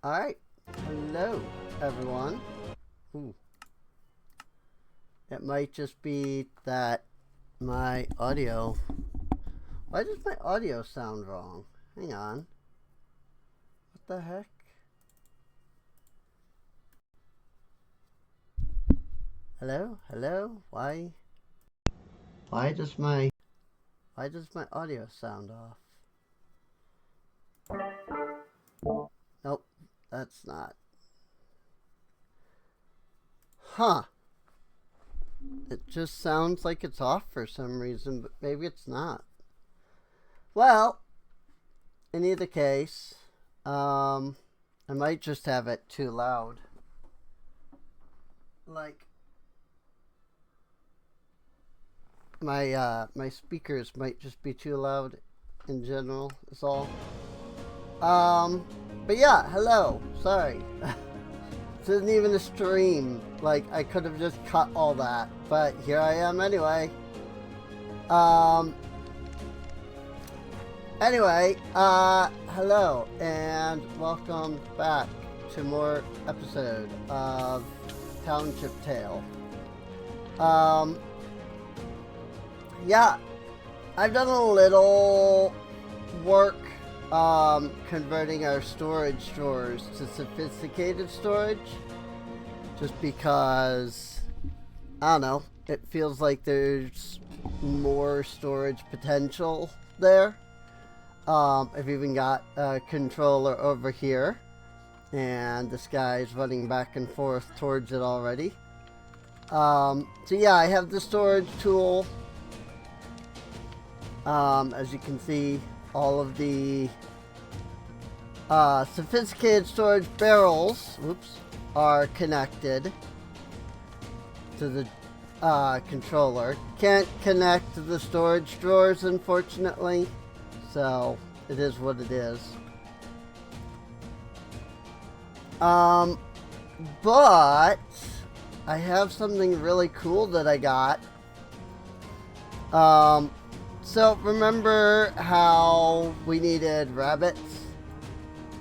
Alright, hello everyone. Ooh. It might just be that my audio... Why does my audio sound wrong? Hang on. What the heck? Hello? Hello? Why does my audio sound off? Nope, that's not. Huh. It just sounds like it's off for some reason, but maybe it's not. Well, in either case, I might just have it too loud. Like, my speakers might just be too loud in general, is all. But yeah, hello. Sorry. This isn't even a stream. Like, I could have just cut all that, but here I am anyway. Anyway, hello and welcome back to more episode of Township Tale. Yeah, I've done a little work converting our storage drawers to sophisticated storage, just because, I don't know, it feels like there's more storage potential there. I've even got a controller over here, and this guy's running back and forth towards it already. So yeah, I have the storage tool. As you can see, all of the sophisticated storage barrels, are connected to the controller. Can't connect to the storage drawers, unfortunately, so it is what it is. But I have something really cool that I got. So remember how we needed rabbits?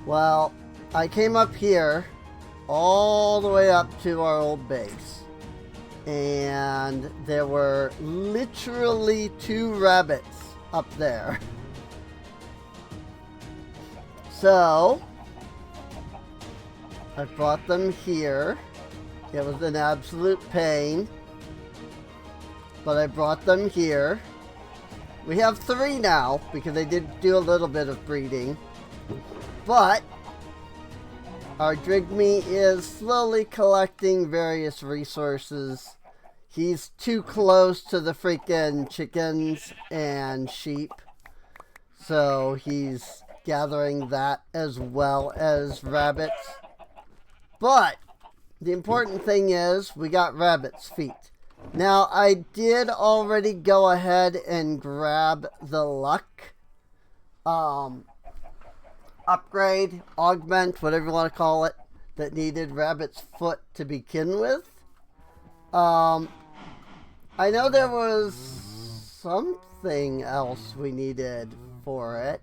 Well, I came up here all the way up to our old base, and there were literally 2 rabbits up there. So I brought them here. It was an absolute pain, but I brought them here. We have 3 now, because I did do a little bit of breeding. But our Drigme is slowly collecting various resources. He's too close to the freaking chickens and sheep, so he's gathering that as well as rabbits. But the important thing is we got rabbit's feet. Now, I did already go ahead and grab the luck upgrade, augment, whatever you want to call it, that needed rabbit's foot to begin with. I know there was something else we needed for it.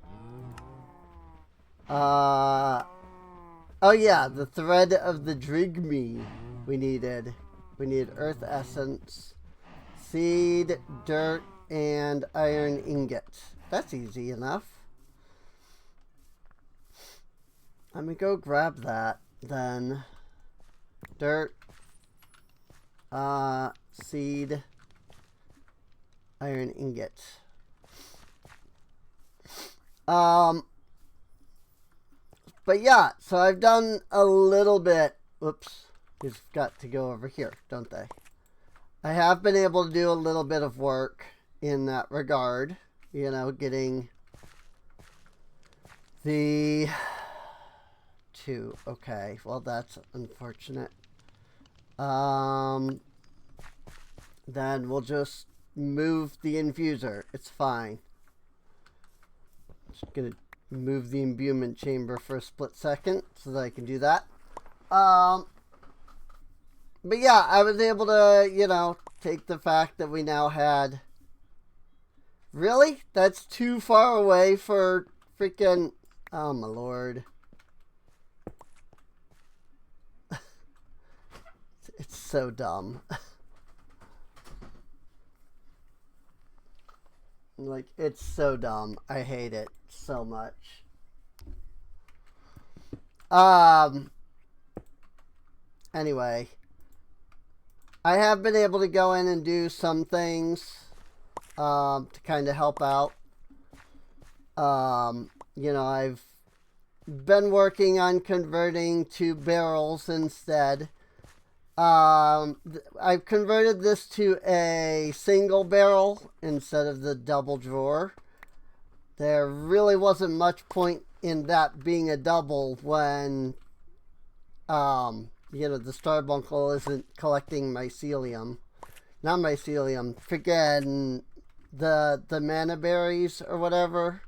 Oh yeah, the thread of the Drigme we needed. We need earth essence, seed, dirt, and iron ingot. That's easy enough. Let me go grab that then. Dirt, seed, iron ingot. But yeah, so I've done a little bit. Whoops. These got to go over here, don't they? I have been able to do a little bit of work in that regard. You know, getting the 2. Okay, well, that's unfortunate. Then we'll just move the infuser. It's fine. Just gonna move the imbuement chamber for a split second so that I can do that. But yeah, I was able to, you know, take the fact that we now had... Really? That's too far away for freaking... Oh my lord. It's so dumb. Like, it's so dumb. I hate it so much. Anyway, I have been able to go in and do some things to kind of help out. You know, I've been working on converting to barrels instead. I've converted this to a single barrel instead of the double drawer. There really wasn't much point in that being a double when, you know, the Starbuncle isn't collecting mycelium. Not mycelium, freaking the mana berries or whatever.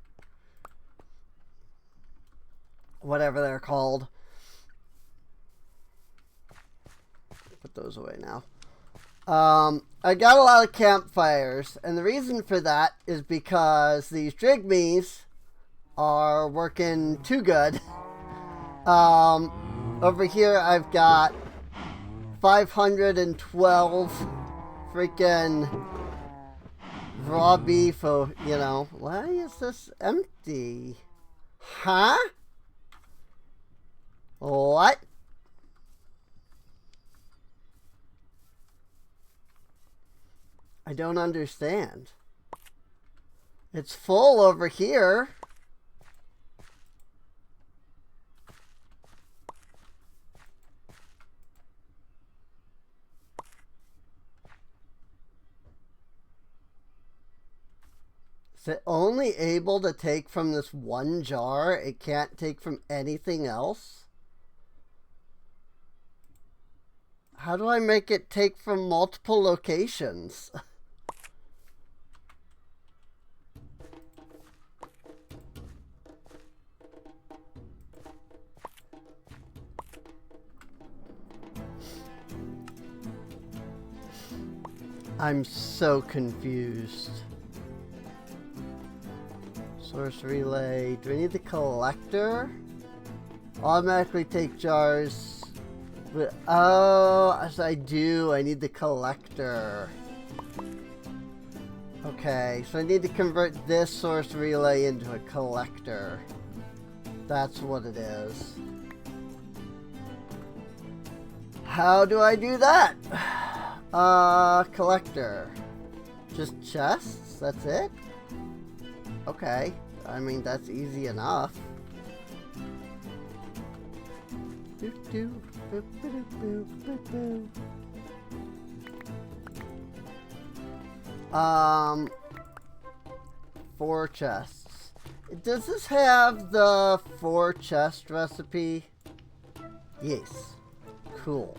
Whatever they're called. Put those away now. I got a lot of campfires, and the reason for that is because these Drigmees are working too good. Over here I've got 512 freaking raw beef, you know. Why is this empty? Huh? What? I don't understand. It's full over here. Is it only able to take from this one jar? It can't take from anything else? How do I make it take from multiple locations? I'm so confused. Source relay. Do I need the collector? Automatically take jars. Oh, as I do. I need the collector. Okay, so I need to convert this source relay into a collector. That's what it is. How do I do that? Collector. Just chests? That's it? Okay. I mean, that's easy enough. Four chests. Does this have the 4 chest recipe? Yes. Cool.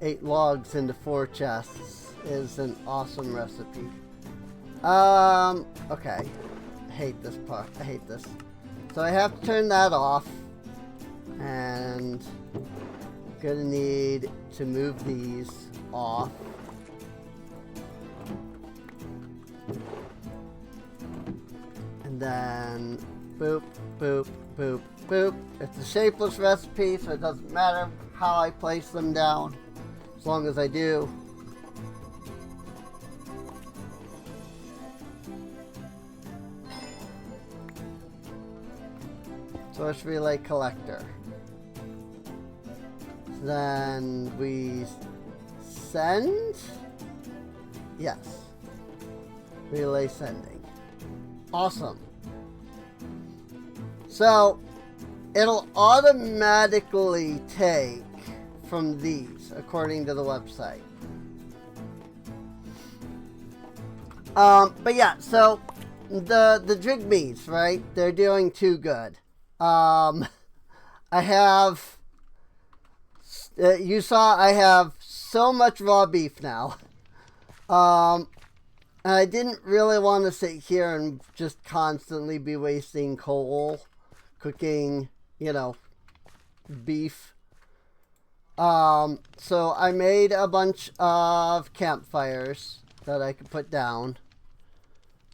8 logs into 4 chests is an awesome recipe. Okay. I hate this part. I hate this. So I have to turn that off. And I'm gonna need to move these off. And then boop, boop, boop, boop. It's a shapeless recipe, so it doesn't matter how I place them down, as long as I do. Source relay collector. Then we send? Yes. Relay sending. Awesome. So, it'll automatically take from these, according to the website. But yeah, so the Drigmees, right? They're doing too good. I have, you saw I have so much raw beef now. And I didn't really want to sit here and just constantly be wasting coal cooking, you know, beef. So I made a bunch of campfires that I could put down.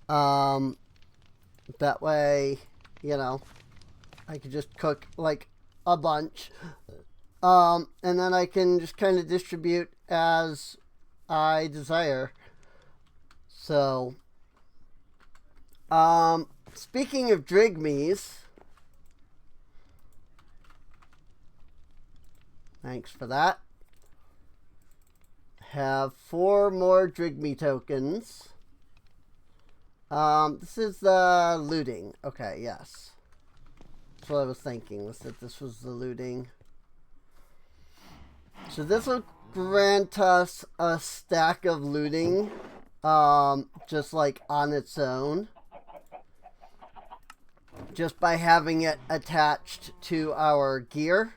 That way, you know, I could just cook like a bunch And then I can just kind of distribute as I desire. So, speaking of drigmies, thanks for that. Have 4 more drigmy tokens. This is the looting. Okay, yes. That's what I was thinking, was that this was the looting. So this will grant us a stack of looting, just like on its own. Just by having it attached to our gear.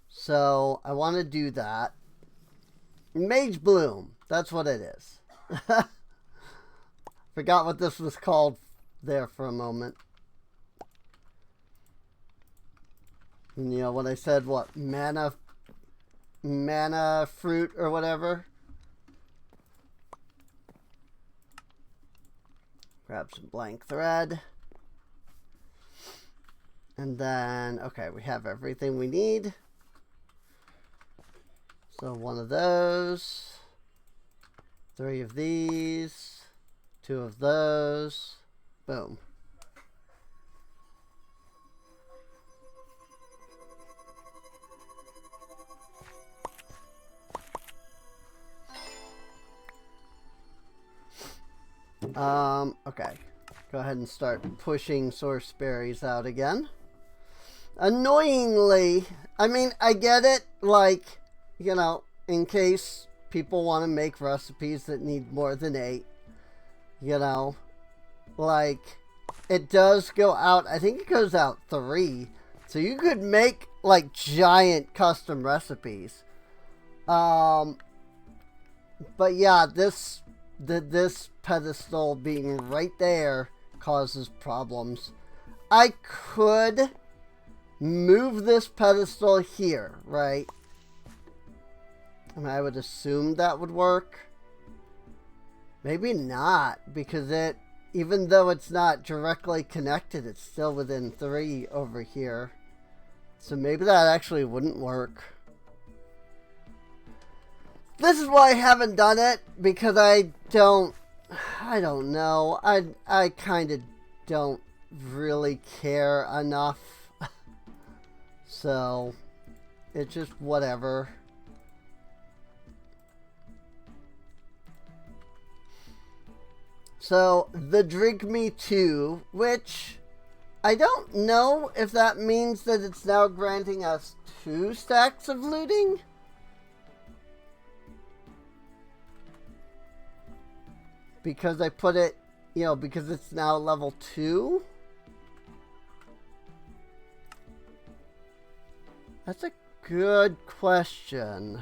So I want to do that. Mage Bloom. That's what it is. Forgot what this was called there for a moment. And, you know, when I said, what, mana fruit or whatever. Grab some blank thread. And then, okay, we have everything we need. So 1 of those. 3 of these. 2 of those. Boom. Okay. Go ahead and start pushing source berries out again. Annoyingly, I mean, I get it, like, you know, in case people want to make recipes that need more than 8, you know, like, it does go out, I think it goes out 3, so you could make, like, giant custom recipes. But yeah, this pedestal being right there causes problems. I could move this pedestal here, right? I mean, I would assume that would work. Maybe not, because it, even though it's not directly connected, it's still within 3 over here. So maybe that actually wouldn't work. This is why I haven't done it, because I don't know. I kind of don't really care enough. So, it's just whatever. So, the Drink Me 2, which I don't know if that means that it's now granting us 2 stacks of looting. Because I put it, you know, because it's now level 2. That's a good question.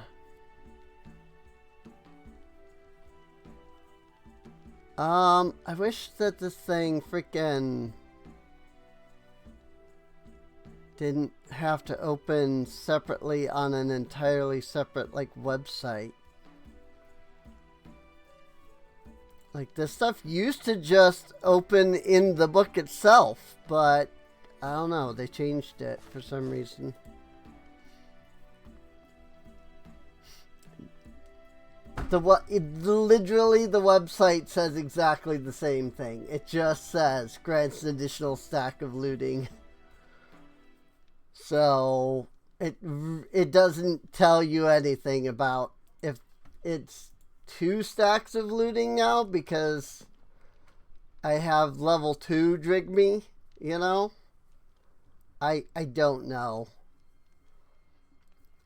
I wish that this thing freaking didn't have to open separately on an entirely separate, like, website. Like, this stuff used to just open in the book itself, but I don't know, they changed it for some reason. Literally, the website says exactly the same thing. It just says, grants an additional stack of looting. So, it doesn't tell you anything about if it's 2 stacks of looting now, because I have level 2 Drigme, you know? I don't know.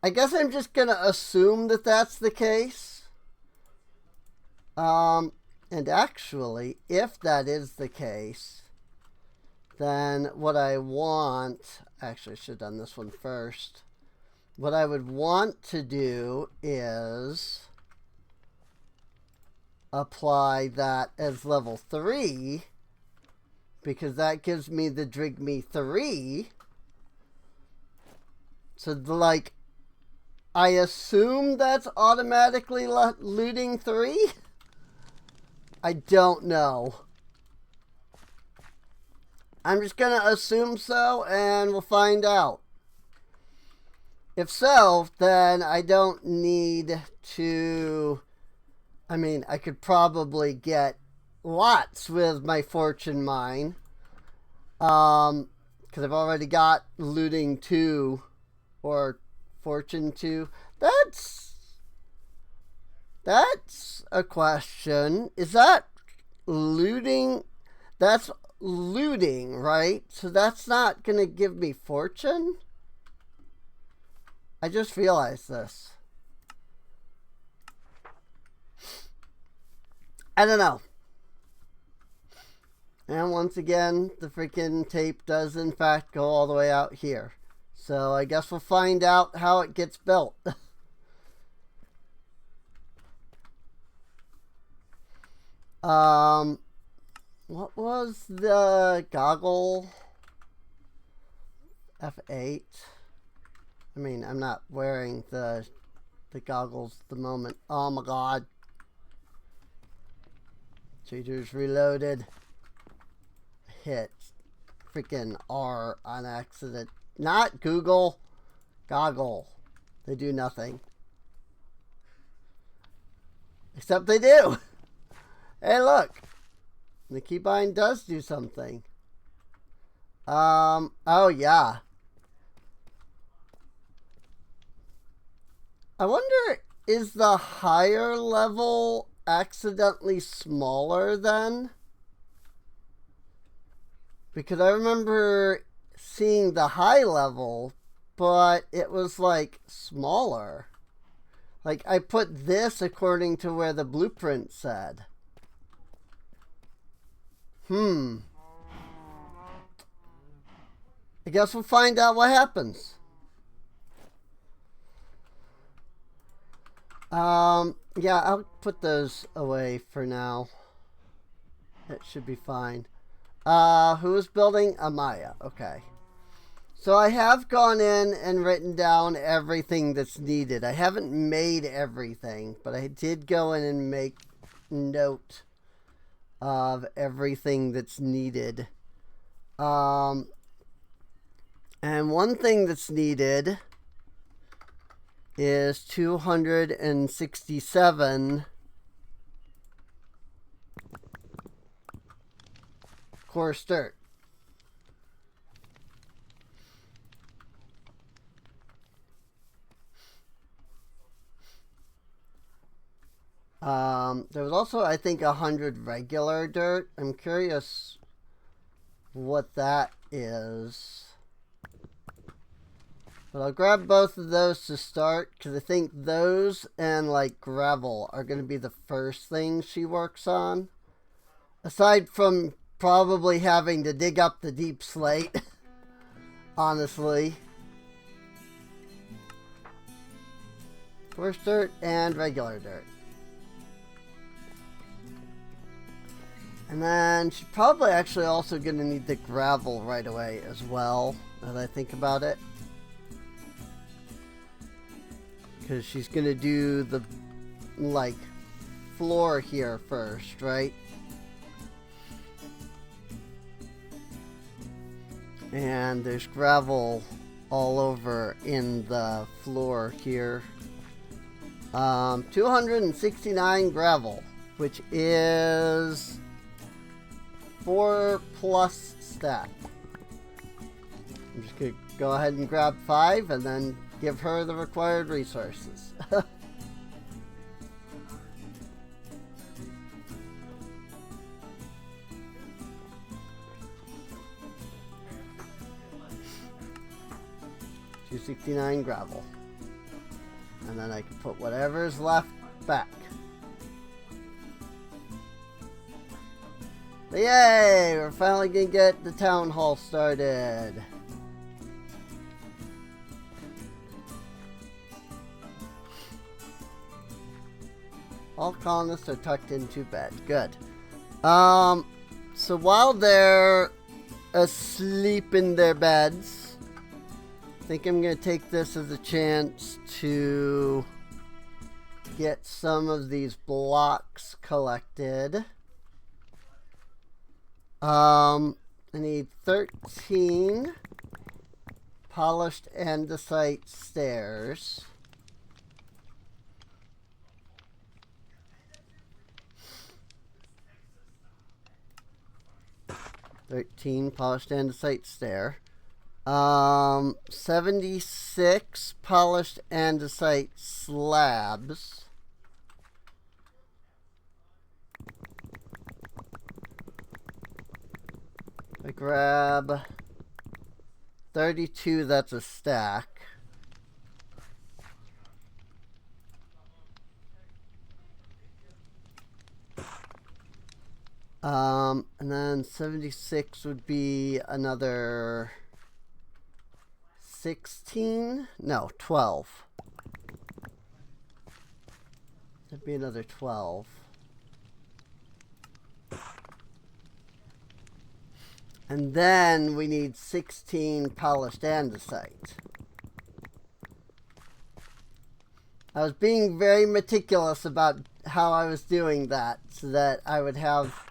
I guess I'm just gonna assume that that's the case. And actually, if that is the case, then what I want, actually I should have done this one first. What I would want to do is apply that as level 3, because that gives me the Drigme 3. So, like, I assume that's automatically looting 3? I don't know. I'm just gonna assume so, and we'll find out. If so, then I don't need to... I mean, I could probably get lots with my fortune mine. Because I've already got looting 2 or fortune 2. That's a question. Is that looting? That's looting, right? So that's not going to give me fortune? I just realized this. I don't know. And once again, the freaking tape does in fact go all the way out here. So I guess we'll find out how it gets built. What was the goggle? F8. I mean, I'm not wearing the goggles at the moment. Oh my god. Cheaters reloaded. Hit freaking R on accident. Not Google. Goggle. They do nothing. Except they do. Hey, look. The keybind does do something. Oh yeah. I wonder, is the higher level accidentally smaller then? Because I remember seeing the high level, but it was like smaller. Like I put this according to where the blueprint said. I guess we'll find out what happens. Yeah, I'll put those away for now. It should be fine. Who is building? Amaya. Okay. So I have gone in and written down everything that's needed. I haven't made everything, but I did go in and make note of everything that's needed. And one thing that's needed is 267 coarse dirt. There was also, I think, 100 regular dirt. I'm curious what that is. But I'll grab both of those to start, because I think those and, like, gravel are going to be the first things she works on. Aside from probably having to dig up the deep slate, honestly. Coarse dirt and regular dirt. And then she's probably actually also going to need the gravel right away as well, as I think about it. Because she's going to do the, like, floor here first, right? And there's gravel all over in the floor here. 269 gravel, which is 4 plus stack. I'm just going to go ahead and grab 5 and then give her the required resources. $269 gravel. And then I can put whatever's left back. But yay! We're finally gonna get the town hall started. All colonists are tucked into bed. Good. So while they're asleep in their beds, I think I'm going to take this as a chance to get some of these blocks collected. I need 13 polished andesite stairs. Polished andesite stair. 76 polished andesite slabs. I grab 32, that's a stack. And then 76 would be another 16? No, 12. That'd be another 12. And then we need 16 polished andesite. I was being very meticulous about how I was doing that so that I would have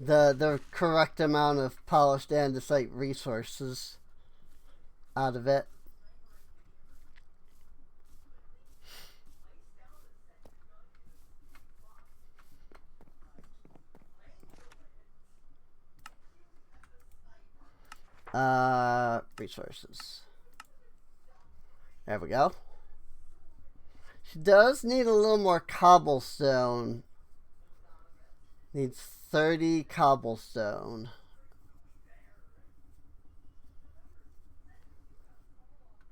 the correct amount of polished andesite resources out of it. Resources. There we go. She does need a little more cobblestone. Needs 30 cobblestone.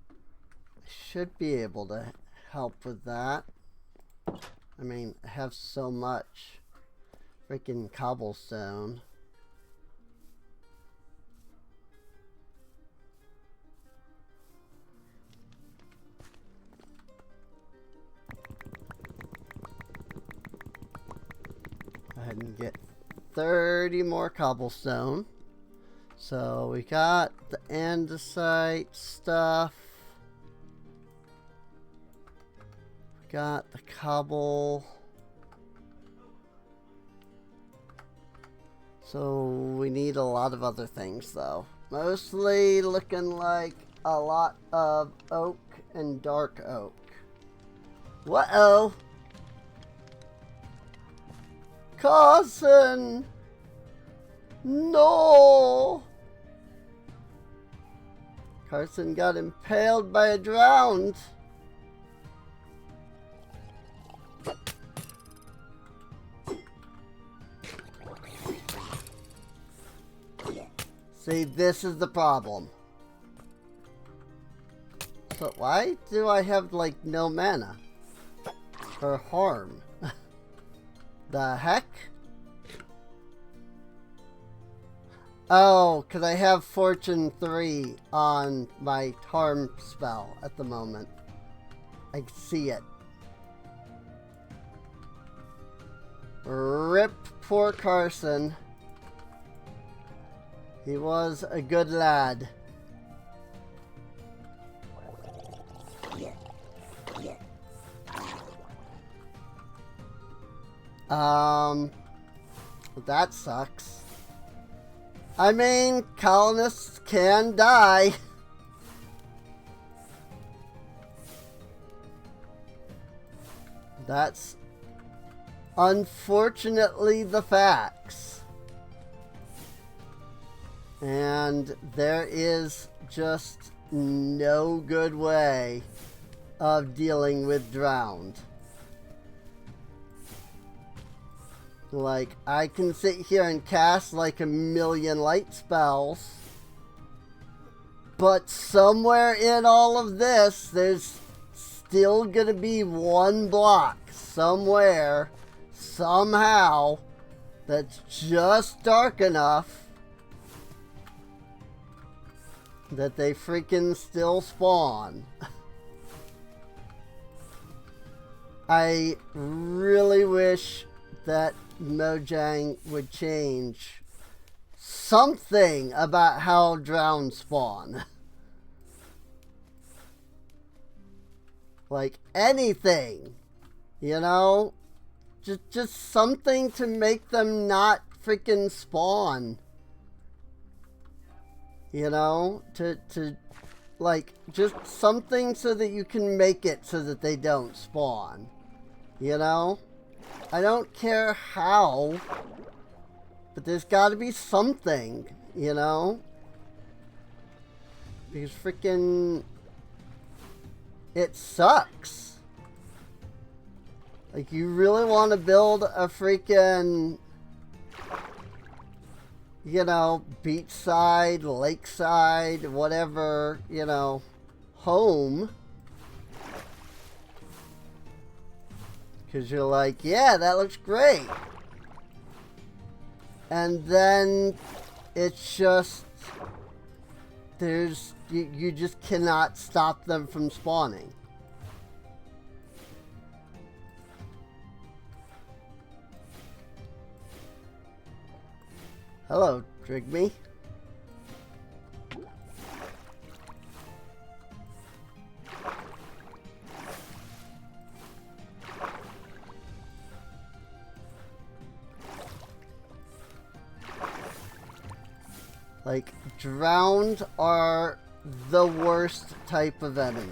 I should be able to help with that. I mean, I have so much freaking cobblestone. Go ahead and get 30 more cobblestone. So we got the andesite stuff. We got the cobble. So we need a lot of other things though. Mostly looking like a lot of oak and dark oak. Whoa! Carson! No! Carson got impaled by a drowned. See, this is the problem. So why do I have, like, no mana? For harm? The heck? Oh, because I have Fortune 3 on my harm spell at the moment. I see it. Rip poor Carson. He was a good lad. That sucks. I mean, colonists can die. That's unfortunately the facts. And there is just no good way of dealing with drowned. Like, I can sit here and cast like a million light spells, but somewhere in all of this, there's still gonna be one block somewhere, somehow, that's just dark enough that they freaking still spawn. I really wish that Mojang would change something about how drowned spawn. Like anything, you know? Just something to make them not freaking spawn. You know? To Like, just something so that you can make it so that they don't spawn. You know? I don't care how, but there's got to be something, you know? Because freaking... it sucks. Like, you really want to build a freaking, you know, beachside, lakeside, whatever, you know, home. Because you're like, yeah, that looks great. And then it's just, there's, you just cannot stop them from spawning. Hello, Drigme. Like, drowned are the worst type of enemy.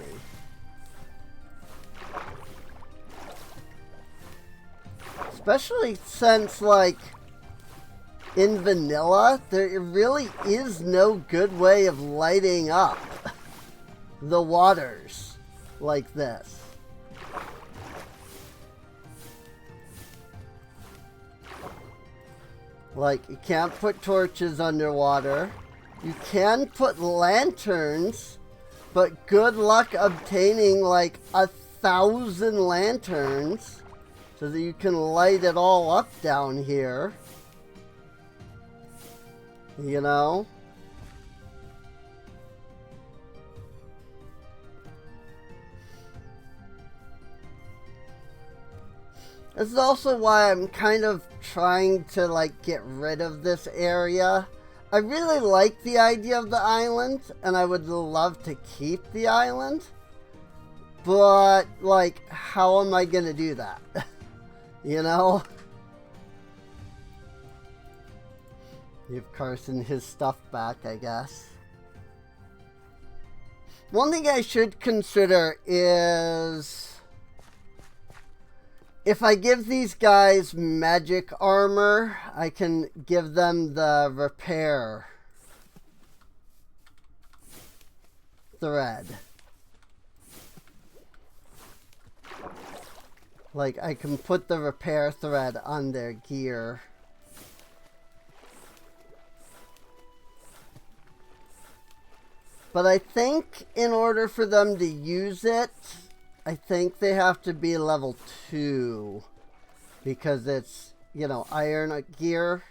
Especially since, like, in vanilla, there really is no good way of lighting up the waters like this. Like, you can't put torches underwater. You can put lanterns, but good luck obtaining like 1,000 lanterns so that you can light it all up down here. You know? This is also why I'm kind of trying to like get rid of this area. I really like the idea of the island, and I would love to keep the island. But, like, how am I gonna do that? You know? Give Carson his stuff back, I guess. One thing I should consider is... if I give these guys magic armor, I can give them the repair thread. Like, I can put the repair thread on their gear. But I think in order for them to use it, I think they have to be level 2 because it's, you know, iron gear.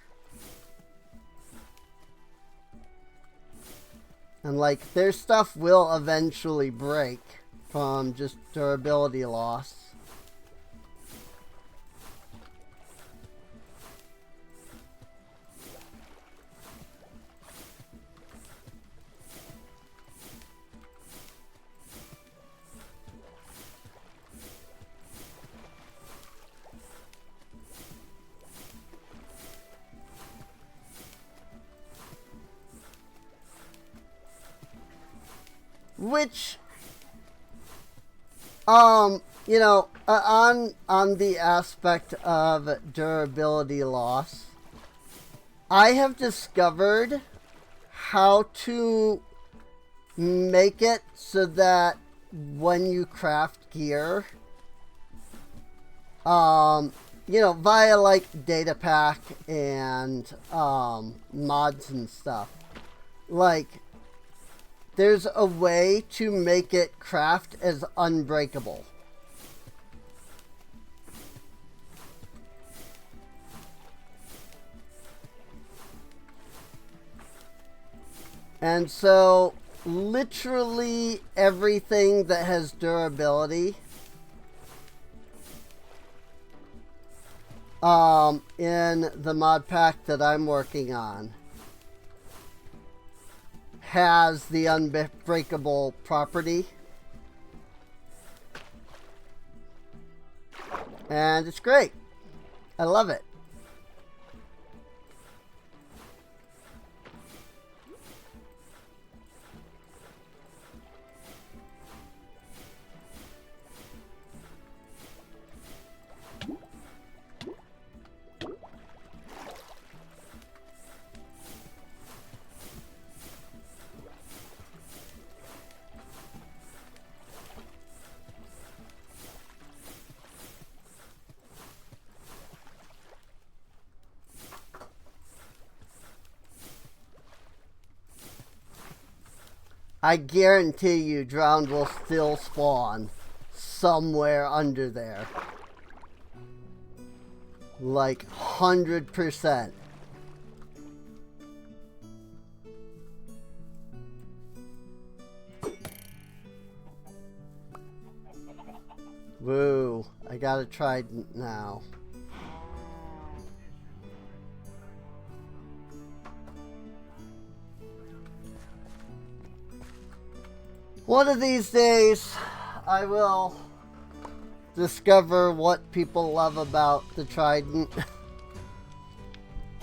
And like, their stuff will eventually break from just durability loss. Which, you know, on the aspect of durability loss, I have discovered how to make it so that when you craft gear, you know, via like data pack and mods and stuff, like, there's a way to make it craft as unbreakable. And so, literally everything that has durability in the mod pack that I'm working on has the unbreakable property. And it's great. I love it. I guarantee you drowned will still spawn somewhere under there. Like 100%. Woo, I got a trident now. One of these days, I will discover what people love about the trident.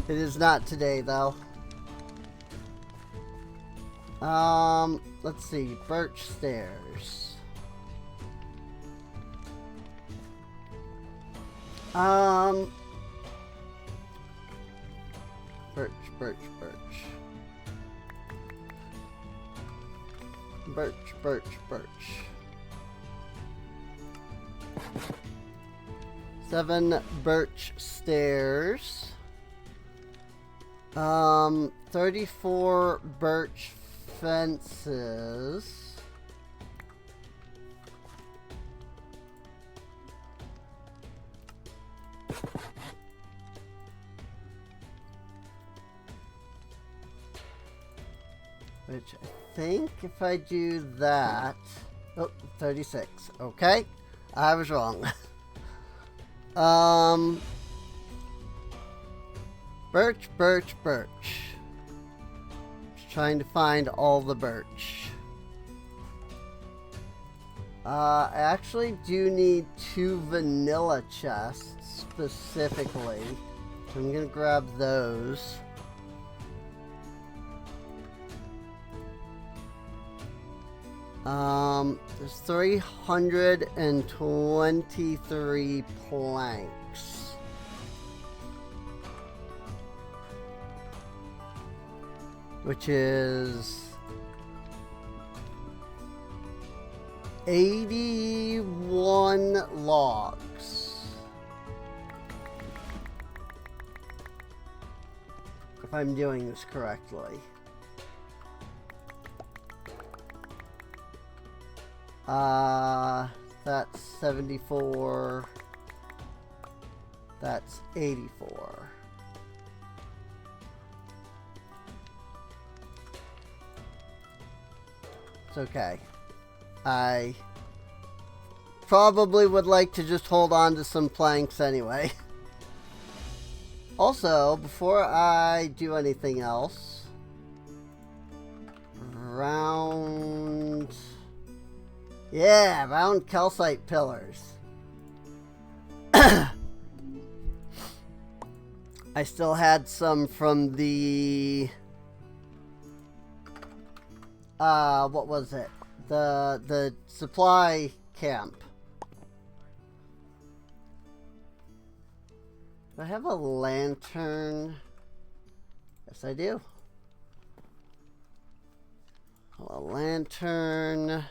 It is not today, though. Let's see, birch stairs. Birch. Birch. 7 birch stairs. 34 birch fences. Which I think if I do that... Oh, 36. Okay. I was wrong. Birch. Just trying to find all the birch. I actually do need 2 vanilla chests specifically. So I'm gonna grab those. There's 323 planks. Which is 81 logs. If I'm doing this correctly. That's 74. That's 84. It's okay. I probably would like to just hold on to some planks anyway. Also, before I do anything else, round calcite pillars. I still had some from the what was it? The supply camp. Do I have a lantern? Yes, I do. A lantern,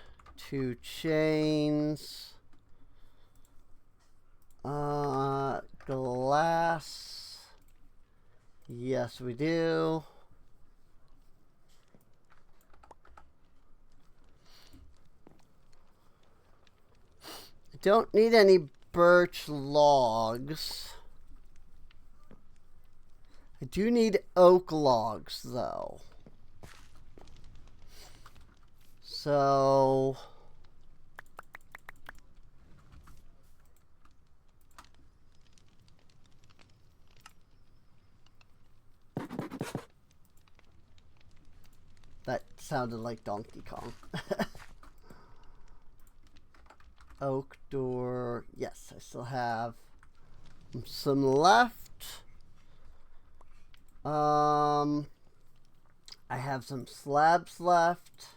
2 chains, glass. Yes, we do. I don't need any birch logs. I do need oak logs, though. So... that sounded like Donkey Kong. Oak door. Yes, I still have some left. I have some slabs left.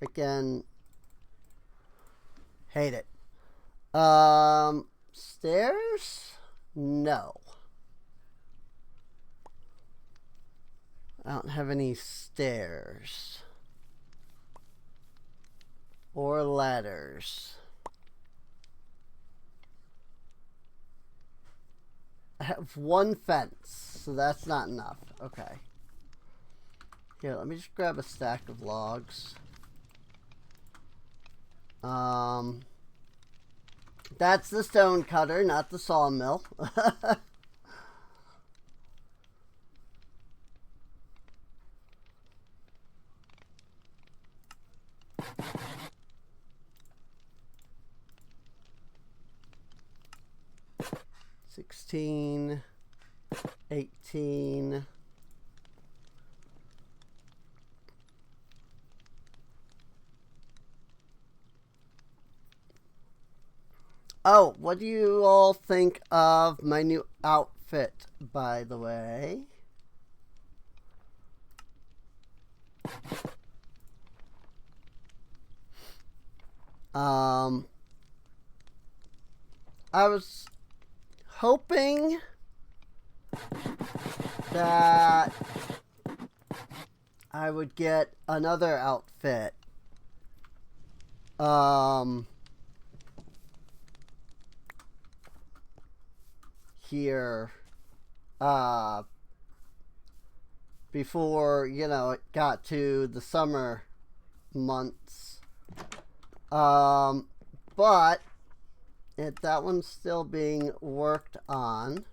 Freaking hate it. Stairs? No. I don't have any stairs. Or ladders. I have one fence, so that's not enough. Okay. Here, let me just grab a stack of logs. That's the stone cutter, not the sawmill. 16, 18. Oh, what do you all think of my new outfit, by the way? I was hoping that I would get another outfit. Here, before, you know, it got to the summer months. But that one's still being worked on.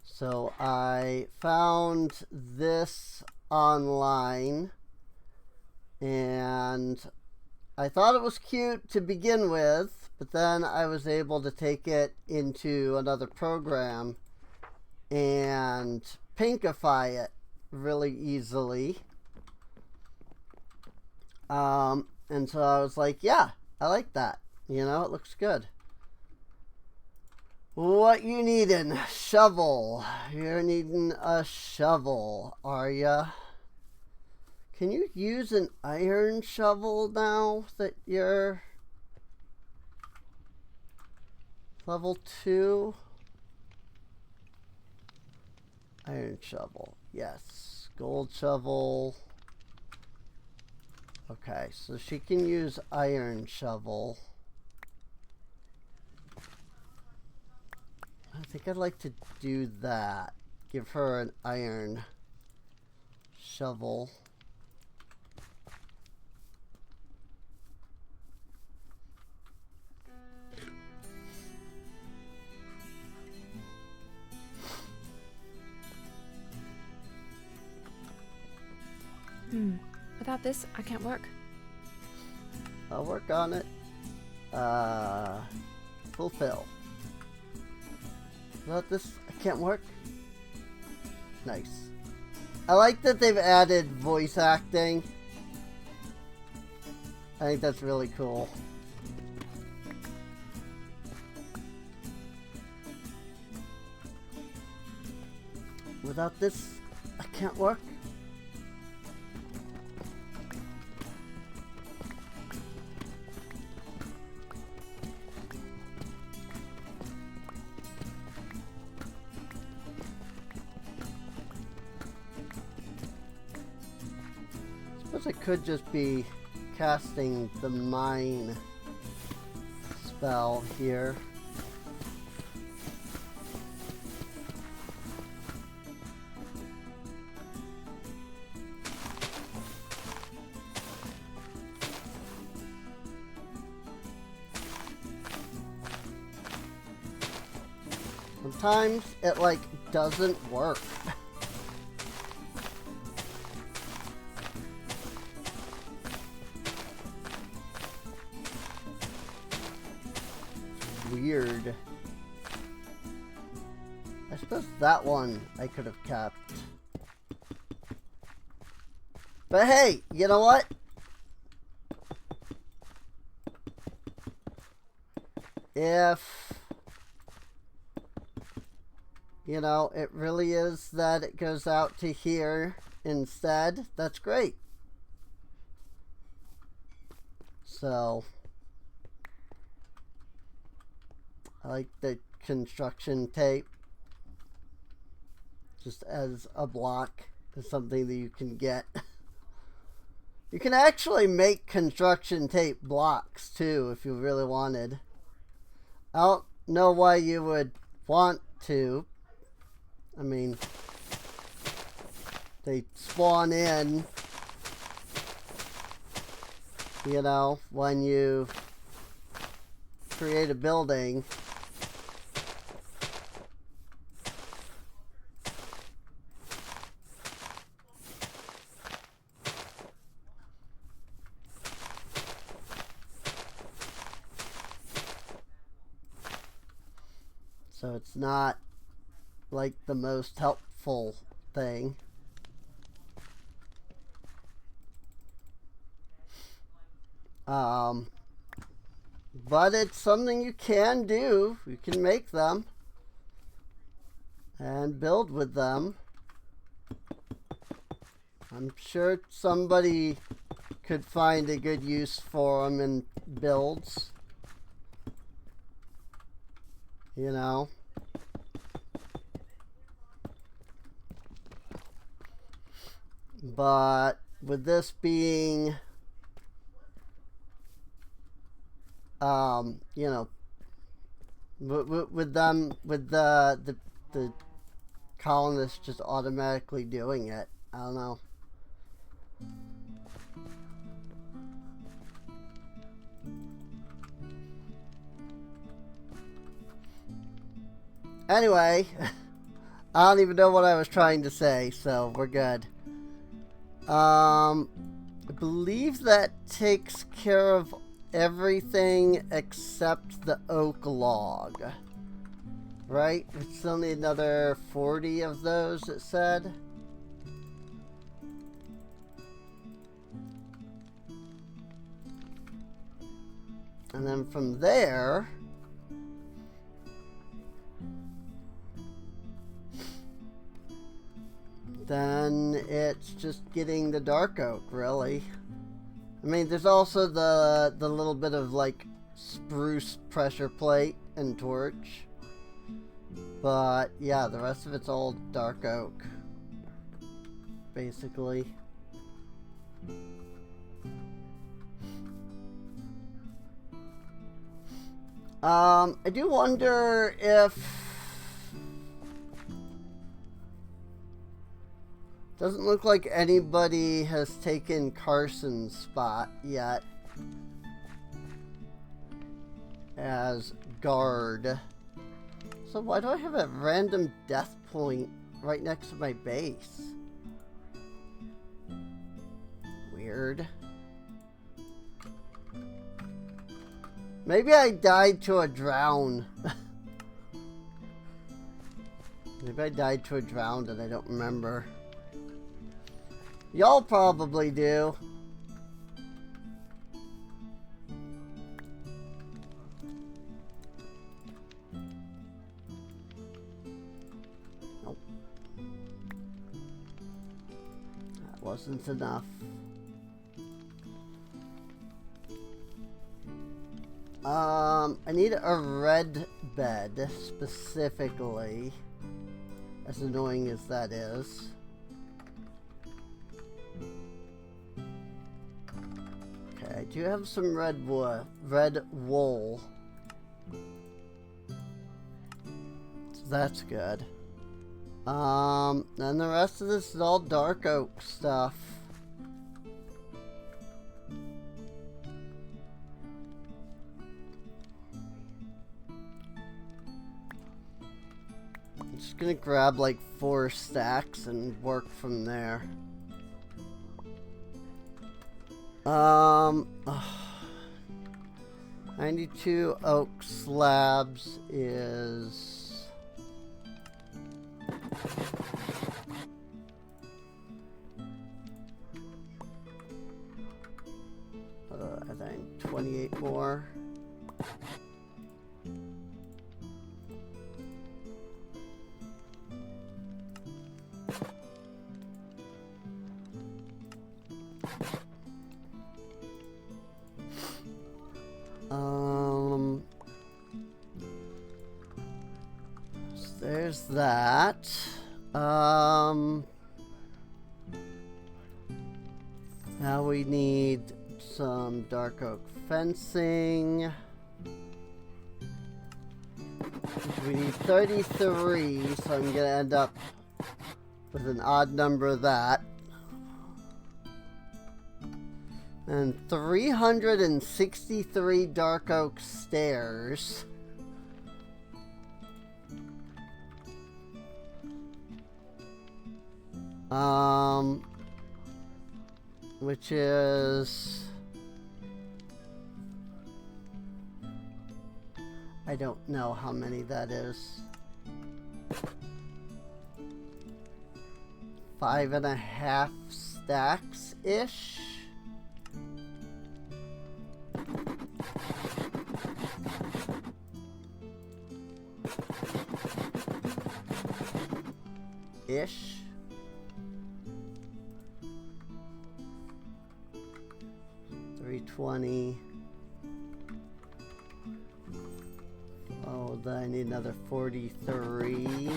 So I found this online, and I thought it was cute to begin with, but then I was able to take it into another program and pinkify it really easily. And so I was like, yeah, I like that. You know, it looks good. What you needin'? Shovel. You're needing a shovel, are ya? Can you use an iron shovel now that you're level 2? Iron shovel. Yes. Gold shovel. Okay, so she can use iron shovel. I think I'd like to do that. Give her an iron shovel. Without this, I can't work. I'll work on it. Fulfill. Without this, I can't work. Nice. I like that they've added voice acting. I think that's really cool. Without this, I can't work. I could just be casting the mine spell here. Sometimes it like doesn't work. Weird. I suppose that one I could have kept. But hey, you know what? If, you know, it really is that it goes out to here instead, that's great. So I like the construction tape just as a block is something that you can get. You can actually make construction tape blocks too if you really wanted. I don't know why you would want to. I mean, they spawn in, you know, when you create a building. So it's not like the most helpful thing. But it's something you can do. You can make them and build with them. I'm sure somebody could find a good use for them in builds. You know. But with this being, you know, with the colonists just automatically doing it, I don't know. Anyway, I don't even know what I was trying to say, so we're good. I believe that takes care of everything except the oak log. Right? We still need another 40 of those, it said. And then from there, then it's just getting the dark oak, really. I mean, there's also the little bit of like spruce pressure plate and torch. But yeah, the rest of it's all dark oak, basically. I do wonder if doesn't look like anybody has taken Carson's spot yet as guard. So why do I have a random death point right next to my base? Weird. Maybe I died to a drown. Maybe I died to a drown and I don't remember. Y'all probably do. Nope. That wasn't enough. I need a red bed specifically, as annoying as that is. Okay, I do have some red wool. So that's good. And the rest of this is all dark oak stuff. I'm just gonna grab like 4 stacks and work from there. 92 oak slabs is I think 28 more. So there's that. Now we need some dark oak fencing. We need 33, so I'm going to end up with an odd number of that. And 363 dark oak stairs. Which is... I don't know how many that is. 5.5 stacks-ish. Ish. $320. Oh, then I need another 43.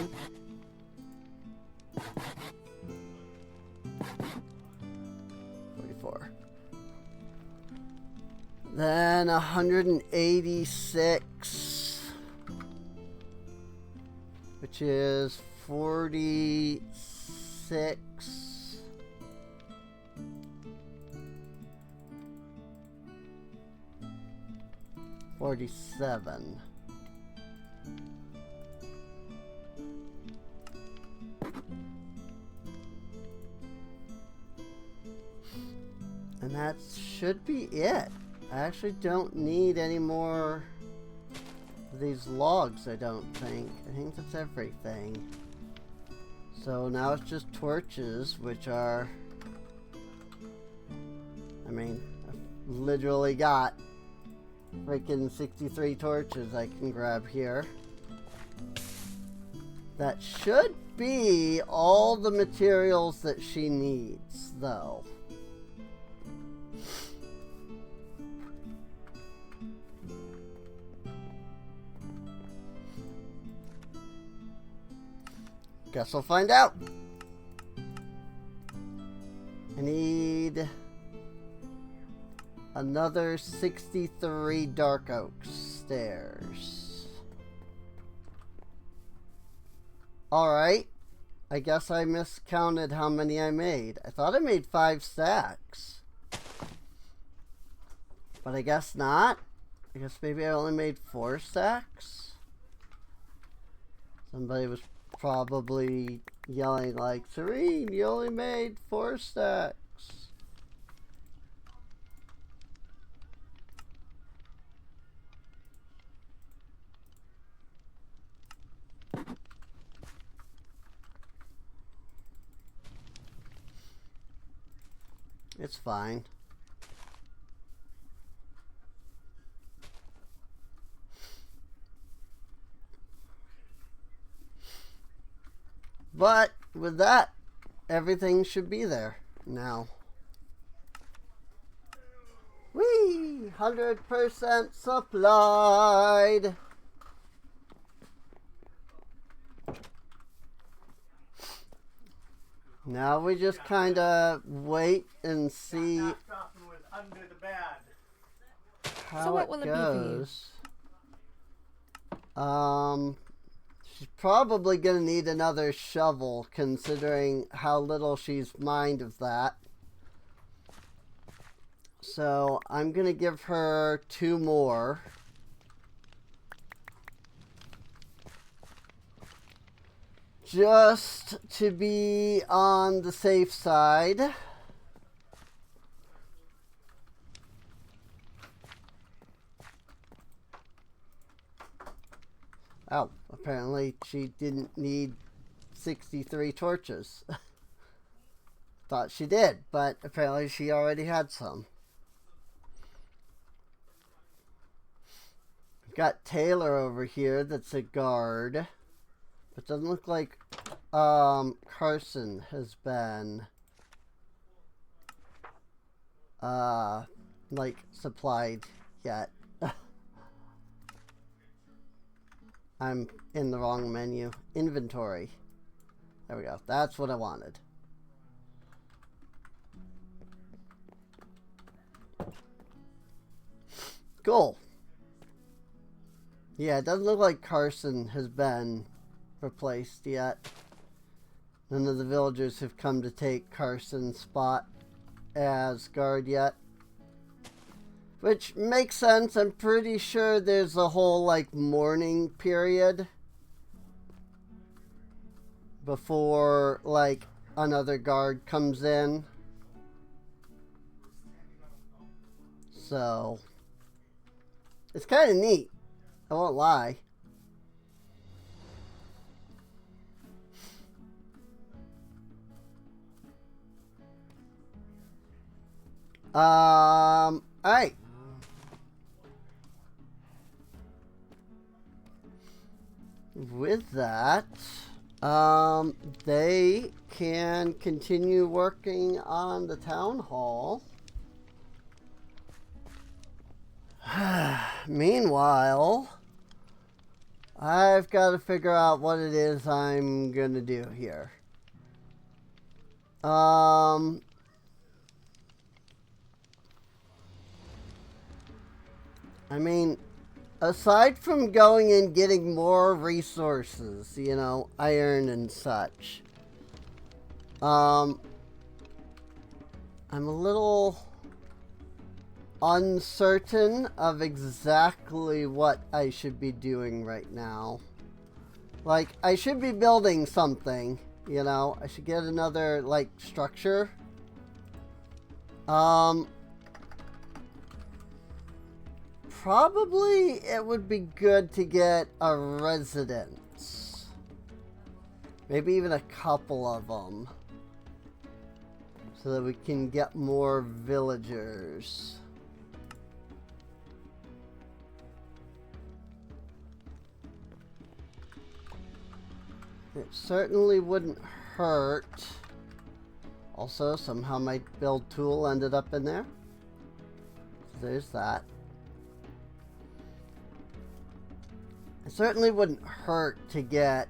Then 186, which is 46. 47. And that should be it. I actually don't need any more of these logs, I don't think. I think that's everything. So now it's just torches, which are... I mean, I've literally got freaking 63 torches I can grab here. That should be all the materials that she needs, though. Guess we'll find out. I need another 63 dark oak stairs. Alright. I guess I miscounted how many I made. I thought I made 5 stacks. But I guess not. I guess maybe I only made 4 stacks. Somebody was probably yelling like, Serene, you only made 4 stacks. It's fine. But with that, everything should be there now. Whee! 100% supplied. Now we just kind of wait and see how it goes. She's probably going to need another shovel, considering how little she's mined of that. So I'm going to give her 2 more. Just to be on the safe side. Oh, apparently she didn't need 63 torches. Thought she did, but apparently she already had some. We've got Taylor over here that's a guard. But doesn't look like Carson has been like supplied yet. I'm in the wrong menu. Inventory. There we go. That's what I wanted. Cool. Yeah, it doesn't look like Carson has been replaced yet. None of the villagers have come to take Carson's spot as guard yet. Which makes sense. I'm pretty sure there's a whole, like, mourning period before, like, another guard comes in. So, it's kind of neat. I won't lie. Alright. With that, they can continue working on the town hall. Meanwhile, I've got to figure out what it is I'm gonna do here. I mean, aside from going and getting more resources, you know, iron and such, I'm a little uncertain of exactly what I should be doing right now. Like, I should be building something, you know, I should get another, like, structure. Probably it would be good to get a residence. Maybe even a couple of them. So that we can get more villagers. It certainly wouldn't hurt. Also, somehow my build tool ended up in there. So there's that. It certainly wouldn't hurt to get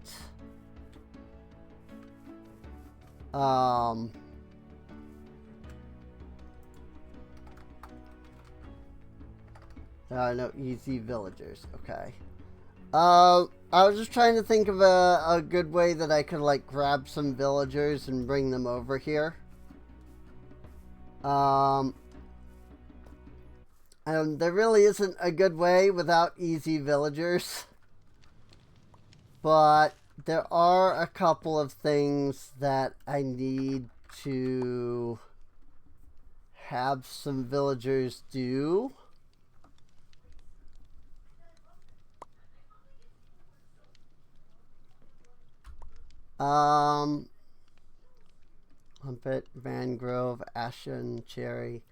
no, easy villagers. Okay. I was just trying to think of a good way that I could, like, grab some villagers and bring them over here. And there really isn't a good way without easy villagers. But there are a couple of things that I need to have some villagers do. Humpet, mangrove, ashen, cherry.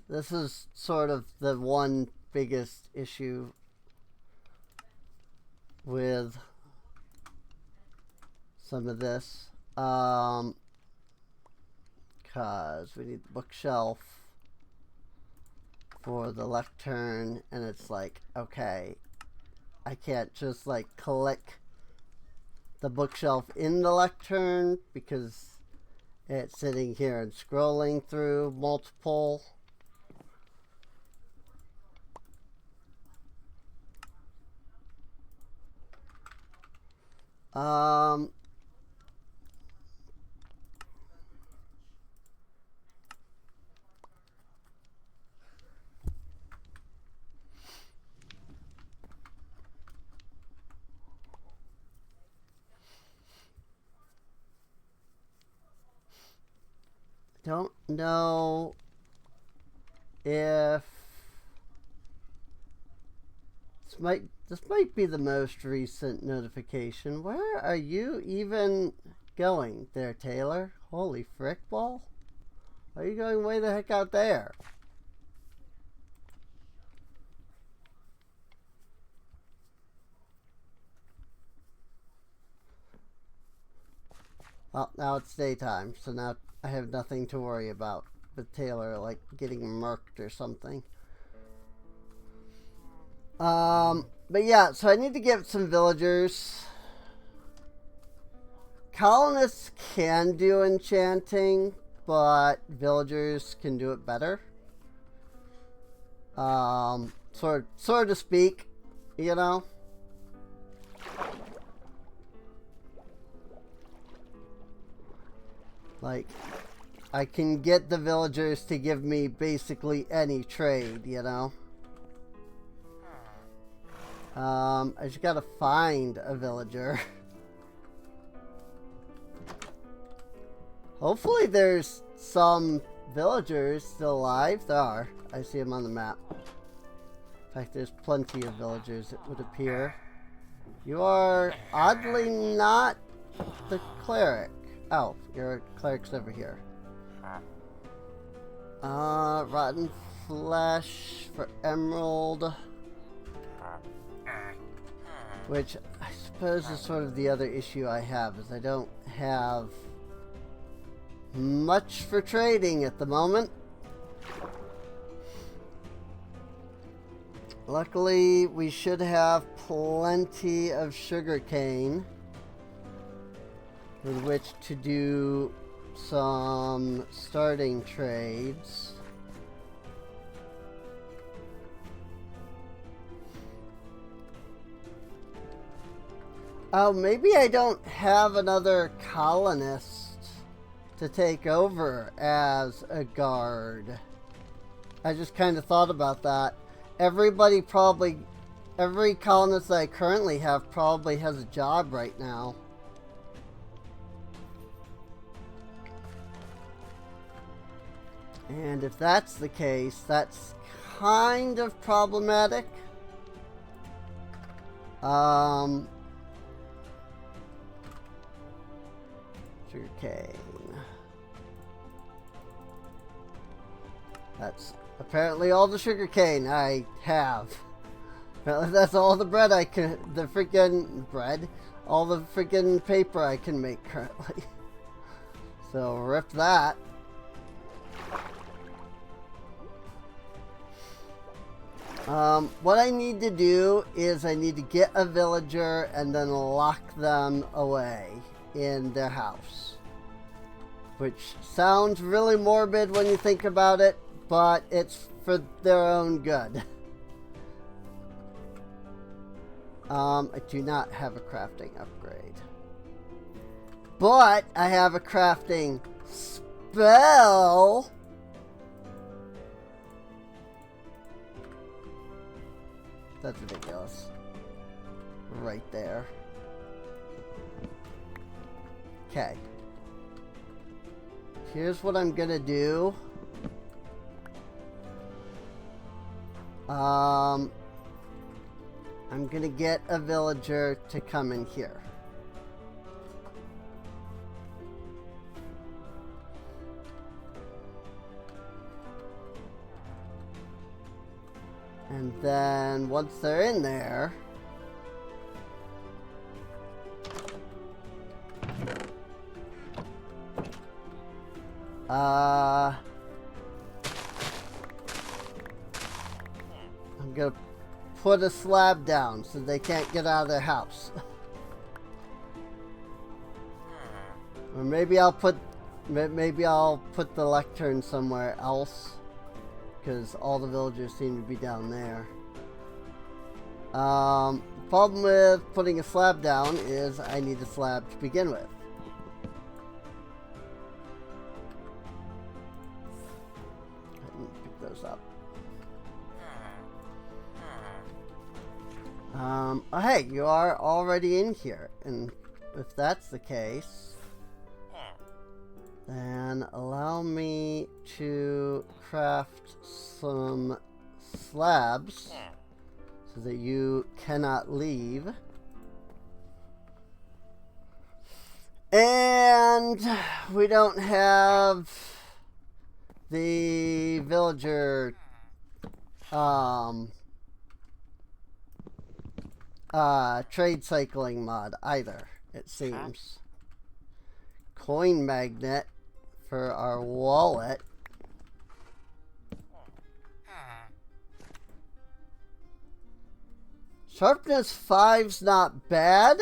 This is sort of the one biggest issue with some of this. Cause we need the bookshelf for the lectern, and it's like, okay, I can't just, like, click the bookshelf in the lectern because it's sitting here and scrolling through multiple. Don't know if this might be the most recent notification. Where are you even going there, Taylor? Holy frick ball. Why are you going way the heck out there? Well, now it's daytime, so now I have nothing to worry about with Taylor, like, getting murked or something. But yeah, so I need to get some villagers. Colonists can do enchanting, but villagers can do it better. so to speak, you know. Like, I can get the villagers to give me basically any trade, you know. I just gotta find a villager. Hopefully there's some villagers still alive. There are. I see them on the map. In fact, there's plenty of villagers, it would appear. You are oddly not the cleric. Oh, your cleric's over here. Rotten flesh for emerald. Which I suppose is sort of the other issue I have, is I don't have much for trading at the moment. Luckily, we should have plenty of sugarcane with which to do some starting trades. Oh, maybe I don't have another colonist to take over as a guard. I just kind of thought about that. Every colonist that I currently have probably has a job right now. And if that's the case, that's kind of problematic. Sugarcane. That's apparently all the sugarcane I have. Apparently that's all the bread I can, the freaking bread, all the freaking paper I can make currently. So rip that. What I need to do is I need to get a villager and then lock them away in their house. Which sounds really morbid when you think about it, but it's for their own good. I do not have a crafting upgrade. But I have a crafting spell. That's ridiculous. Right there. Okay. Here's what I'm gonna do. I'm gonna get a villager to come in here. And then once they're in there, I'm gonna put a slab down so they can't get out of their house. Or maybe I'll put the lectern somewhere else, because all the villagers seem to be down there. Problem with putting a slab down is I need a slab to begin with. I need to pick those up. Oh hey, you are already in here, and if that's the case, then allow me to craft some slabs so that you cannot leave. And we don't have the villager trade cycling mod either, it seems. Coin magnet for our wallet. Sharpness 5's not bad,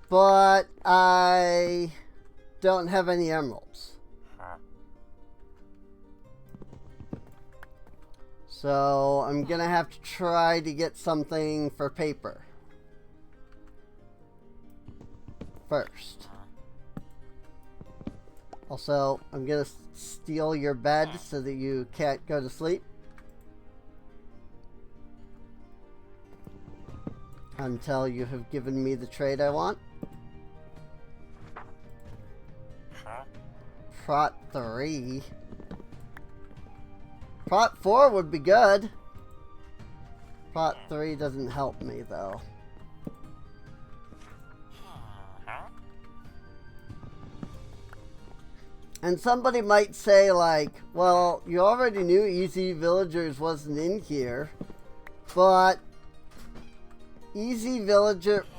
but I don't have any emeralds. So I'm gonna have to try to get something for paper first. Also, I'm gonna steal your bed so that you can't go to sleep until you have given me the trade I want. Prot 3. Prot 4 would be good. Prot 3 doesn't help me though. And somebody might say like, well, you already knew Easy Villagers wasn't in here, but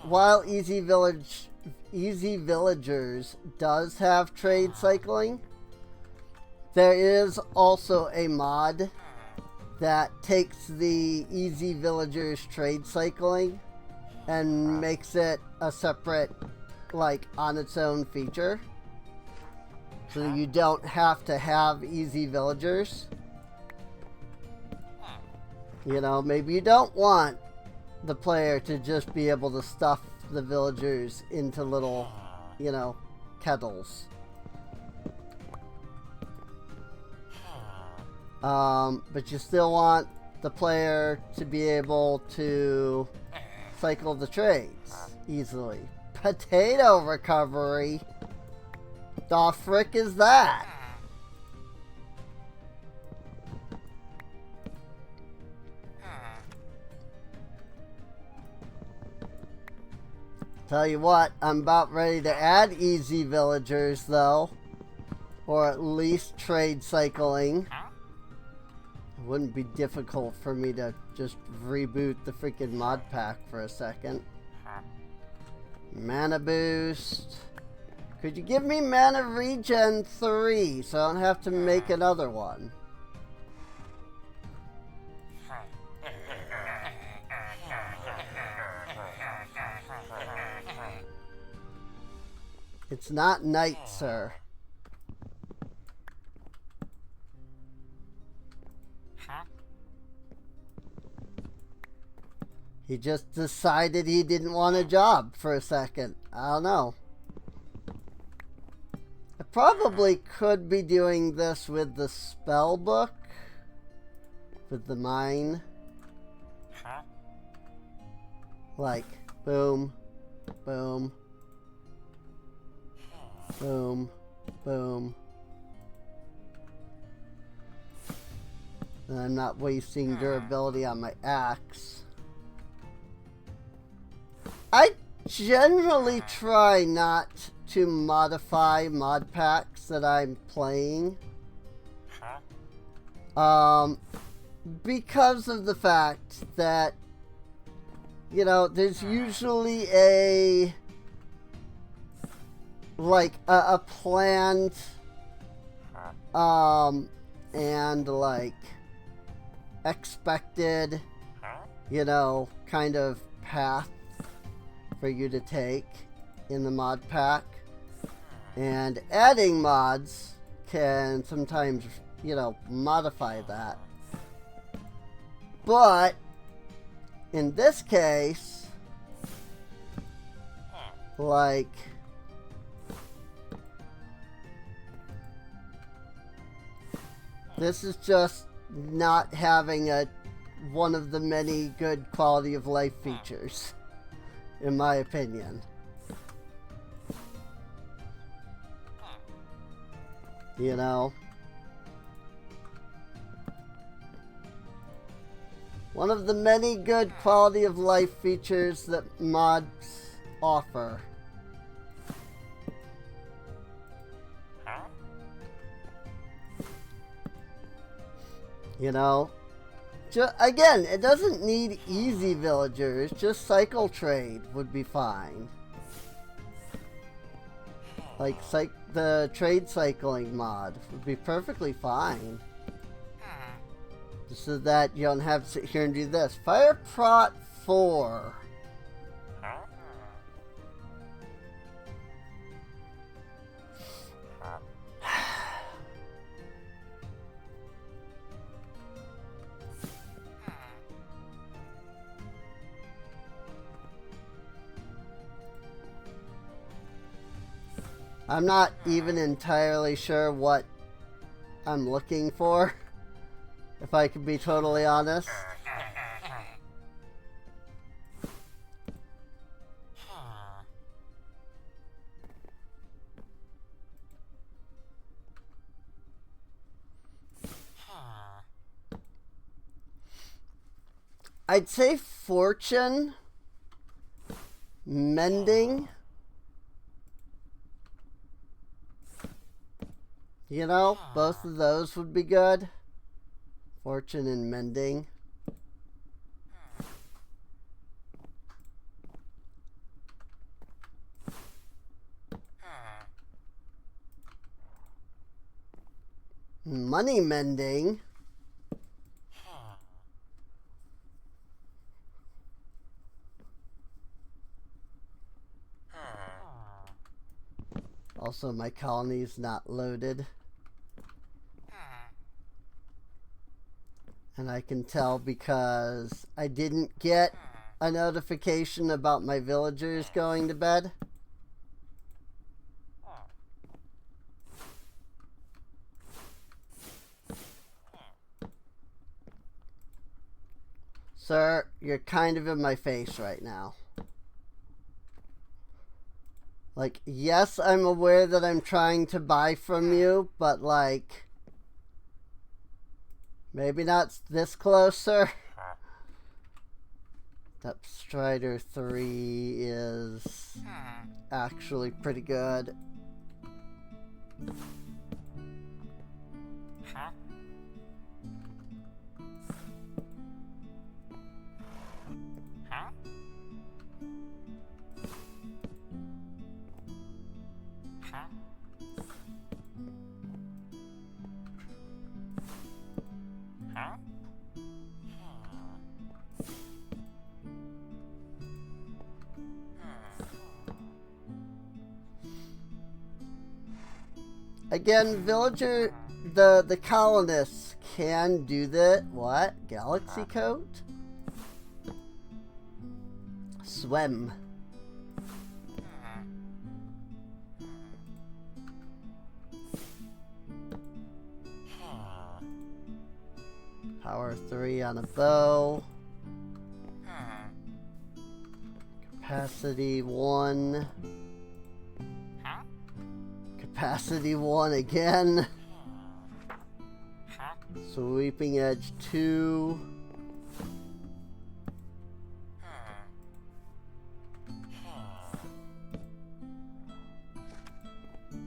while Easy Villagers does have trade cycling, there is also a mod that takes the Easy Villagers trade cycling and makes it a separate, like, on its own feature. So you don't have to have Easy Villagers. You know, maybe you don't want the player to just be able to stuff the villagers into little, you know, kettles. But you still want the player to be able to cycle the trades easily. Potato recovery? The frick is that? Tell you what, I'm about ready to add Easy Villagers though. Or at least trade cycling. It wouldn't be difficult for me to just reboot the freaking mod pack for a second. Mana boost. Could you give me mana regen 3 so I don't have to make another one? It's not night, sir. He just decided he didn't want a job for a second. I don't know. I probably could be doing this with the spell book. With the mine. Like, boom, boom, boom, boom. And I'm not wasting durability on my axe. I generally try not to modify mod packs that I'm playing. Because of the fact that, you know, there's usually a planned, and like expected, you know, kind of path for you to take in the mod pack, and adding mods can sometimes, you know, modify that. But in this case, like, this is just not having one of the many good quality of life features, in my opinion. You know? One of the many good quality of life features that mods offer. You know? Again, it doesn't need easy villagers, just cycle trade would be fine. Like, the trade cycling mod would be perfectly fine. Just so that you don't have to sit here and do this. Fire Prot 4. I'm not even entirely sure what I'm looking for, if I can be totally honest. I'd say fortune, mending. You know, both of those would be good. Fortune and mending. Money mending. Also, my colony's not loaded. And I can tell because I didn't get a notification about my villagers going to bed. Sir, you're kind of in my face right now. Like, yes, I'm aware that I'm trying to buy from you, but like, maybe not this close, sir. That Strider 3 is actually pretty good. Again, villager, the colonists can do that. What? Galaxy coat? Swim. Power 3 on a bow. Capacity 1. Capacity 1 again. Sweeping edge 2.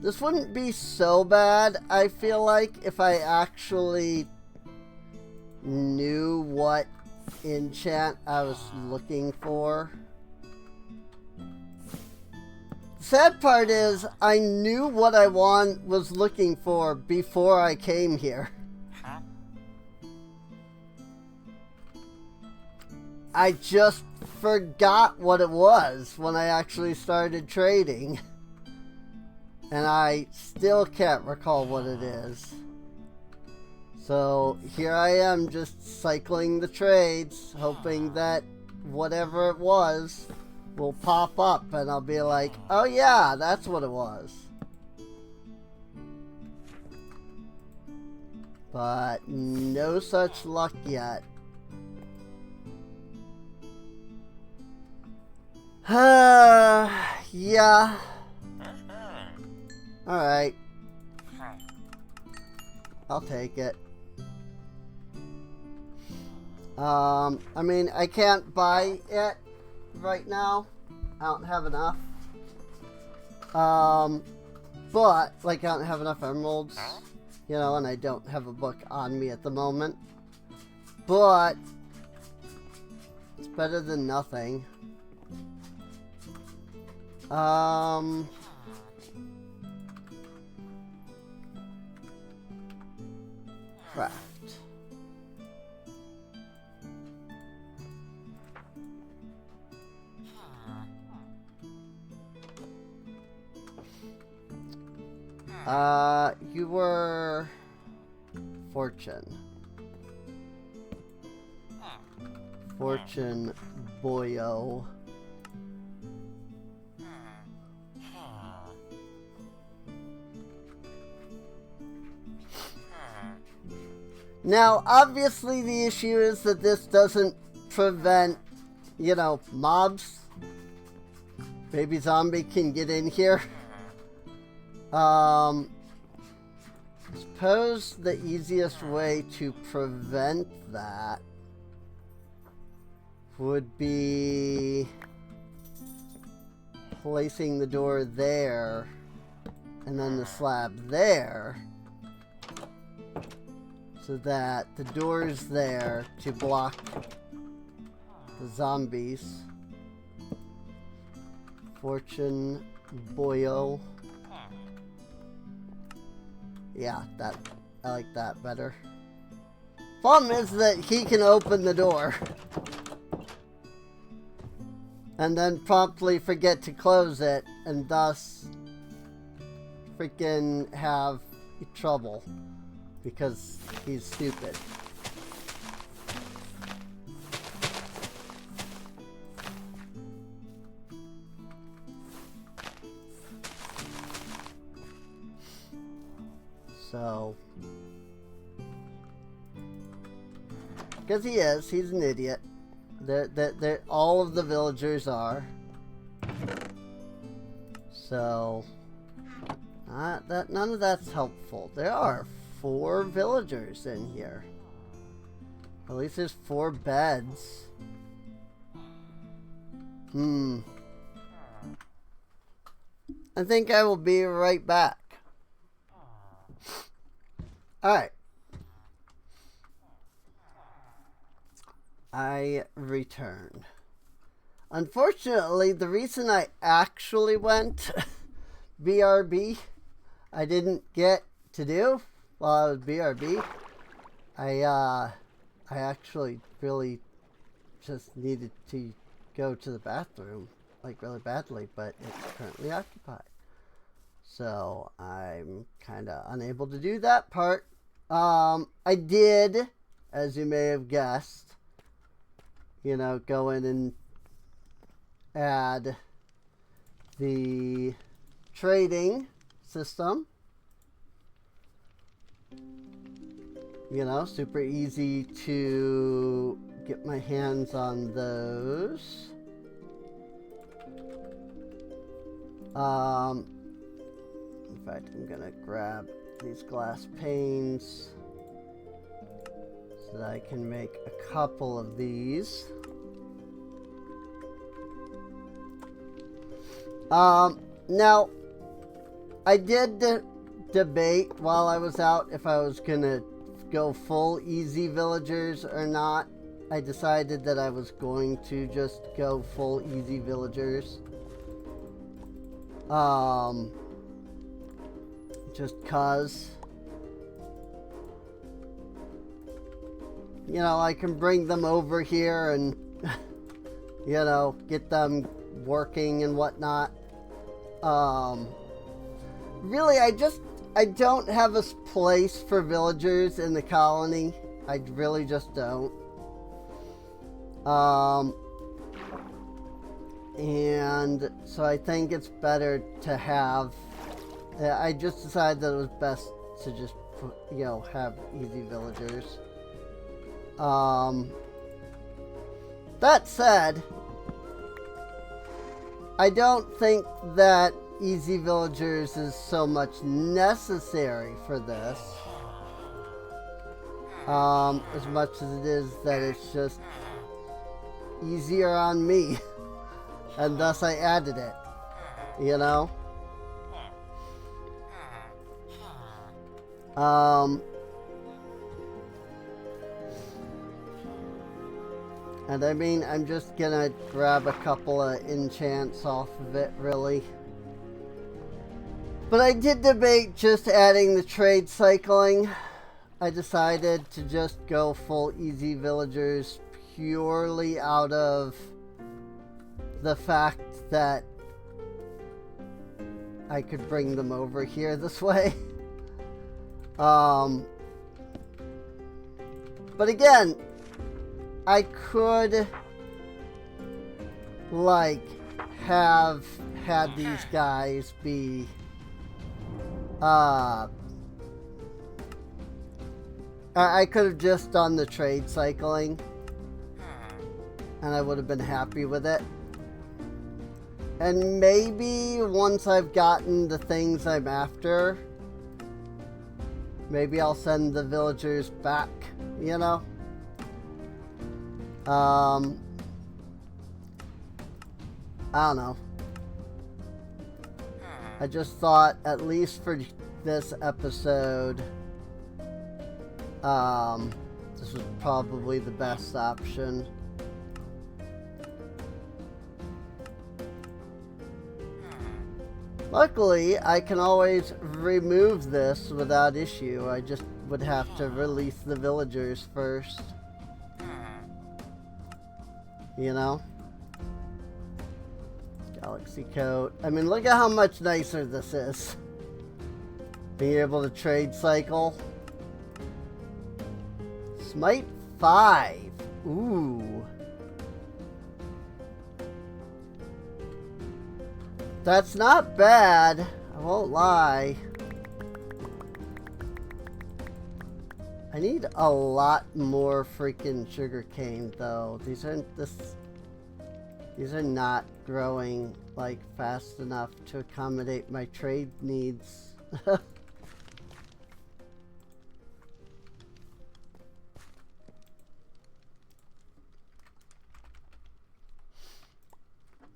This wouldn't be so bad, I feel like, if I actually knew what enchant I was looking for. Sad part is, I knew what I was looking for before I came here. I just forgot what it was when I actually started trading. And I still can't recall what it is. So here I am just cycling the trades, hoping that whatever it was will pop up and I'll be like, oh yeah, that's what it was. But no such luck yet. Yeah. Alright. I'll take it. I mean, I can't buy it right now. I don't have enough. But, like, I don't have enough emeralds, you know, and I don't have a book on me at the moment. But it's better than nothing. Craft. You were Fortune. Fortune Boyo. Now, obviously the issue is that this doesn't prevent, you know, mobs. Baby zombie can get in here. Suppose the easiest way to prevent that would be placing the door there and then the slab there, so that the door is there to block the zombies. Fortune boyo. Yeah, I like that better. Problem is that he can open the door and then promptly forget to close it, and thus freaking have trouble because he's stupid. So, because he's an idiot. All of the villagers are. So, none of that's helpful. There are 4 villagers in here. At least there's 4 beds. I think I will be right back. Alright. I returned. Unfortunately, the reason I actually went BRB, I didn't get to do while I was BRB. I actually really just needed to go to the bathroom, like really badly, but it's currently occupied. So I'm kind of unable to do that part. I did, as you may have guessed, you know, go in and add the trading system. You know, super easy to get my hands on those. In fact, I'm gonna grab these glass panes so that I can make a couple of these. Now, I did debate while I was out if I was gonna go full easy villagers or not. I decided that I was going to just go full easy villagers. Just cause, you know, I can bring them over here and, you know, get them working and whatnot. Really, I don't have a place for villagers in the colony. I really just don't. And so I think it's better to have, I just decided that it was best to just, you know, have easy villagers. That said, I don't think that easy villagers is so much necessary for this, as much as it is that it's just easier on me, and thus I added it, you know? And I mean, I'm just gonna grab a couple of enchants off of it, really. But I did debate just adding the trade cycling. I decided to just go full easy villagers purely out of the fact that I could bring them over here this way. But again, I could, like, have had these guys be, I could have just done the trade cycling, and I would have been happy with it. And maybe once I've gotten the things I'm after, maybe I'll send the villagers back, you know? I don't know. I just thought, at least for this episode, this was probably the best option. Luckily, I can always remove this without issue. I just would have to release the villagers first. You know? Galaxy coat. I mean, look at how much nicer this is. Being able to trade cycle. Smite 5. Ooh. That's not bad. I won't lie. I need a lot more freaking sugarcane, though. These are not growing like fast enough to accommodate my trade needs.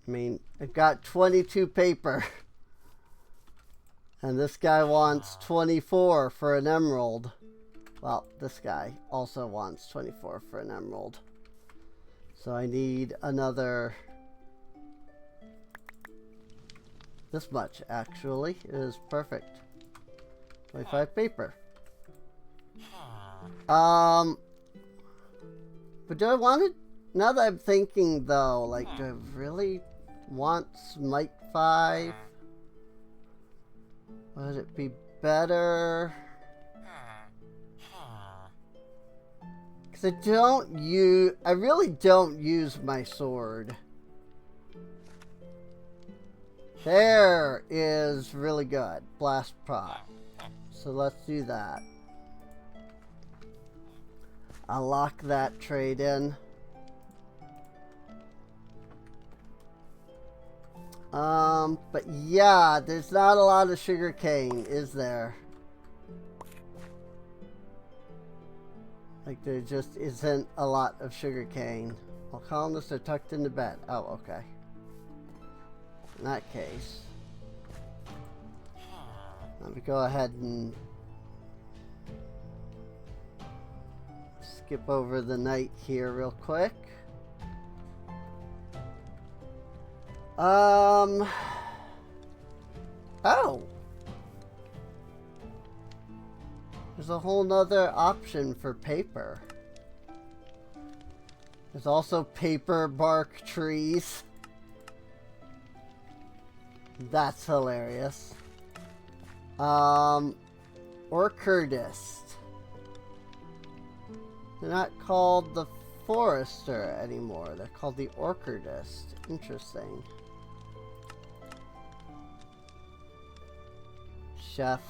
I mean, I've got 22 paper. And this guy wants 24 for an emerald. Well, this guy also wants 24 for an emerald. So I need another... this much, actually. It is perfect. 25 paper. But do I want it? Now that I'm thinking, though, like, do I really want Smite 5? Would it be better? Because I really don't use my sword. There is really good. Blast prot. So let's do that. I'll lock that trade in. But yeah, there's not a lot of sugar cane, is there? Like, there just isn't a lot of sugar cane. Well, colonists are tucked into bed. Oh, okay. In that case, let me go ahead and skip over the night here real quick. Oh. There's a whole nother option for paper. There's also paper bark trees. That's hilarious. Orchardist. They're not called the forester anymore. They're called the orchardist. Interesting. Chef.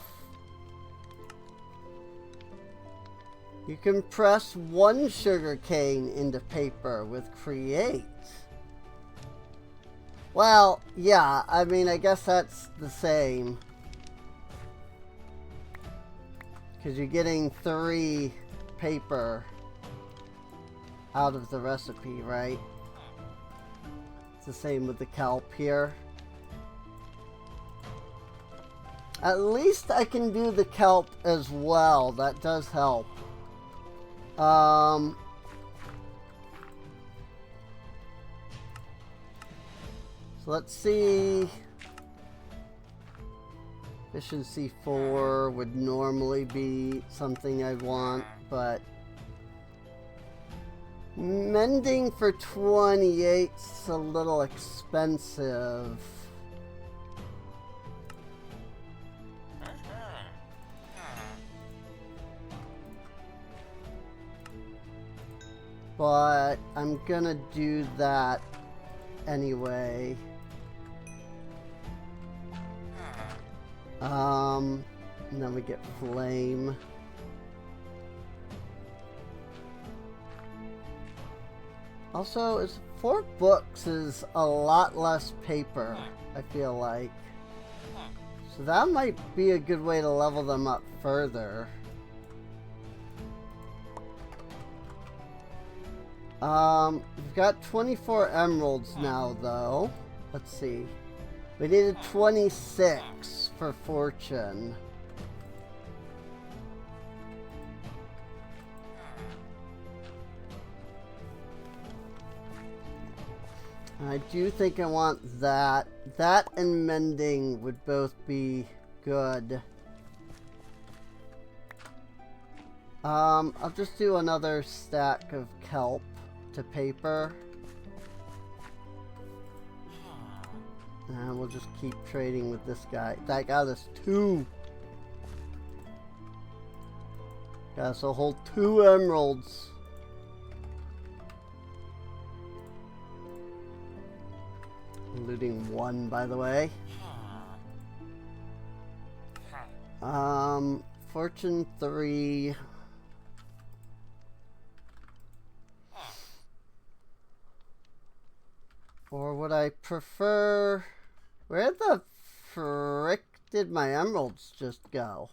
You can press one sugar cane into paper with create. Well, yeah, I mean, I guess that's the same. Because you're getting 3 paper out of the recipe, right? It's the same with the kelp here. At least I can do the kelp as well. That does help. So let's see. Efficiency 4 would normally be something I'd want, but mending for 28's a little expensive. But I'm gonna do that anyway. And then we get flame. Also, 4 books is a lot less paper, I feel like. So that might be a good way to level them up further. We've got 24 emeralds now, though. Let's see. We needed 26 for fortune. I do think I want that. That and mending would both be good. I'll just do another stack of kelp to paper. And we'll just keep trading with this guy. That got us 2. Got us a whole 2 emeralds. Looting 1, by the way. Fortune 3. Or would I prefer... Where the frick did my emeralds just go?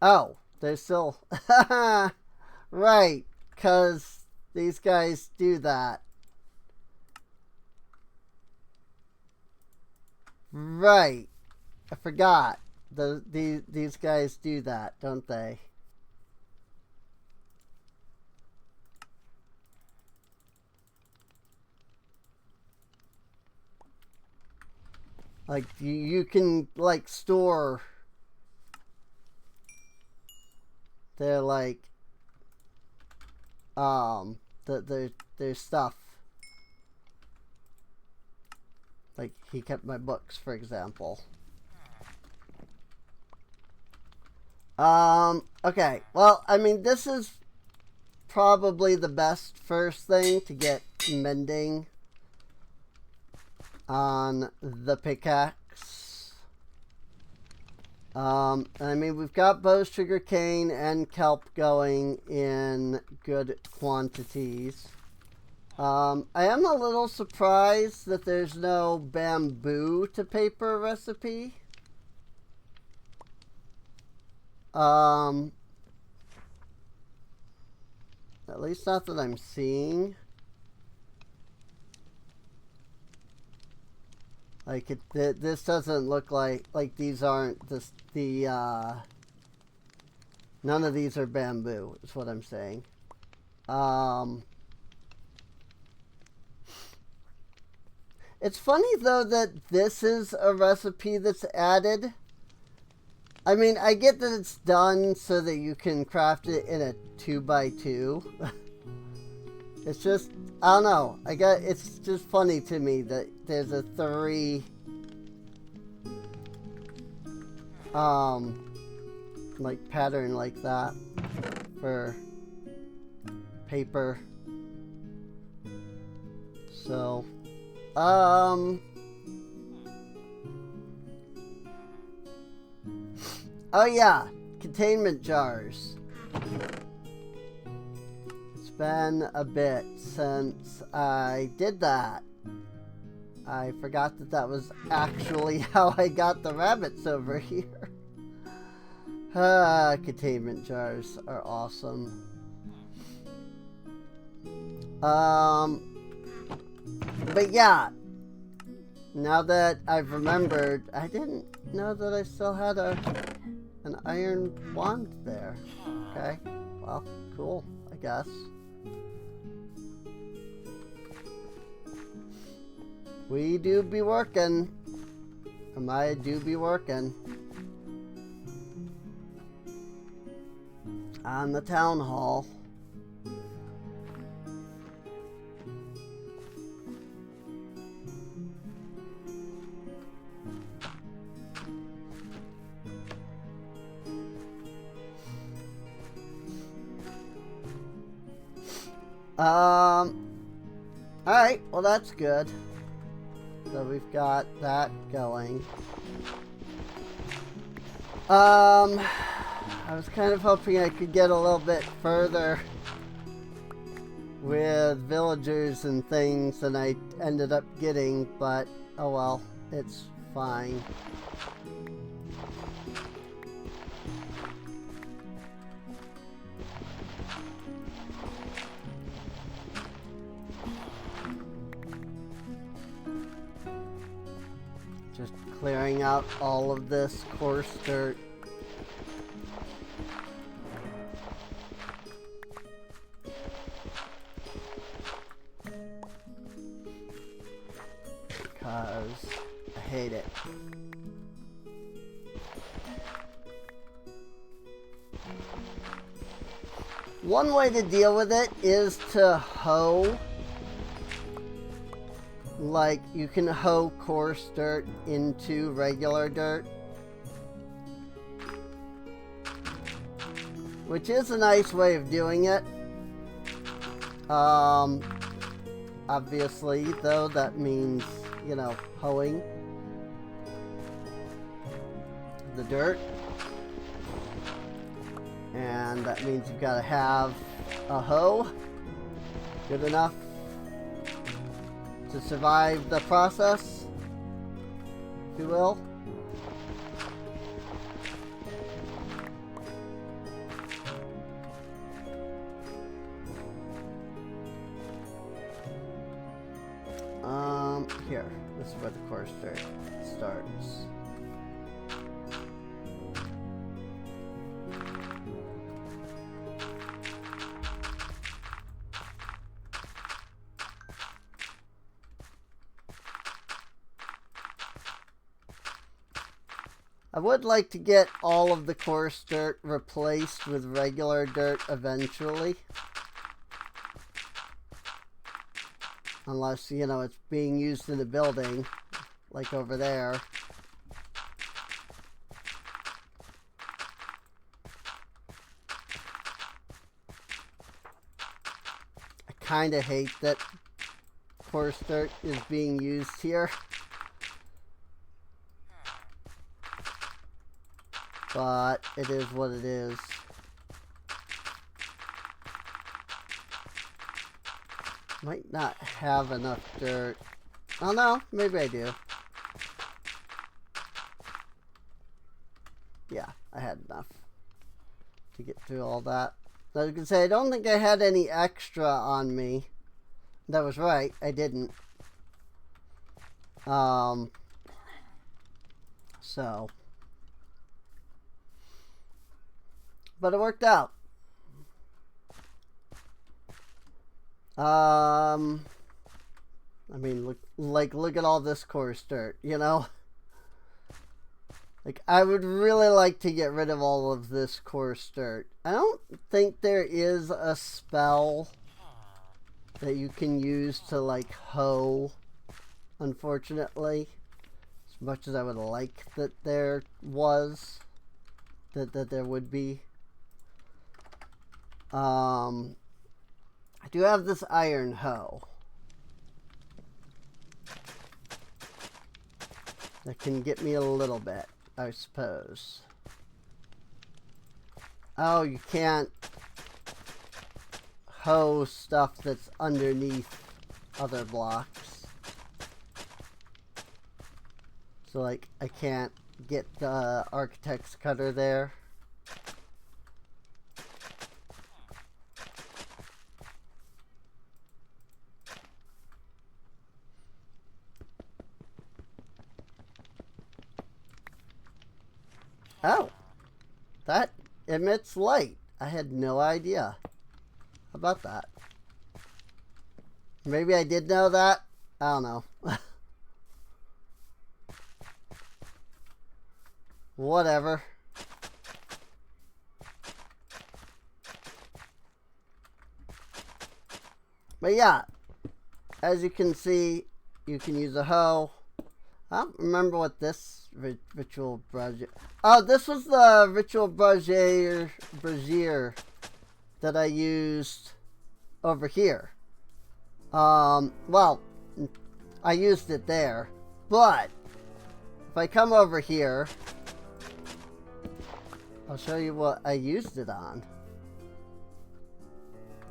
Oh, they're still... Right, because these guys do that. Right. I forgot. These guys do that, don't they? Like, you can, like, store their, like, their stuff. Like, he kept my books, for example. Okay. Well, I mean, this is probably the best first thing to get mending on the pickaxe. I mean, we've got bow, sugar cane, and kelp going in good quantities. I am a little surprised that there's no bamboo to paper recipe. At least not that I'm seeing. Like this doesn't look like these aren't none of these are bamboo, is what I'm saying. It's funny though that this is a recipe that's added. I mean, I get that it's done so that you can craft it in a 2x2. It's just, I don't know. It's just funny to me that there's a 3 like pattern like that for paper. So, oh yeah, containment jars. It's been a bit since I did that. I forgot that was actually how I got the rabbits over here. Containment jars are awesome. But yeah, now that I've remembered, I didn't know that I still had an iron wand there. Okay, well, cool, I guess. We do be working. I do be working on the town hall. Alright, well that's good. So we've got that going. I was kind of hoping I could get a little bit further with villagers and things than I ended up getting, but oh well, it's fine. Just clearing out all of this coarse dirt. Because I hate it. One way to deal with it is to hoe. Like, you can hoe coarse dirt into regular dirt, which is a nice way of doing it. Obviously, though, that means, you know, hoeing the dirt. And that means you've got to have a hoe good enough to survive the process, if you will. Here, this is where the coarse dirt starts. I would like to get all of the coarse dirt replaced with regular dirt eventually. Unless, you know, it's being used in a building, like over there. I kind of hate that coarse dirt is being used here. But it is what it is. Might not have enough dirt. Oh no, maybe I do. Yeah, I had enough to get through all that. I was gonna say, I don't think I had any extra on me. That was right, I didn't. So. But it worked out. I mean, look at all this coarse dirt, you know? Like, I would really like to get rid of all of this coarse dirt. I don't think there is a spell that you can use to, like, hoe, unfortunately. As much as I would like that there was, that there would be. I do have this iron hoe that can get me a little bit, I suppose. Oh, you can't hoe stuff that's underneath other blocks. So, like, I can't get the architect's cutter there. Oh, that emits light. I had no idea about that. Maybe I did know that. I don't know. Whatever. But yeah, as you can see, you can use a hoe. I don't remember what this ritual brazier. Oh, this was the ritual brazier that I used over here. Well, I used it there, but if I come over here, I'll show you what I used it on.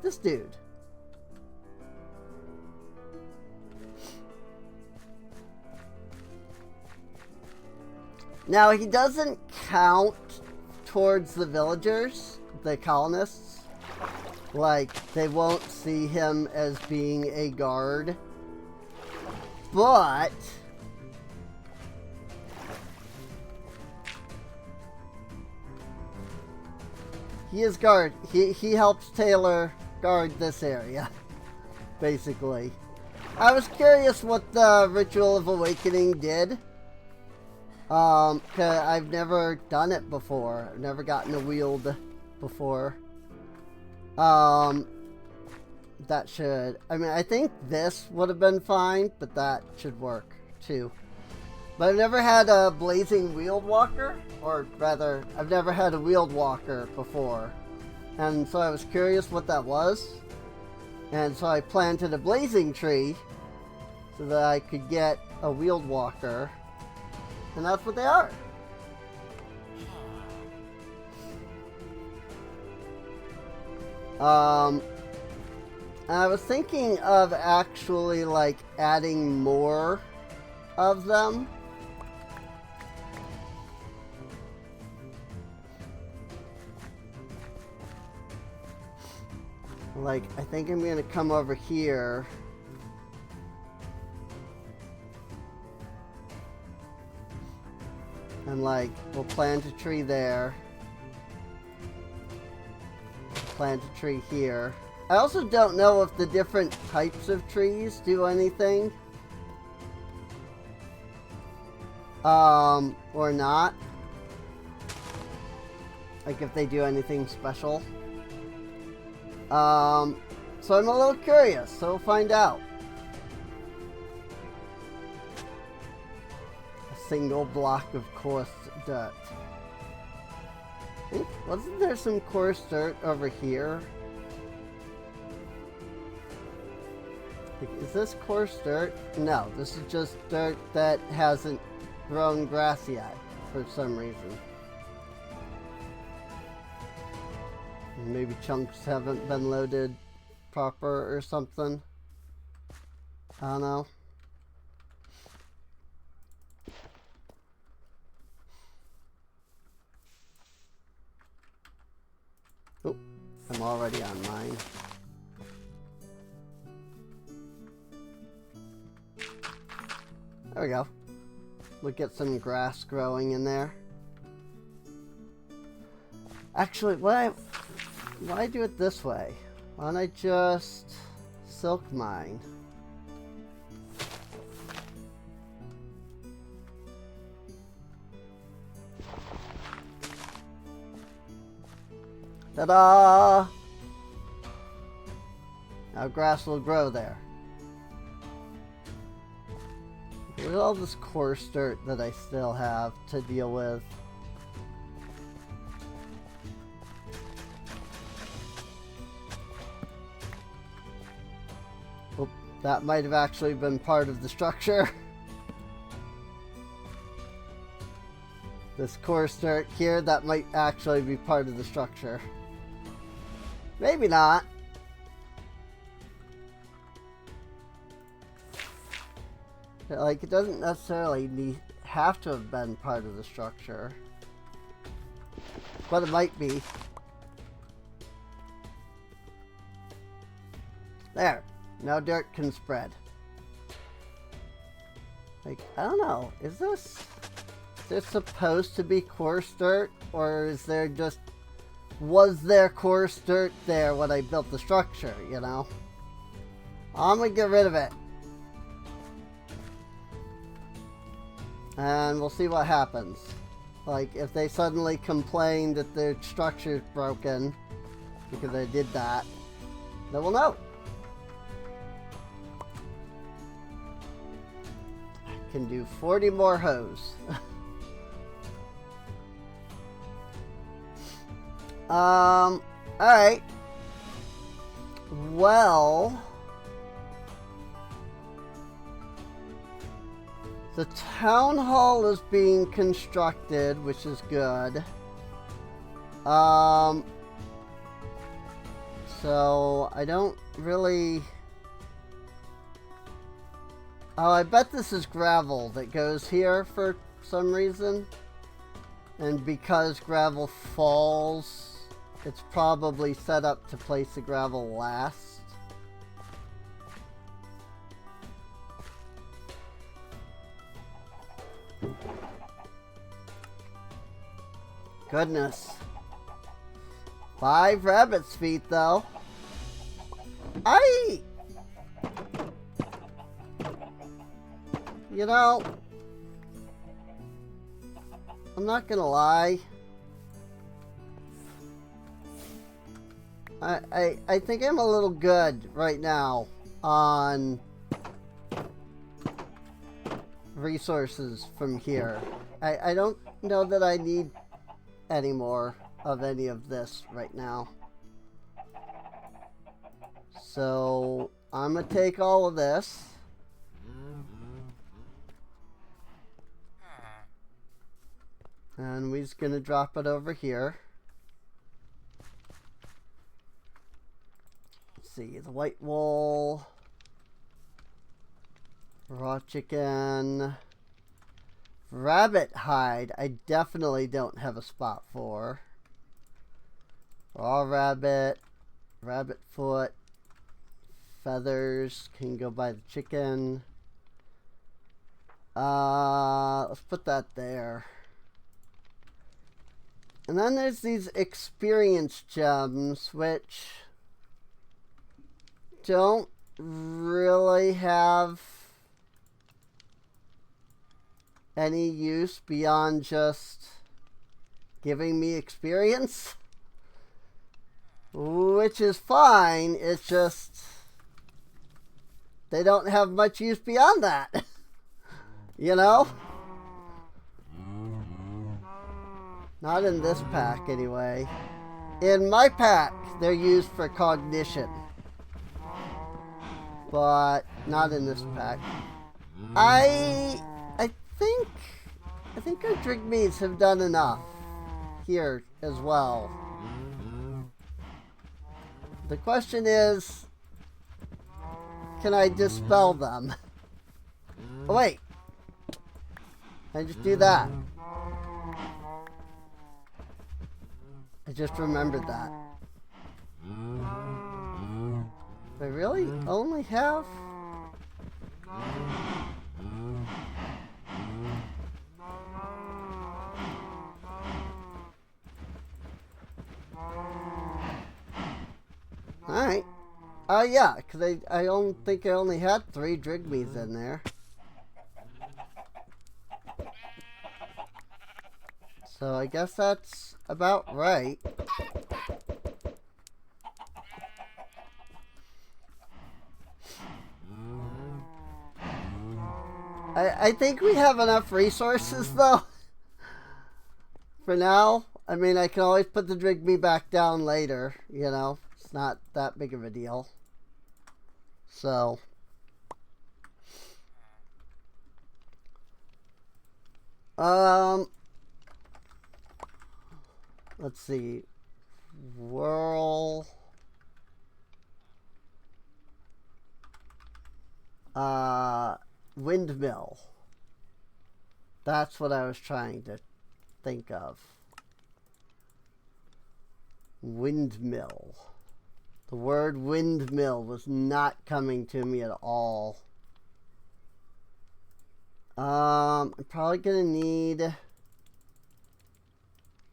This dude. Now, he doesn't count towards the villagers, the colonists. Like, they won't see him as being a guard. But he is guard. He helps Taylor guard this area, basically. I was curious what the Ritual of Awakening did. 'Cause I've never done it before. I've never gotten a wield before. That should... I mean, I think this would have been fine, but that should work, too. But I've never had a blazing wheeled walker, or rather, I've never had a wheeled walker before. And so I was curious what that was. And so I planted a blazing tree so that I could get a wheeled walker. And that's what they are. And I was thinking of actually like adding more of them. Like, I think I'm gonna come over here. And like, we'll plant a tree there. Plant a tree here. I also don't know if the different types of trees do anything. Or not. Like if they do anything special. So I'm a little curious, so we'll find out. A single block of coarse dirt. I think, wasn't there some coarse dirt over here? Like, is this coarse dirt? No, this is just dirt that hasn't grown grass yet, for some reason. Maybe chunks haven't been loaded proper or something. I don't know. Oh, I'm already on mine. There we go. We'll get some grass growing in there. Actually, why do it this way? Why don't I just silk mine? Ta-da! Now grass will grow there. Look at all this coarse dirt that I still have to deal with. Oh, that might have actually been part of the structure. This coarse dirt here, that might actually be part of the structure. Maybe not. Like, it doesn't necessarily have to have been part of the structure. But it might be. There. Now dirt can spread. Like, I don't know. Is this supposed to be coarse dirt? Or is there just... Was there coarse dirt there when I built the structure, you know? I'm gonna get rid of it. And we'll see what happens. Like, if they suddenly complain that their structure's broken because I did that, then we'll know. I can do 40 more hoes. Alright. Well... The town hall is being constructed, which is good. So I don't really... Oh, I bet this is gravel that goes here for some reason. And because gravel falls, it's probably set up to place the gravel last. Goodness. 5 rabbit's feet, though. You know, I'm not gonna lie. I think I'm a little good right now on resources from here. I don't know that I need any more of any of this right now. So I'm gonna take all of this. And we're just gonna drop it over here. Let's see, the white wool, raw chicken, rabbit hide. I definitely don't have a spot for. Raw rabbit, rabbit foot, feathers can go by the chicken. Let's put that there. And then there's these experience gems, which don't really have any use beyond just giving me experience. Which is fine, it's just they don't have much use beyond that. You know? Not in this pack, anyway. In my pack, they're used for cognition. But not in this pack. I think our Drigmees have done enough here as well. The question is, can I dispel them? Oh wait, I just do that. I just remembered that. I really only have... Alright. Yeah, because I don't think I only had 3 Drigmees in there. So I guess that's about right. I think we have enough resources, though. For now. I mean, I can always put the Drigmee back down later, you know. It's not that big of a deal. So. Let's see. Whirl. Windmill. That's what I was trying to think of. Windmill. The word windmill was not coming to me at all. I'm probably gonna need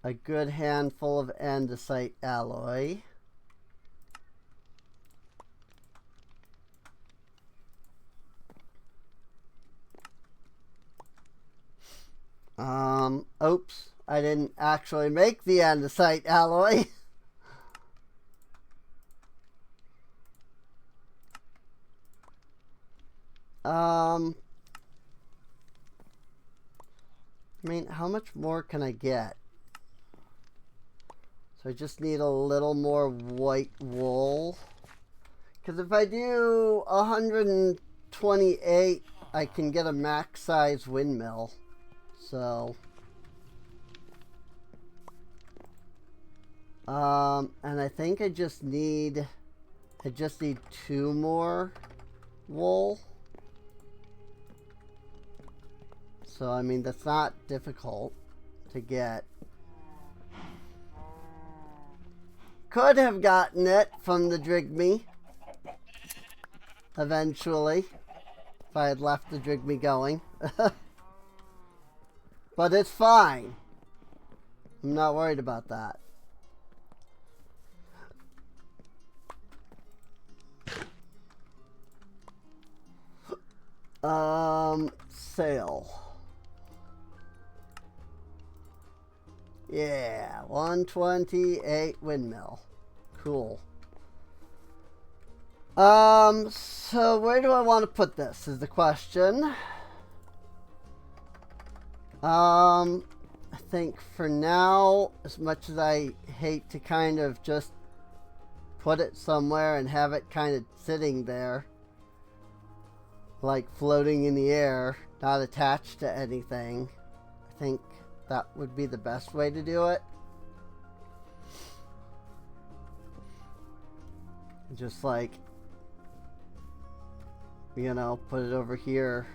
a good handful of andesite alloy. Oops, I didn't actually make the andesite alloy. I mean, how much more can I get? So I just need a little more white wool. Because if I do 128, I can get a max size windmill. So And I think I just need 2 more wool. So, I mean, that's not difficult to get. Could have gotten it from the Drigme eventually if I had left the Drigme going. But it's fine. I'm not worried about that. Sale. Yeah, 128 windmill. Cool. So where do I want to put this is the question. I think for now, as much as I hate to kind of just put it somewhere and have it kind of sitting there, like floating in the air, not attached to anything, I think that would be the best way to do it. Just like, you know, put it over here.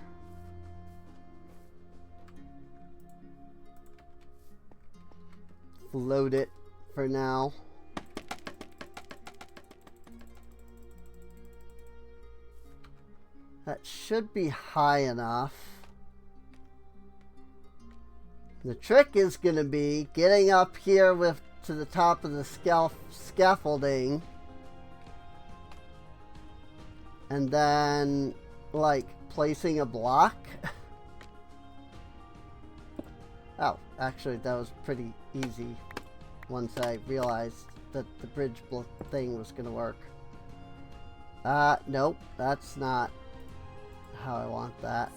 Float it for now. That should be high enough. The trick is going to be getting up here to the top of the scaffolding. And then, like, placing a block. Oh, actually, that was pretty easy once I realized that the bridge thing was going to work. Nope, that's not how I want that.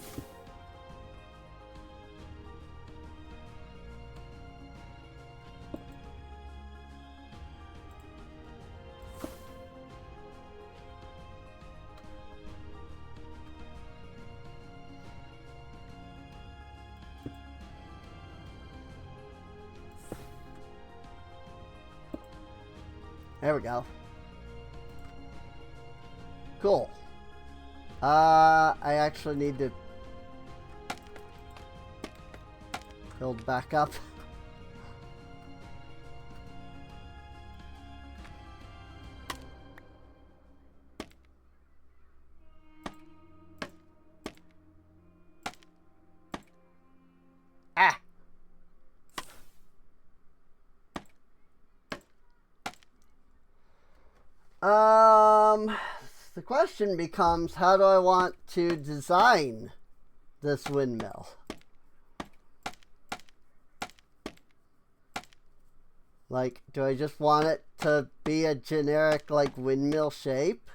There we go. Cool. I actually need to build back up. Ah! The question becomes, how do I want to design this windmill? Like, do I just want it to be a generic, like, windmill shape?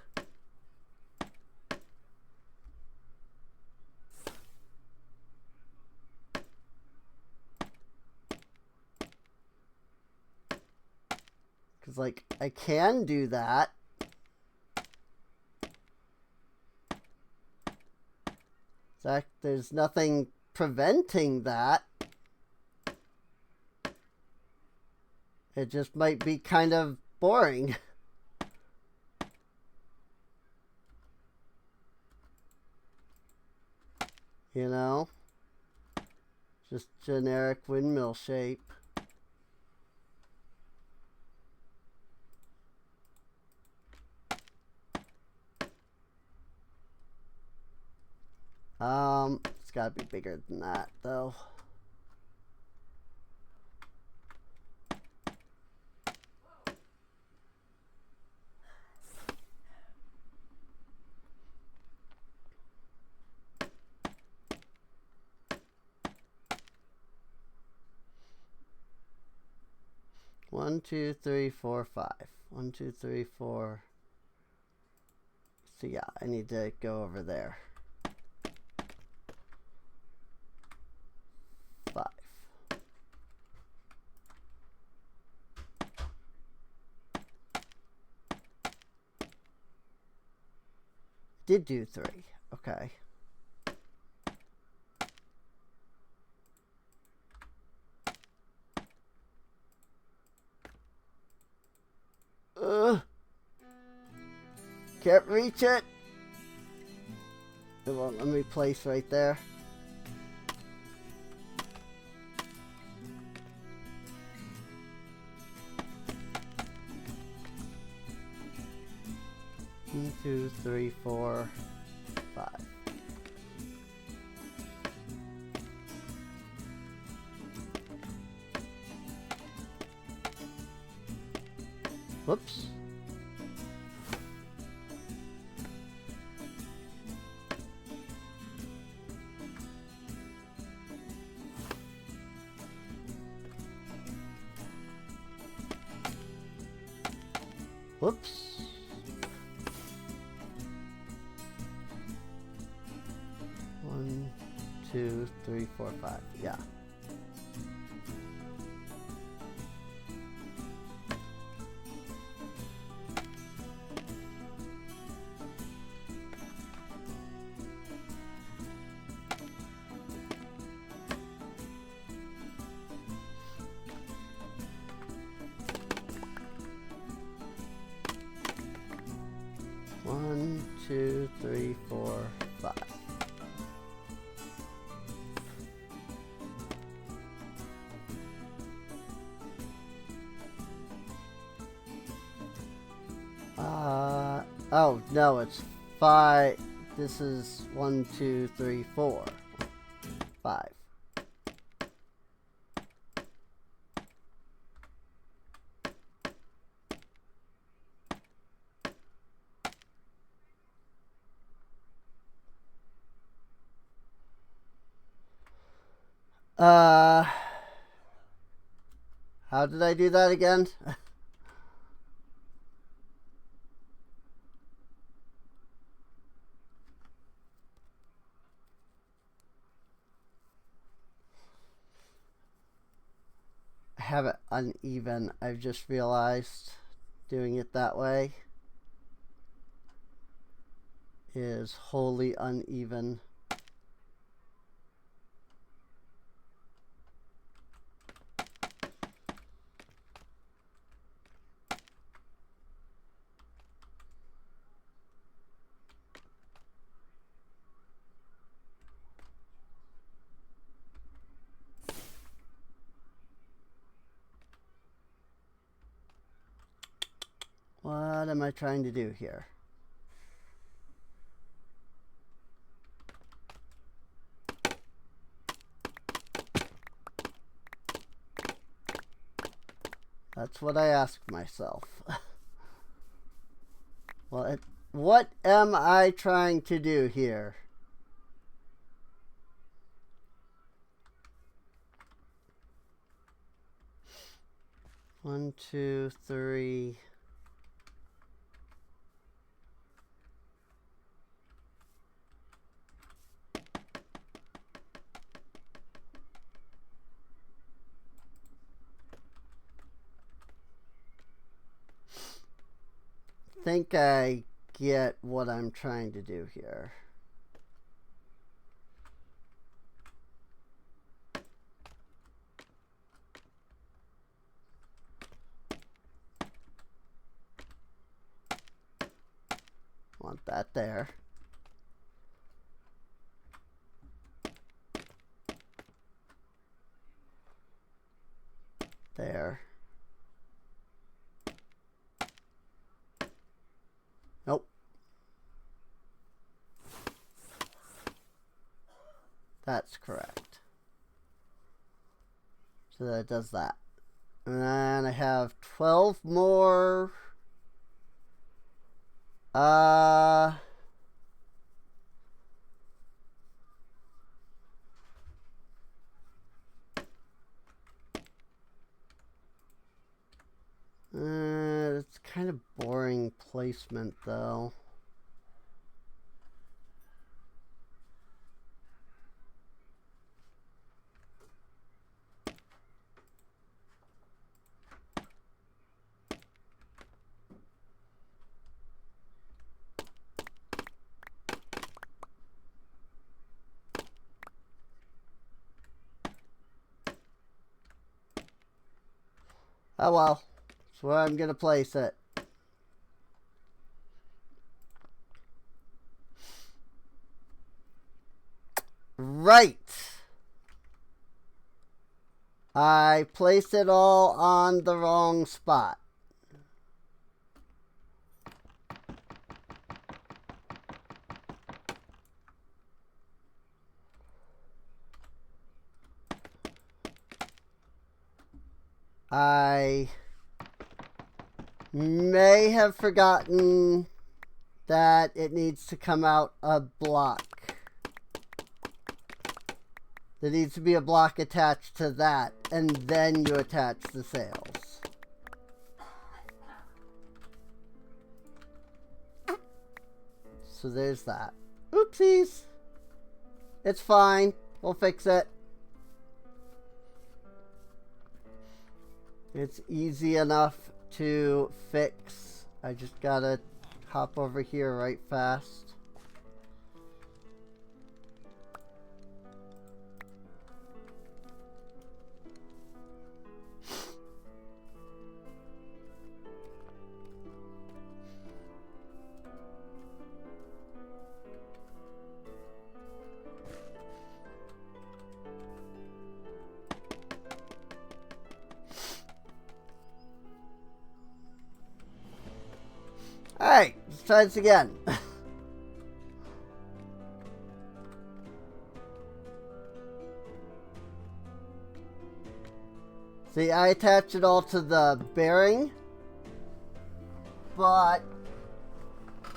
Because, like, I can do that. Zach, there's nothing preventing that. It just might be kind of boring. You know? Just generic windmill shape. It's gotta be bigger than that, though. One, two, three, four, 5. 1, 2, 3, 4. So yeah, I need to go over there. 5. Did do 3. Okay. Can't reach it. It won't let me place right there. One, two, three, four, five. Whoops. Whoops. One, two, three, four, five. Yeah. One, two, three, four, five. Oh, no, it's five. This is 1, 2, 3, 4, 5. How did I do that again? I have it uneven. I've just realized doing it that way is wholly uneven. What am I trying to do here? That's what I asked myself. What am I trying to do here? One, two, three. Think I get what I'm trying to do here. Want that there. There. Nope. That's correct. So that does that. And then I have 12 more. It's kind of boring placement though. Oh well, that's where I'm gonna place it. right. I placed it all on the wrong spot. I may have forgotten that it needs to come out a block. There needs to be a block attached to that, and then you attach the sails. So there's that. Oopsies! It's fine. We'll fix it. It's easy enough to fix. I just gotta hop over here right fast. Alright, let's try this again. See, I attached it all to the bearing, but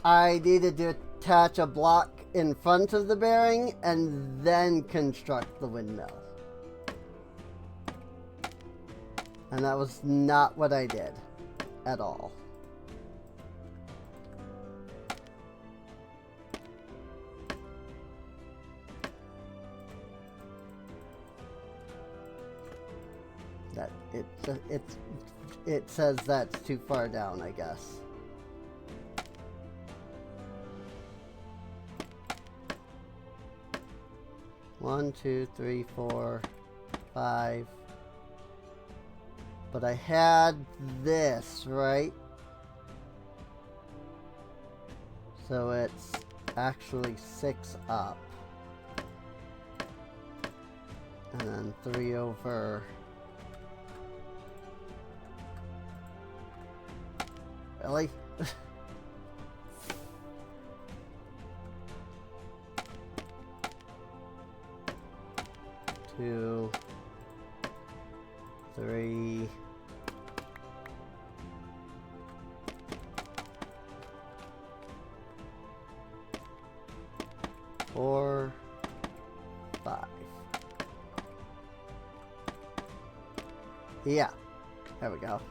I needed to attach a block in front of the bearing and then construct the windmill. And that was not what I did at all. That it says that's too far down, I guess. One, two, three, 4, 5. But I had this, right? So it's actually 6 up. And then 3 over. Really? Two, 3. 4, 5. Yeah, there we go.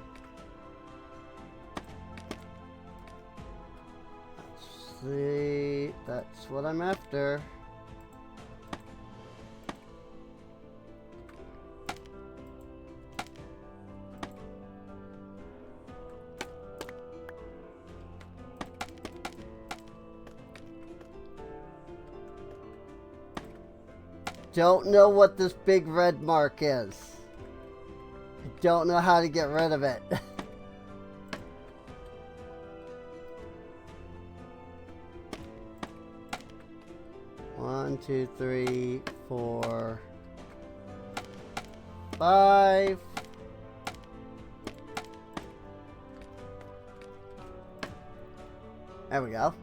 See, that's what I'm after. Don't know what this big red mark is. I don't know how to get rid of it. 1, 2, 3, 4, 5. There we go.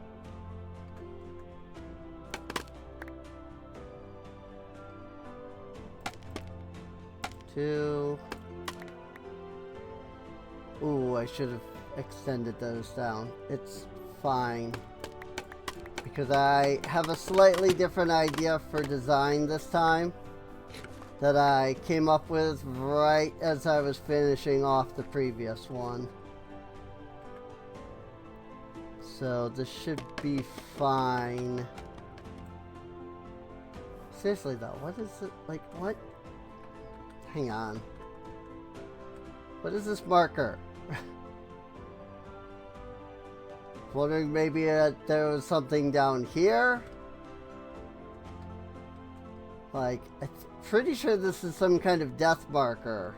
Two. Ooh, I should have extended those down. It's fine. Because I have a slightly different idea for design this time that I came up with right as I was finishing off the previous one. So this should be fine. Seriously though, what is it? Like, what? Hang on. What is this marker? Wondering maybe there was something down here? Like, I'm pretty sure this is some kind of death marker.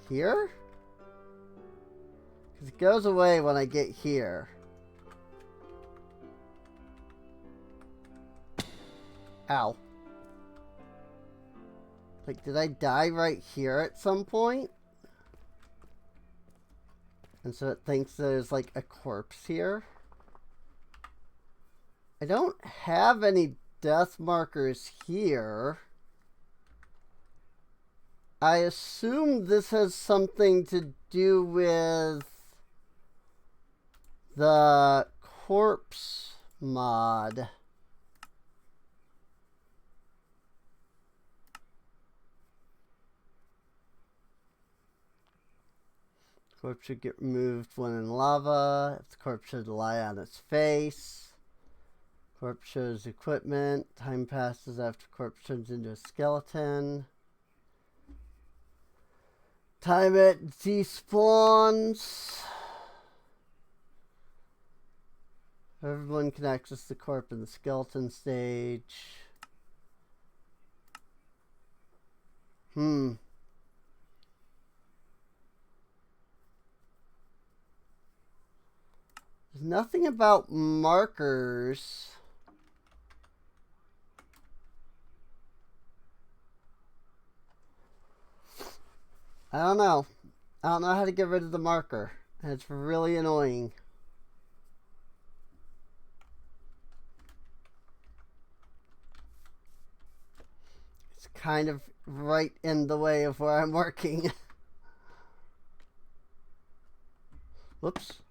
Here? It goes away when I get here. Ow. Like, did I die right here at some point? And so it thinks there's like a corpse here. I don't have any death markers here. I assume this has something to do with the corpse mod. Corpse should get removed when in lava. If the corpse should lie on its face. Corpse shows equipment. Time passes after corpse turns into a skeleton. Time it despawns. Everyone can access the corpse in the skeleton stage. There's nothing about markers. I don't know. I don't know how to get rid of the marker. And it's really annoying. It's kind of right in the way of where I'm working. Whoops.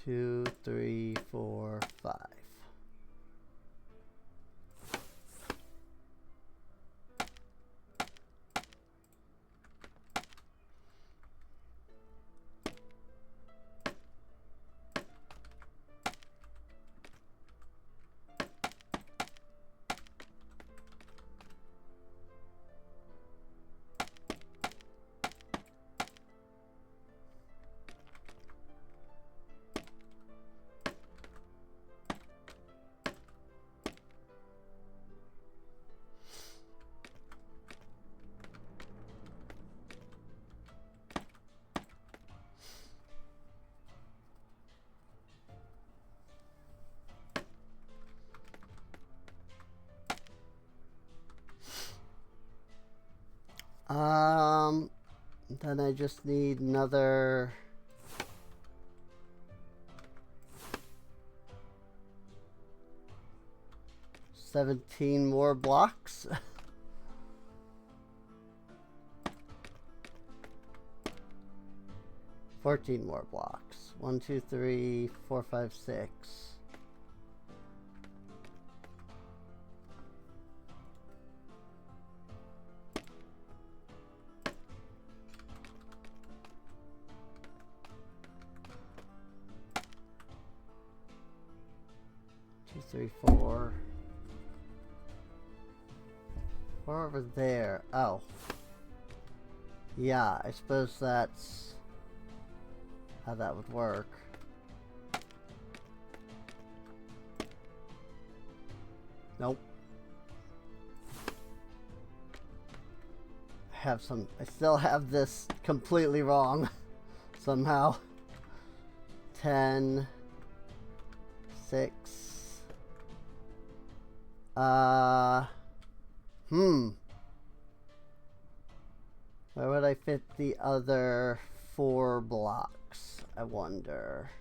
Two, three, four, five. Then I just need another 17 more blocks. $14 more blocks. 1, 2, 3, 4, 5, 6. Two, three, four. Four over there. Oh. Yeah, I suppose that's how that would work. Nope. I still have this completely wrong somehow. 10, 6. Where would I fit the other 4 blocks, I wonder?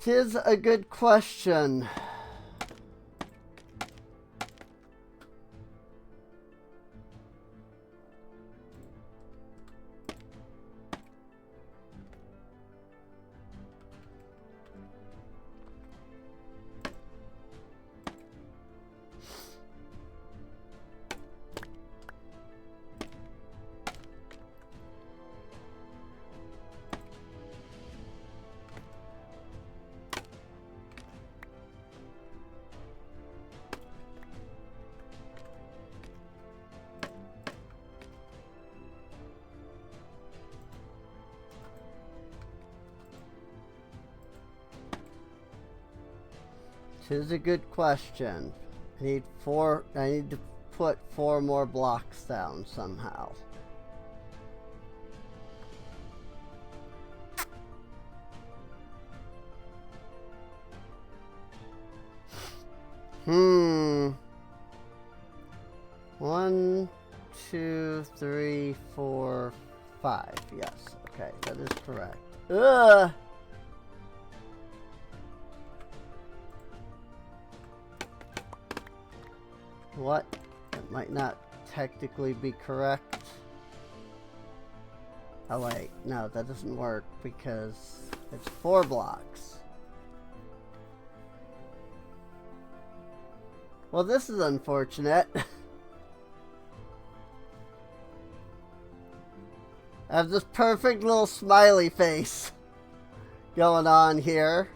Tis a good question. 'Tis a good question. I need to put 4 more blocks down somehow. Hmm. 1, 2, 3, 4, 5. Yes. Okay, that is correct. Ugh. What? That might not technically be correct. Oh wait, no, that doesn't work because it's 4 blocks. Well, this is unfortunate. I have this perfect little smiley face going on here.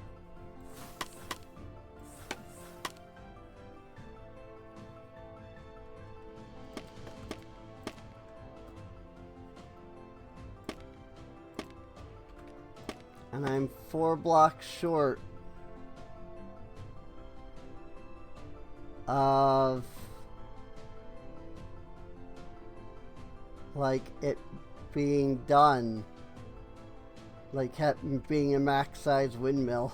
And I'm 4 blocks short of like it being done, like being a max size windmill.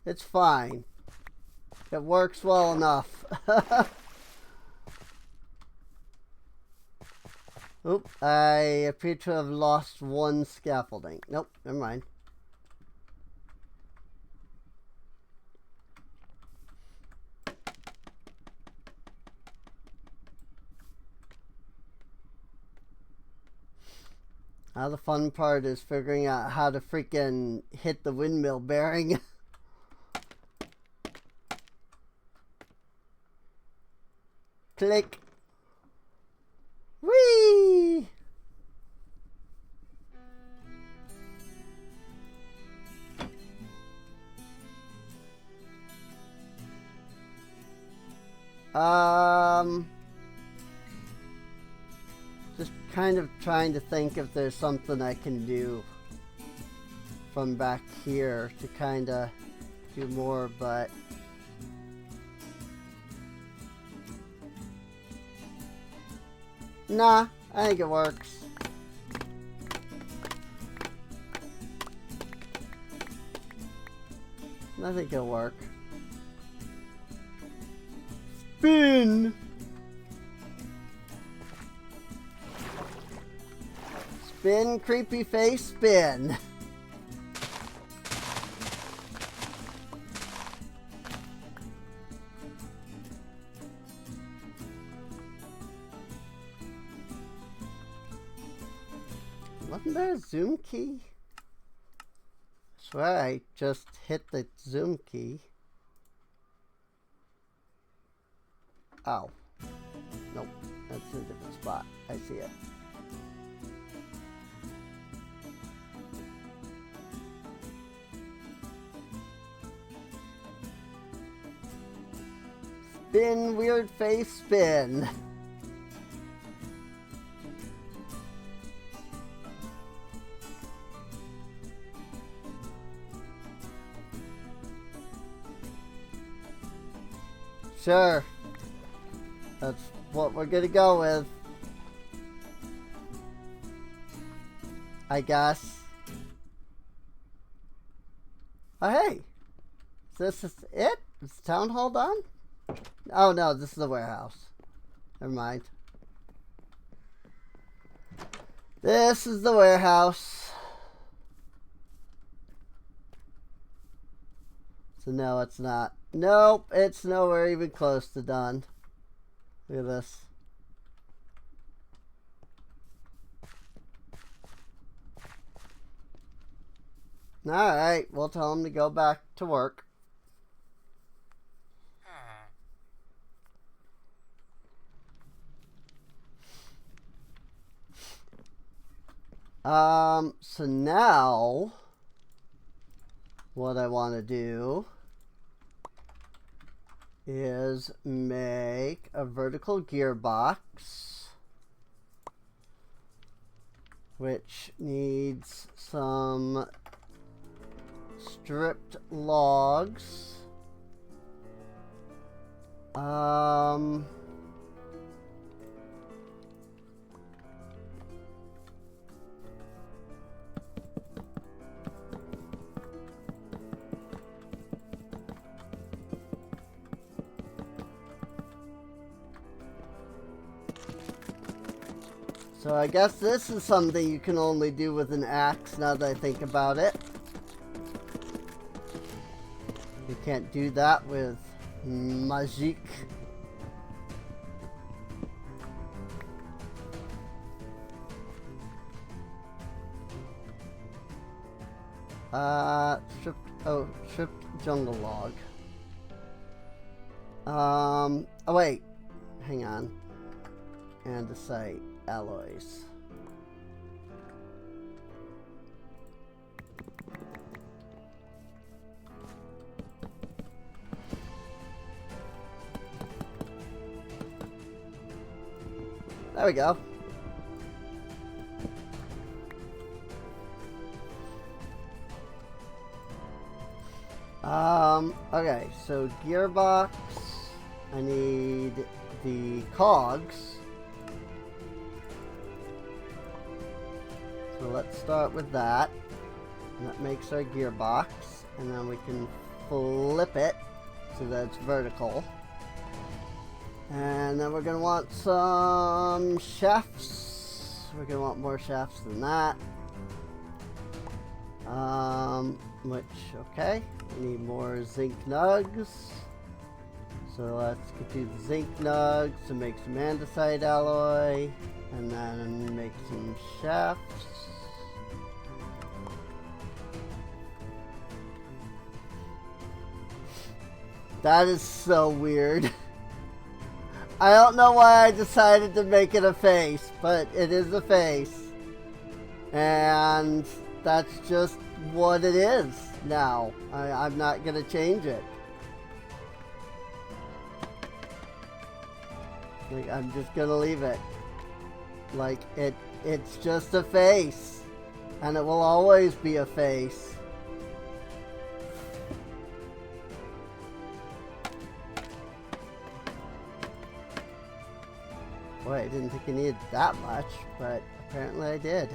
It's fine. It works well enough. Oop, I appear to have lost 1 scaffolding. Nope, never mind. Now the fun part is figuring out how to freaking hit the windmill bearing. Click. Whee! Just kind of trying to think if there's something I can do from back here to kind of do more, but nah, I think it works. I think it'll work. Spin! Spin, creepy face, spin. Wasn't there a zoom key? I swear I just hit the zoom key. Oh. Nope. That's in a different spot. I see it. Spin, weird face, spin. Sure. That's what we're gonna go with. I guess. Oh, hey. Is this it? Is the town hall done? Oh, no, this is the warehouse. Never mind. This is the warehouse. So, no, it's not. Nope, it's nowhere even close to done. Look at this. Alright, we'll tell him to go back to work. So now what I want to do is make a vertical gearbox, which needs some stripped logs. So I guess this is something you can only do with an axe now that I think about it. You can't do that with magic. Stripped jungle log. Oh wait, hang on. Andesite alloys. There we go. Okay, so gearbox, I need the cogs. So let's start with that. And that makes our gearbox, and then we can flip it so that it's vertical. And then we're going to want some shafts. We're going to want more shafts than that. Okay, we need more zinc nugs. So let's do the zinc nugs to make some andesite alloy, and then make some shafts. That is so weird. I don't know why I decided to make it a face, but it is a face. And that's just what it is now. I'm not going to change it. Like, I'm just going to leave it. Like, it's just a face. And it will always be a face. Boy, I didn't think I needed that much, but apparently I did.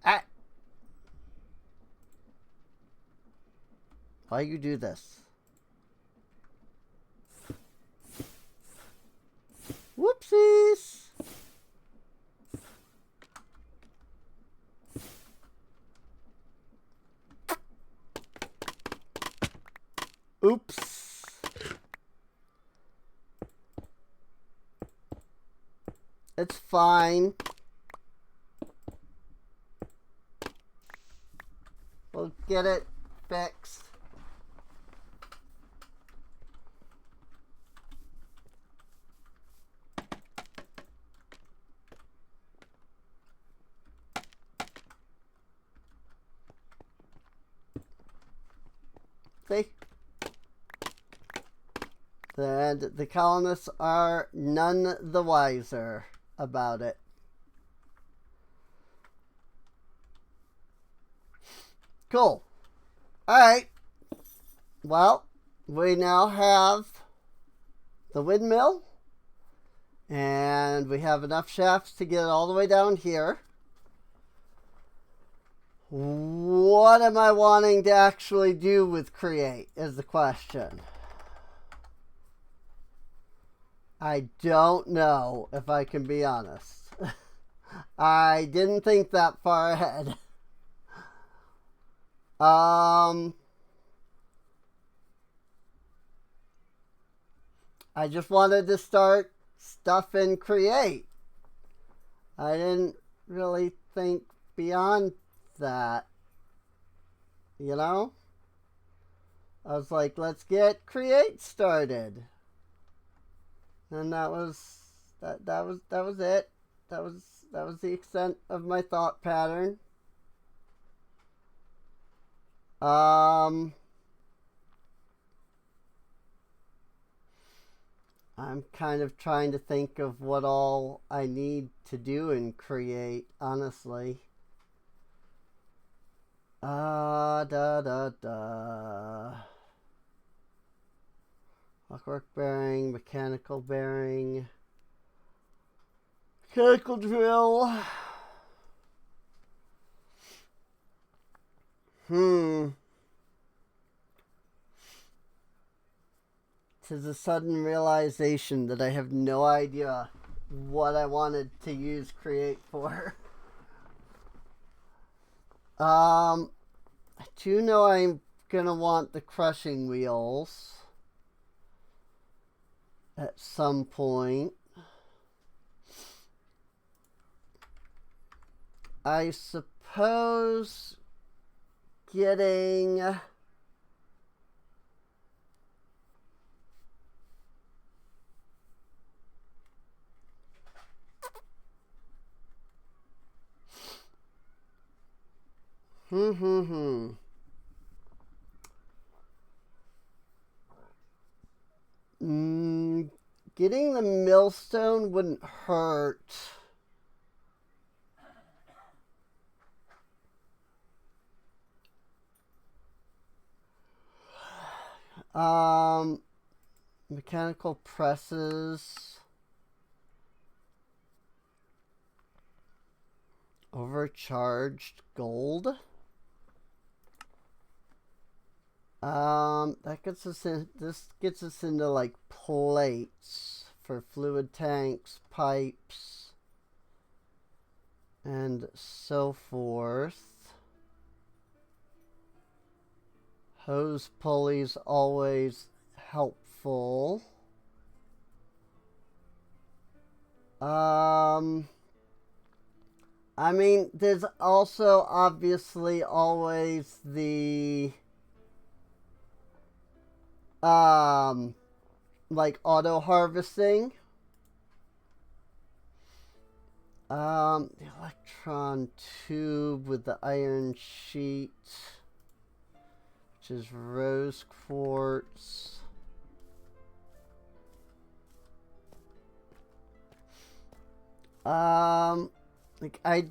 Ah! Why you do this? Whoopsies! Oops. It's fine. We'll get it fixed. See? And the colonists are none the wiser about it. Cool. Alright. Well, we now have the windmill. And we have enough shafts to get all the way down here. What am I wanting to actually do with create is the question. I don't know, if I can be honest. I didn't think that far ahead. I just wanted to start stuff in create. I didn't really think beyond that. You know? I was like, let's get create started. And that was it. That was the extent of my thought pattern. I'm kind of trying to think of what all I need to do and create, honestly. Clockwork bearing, mechanical bearing, mechanical drill. Tis a sudden realization that I have no idea what I wanted to use create for. I do know I'm gonna want the crushing wheels at some point. I suppose getting getting the millstone wouldn't hurt. Mechanical presses. Overcharged gold. That gets us in. This gets us into like plates for fluid tanks, pipes, and so forth. Hose pulleys always helpful. I mean, there's also obviously always the like auto harvesting. The electron tube with the iron sheet, which is rose quartz. Like I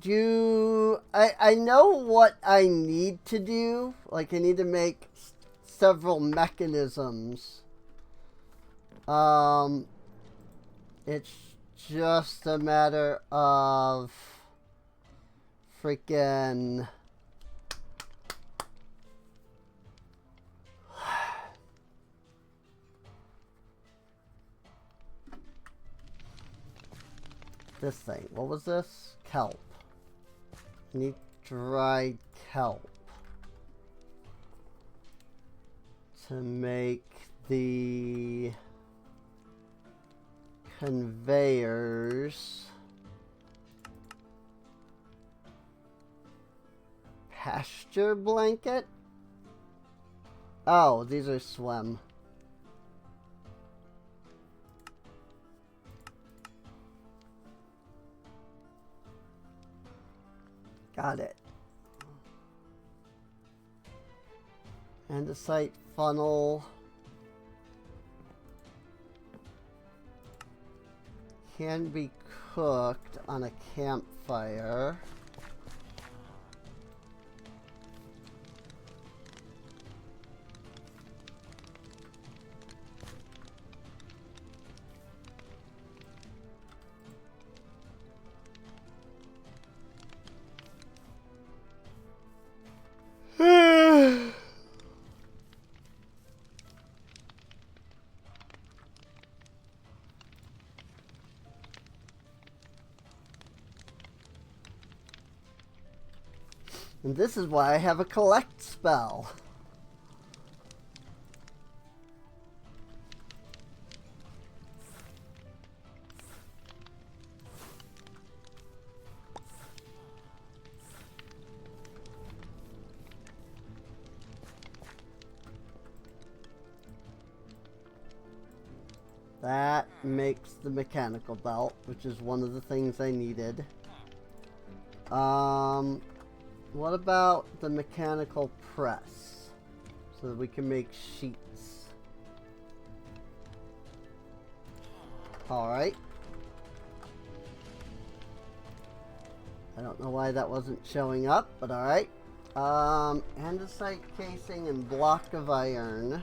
know what I need to do. Like I need to make several mechanisms. It's just a matter of freaking this thing. What was this? Kelp. I need dried kelp to make the conveyors. Pasture blanket? Oh, these are swim. Got it. Andesite funnel. Can be cooked on a campfire. And this is why I have a collect spell. That makes the mechanical belt, which is one of the things I needed. What about the mechanical press? So that we can make sheets. Alright. I don't know why that wasn't showing up, but alright. Andesite casing and block of iron.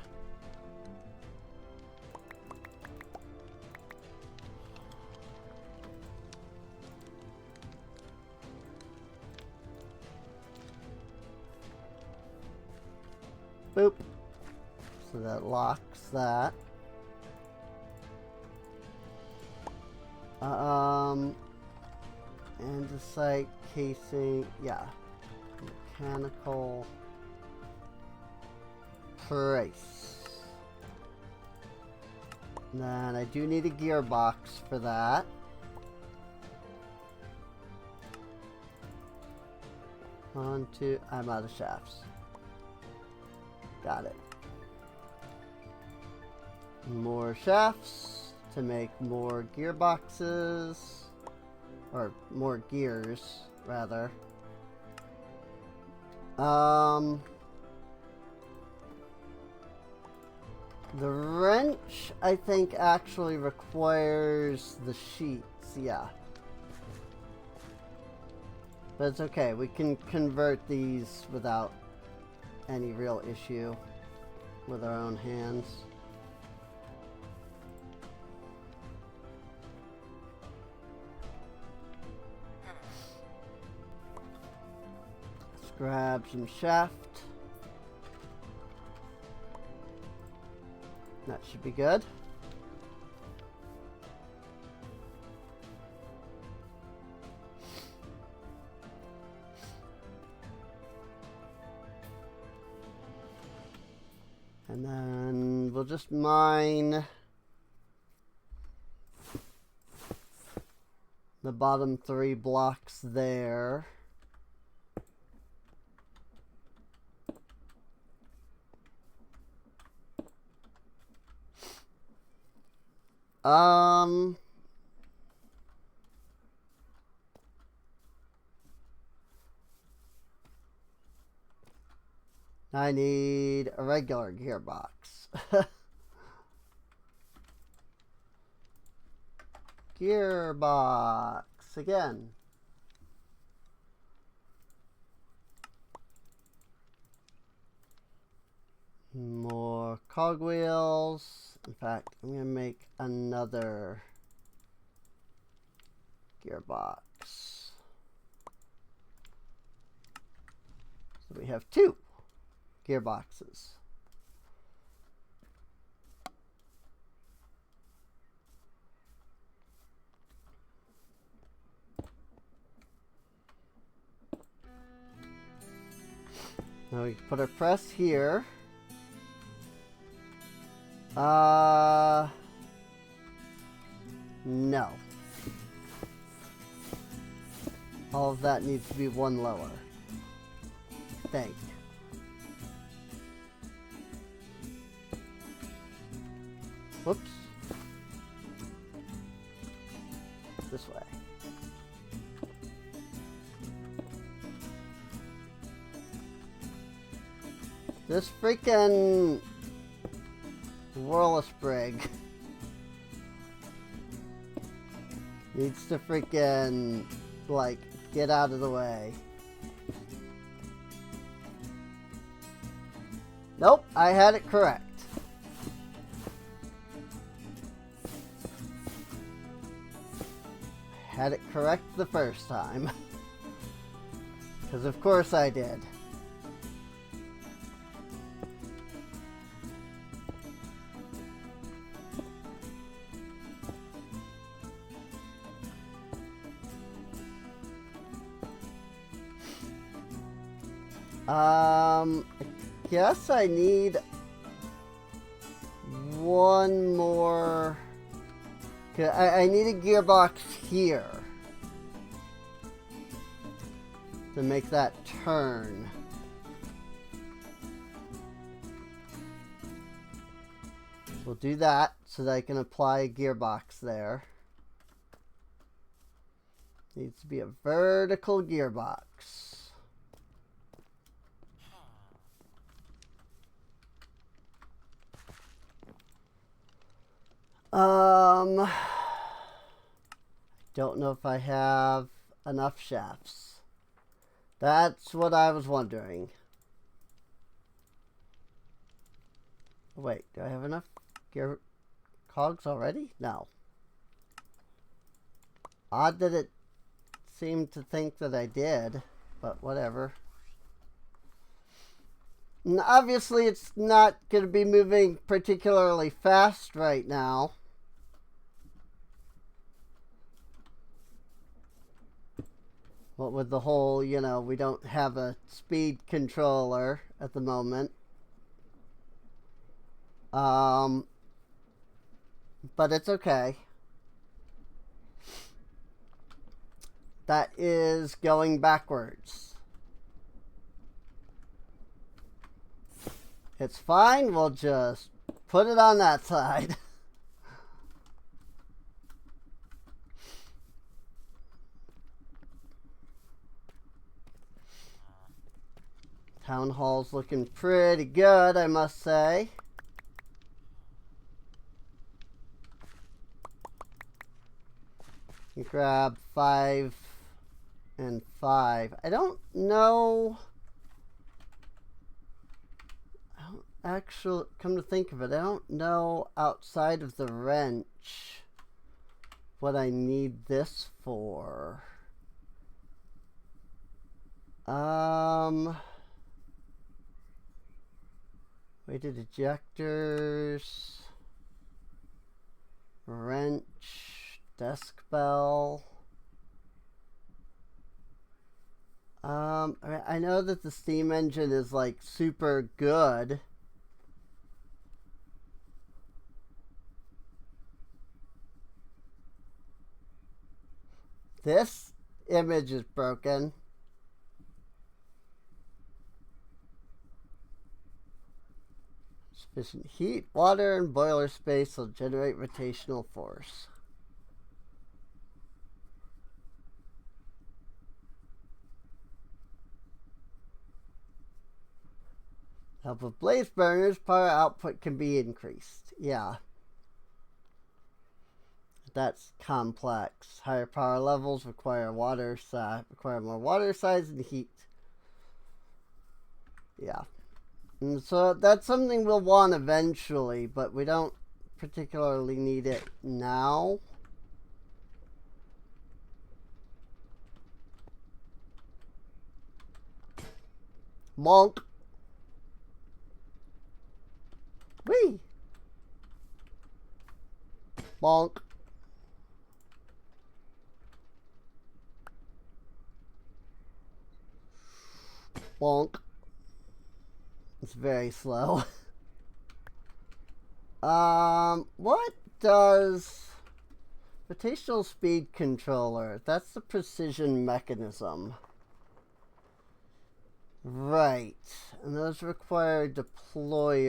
Boop. So that locks that. Andesite casing, yeah. Mechanical brace. Then I do need a gearbox for that. On to, I'm out of shafts. Got it. More shafts to make more gearboxes. Or more gears, rather. The wrench, I think, actually requires the sheets, yeah. But it's okay, we can convert these without any real issue with our own hands. Let's grab some shaft. That should be good. And then we'll just mine the bottom 3 blocks there. I need a regular gearbox. Gearbox again. More cogwheels. In fact, I'm going to make another gearbox. So we have 2 gearboxes. Now we can put our press here. No. All of that needs to be 1 lower. Thank you. Whoops. This way. This freaking Whirl-a-Sprig needs to freaking, like, get out of the way. Nope, I had it correct. I had it correct the first time. Because of course I did. I guess I need 1 more. I need a gearbox here to make that turn. We'll do that so that I can apply a gearbox there. Needs to be a vertical gearbox. Don't know if I have enough shafts. That's what I was wondering. Wait, do I have enough gear cogs already? No. Odd that it seemed to think that I did, but whatever. And obviously, it's not going to be moving particularly fast right now. What with the whole, you know, we don't have a speed controller at the moment. But it's okay. That is going backwards. It's fine. We'll just put it on that side. Town hall's looking pretty good, I must say. You grab 5 and 5. I don't know. I don't actually, come to think of it, I don't know outside of the wrench what I need this for. Weighted ejectors, wrench, desk bell. I know that the steam engine is like super good. This image is broken. Sufficient heat, water, and boiler space will generate rotational force. Help with blaze burners, power output can be increased. Yeah. That's complex. Higher power levels require more water size and heat. Yeah. And so that's something we'll want eventually, but we don't particularly need it now. Monk. Whee! Bonk. Bonk. It's very slow. What does rotational speed controller? That's the precision mechanism. Right. And those require deployers.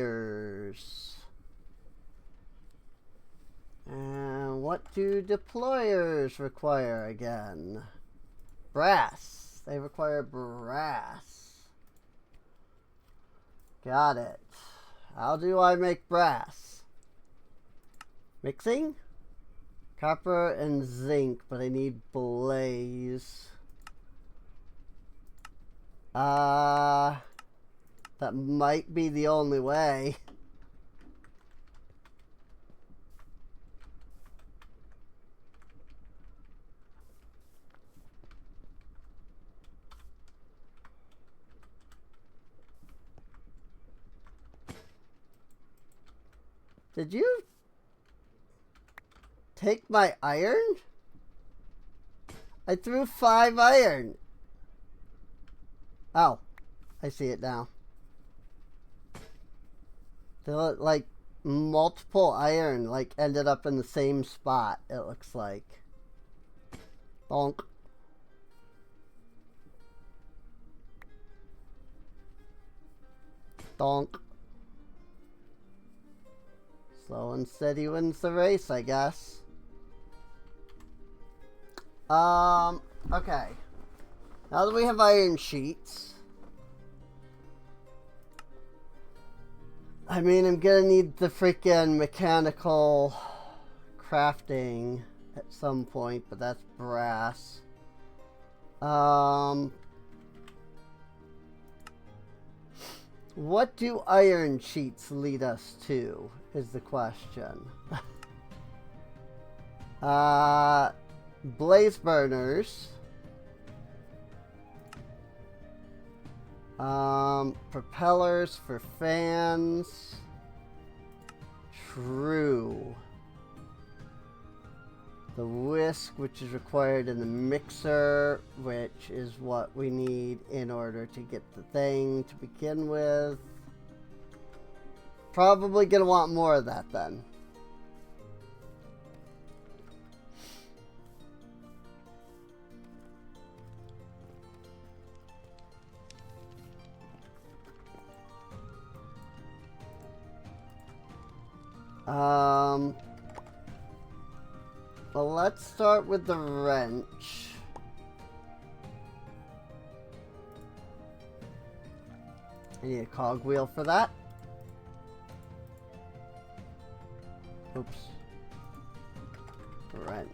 And what do deployers require again? Brass. They require brass. Got it. How do I make brass? Mixing? Copper and zinc, but I need blaze. That might be the only way. Did you take my iron? I threw 5 iron. Oh, I see it now. Like multiple iron like ended up in the same spot, it looks like. Bonk. Donk. Slow and steady wins the race, I guess. Okay. Now that we have iron sheets, I mean, I'm gonna need the freaking mechanical crafting at some point, but that's brass. What do iron sheets lead us to, is the question. Blaze burners. Propellers for fans. True. The whisk, which is required in the mixer, which is what we need in order to get the thing to begin with. Probably gonna want more of that then. Well, let's start with the wrench. I need a cogwheel for that. Oops. Wrench.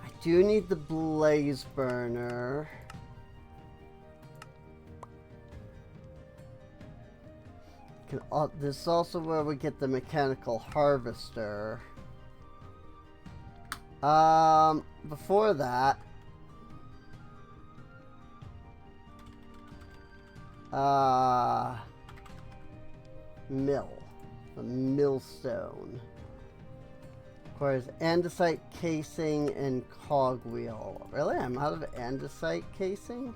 I do need the blaze burner. This is also where we get the mechanical harvester. Before that, a millstone. Requires andesite casing and cogwheel. Really? I'm out of andesite casing?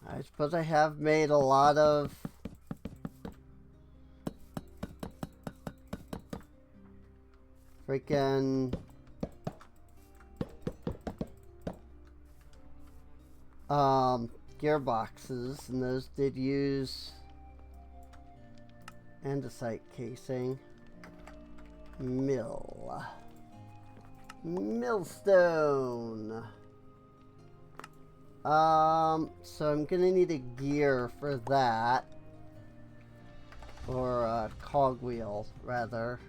I suppose I have made a lot of freaking gearboxes, and those did use andesite casing. Millstone. So I'm gonna need a gear for that, or a cogwheel rather.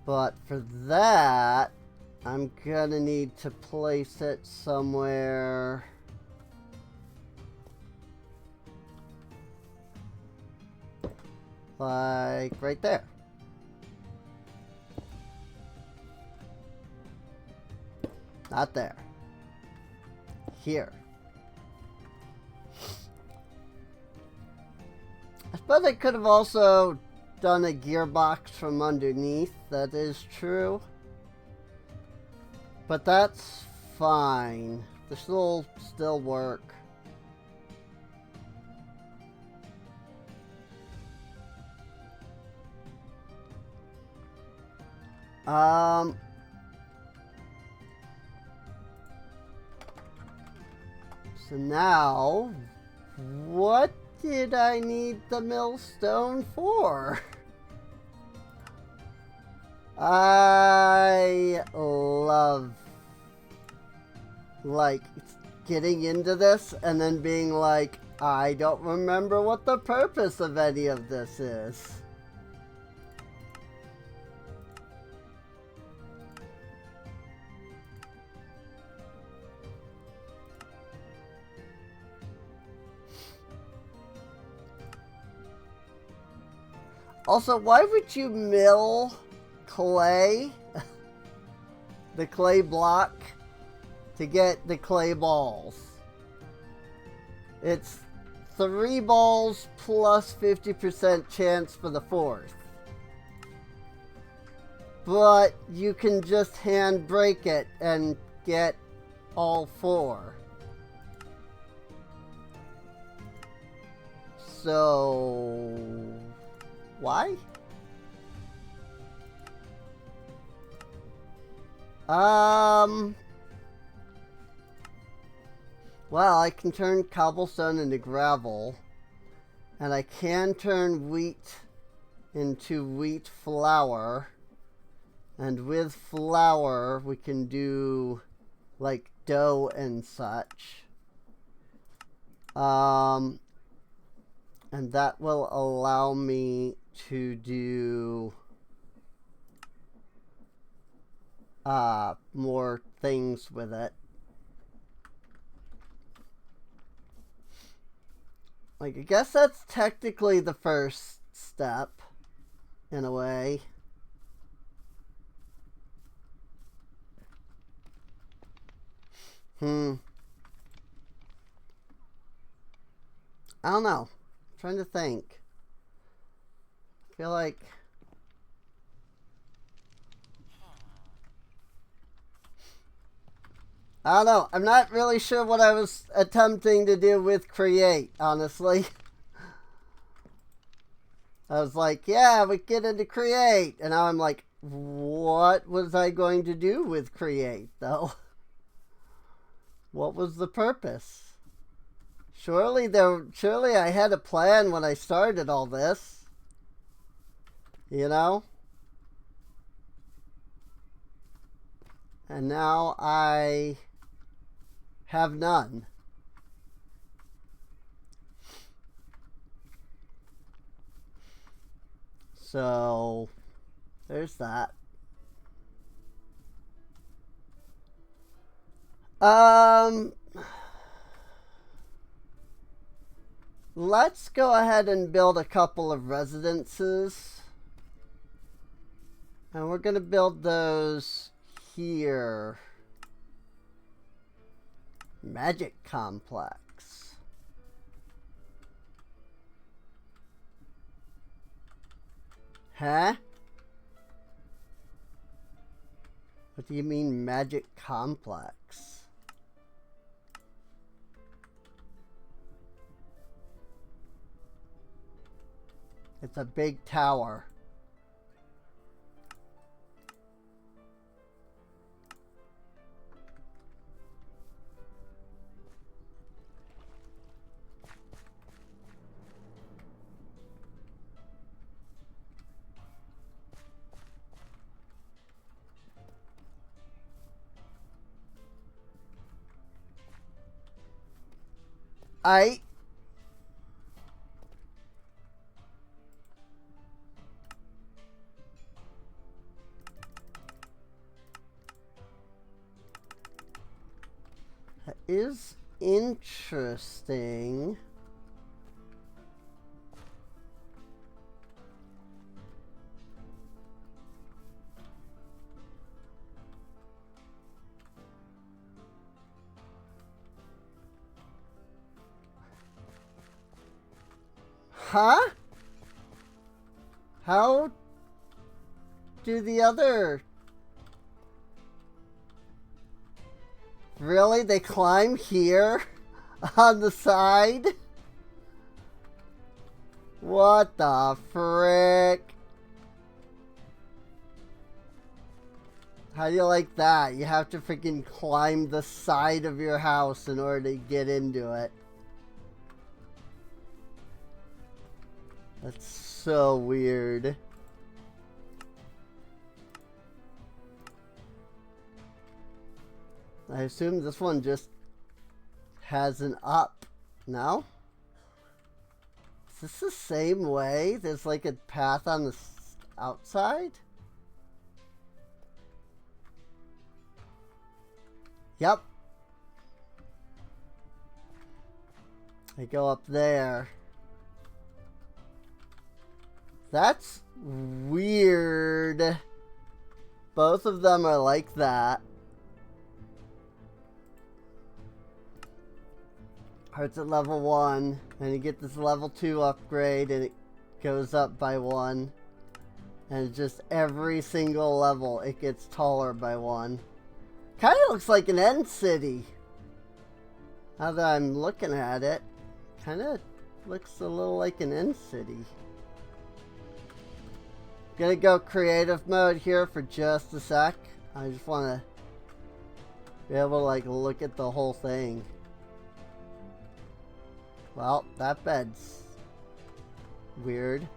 But for that, I'm gonna need to place it somewhere. Like right there. Not there. Here. I suppose I could have also done a gearbox from underneath. That is true. But that's fine. This will still work. So now, what did I need the millstone for? I love, like, getting into this and then being like, I don't remember what the purpose of any of this is. Also, why would you mill clay, the clay block, to get the clay balls? It's 3 balls plus 50% chance for the 4th. But you can just hand break it and get all 4. So, why? Well, I can turn cobblestone into gravel, and I can turn wheat into wheat flour, and with flour we can do like dough and such. And that will allow me to do more things with it. Like, I guess that's technically the first step, in a way. I don't know. I'm trying to think. I feel like... I don't know. I'm not really sure what I was attempting to do with create, honestly. I was like, yeah, we get into create. And now I'm like, what was I going to do with create, though? What was the purpose? Surely I had a plan when I started all this. You know? And now I have none. So, there's that. Let's go ahead and build a couple of residences. And we're going to build those here. Magic complex. Huh? What do you mean magic complex? It's a big tower. That is interesting. Huh? How do the other... Really? They climb here? On the side? What the frick? How do you like that? You have to freaking climb the side of your house in order to get into it. That's so weird. I assume this one just has an up. No? Is this the same way? There's like a path on the outside? Yep. I go up there. That's weird. Both of them are like that. Starts at level 1, and you get this level 2 upgrade, and it goes up by 1. And just every single level, it gets taller by 1. Kind of looks like an end city. Now that I'm looking at it, kind of looks a little like an end city. Gonna go creative mode here for just a sec. I just want to be able to like look at the whole thing. Well, that bed's weird.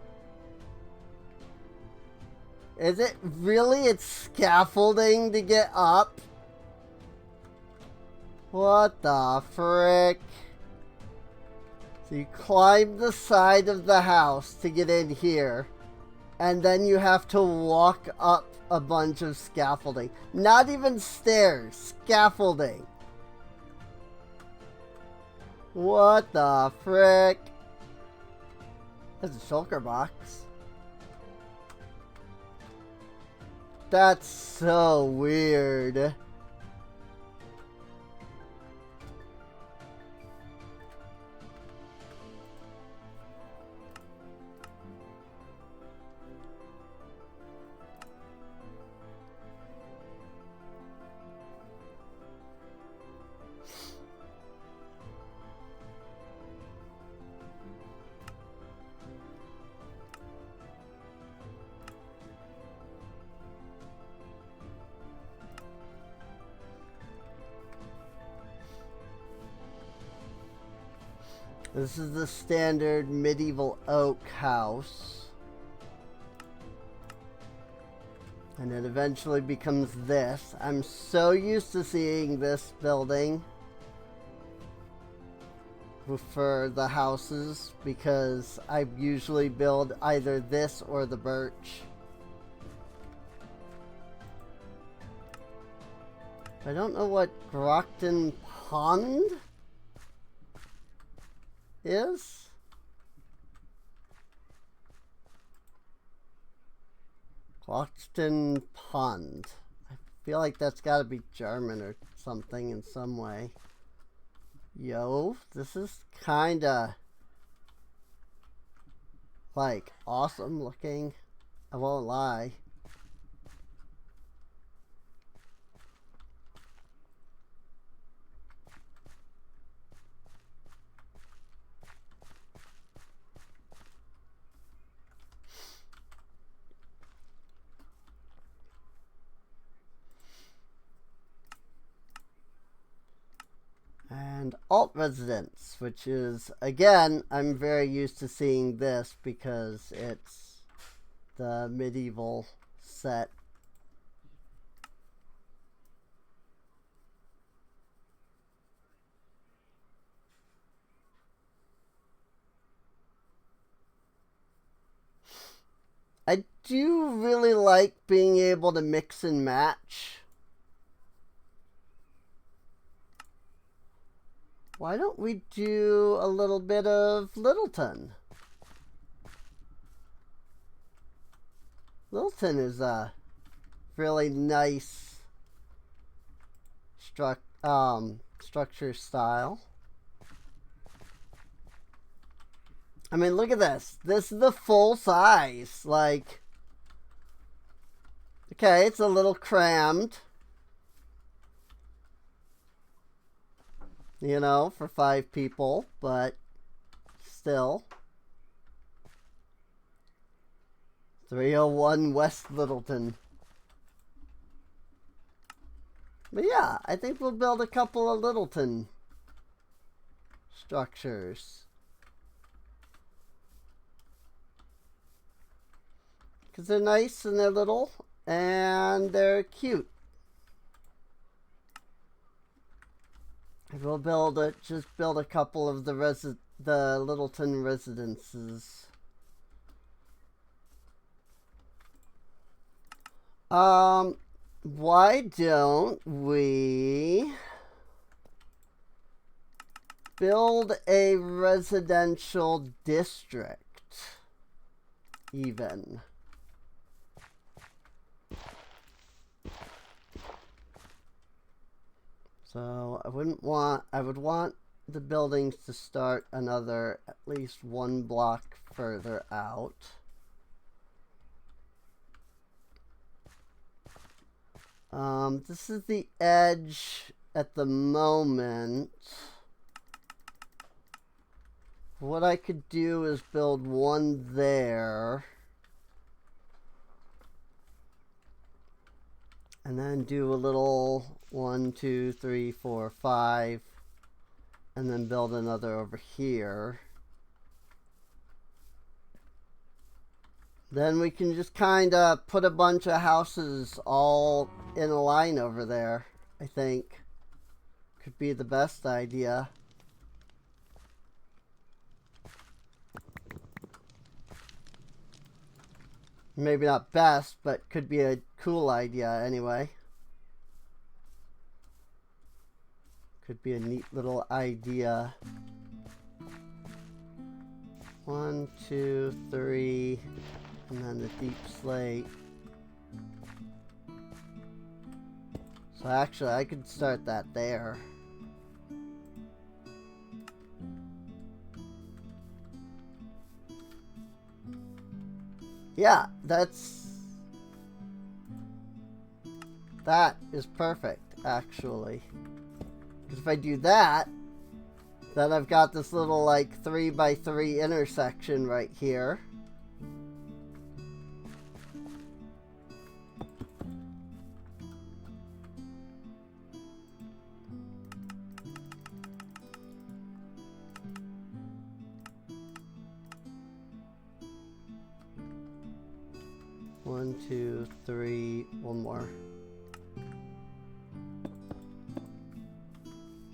Is it really? It's scaffolding to get up? What the frick? So you climb the side of the house to get in here, and then you have to walk up a bunch of scaffolding. Not even stairs, scaffolding. What the frick? There's a shulker box. That's so weird. This is the standard medieval oak house. And it eventually becomes this. I'm so used to seeing this building for the houses because I usually build either this or the birch. I don't know what Grockton Pond is. Grockton Pond. I feel like that's got to be German or something in some way. Yo, this is kind of like awesome looking. I won't lie. And alt residence, which is, again, I'm very used to seeing this because it's the medieval set. I do really like being able to mix and match. Why don't we do a little bit of Littleton? Littleton is a really nice structure style. I mean, look at this. This is the full size. Like, okay, it's a little crammed. You know, for 5 people, but still. 301 West Littleton. But yeah, I think we'll build a couple of Littleton structures. Because they're nice and they're little and they're cute. We'll build just build a couple of the Littleton residences. Why don't we build a residential district even? So I would want the buildings to start another at least 1 block further out. This is the edge at the moment. What I could do is build one there. And then do a little 1, 2, 3, 4, 5. And then build another over here. Then we can just kind of put a bunch of houses all in a line over there, I think. Could be the best idea. Maybe not best, but could be a cool idea anyway. Could be a neat little idea. 1, 2, 3, and then the deep slate. So actually, I could start that there. Yeah, that is perfect, actually. Because if I do that, then I've got this little like 3x3 intersection right here. One, two, three, one more.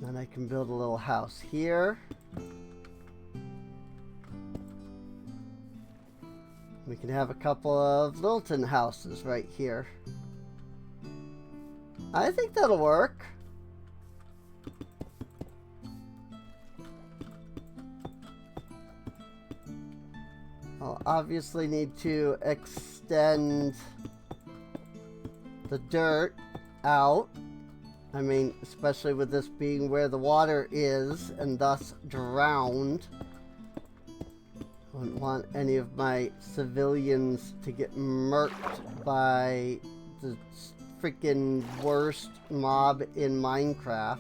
Then I can build a little house here. We can have a couple of Littleton houses right here. I think that'll work. I'll obviously need to extend the dirt out. I mean, especially with this being where the water is and thus drowned. I wouldn't want any of my civilians to get murked by the freaking worst mob in Minecraft.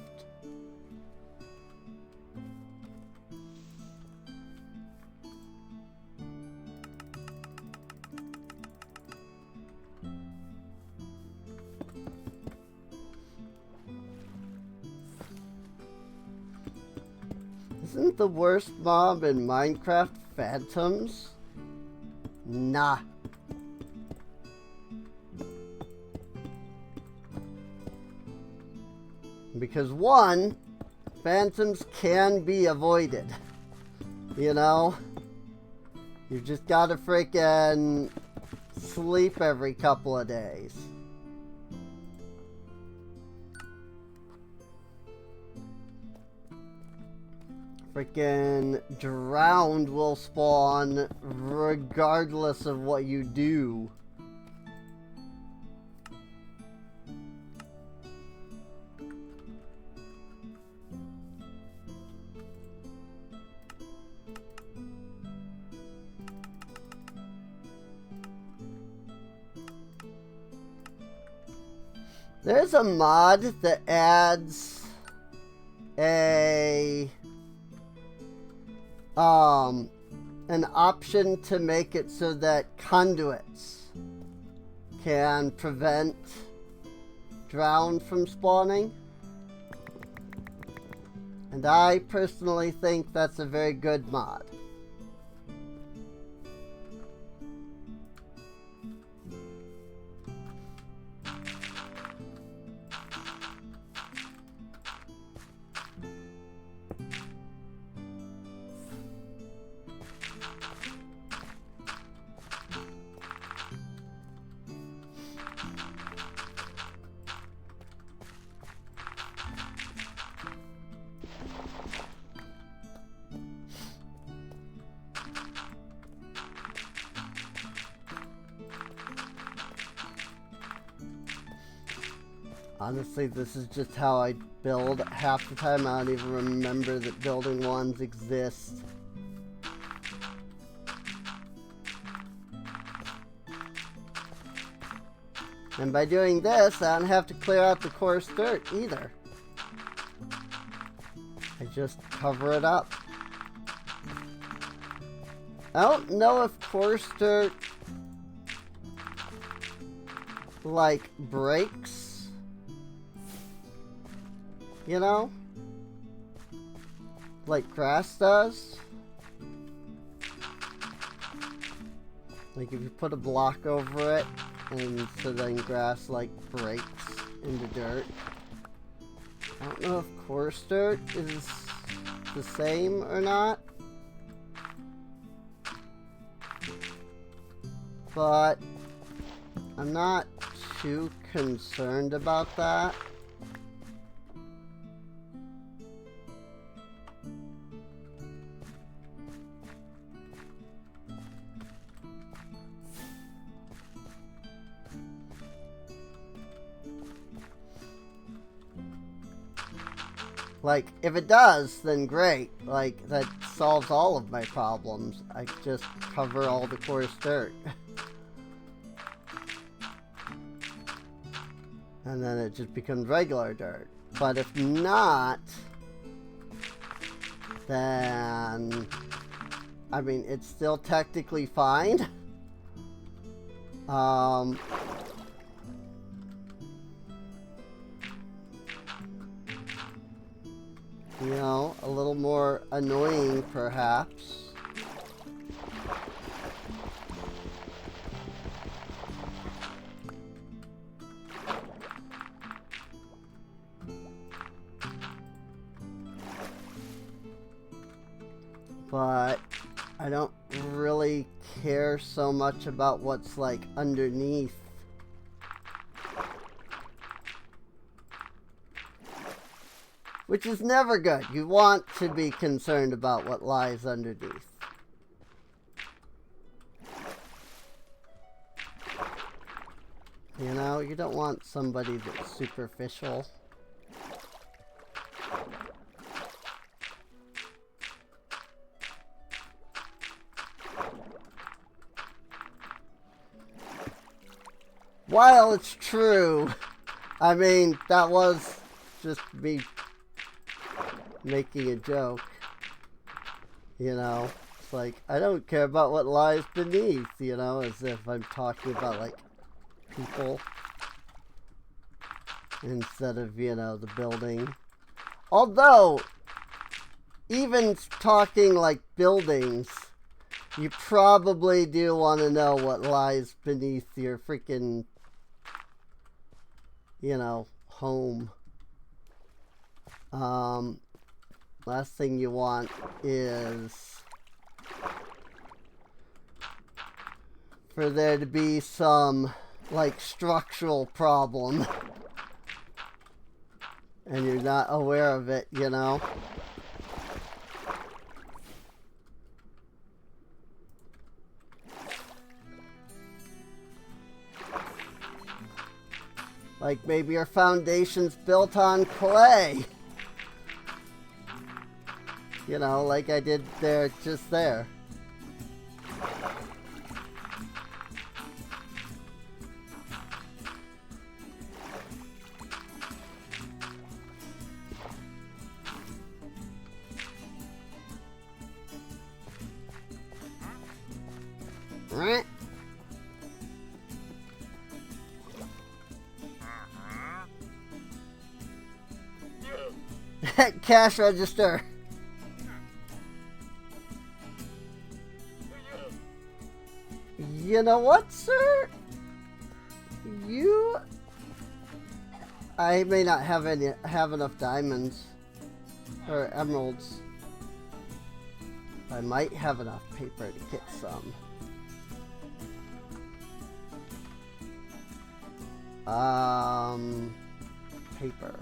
Isn't the worst mob in Minecraft phantoms? Nah. Because one, phantoms can be avoided. You know? You just gotta freaking sleep every couple of days. Freaking drowned will spawn regardless of what you do. There's a mod that adds an option to make it so that conduits can prevent drown from spawning. And I personally think that's a very good mod. Honestly, this is just how I build. Half the time I don't even remember that building ones exist. And by doing this, I don't have to clear out the coarse dirt either. I just cover it up. I don't know if coarse dirt like breaks, you know, like grass does. Like if you put a block over it, and so then grass like breaks into dirt. I don't know if coarse dirt is the same or not, but I'm not too concerned about that. Like, if it does, then great. Like, that solves all of my problems. I just cover all the coarse dirt. And then it just becomes regular dirt. But if not, then, I mean, it's still technically fine. You know, a little more annoying, perhaps. But I don't really care so much about what's like underneath. Which is never good. You want to be concerned about what lies underneath. You know, you don't want somebody that's superficial. While it's true, I mean, that was just me making a joke. You know, it's like, I don't care about what lies beneath, you know, as if I'm talking about, like, people instead of, you know, the building. Although, even talking like buildings, you probably do want to know what lies beneath your freaking, you know, home. Last thing you want is for there to be some, like, structural problem and you're not aware of it, you know? Like maybe your foundation's built on clay. You know, like I did there, just there. Right? Cash register. You know what, sir? I may not have enough diamonds or emeralds. I might have enough paper to get some. Paper.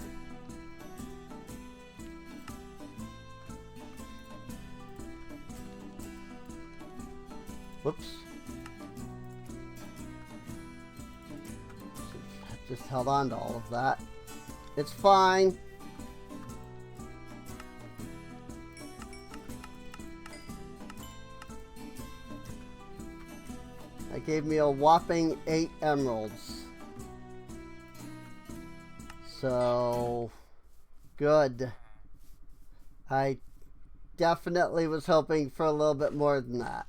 Whoops. Just held on to all of that. It's fine. That gave me a whopping 8 emeralds. So, good. I definitely was hoping for a little bit more than that.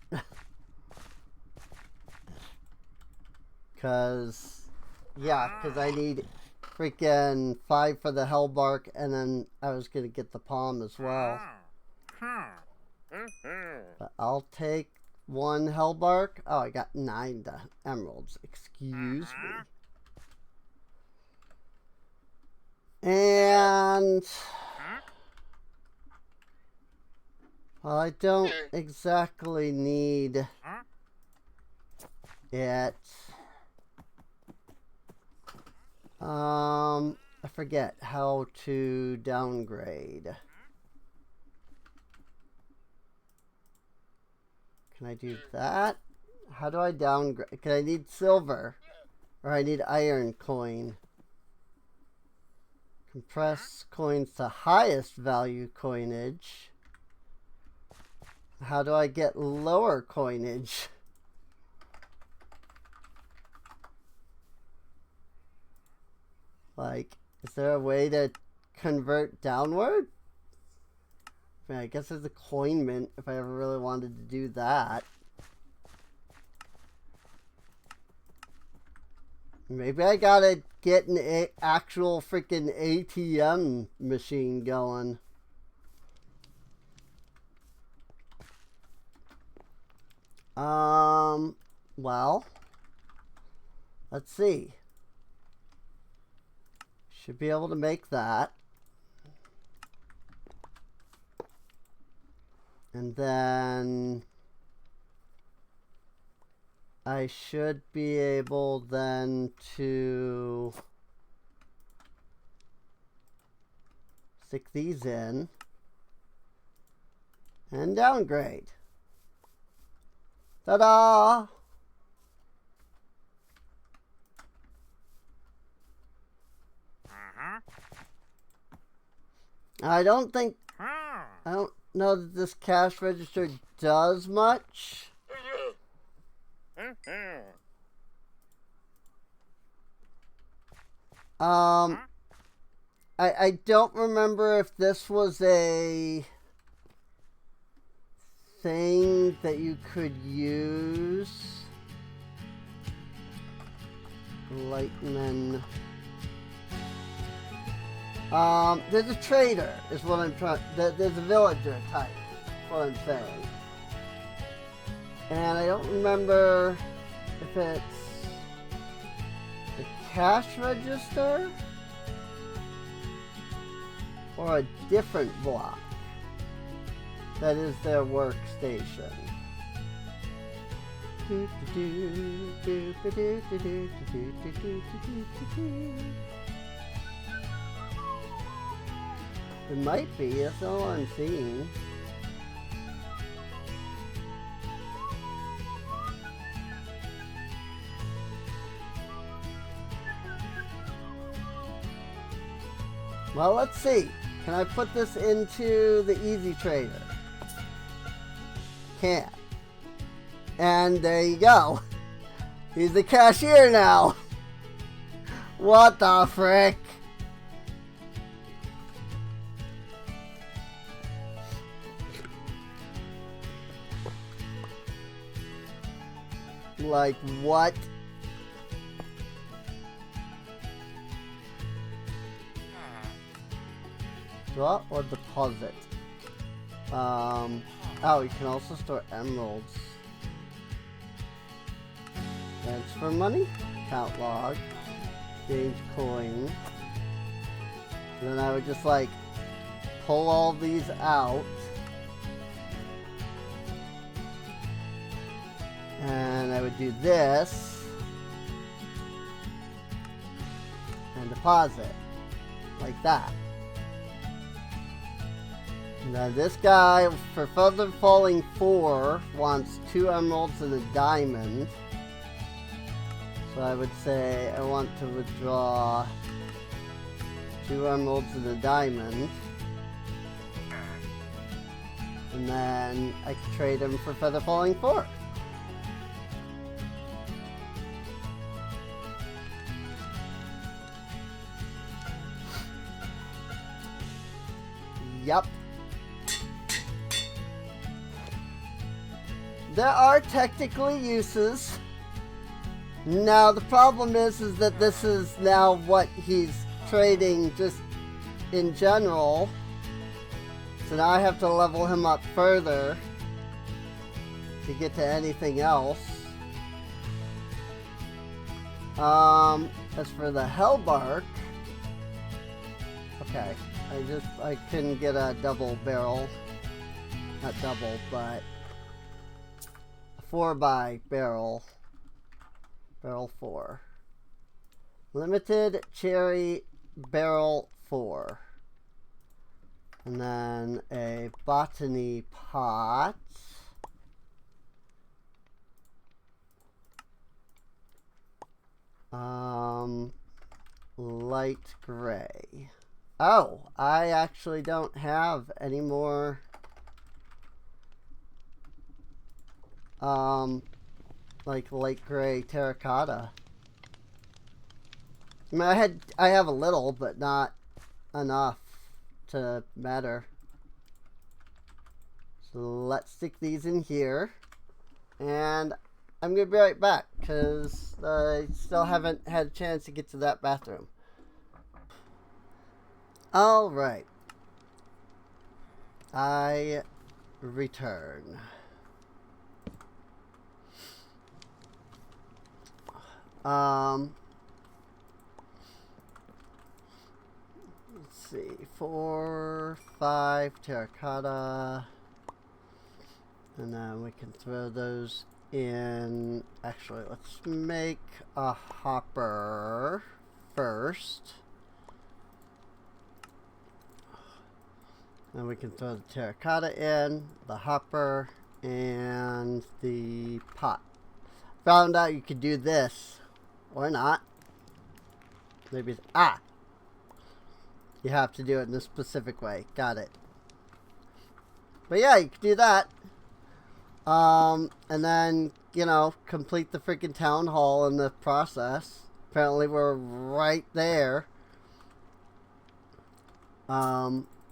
Because I need freaking 5 for the hellbark, and then I was going to get the palm as well. But I'll take 1 hellbark. Oh, I got 9 emeralds. Excuse me. And well, I don't exactly need it. I forget how to downgrade. Can I do that? How do I downgrade? Can I need silver? Or I need iron coin? Compress coins to highest value coinage. How do I get lower coinage? Like, is there a way to convert downward? I mean, I guess there's a coin mint if I ever really wanted to do that. Maybe I gotta get an actual freaking ATM machine going. Well, let's see. Should be able to make that. And then I should be able then to stick these in and downgrade. Ta-da! I don't know that this cash register does much. I don't remember if this was a thing that you could use. Lightman. There's a trader, is what I'm trying. There's a villager type, is what I'm saying. And I don't remember if it's the cash register or a different block that is their workstation. It might be, that's all I'm seeing. Well, let's see. Can I put this into the easy trader? Can. And there you go. He's the cashier now. What the frick? Like, what? Draw or deposit? Oh, you can also store emeralds. Transfer money? Count log. Change coin. And then I would just like pull all these out. And I would do this and deposit like that. And then this guy, for Feather Falling 4, wants 2 emeralds and a diamond. So I would say I want to withdraw 2 emeralds and a diamond. And then I can trade him for Feather Falling 4. Yup. There are technically uses. Now the problem is that this is now what he's trading just in general. So now I have to level him up further to get to anything else. As for the Hellbark, okay, I couldn't get a double barrel, not double, but a 4x barrel, barrel 4, limited cherry barrel 4. And then a botany pot. Light gray. Oh, I actually don't have any more like light gray terracotta. I mean, I have a little, but not enough to matter. So let's stick these in here, and I'm gonna be right back because I still haven't had a chance to get to that bathroom. All right, I return. Let's see, 4, 5 terracotta, and then we can throw those in. Actually, let's make a hopper first. Then we can throw the terracotta in, the hopper, and the pot. Found out you could do this, or not. Maybe, you have to do it in a specific way. Got it. But yeah, you can do that. And then, you know, complete the freaking town hall in the process. Apparently we're right there.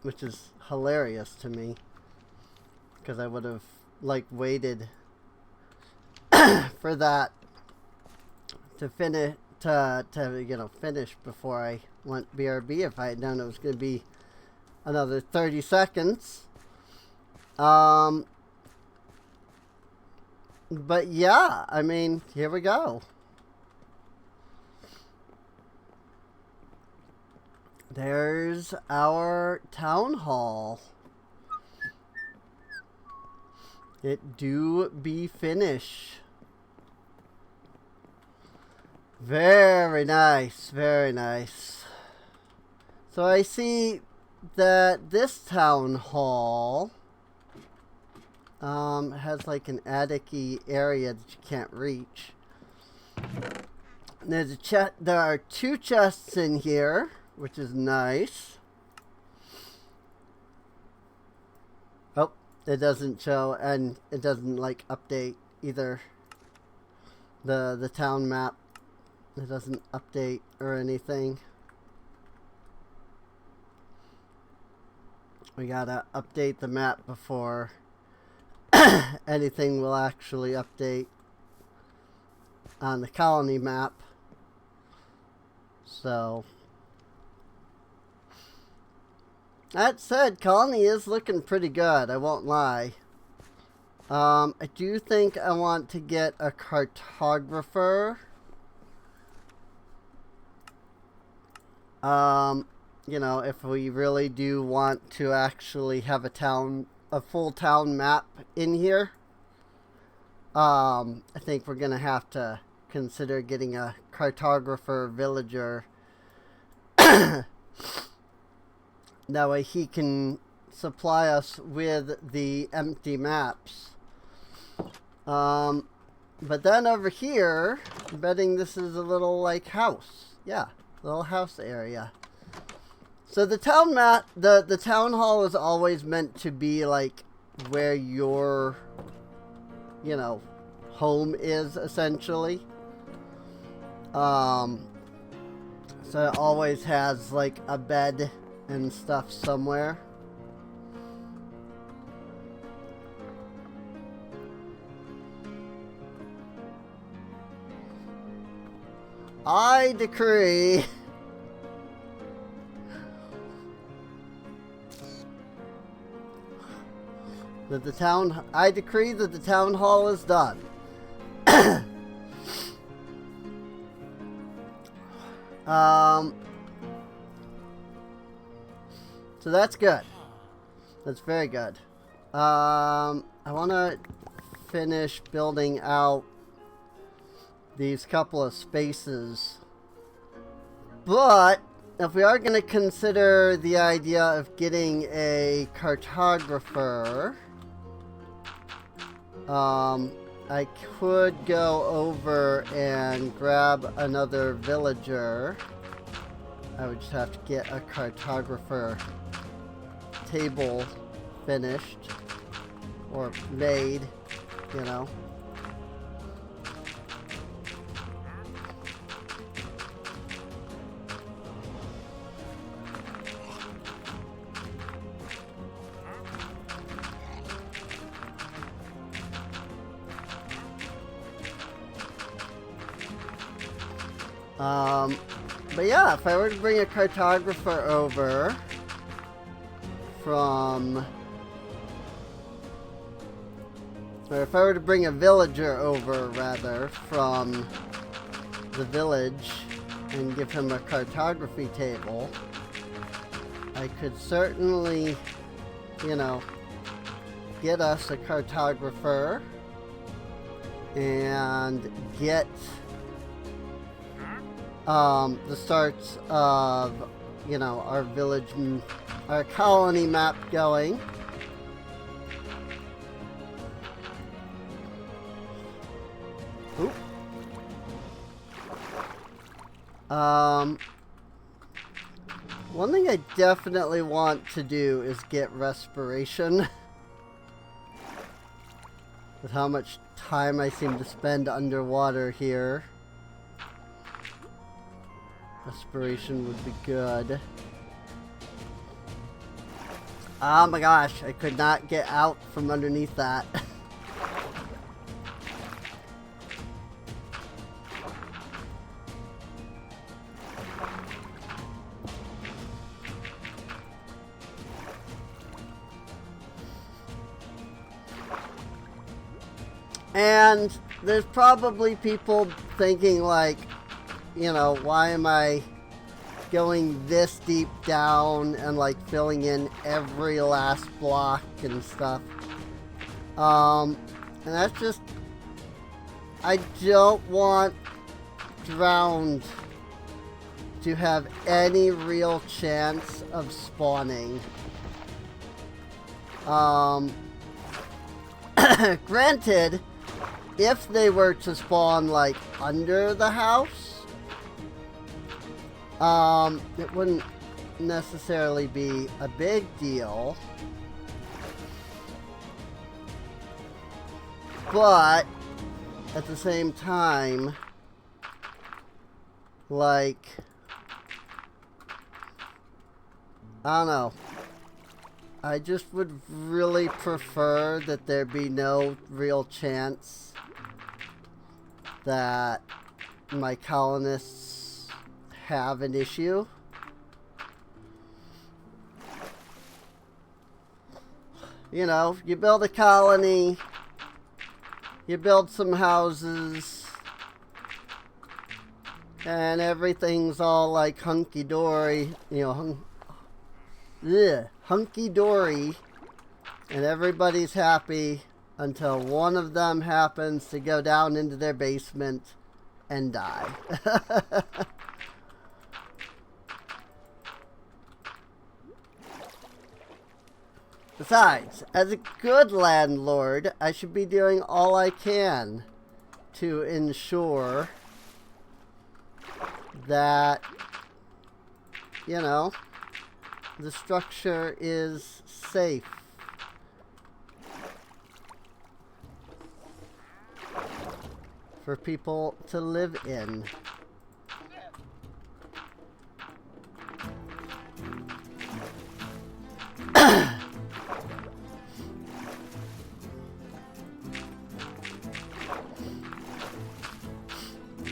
Which is hilarious to me. Because I would have, like, waited for that to finish, you know, finish before I went BRB if I had known it was going to be another 30 seconds. But yeah, I mean, here we go. There's our town hall. It do be finish. Very nice, very nice. So I see that this town hall has like an attic-y area that you can't reach. There's a there are 2 chests in here, which is nice. Oh, it doesn't show, and it doesn't like update either. The town map, it doesn't update or anything. We gotta update the map before anything will actually update on the colony map. So that said, colony is looking pretty good, I won't lie. I do think I want to get a cartographer. You know, if we really do want to actually have a full town map in here, I think we're gonna have to consider getting a cartographer villager. That way he can supply us with the empty maps. But then over here, I'm betting this is a little like house. Yeah, little house area. So the the town hall is always meant to be like where your, you know, home is essentially. So it always has like a bed and stuff somewhere. I decree that I decree that the town hall is done. So that's good. That's very good. I want to finish building out these couple of spaces. But if we are going to consider the idea of getting a cartographer, I could go over and grab another villager. I would just have to get a cartographer table finished or made, you know. But yeah, if I were to bring a cartographer over from, or if I were to bring a villager over, rather, from the village and give him a cartography table, I could certainly, you know, get us a cartographer and get the starts of, you know, our village, our colony map going. Oop. One thing I definitely want to do is get respiration. With how much time I seem to spend underwater here. Respiration would be good. Oh my gosh, I could not get out from underneath that. And there's probably people thinking like, you know, why am I going this deep down and like filling in every last block and stuff? And that's just, I don't want drowned to have any real chance of spawning. Granted, if they were to spawn like under the house, it wouldn't necessarily be a big deal. But at the same time, like, I don't know. I just would really prefer that there be no real chance that my colonists have an issue. You know, you build a colony, you build some houses, and everything's all like hunky-dory, you know, hunky-dory, and everybody's happy until one of them happens to go down into their basement and die. Besides, as a good landlord, I should be doing all I can to ensure that, you know, the structure is safe for people to live in.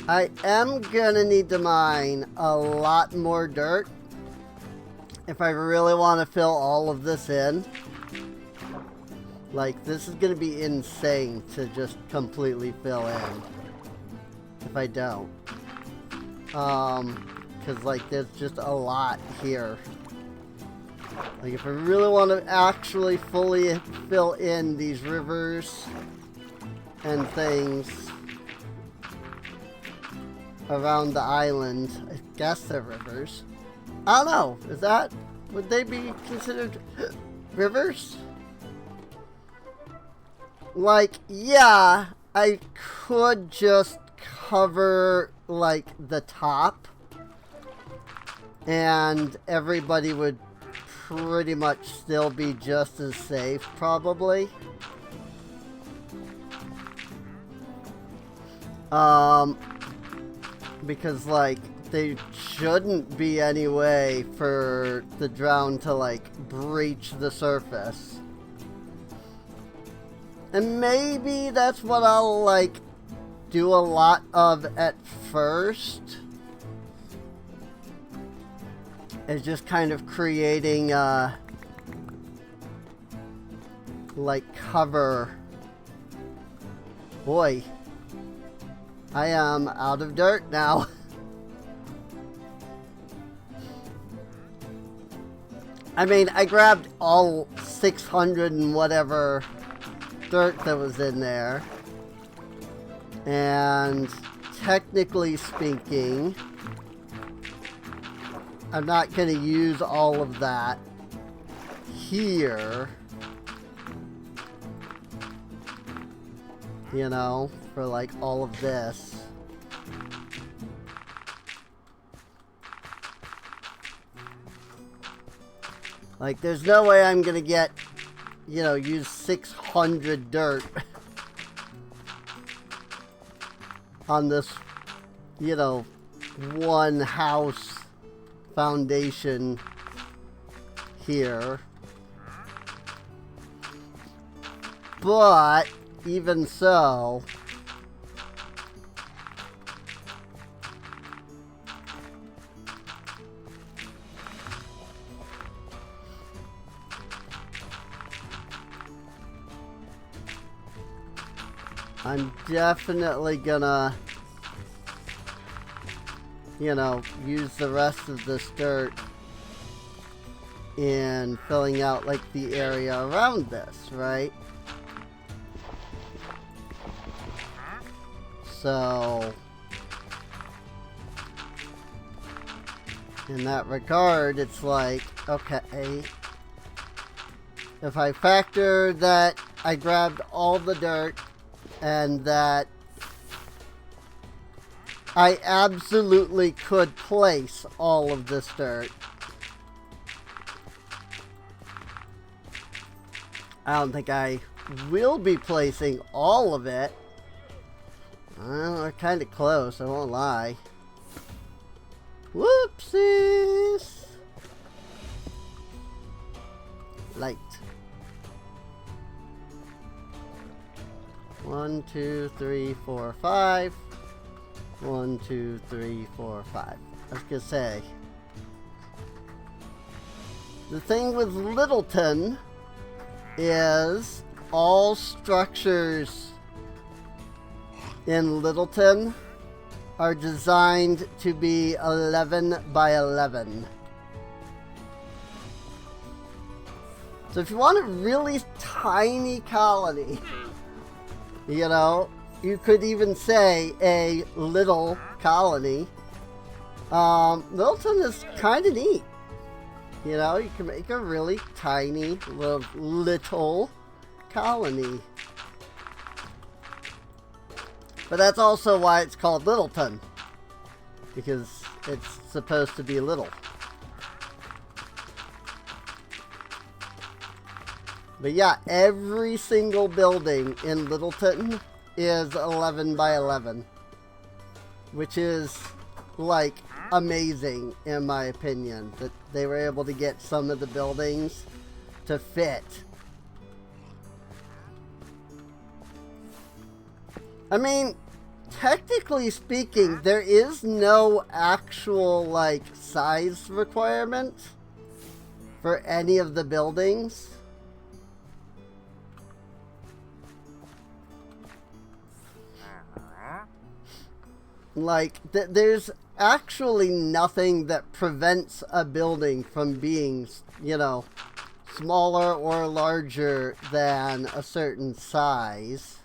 I am gonna need to mine a lot more dirt if I really want to fill all of this in. Like, this is gonna be insane to just completely fill in if I don't. Because, like, there's just a lot here. Like, if I really want to actually fully fill in these rivers and things around the island, I guess they're rivers. I don't know. Is that, would they be considered rivers? Like, yeah, I could just cover, like, the top, and everybody would pretty much still be just as safe, probably. Because, like, there shouldn't be any way for the drown to, like, breach the surface. And maybe that's what I'll, like, do a lot of at first. Is just kind of creating, like, cover. Boy, I am out of dirt now. I mean, I grabbed all 600 and whatever dirt that was in there. And technically speaking, I'm not going to use all of that here. You know, for like all of this. Like, there's no way I'm going to get, you know, use 600 dirt on this, you know, one house foundation here. But even so, I'm definitely gonna, you know, use the rest of this dirt in filling out, like, the area around this, right? So, in that regard, it's like, okay, if I factor that I grabbed all the dirt and that I absolutely could place all of this dirt, I don't think I will be placing all of it. Well, we're kind of close, I won't lie. Whoopsies! Light. 1, 2, 3, 4, 5. 1, 2, 3, 4, 5. I was gonna say, the thing with Littleton is all structures in Littleton are designed to be 11 by 11. So if you want a really tiny colony, you know, you could even say a little colony. Littleton is kind of neat. You know, you can make a really tiny little colony. But that's also why it's called Littleton, because it's supposed to be little. But yeah, every single building in Littleton is 11 by 11. Which is, like, amazing, in my opinion. That they were able to get some of the buildings to fit. I mean, technically speaking, there is no actual, like, size requirement for any of the buildings. Like, there's actually nothing that prevents a building from being, you know, smaller or larger than a certain size.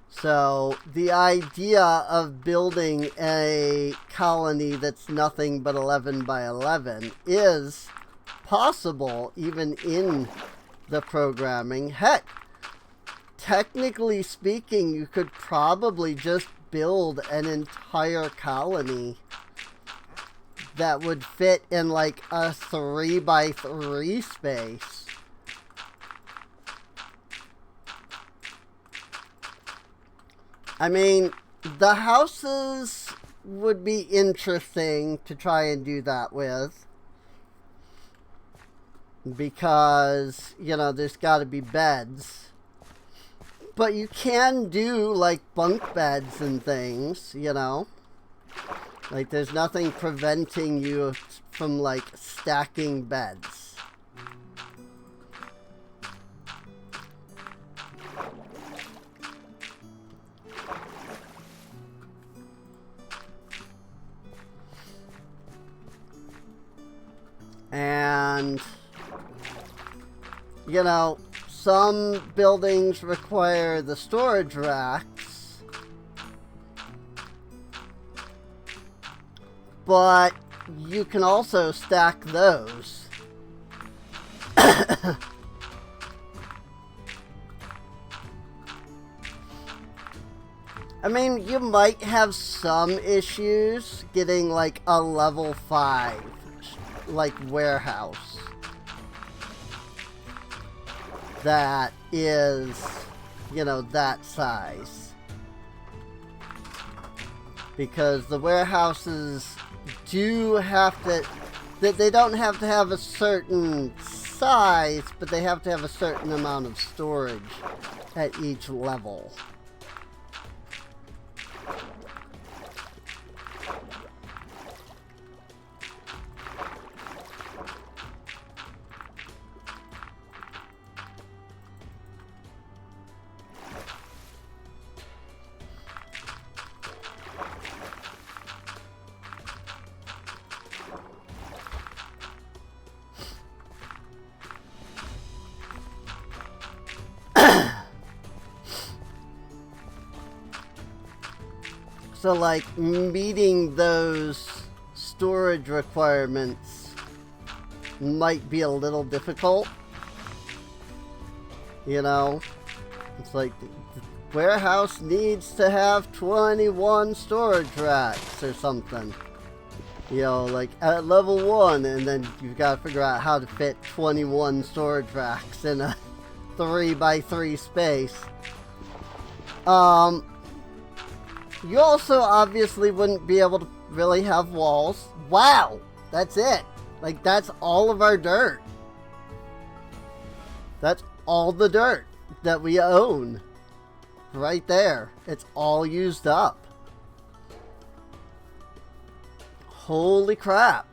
So the idea of building a colony that's nothing but 11 by 11 is possible even in the programming. Heck, technically speaking, you could probably just build an entire colony that would fit in like a 3 by 3 space. I mean, the houses would be interesting to try and do that with. Because, you know, there's got to be beds. But you can do, like, bunk beds and things, you know. Like, there's nothing preventing you from, like, stacking beds. And, you know, some buildings require the storage racks, but you can also stack those. I mean, you might have some issues getting like a level 5 like warehouse that is, you know, that size, because the warehouses do have to, they don't have to have a certain size, but they have to have a certain amount of storage at each level. So, like, meeting those storage requirements might be a little difficult. You know? It's like, the warehouse needs to have 21 storage racks or something. You know, like, at level 1, and then you've got to figure out how to fit 21 storage racks in a 3 by 3 space. You also obviously wouldn't be able to really have walls. Wow! That's it. Like, that's all of our dirt. That's all the dirt that we own. Right there. It's all used up. Holy crap.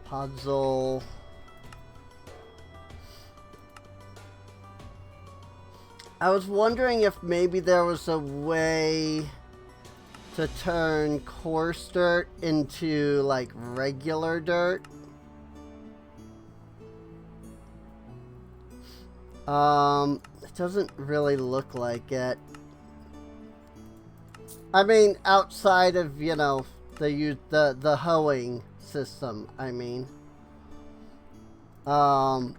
Puzzle. I was wondering if maybe there was a way to turn coarse dirt into like regular dirt. It doesn't really look like it. I mean, outside of, you know, the hoeing system, I mean. I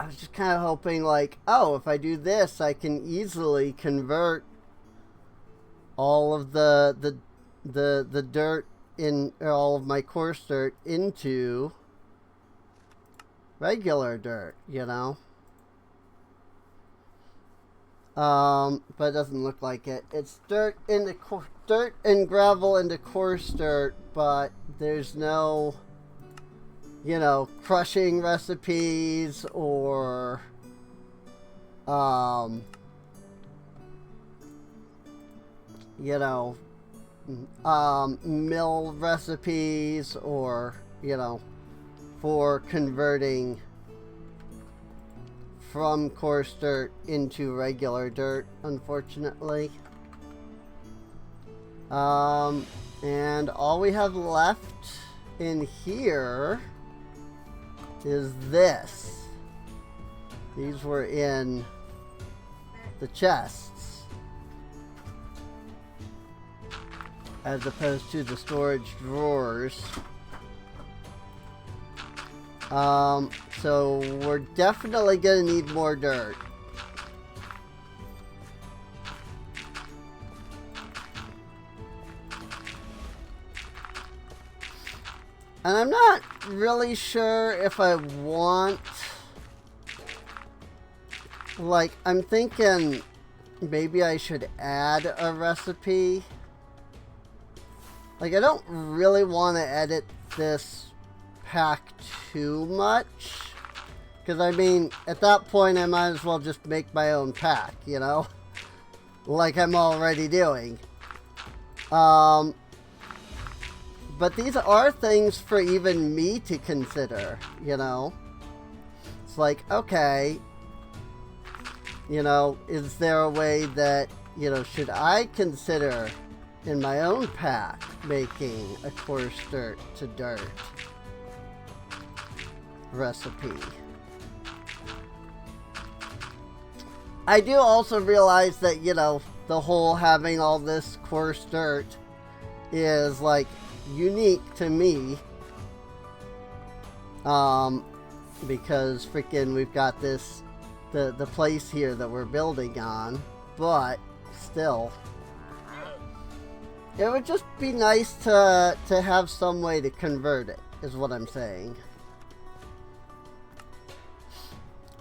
was just kind of hoping, like, oh, if I do this, I can easily convert all of the dirt in, or all of my coarse dirt into regular dirt, you know. But it doesn't look like it. It's dirt into dirt and gravel into coarse dirt, but there's no, you know, crushing recipes or you know, mill recipes, or, you know, for converting from coarse dirt into regular dirt, unfortunately. And all we have left in here is this. These were in the chests, as opposed to the storage drawers. So we're definitely gonna need more dirt. And I'm not really sure if I want, like, I'm thinking maybe I should add a recipe. Like, I don't really want to edit this pack too much, because I mean, at that point I might as well just make my own pack, you know, like I'm already doing. But these are things for even me to consider, you know. It's like, okay, you know, is there a way that, you know, should I consider in my own pack making a coarse dirt to dirt recipe? I do also realize that, you know, the whole having all this coarse dirt is like unique to me, because freaking we've got this the place here that we're building on, but still it would just be nice to have some way to convert it, is what I'm saying.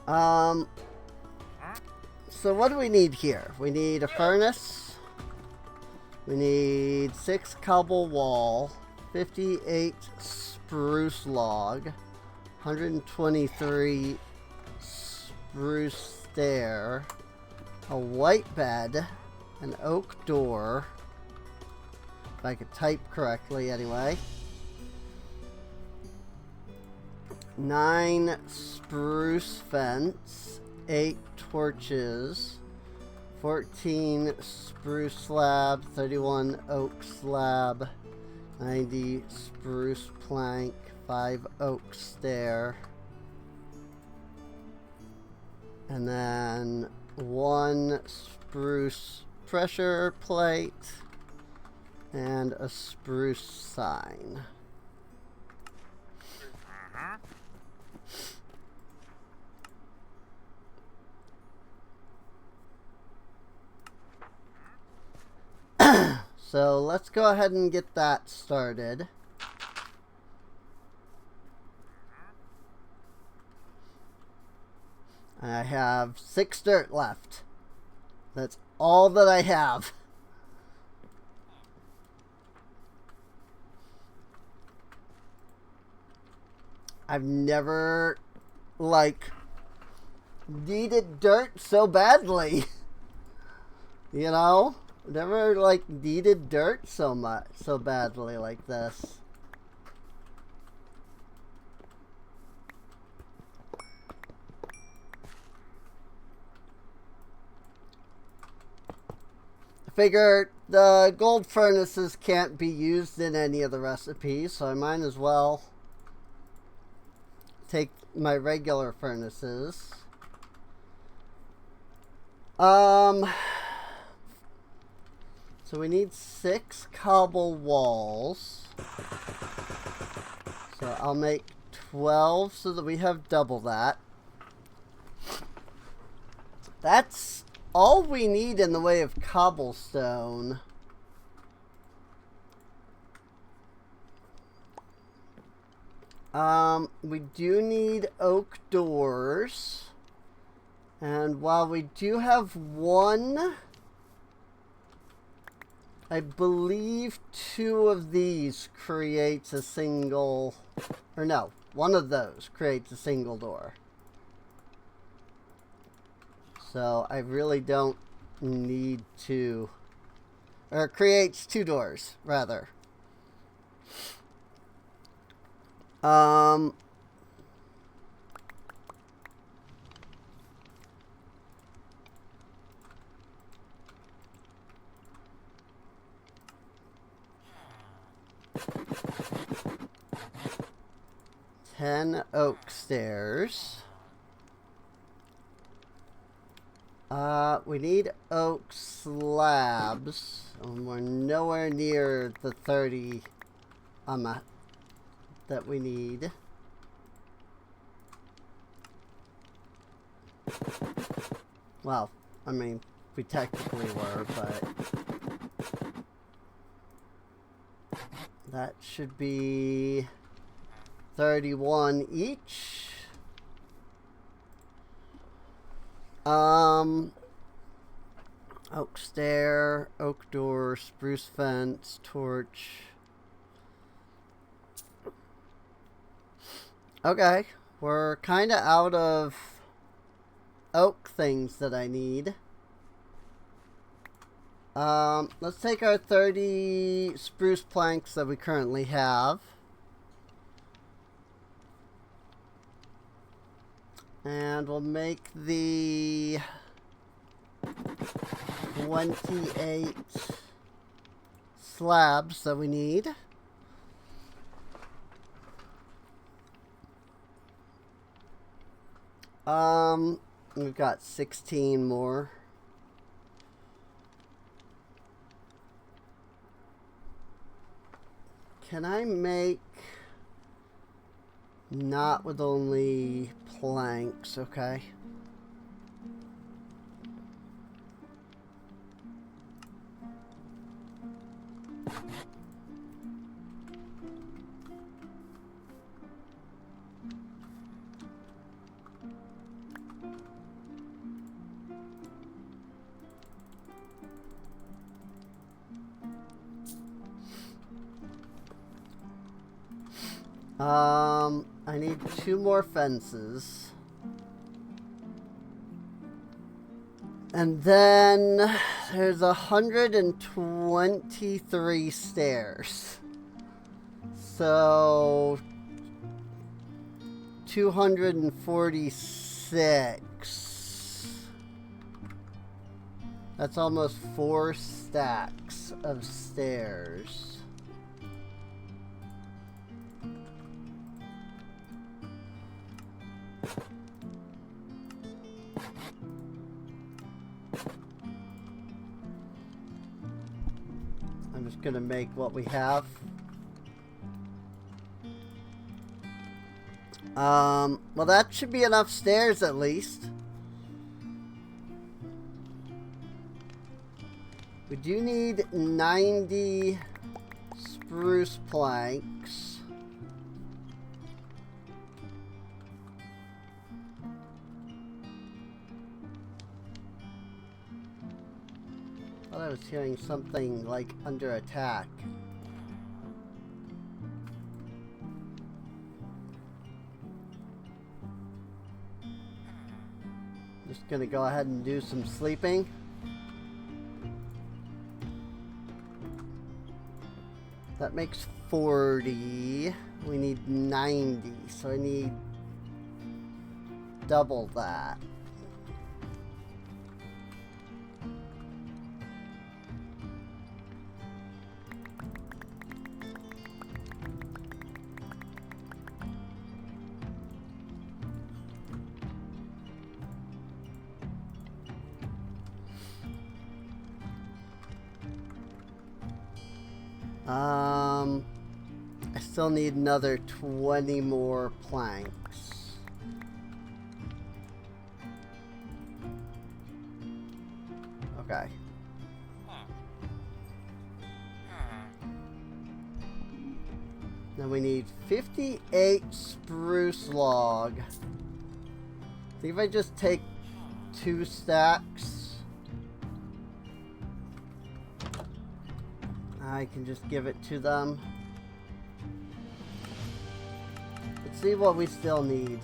So what do we need here? We need a furnace. We need 6 cobble wall, 58 spruce log, 123 spruce stair, a white bed, an oak door, if I could type correctly anyway, 9 spruce fence, 8 torches, 14 spruce slab, 31 oak slab, 90 spruce plank, 5 oak stair, and then 1 spruce pressure plate and a spruce sign. So let's go ahead and get that started. I have 6 dirt left. That's all that I have. I've never, like, needed dirt so badly. You know? Never, like, needed dirt so badly like this. I figure the gold furnaces can't be used in any of the recipes, so I might as well take my regular furnaces. So we need 6 cobble walls. So I'll make 12 so that we have double that. That's all we need in the way of cobblestone. We do need oak doors. And while we do have one, I believe 2 of these creates a single, or no, one of those creates a single door. So I really don't need to, or creates 2 doors, rather. 10 oak stairs. We need oak slabs. And we're nowhere near the 30 that we need. Well, I mean, we technically were, but that should be 31 each. Oak stair, oak door, spruce fence, torch. Okay, we're kind of out of oak things that I need. Let's take our 30 spruce planks that we currently have. And we'll make the 28 slabs that we need. We've got 16 more. Can I make not with only planks? Okay. I need 2 more fences. And then there's 123 stairs. So 246. That's almost 4 stacks of stairs. I'm just gonna make what we have. Well, that should be enough stairs at least. We do need 90 spruce planks. I thought I was hearing something like under attack. Just gonna go ahead and do some sleeping. That makes 40. We need 90, so I need double that. I still need another 20 more planks. Okay. Then we need 58 spruce log. I think if I just take 2 stacks, I can just give it to them. Let's see what we still need.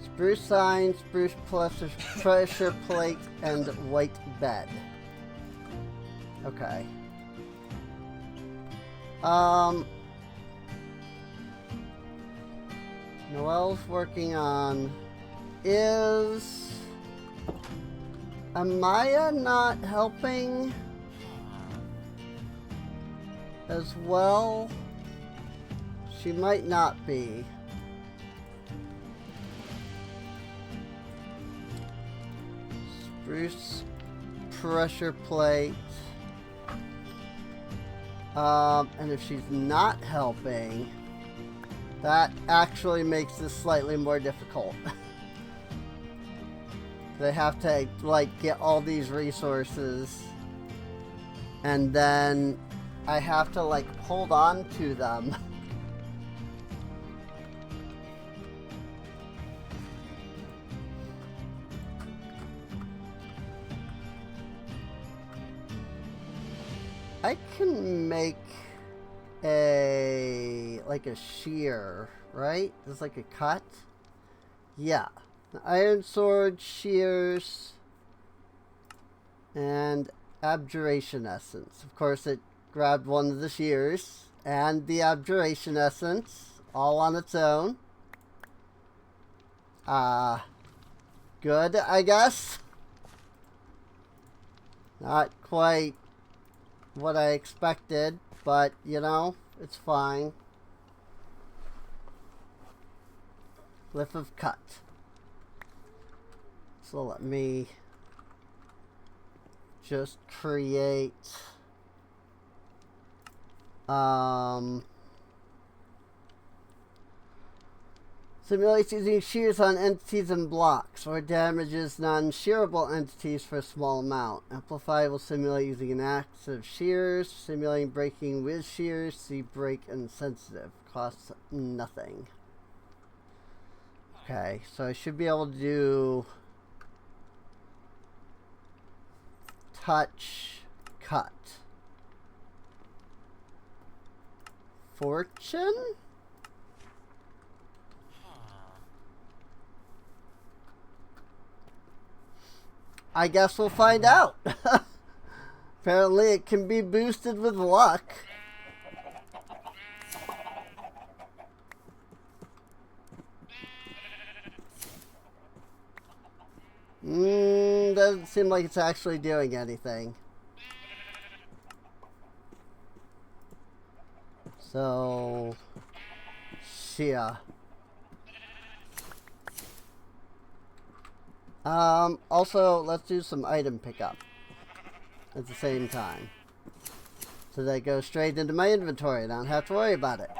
Spruce sign, spruce pressure plate, and white bed. Okay. Noelle's working on is Amaya not helping as well? She might not be. Spruce pressure plate. And if she's not helping, that actually makes this slightly more difficult. They have to, like, get all these resources, and then I have to, like, hold on to them. I can make like a shear, right? There's like a cut. Yeah. The iron sword, shears, and abjuration essence. Of course, it grabbed one of the shears and the abjuration essence all on its own. Good, I guess. Not quite what I expected, but you know, it's fine. Glyph of cut. So let me just create simulates using shears on entities and blocks, or damages non-shearable entities for a small amount. Amplify will simulate using an axe of shears, simulating breaking with shears. See break insensitive. Costs nothing. Okay, so I should be able to do touch, cut. Fortune? I guess we'll find out. Apparently it can be boosted with luck. Doesn't seem like it's actually doing anything. So, yeah. Also, let's do some item pickup at the same time. So they go straight into my inventory and I don't have to worry about it.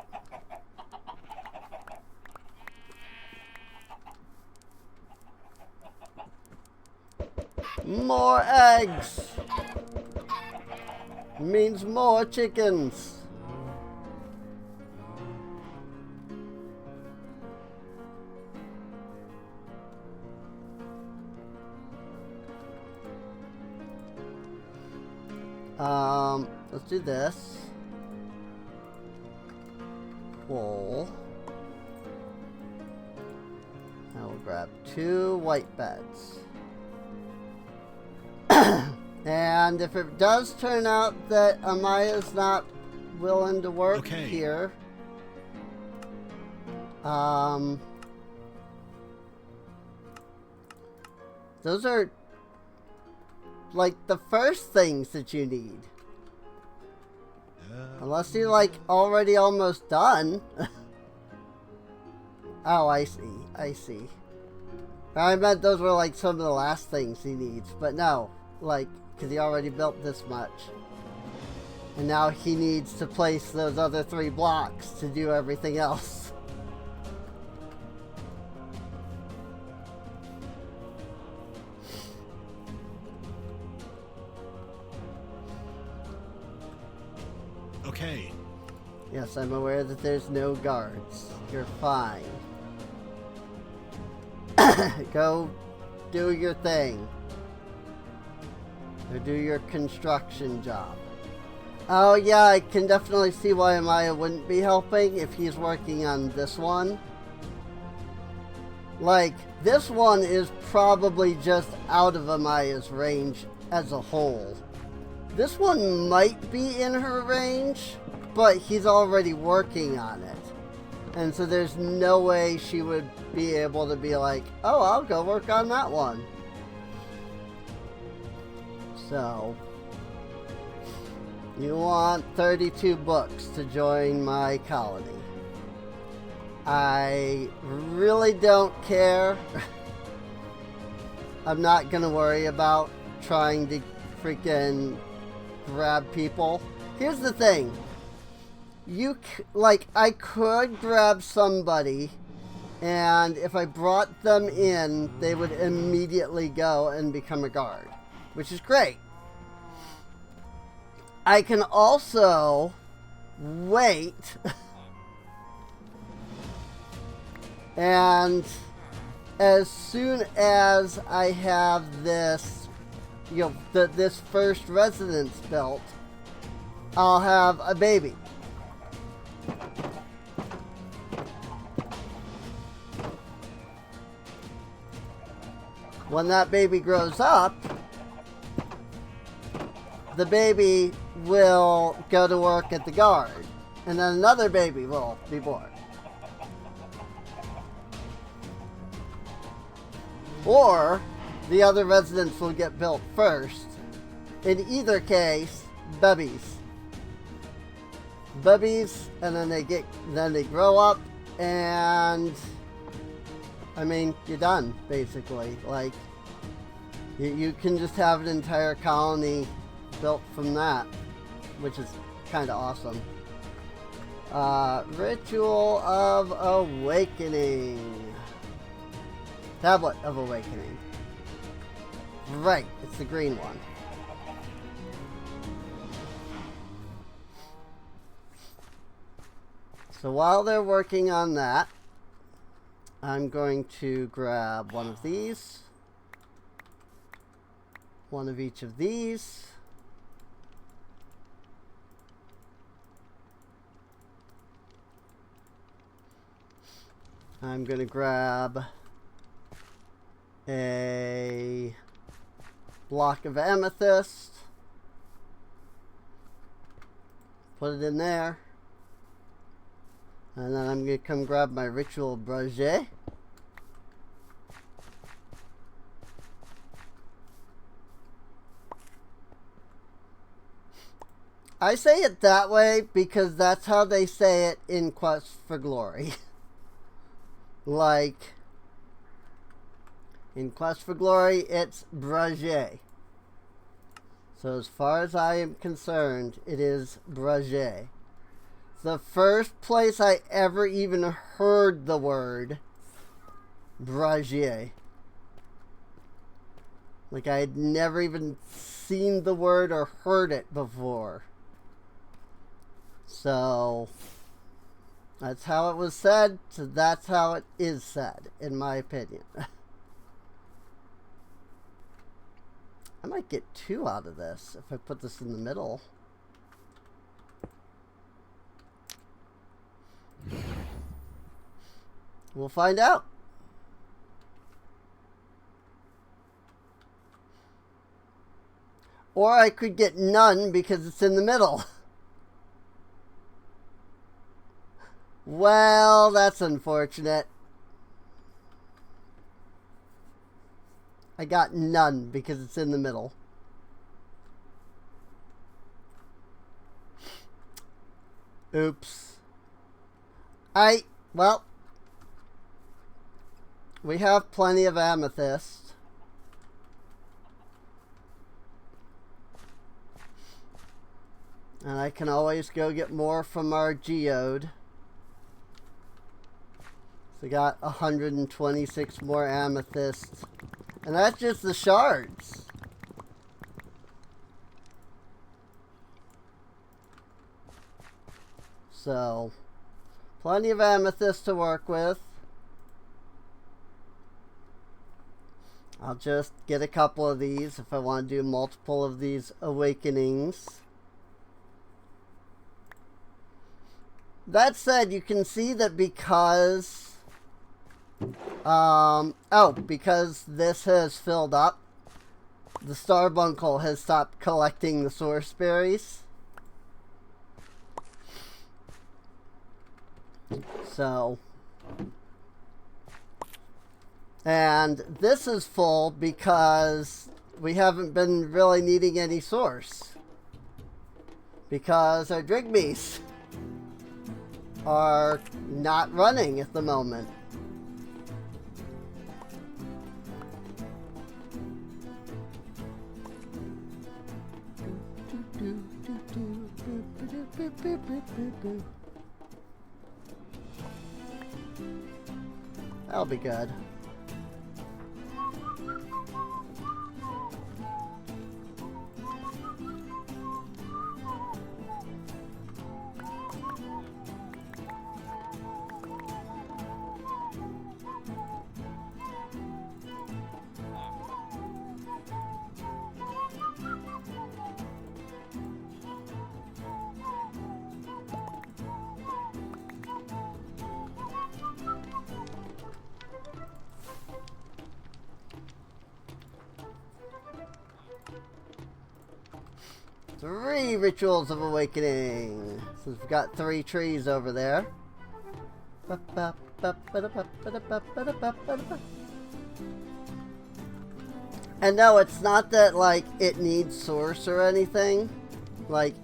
More eggs! Means more chickens. Let's do this. Wool. I will grab 2 white beds. And if it does turn out that Amaya's not willing to work here, those are like the first things that you need. Unless you're like already almost done. Oh, I see. I see. I meant those were like some of the last things he needs. But no, like, because he already built this much. And now he needs to place those other 3 blocks to do everything else. Okay. Yes, I'm aware that there's no guards. You're fine. Go do your thing. Or do your construction job. Oh yeah, I can definitely see why Amaya wouldn't be helping if he's working on this one. Like, this one is probably just out of Amaya's range as a whole. This one might be in her range, but he's already working on it. And so there's no way she would be able to be like, oh, I'll go work on that one. So, you want 32 books to join my colony. I really don't care. I'm not gonna worry about trying to freaking grab people. Here's the thing. I could grab somebody, and if I brought them in, they would immediately go and become a guard, which is great. I can also wait and as soon as I have this, this first residence built, I'll have a baby. When that baby grows up, the baby will go to work at the guard, and then another baby will be born. Or the other residents will get built first. In either case, babies, and then they grow up, and I mean, you're done basically. Like, you can just have an entire colony built from that, which is kind of awesome. Ritual of Awakening. Tablet of Awakening. Right, it's the green one. So while they're working on that, I'm going to grab one of these, one of each of these. I'm going to grab a block of amethyst, put it in there, and then I'm going to come grab my ritual brasier. I say it that way because that's how they say it in Quest for Glory. Like, in Quest for Glory, it's brasier. So as far as I am concerned, it is brasier. The first place I ever even heard the word brasier. Like, I had never even seen the word or heard it before. So that's how it was said, so that's how it is said, in my opinion. I might get 2 out of this if I put this in the middle. We'll find out. Or I could get none because it's in the middle. Well, that's unfortunate. I got none because it's in the middle. Oops. Well, we have plenty of amethyst. And I can always go get more from our geode. So we got 126 more amethysts. And that's just the shards. So, plenty of amethyst to work with. I'll just get a couple of these if I want to do multiple of these awakenings. That said, you can see that because because this has filled up, the Starbuncle has stopped collecting the source berries. So, and this is full because we haven't been really needing any source, because our Drigmees are not running at the moment. That'll be good. Three rituals of awakening. So we've got 3 trees over there. And no, it's not that like it needs source or anything. Like,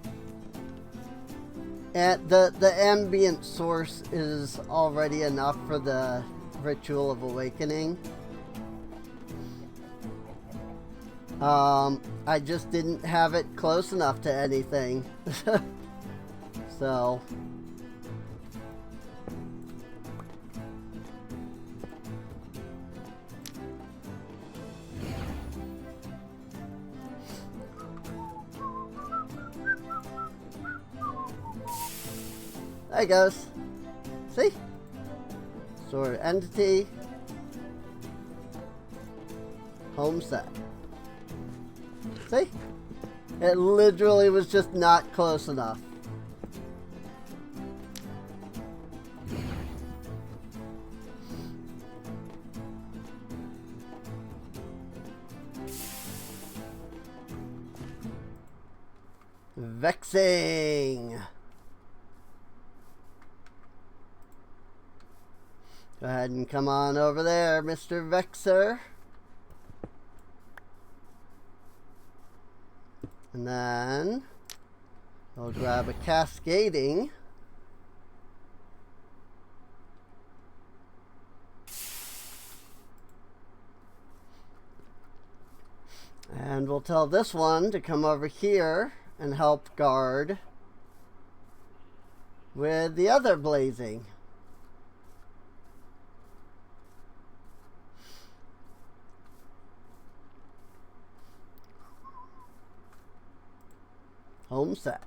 the ambient source is already enough for the ritual of awakening. I just didn't have it close enough to anything. So. There it goes. See? Sword entity. Home set. See? It literally was just not close enough. Vexing. Go ahead and come on over there, Mr. Vexer. And then I'll grab a cascading. And we'll tell this one to come over here and help guard with the other blazing. Home set.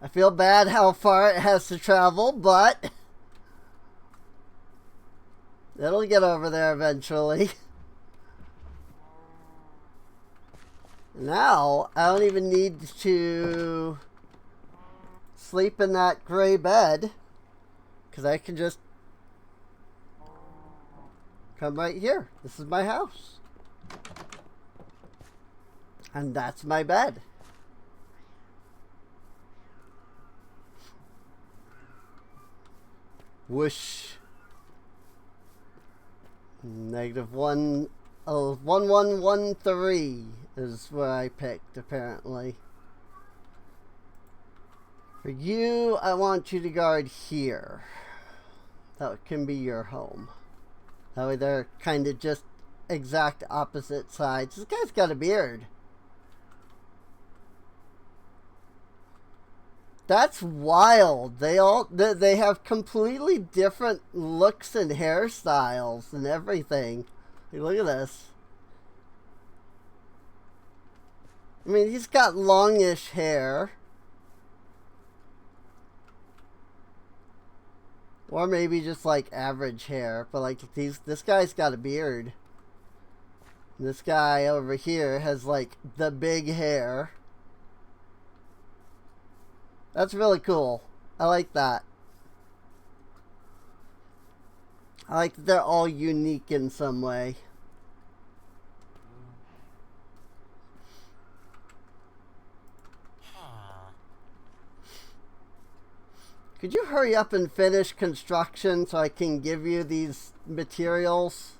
I feel bad how far it has to travel, but it'll get over there eventually. Now, I don't even need to sleep in that gray bed, because I can just come right here. This is my house. And that's my bed. Whoosh. -1, 1113 is what I picked, apparently. For you, I want you to guard here. That can be your home. That way they're kind of just exact opposite sides. This guy's got a beard. That's wild. They have completely different looks and hairstyles and everything. Hey, look at this. I mean, he's got longish hair. Or maybe just like average hair. But like this guy's got a beard. This guy over here has like the big hair. That's really cool. I like that. I like that they're all unique in some way. Could you hurry up and finish construction so I can give you these materials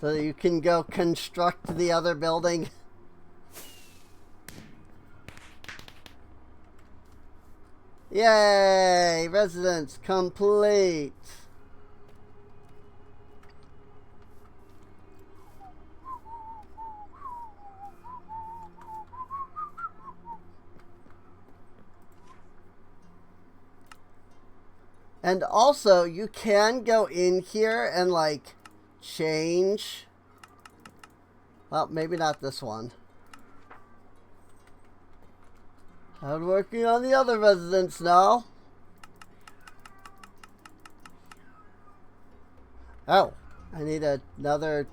so that you can go construct the other building? Yay! Residence complete. And also, you can go in here and like change. Well, maybe not this one. I'm working on the other residents now. Oh, I need another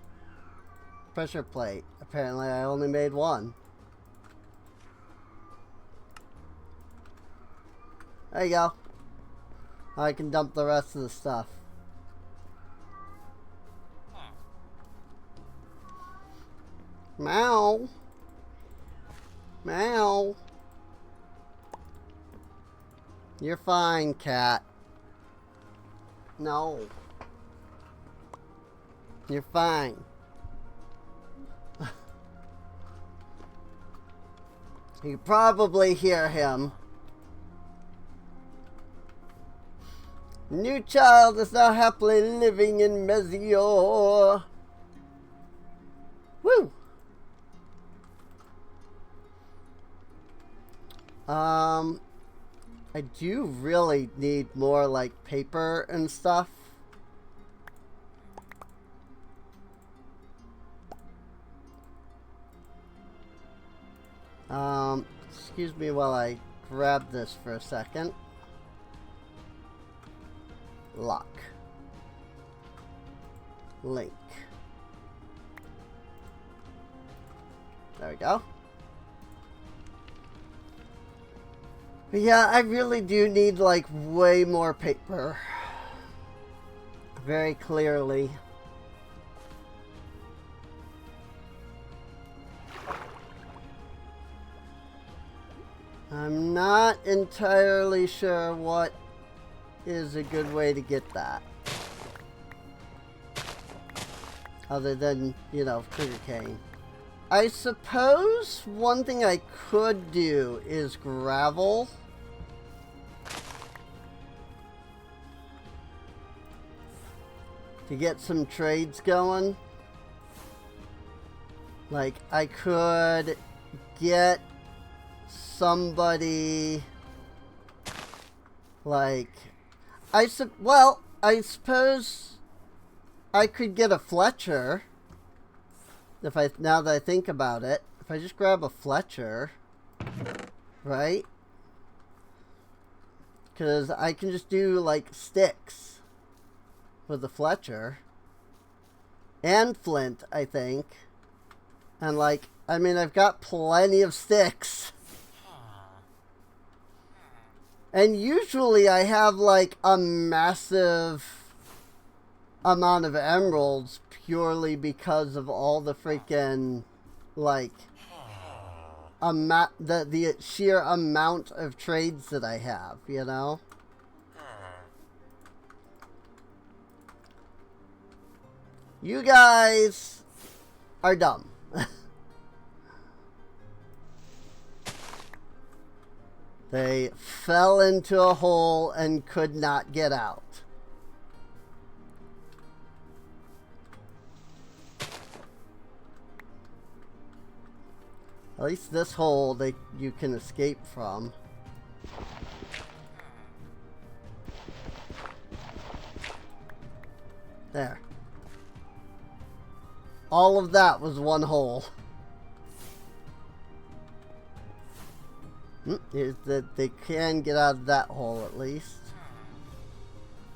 pressure plate. Apparently, I only made one. There you go. I can dump the rest of the stuff. Meow. Meow. You're fine, cat. No. You're fine. You probably hear him. New child is now happily living in Mezior. Woo! I do really need more like paper and stuff. Excuse me while I grab this for a second. Lock. Link. There we go. But yeah, I really do need like way more paper. Very clearly. I'm not entirely sure what is a good way to get that. Other than, you know, sugarcane. I suppose one thing I could do is gravel. To get some trades going. Like, I could get somebody like I suppose I could get a Fletcher if now that I think about it. If I just grab a Fletcher, right? Because I can just do like sticks with the Fletcher and flint, I think. And like, I mean, I've got plenty of sticks. And usually I have like a massive amount of emeralds purely because of all the freaking like the sheer amount of trades that I have, you know? You guys are dumb. They fell into a hole and could not get out. At least this hole you can escape from. All of that was one hole. Is that they can get out of that hole at least.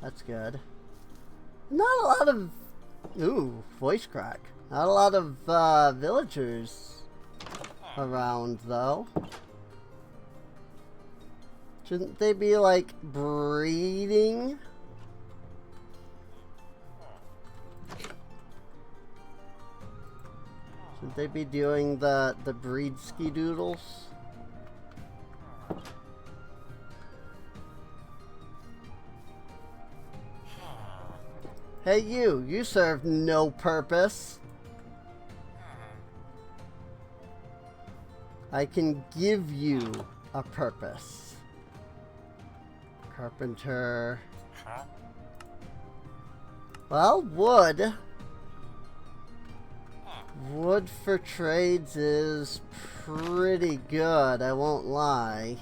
That's good. Not a lot of... Ooh, voice crack. Not a lot of villagers around, though. Shouldn't they be, like, breeding? Shouldn't they be doing the breed ski-doodles? Hey you serve no purpose. I can give you a purpose. Carpenter. Well, wood. Wood for trades is pretty good, I won't lie.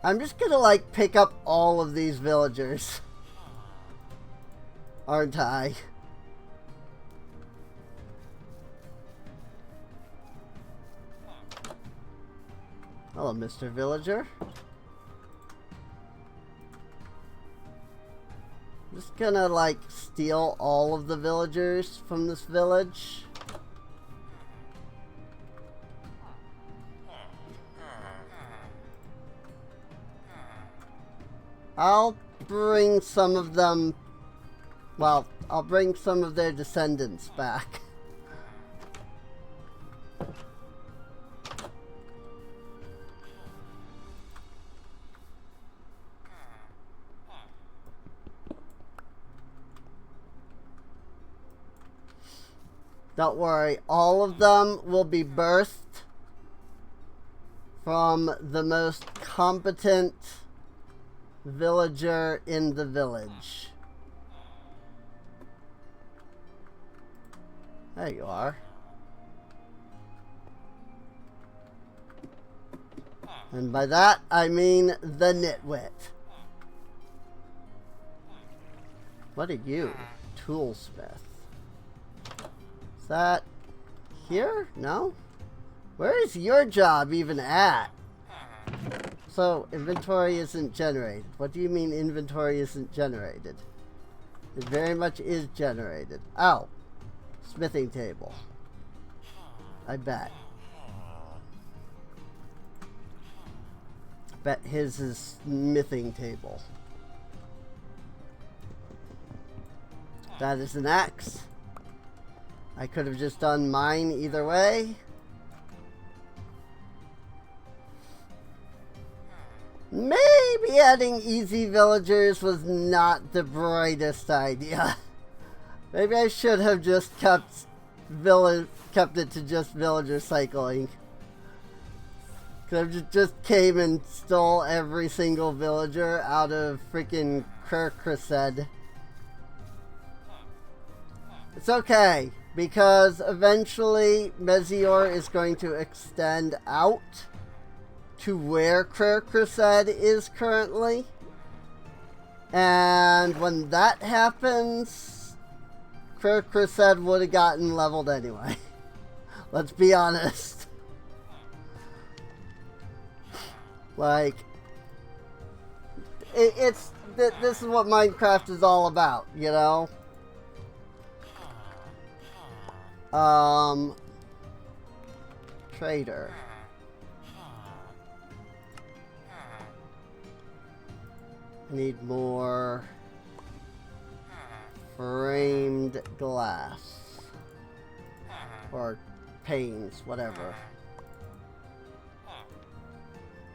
I'm just gonna like pick up all of these villagers. Aren't I? Hello, Mr. Villager. I'm just gonna like steal all of the villagers from this village. I'll bring some of them. Well, I'll bring some of their descendants back. Don't worry, all of them will be birthed from the most competent villager in the village. There you are. And by that, I mean the nitwit. What are you? Toolsmith. Is that here? No? Where is your job even at? So, inventory isn't generated. What do you mean inventory isn't generated? It very much is generated. Oh. Smithing table. I bet. Bet his is smithing table. That is an axe. I could have just done mine either way. Maybe adding easy villagers was not the brightest idea. Maybe I should have just kept it to just villager cycling. Cause I just came and stole every single villager out of freaking Kirkrased. It's okay, because eventually Mezior is going to extend out to where Kirkrased is currently. And when that happens, Kirkrased would have gotten leveled anyway. Let's be honest. Like, this is what Minecraft is all about, you know? Trader. I need more framed glass. Or panes, whatever.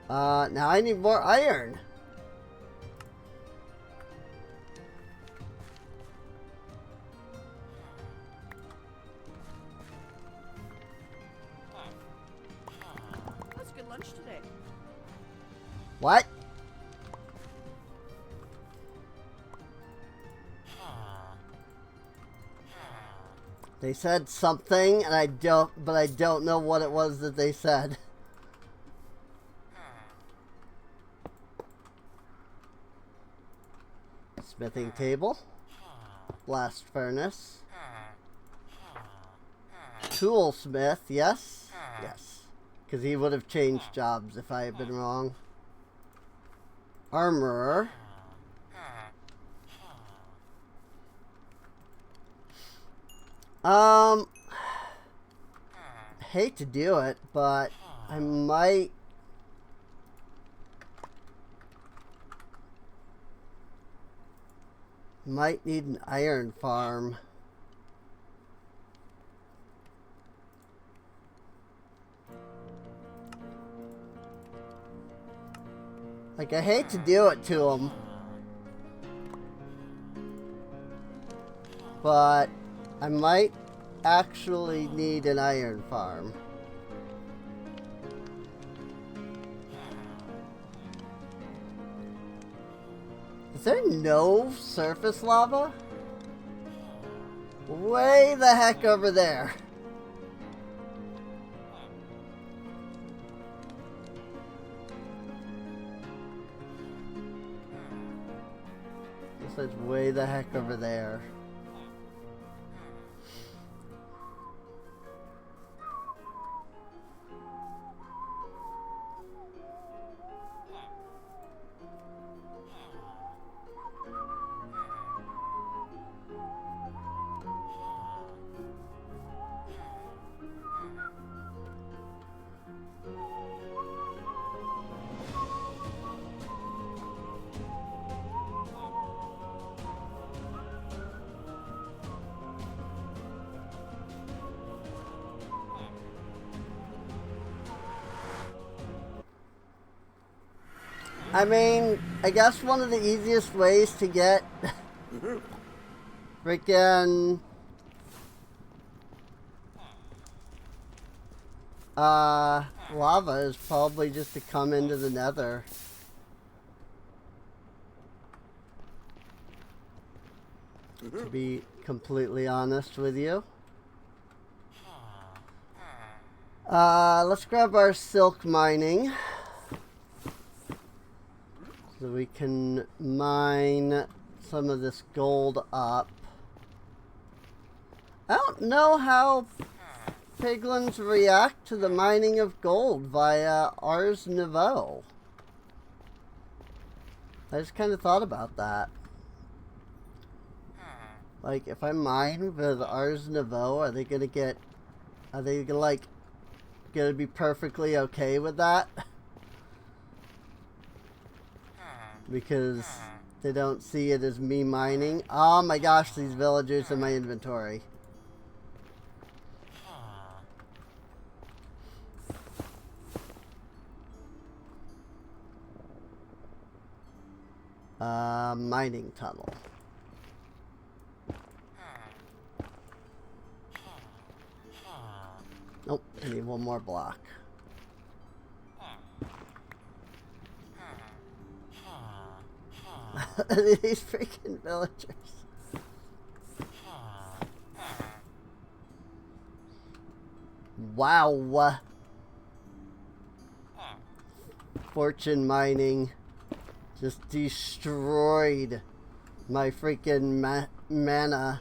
Now I need more iron. That's good lunch today. What? They said something, and I don't know what it was that they said. Smithing table, blast furnace, Toolsmith, yes? Yes. Because he would have changed jobs if I had been wrong. Armorer. Hate to do it, but I might need an iron farm. Like, I hate to do it to him, but I might actually need an iron farm. Is there no surface lava? Way the heck over there. This is way the heck over there. I mean, I guess one of the easiest ways to get freaking lava is probably just to come into the nether. To be completely honest with you. Let's grab our silk mining. So we can mine some of this gold up. I don't know how piglins react to the mining of gold via Ars Nouveau. I just kind of thought about that. Like, if I mine with Ars Nouveau, are they gonna be perfectly okay with that? Because they don't see it as me mining. Oh my gosh, these villagers in my inventory. Mining tunnel. Nope, I need one more block. These freaking villagers. Wow. Fortune mining just destroyed my freaking mana.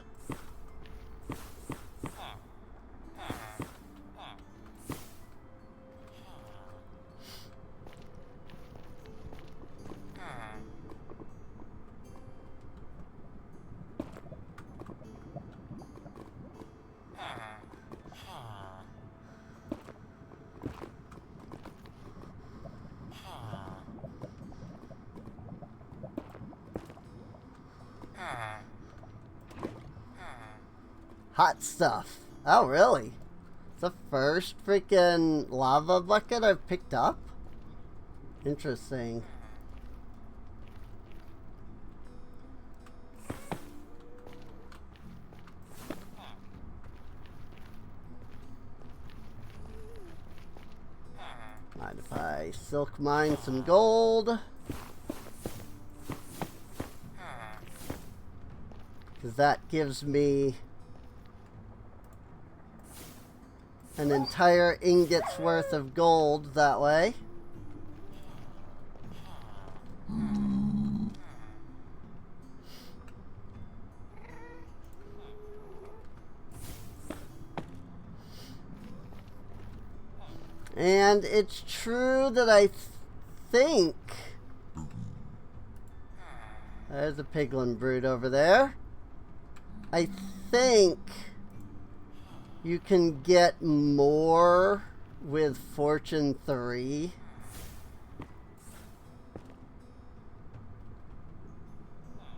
Hot stuff. Oh, really? It's the first freaking lava bucket I've picked up? Interesting. Mind if I silk mine some gold? Because that gives me an entire ingot's worth of gold that way. And it's true that I think... There's a piglin brood over there. I think you can get more with Fortune 3.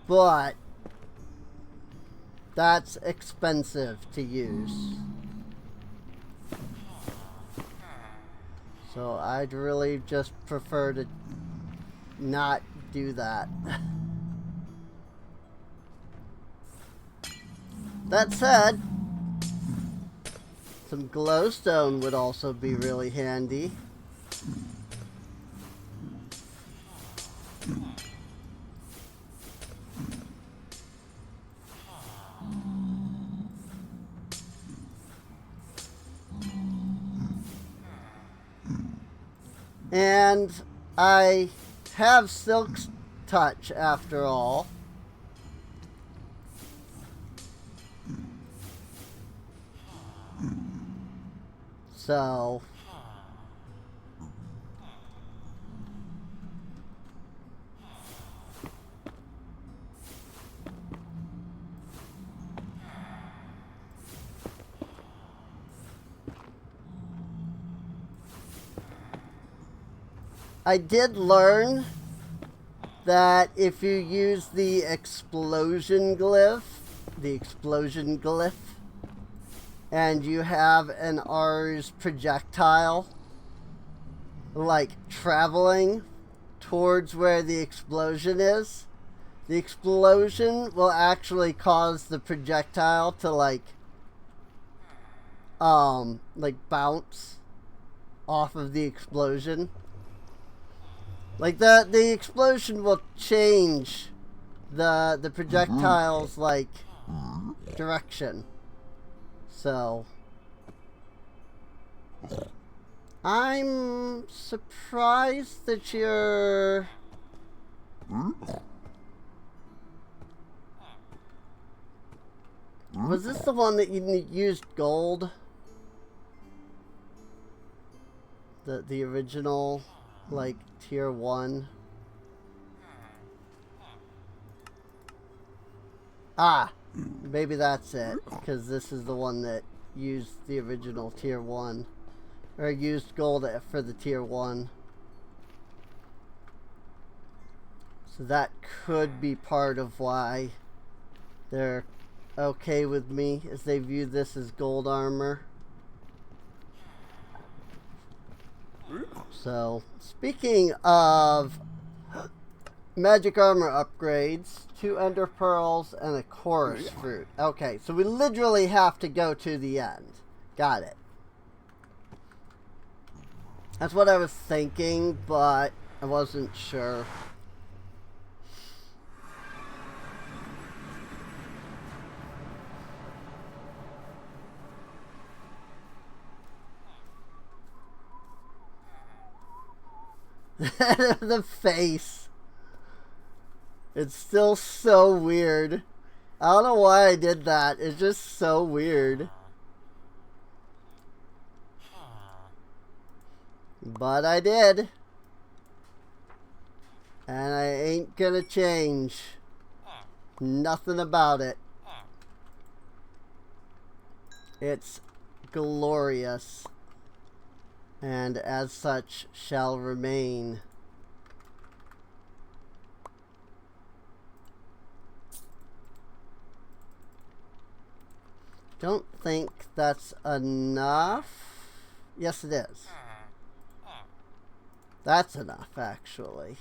But that's expensive to use. So I'd really just prefer to not do that. That said, some glowstone would also be really handy. And I have Silk's Touch after all. So I did learn that if you use the explosion glyph, and you have an R's projectile, like, traveling towards where the explosion is, the explosion will actually cause the projectile to, like bounce off of the explosion. Like, the explosion will change the projectile's, like, direction. So I'm surprised that you're... Was this the one that you used gold? The original, like, tier 1? Ah, maybe that's it, because this is the one that used the original tier 1, or used gold for the tier 1. So that could be part of why they're okay with me, as they view this as gold armor. So, speaking of magic armor upgrades, 2 ender pearls and a chorus fruit. Okay, so we literally have to go to the end. Got it. That's what I was thinking, but I wasn't sure. The face. It's still so weird. I don't know why I did that. It's just so weird. But I did. And I ain't gonna change nothing about it. It's glorious. And as such shall remain. Don't think that's enough. Yes, it is. That's enough, actually.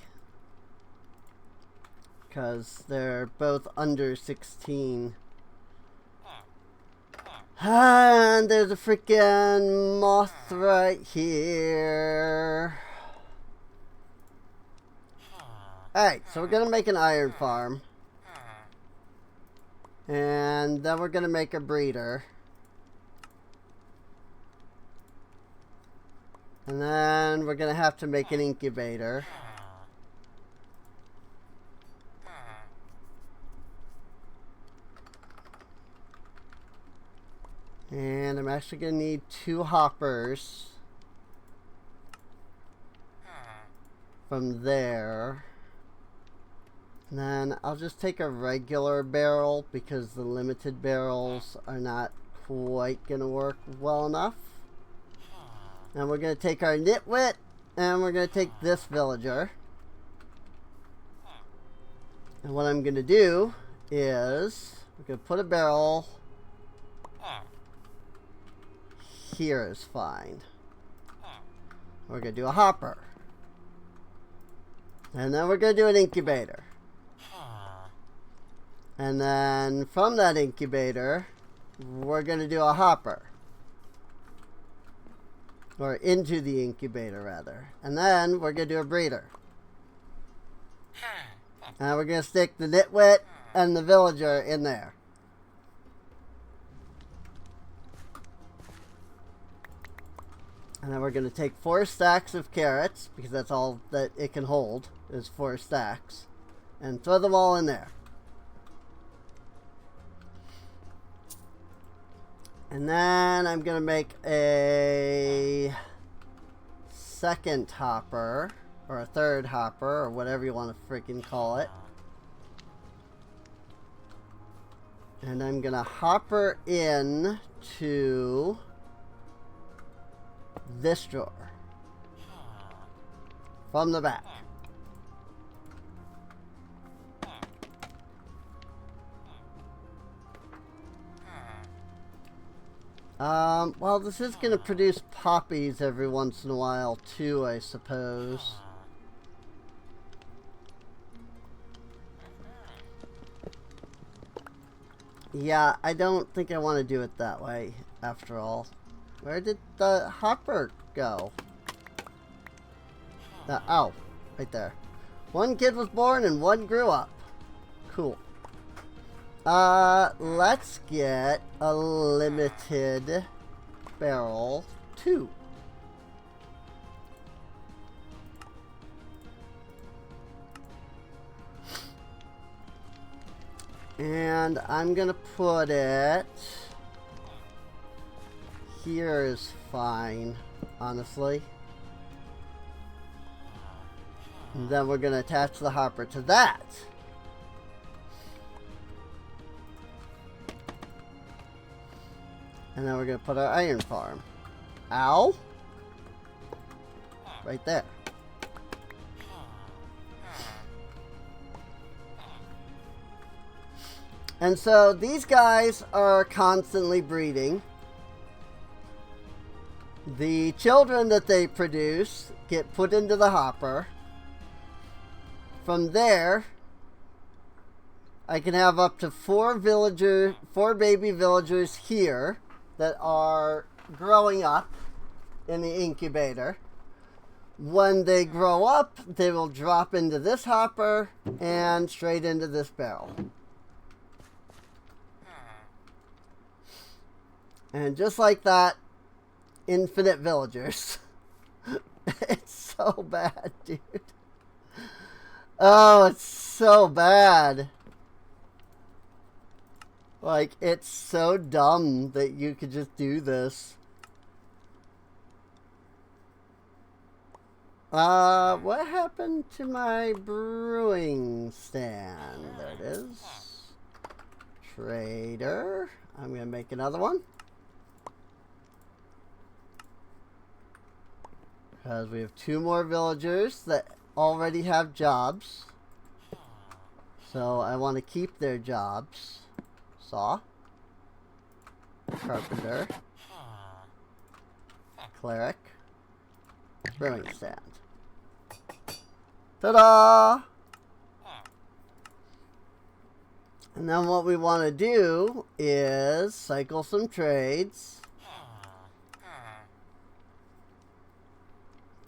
Because they're both under 16. And there's a freaking moth right here. Alright, so we're gonna make an iron farm. And then we're gonna make a breeder. And then we're gonna have to make an incubator. And I'm actually going to need 2 hoppers. from there. And then I'll just take a regular barrel because the limited barrels are not quite going to work well enough. And we're going to take our nitwit and we're going to take this villager. And what I'm going to do is we're going to put a barrel here is fine. We're going to do a hopper. And then we're going to do an incubator. And then from that incubator, we're going to do a hopper. Or into the incubator, rather. And then we're going to do a breeder. And we're going to stick the nitwit and the villager in there. And then we're going to take 4 stacks of carrots, because that's all that it can hold, is 4 stacks. And throw them all in there. And then I'm going to make a second hopper, or a third hopper, or whatever you want to freaking call it. And I'm going to hopper in to this drawer from the back. Well, this is going to produce poppies every once in a while, too, I suppose. Yeah, I don't think I want to do it that way, after all. Where did the hopper go? Oh, right there. 1 kid was born and 1 grew up. Cool. Let's get a limited barrel 2. And I'm gonna put it here is fine, honestly. And then we're gonna attach the hopper to that. And then we're going to put our iron farm. Ow! Right there. And so these guys are constantly breeding. The children that they produce get put into the hopper. From there, I can have up to 4 baby villagers here that are growing up in the incubator. When they grow up, they will drop into this hopper and straight into this barrel. And just like that, infinite villagers. It's so bad, dude. Oh, it's so bad. Like, it's so dumb that you could just do this. What happened to my brewing stand? There it is. Trader. I'm going to make another one. Because we have 2 more villagers that already have jobs. So I want to keep their jobs. Saw. Carpenter. Cleric. Brewing stand. Ta-da! And then what we want to do is cycle some trades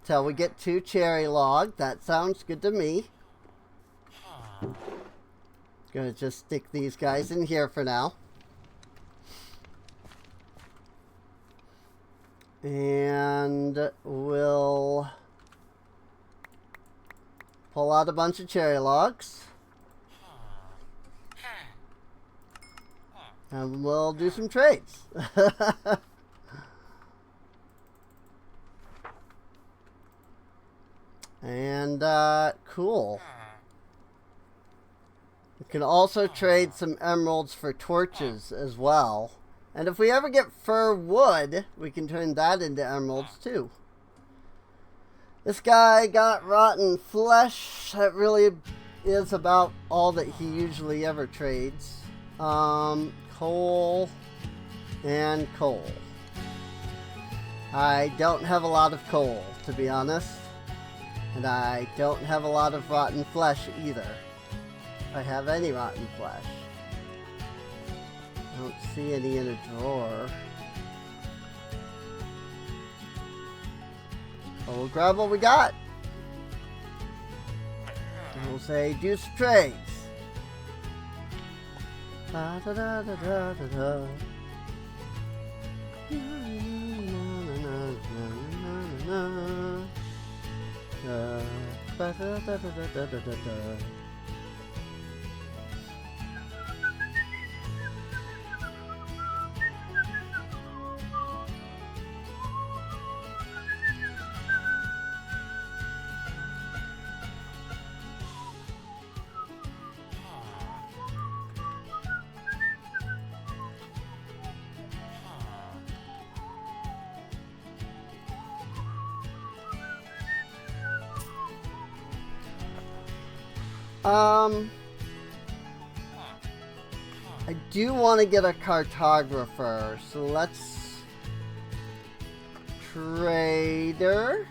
till we get 2 cherry log. That sounds good to me. Gonna just stick these guys in here for now. And we'll pull out a bunch of cherry logs. And we'll do some trades. And, cool. We can also trade some emeralds for torches as well. And if we ever get fir wood, we can turn that into emeralds too. This guy got rotten flesh. That really is about all that he usually ever trades. Coal and coal. I don't have a lot of coal, to be honest. And I don't have a lot of rotten flesh either. If I have any rotten flesh. I don't see any in a drawer. But we'll grab what we got. And we'll say, do some trades. Da, da, da, da, da, da, da. Ba, da, da, da, da, da, da, da. I do want to get a cartographer, so let's trader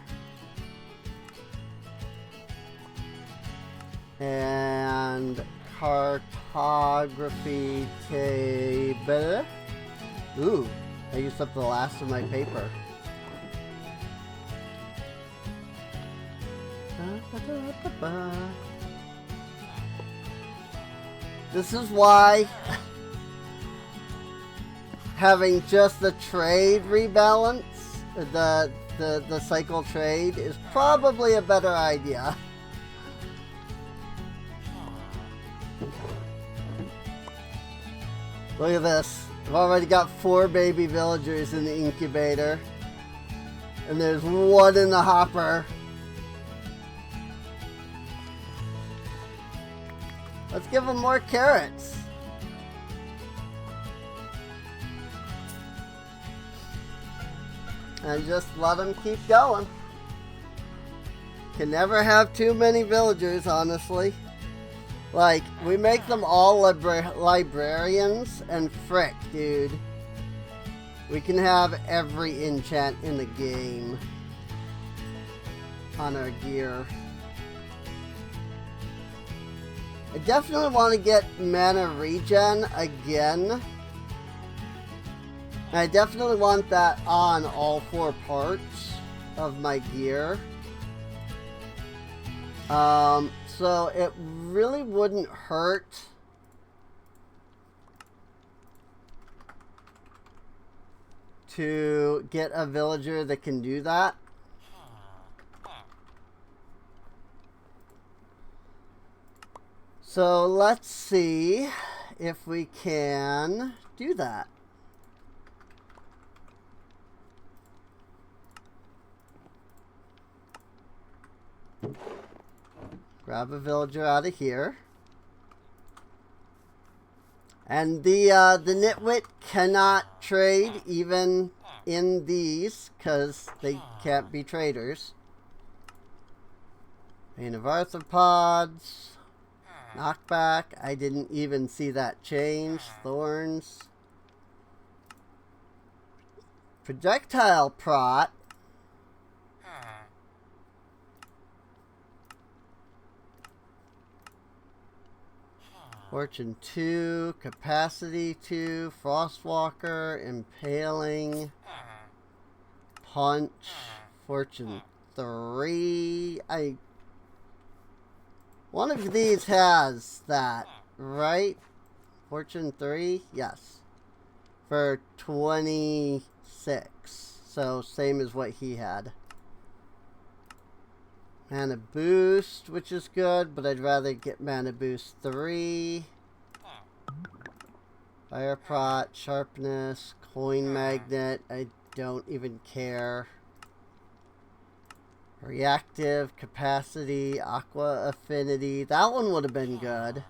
and cartography table. Ooh, I used up the last of my paper. This is why having just the trade rebalance, the cycle trade, is probably a better idea. Look at this. I've already got 4 baby villagers in the incubator. And there's 1 in the hopper. Let's give them more carrots. And just let them keep going. Can never have too many villagers, honestly. Like, we make them all librarians, and frick, dude. We can have every enchant in the game on our gear. I definitely want to get mana regen again. I definitely want that on all 4 parts of my gear. So it really wouldn't hurt to get a villager that can do that. So let's see if we can do that. Grab a villager out of here. And the nitwit cannot trade even in these because they can't be traders. Vein of arthropods. Knockback. I didn't even see that change. Thorns. Projectile prot. Fortune 2, Capacity 2, Frostwalker, Impaling, Punch, Fortune 3. One of these has that, right? Fortune 3? Yes. For 26. So, same as what he had. Mana boost, which is good, but I'd rather get mana boost 3. Fire prot, sharpness, coin magnet. I don't even care. Reactive, capacity, aqua affinity. That one would have been good.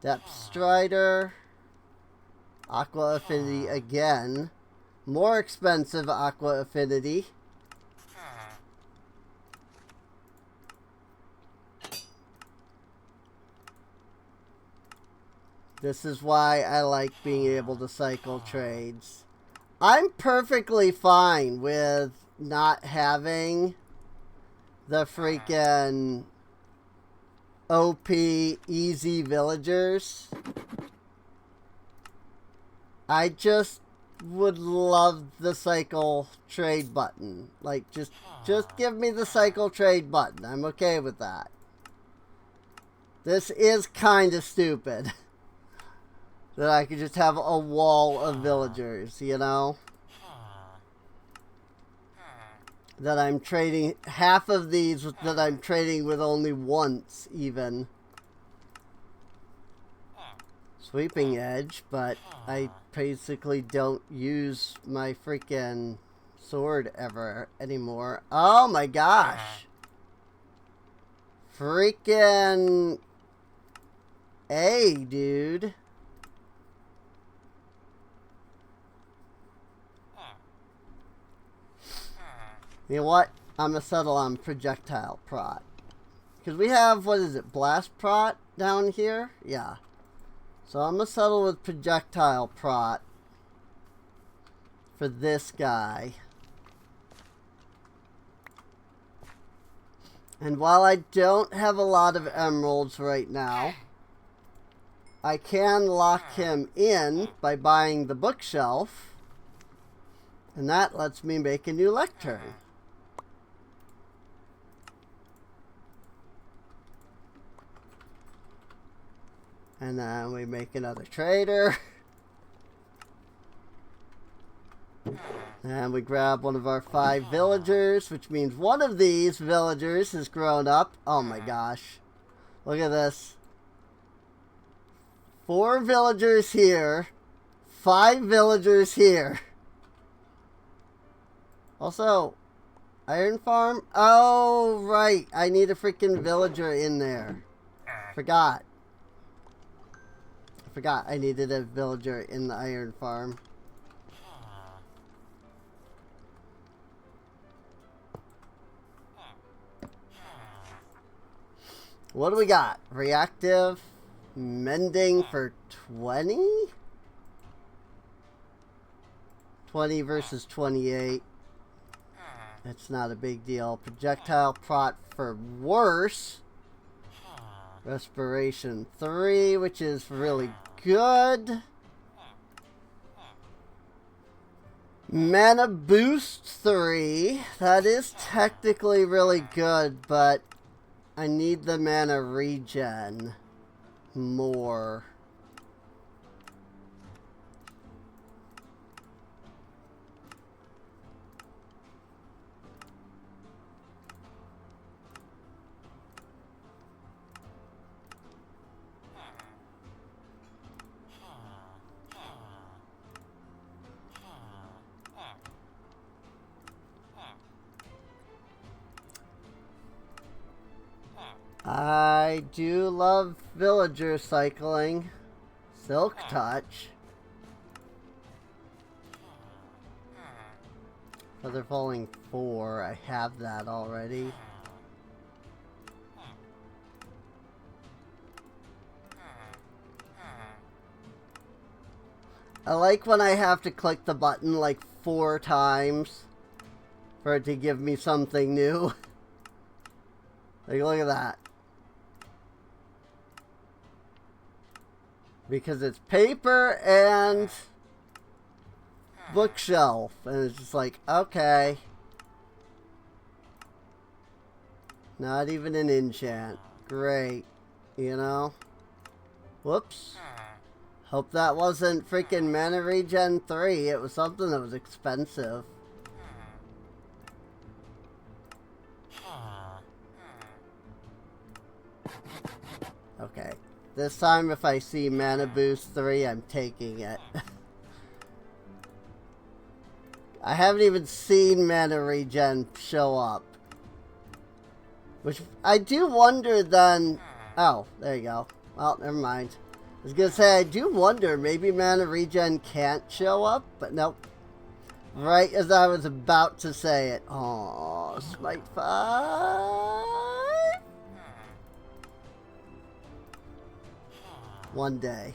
Depth strider. Aqua affinity again. More expensive aqua affinity. This is why I like being able to cycle trades. I'm perfectly fine with not having the freaking OP easy villagers. I just would love the cycle trade button. Like, just give me the cycle trade button. I'm okay with that. This is kind of stupid. That I could just have a wall of villagers, you know? That I'm trading, half of these that I'm trading with only once, even. Sweeping edge, but I basically don't use my freaking sword ever anymore. Oh my gosh! Freaking A, dude. You know what? I'm going to settle on projectile prot. Because we have, what is it, blast prot down here? Yeah. So I'm going to settle with projectile prot for this guy. And while I don't have a lot of emeralds right now, I can lock him in by buying the bookshelf. And that lets me make a new lectern. And then we make another trader. And we grab one of our 5 villagers, which means one of these villagers has grown up. Oh my gosh. Look at this. 4 villagers here. 5 villagers here. Also, iron farm? Oh, right. I need a freaking villager in there. Forgot I needed a villager in the iron farm. What do we got? Reactive mending for 20? 20 versus 28. It's not a big deal. Projectile prot for worse. Respiration 3, which is really good. Mana boost 3. That is technically really good, but I need the mana regen more. I do love villager cycling. Silk touch. Feather falling 4. I have that already. I like when I have to click the button like 4 times for it to give me something new. Like, look at that. Because it's paper and bookshelf. And it's just like, okay. Not even an enchant. Great. You know? Whoops. Hope that wasn't freaking mana regen 3. It was something that was expensive. Okay. This time if I see mana boost 3, I'm taking it. I haven't even seen mana regen show up. Which I do wonder then... Oh, there you go. Well, never mind. I was gonna say, I do wonder, maybe mana regen can't show up, but nope. Right as I was about to say it. Oh, Smite 5? One day.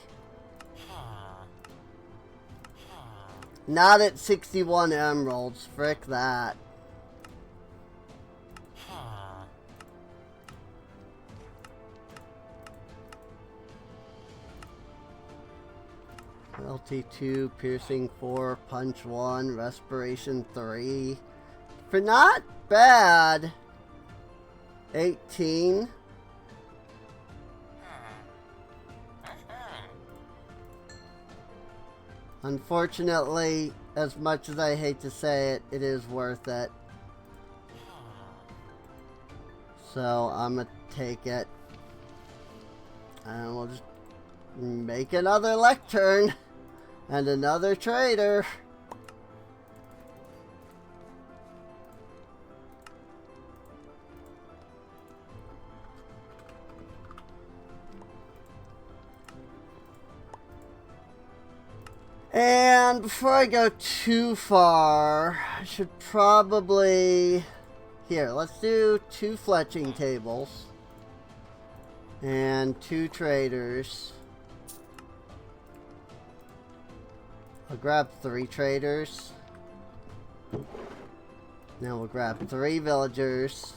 Not at 61 emeralds. Frick that. LT2, piercing 4, punch 1, respiration 3. For not bad. 18. Unfortunately, as much as I hate to say it, it is worth it. So I'm gonna take it. And we'll just make another lectern. And another trader. And before I go too far, I should probably... Here, let's do 2 fletching tables. And 2 traders. I'll grab 3 traders. Now we'll grab 3 villagers.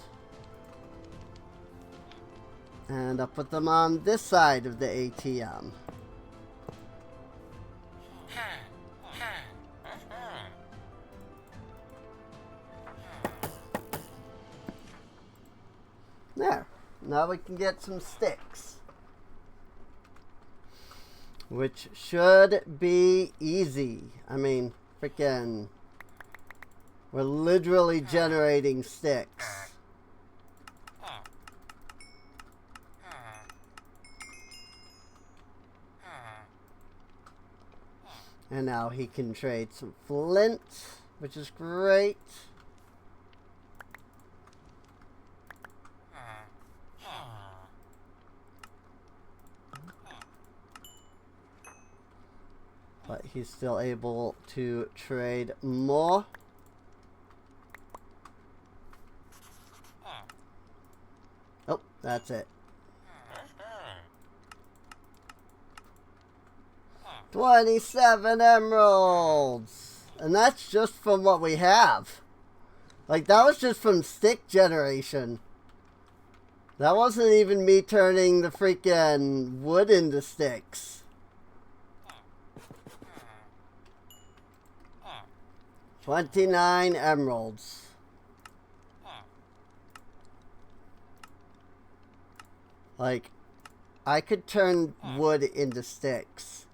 And I'll put them on this side of the ATM. There. Now we can get some sticks. Which should be easy. I mean, freaking... We're literally generating sticks. And now he can trade some flint, which is great. But he's still able to trade more. Oh, that's it. 27 emeralds! And that's just from what we have. Like, that was just from stick generation. That wasn't even me turning the freaking wood into sticks. 29 emeralds. Like, I could turn wood into sticks.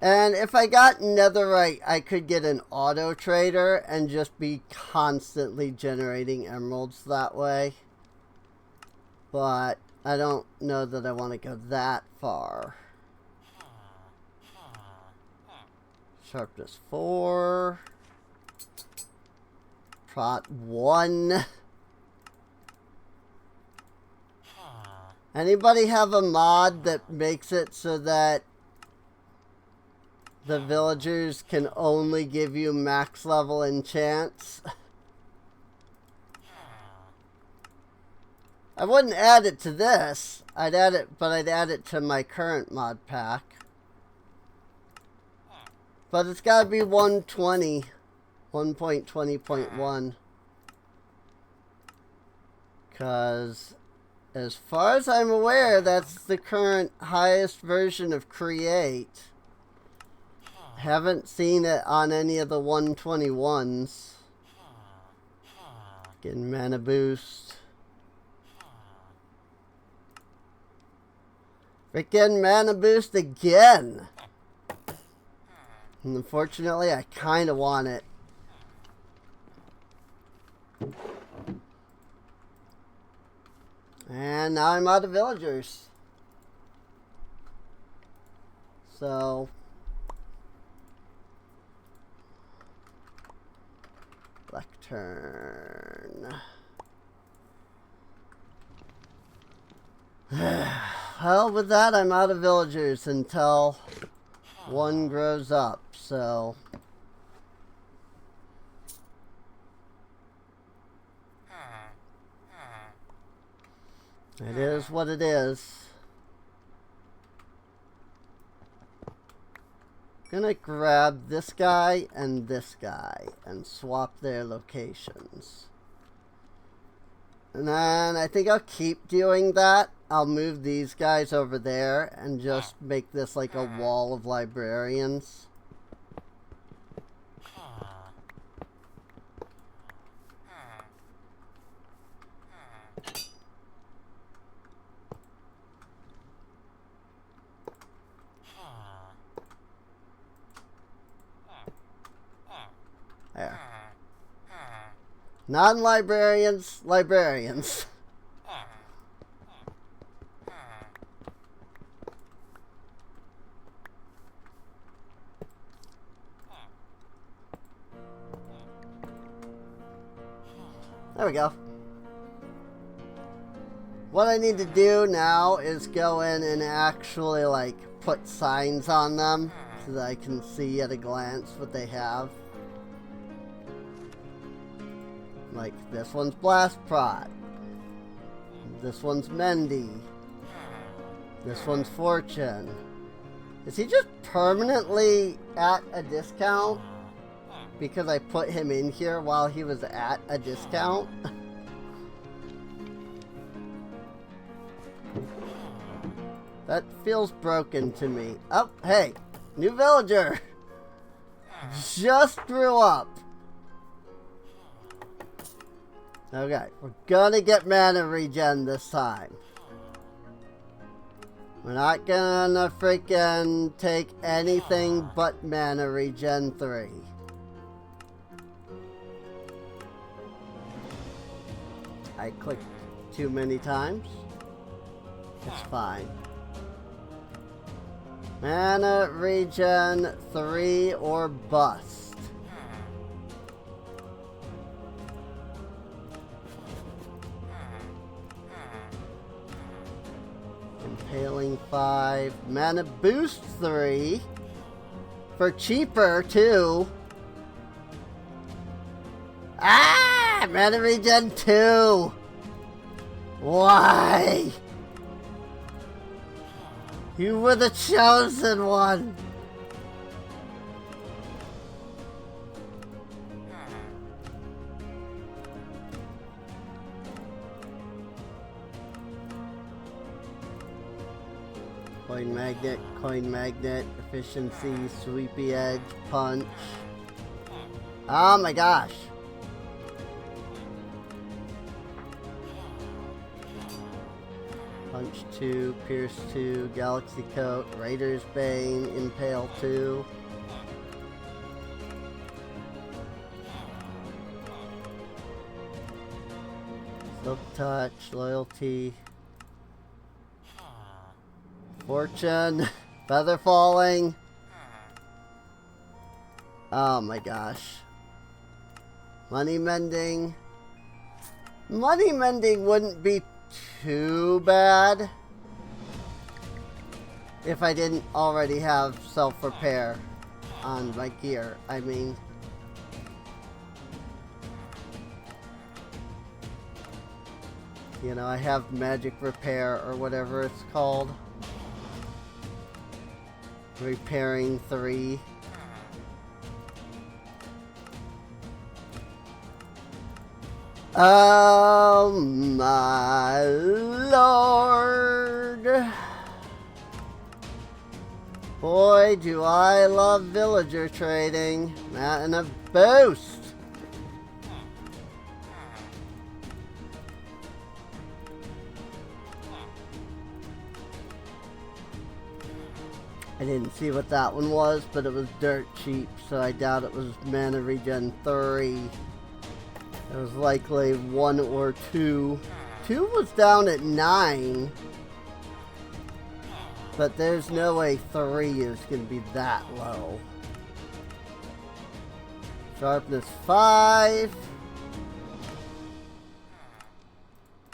And if I got netherite, I could get an auto trader and just be constantly generating emeralds that way. But I don't know that I want to go that far. Sharpness 4. Prot 1. Anybody have a mod that makes it so that the villagers can only give you max level enchants? I wouldn't add it to this. I'd add it, but I'd add it to my current mod pack. But it's gotta be 120. 1.20.1. Because, as far as I'm aware, that's the current highest version of Create. Haven't seen it on any of the 121s. Getting mana boost. Freaking mana boost again! And unfortunately, I kind of want it. And now I'm out of villagers. So... Lectern. Well, with that, I'm out of villagers until one grows up, so... It is what it is. Gonna grab this guy and swap their locations. And then I think I'll keep doing that. I'll move these guys over there and just make this like a wall of librarians. There. Non-librarians, librarians. There we go. What I need to do now is go in and actually like put signs on them so that I can see at a glance what they have. Like, this one's Blast Prot. This one's Mendy. This one's Fortune. Is he just permanently at a discount? Because I put him in here while he was at a discount? That feels broken to me. Oh, hey! New villager! Just grew up! Okay, we're gonna get mana regen this time. We're not gonna freaking take anything but mana regen 3. I clicked too many times. It's fine. Mana regen 3 or bust. Impaling 5. Mana boost 3. For cheaper too. Ah! Mana regen 2. Why? You were the chosen one. Coin magnet, efficiency, sweepy edge, punch. Oh my gosh. Punch 2, Pierce 2, Galaxy Coat, Raider's Bane, Impale 2. Silk Touch, Loyalty. Fortune, Feather Falling. Oh my gosh. Money Mending. Money Mending wouldn't be too bad if I didn't already have self-repair on my gear. I mean, you know, I have magic repair or whatever it's called. Repairing 3. Oh my lord. Boy, do I love villager trading. Not in a boost. I didn't see what that one was, but it was dirt cheap, so I doubt it was mana regen 3. It was likely 1 or 2. 2 was down at 9. But there's no way 3 is going to be that low. Sharpness 5.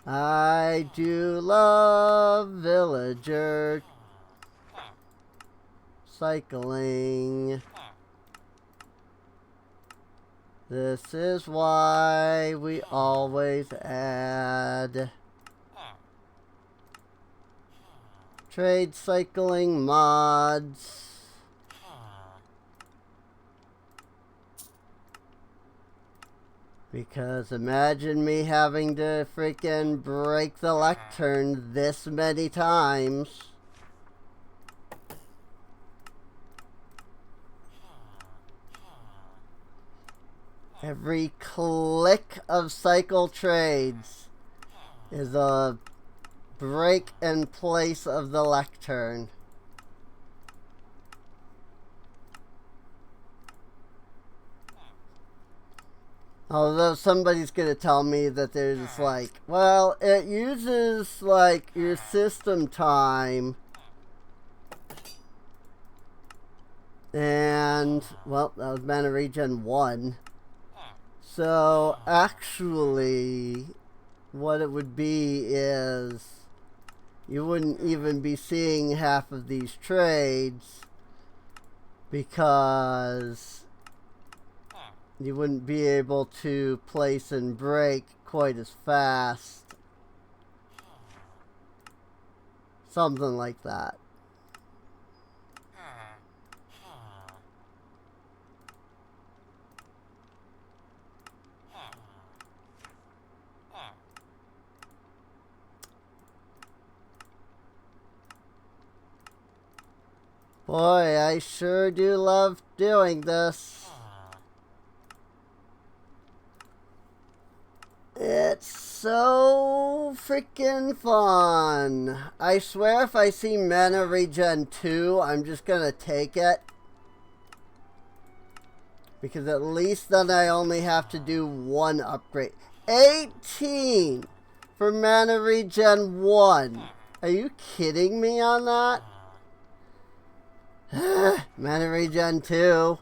I do love villager cycling. This is why we always add trade cycling mods. Because imagine me having to freaking break the lectern this many times. Every click of cycle trades is a break in place of the lectern. Although somebody's gonna tell me that there's like, well, it uses like your system time. And, well, that was mana regen 1. So, actually, what it would be is you wouldn't even be seeing half of these trades because you wouldn't be able to place and break quite as fast. Something like that. Boy, I sure do love doing this. It's so freaking fun. I swear if I see mana regen 2, I'm just gonna take it. Because at least then I only have to do 1 upgrade. 18 for mana regen 1. Are you kidding me on that? Mana regen 2.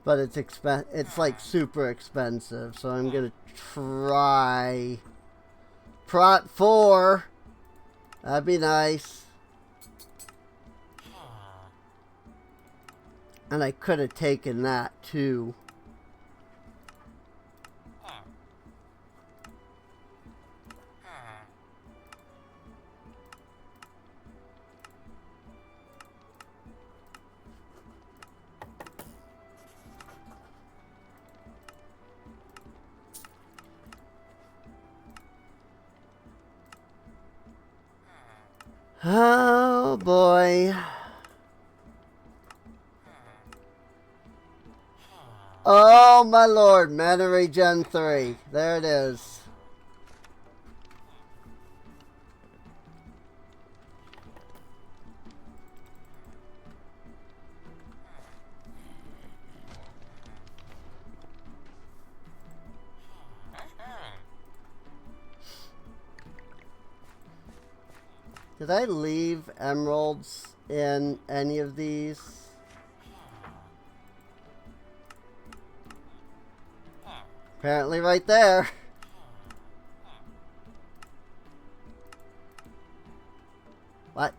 But it's like super expensive, so I'm gonna try Prot 4. That'd be nice. And I could have taken that too. Oh boy. Oh my lord, mana regen 3. There it is. Did I leave emeralds in any of these? Apparently right there. What?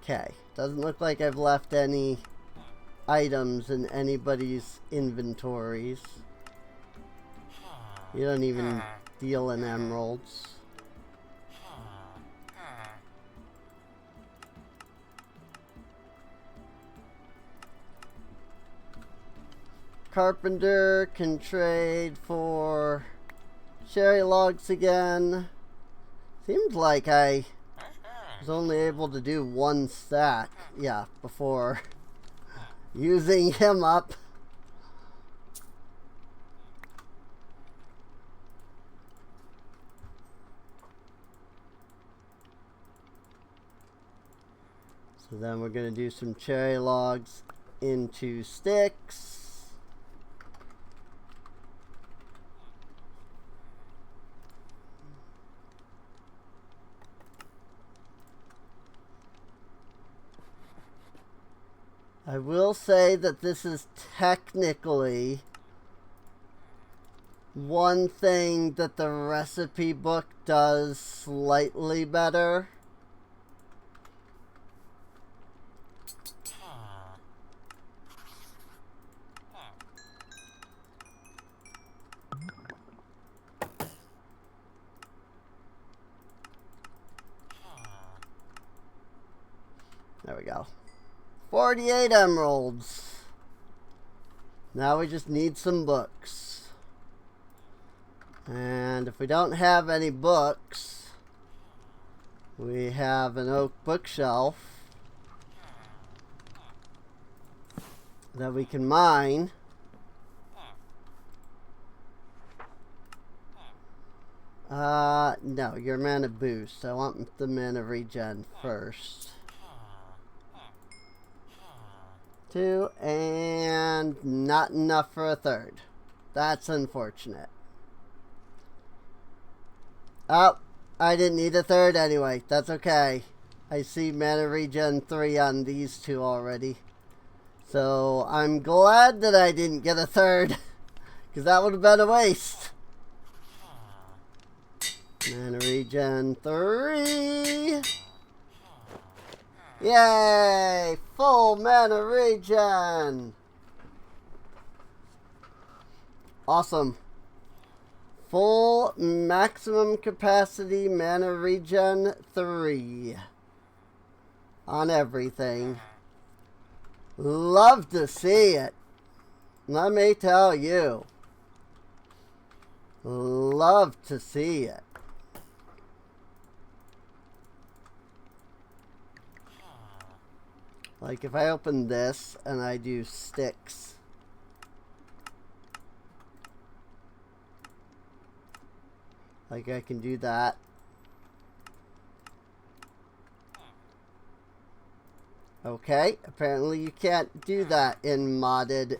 Okay, doesn't look like I've left any items in anybody's inventories. You don't even deal in emeralds. Carpenter can trade for cherry logs again. Seems like I was only able to do 1 stack, yeah, before using him up. So then we're going to do some cherry logs into sticks. I will say that this is technically one thing that the recipe book does slightly better. There we go. 48 emeralds. Now we just need some books. And if we don't have any books, we have an oak bookshelf that we can mine. No, your mana boost. I want the mana regen first. 2, and not enough for a third. That's unfortunate. Oh, I didn't need a third anyway. That's okay. I see mana regen 3 on these two already. So I'm glad that I didn't get a third, because that would have been a waste. Mana regen 3. Yay! Full mana regen! Awesome. Full maximum capacity mana regen 3 on everything. Love to see it. Let me tell you. Love to see it. Like if I open this and I do sticks. Like I can do that. Okay, apparently you can't do that in modded.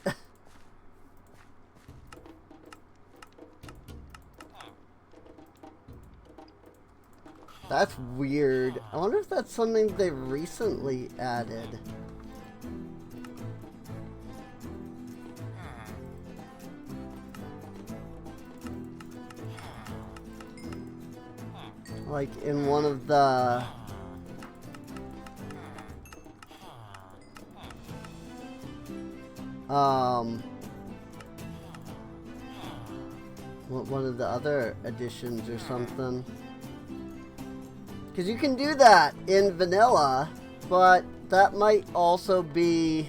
That's weird. I wonder if that's something they recently added. Like in one of the... one of the other editions or something. Because you can do that in vanilla, but that might also be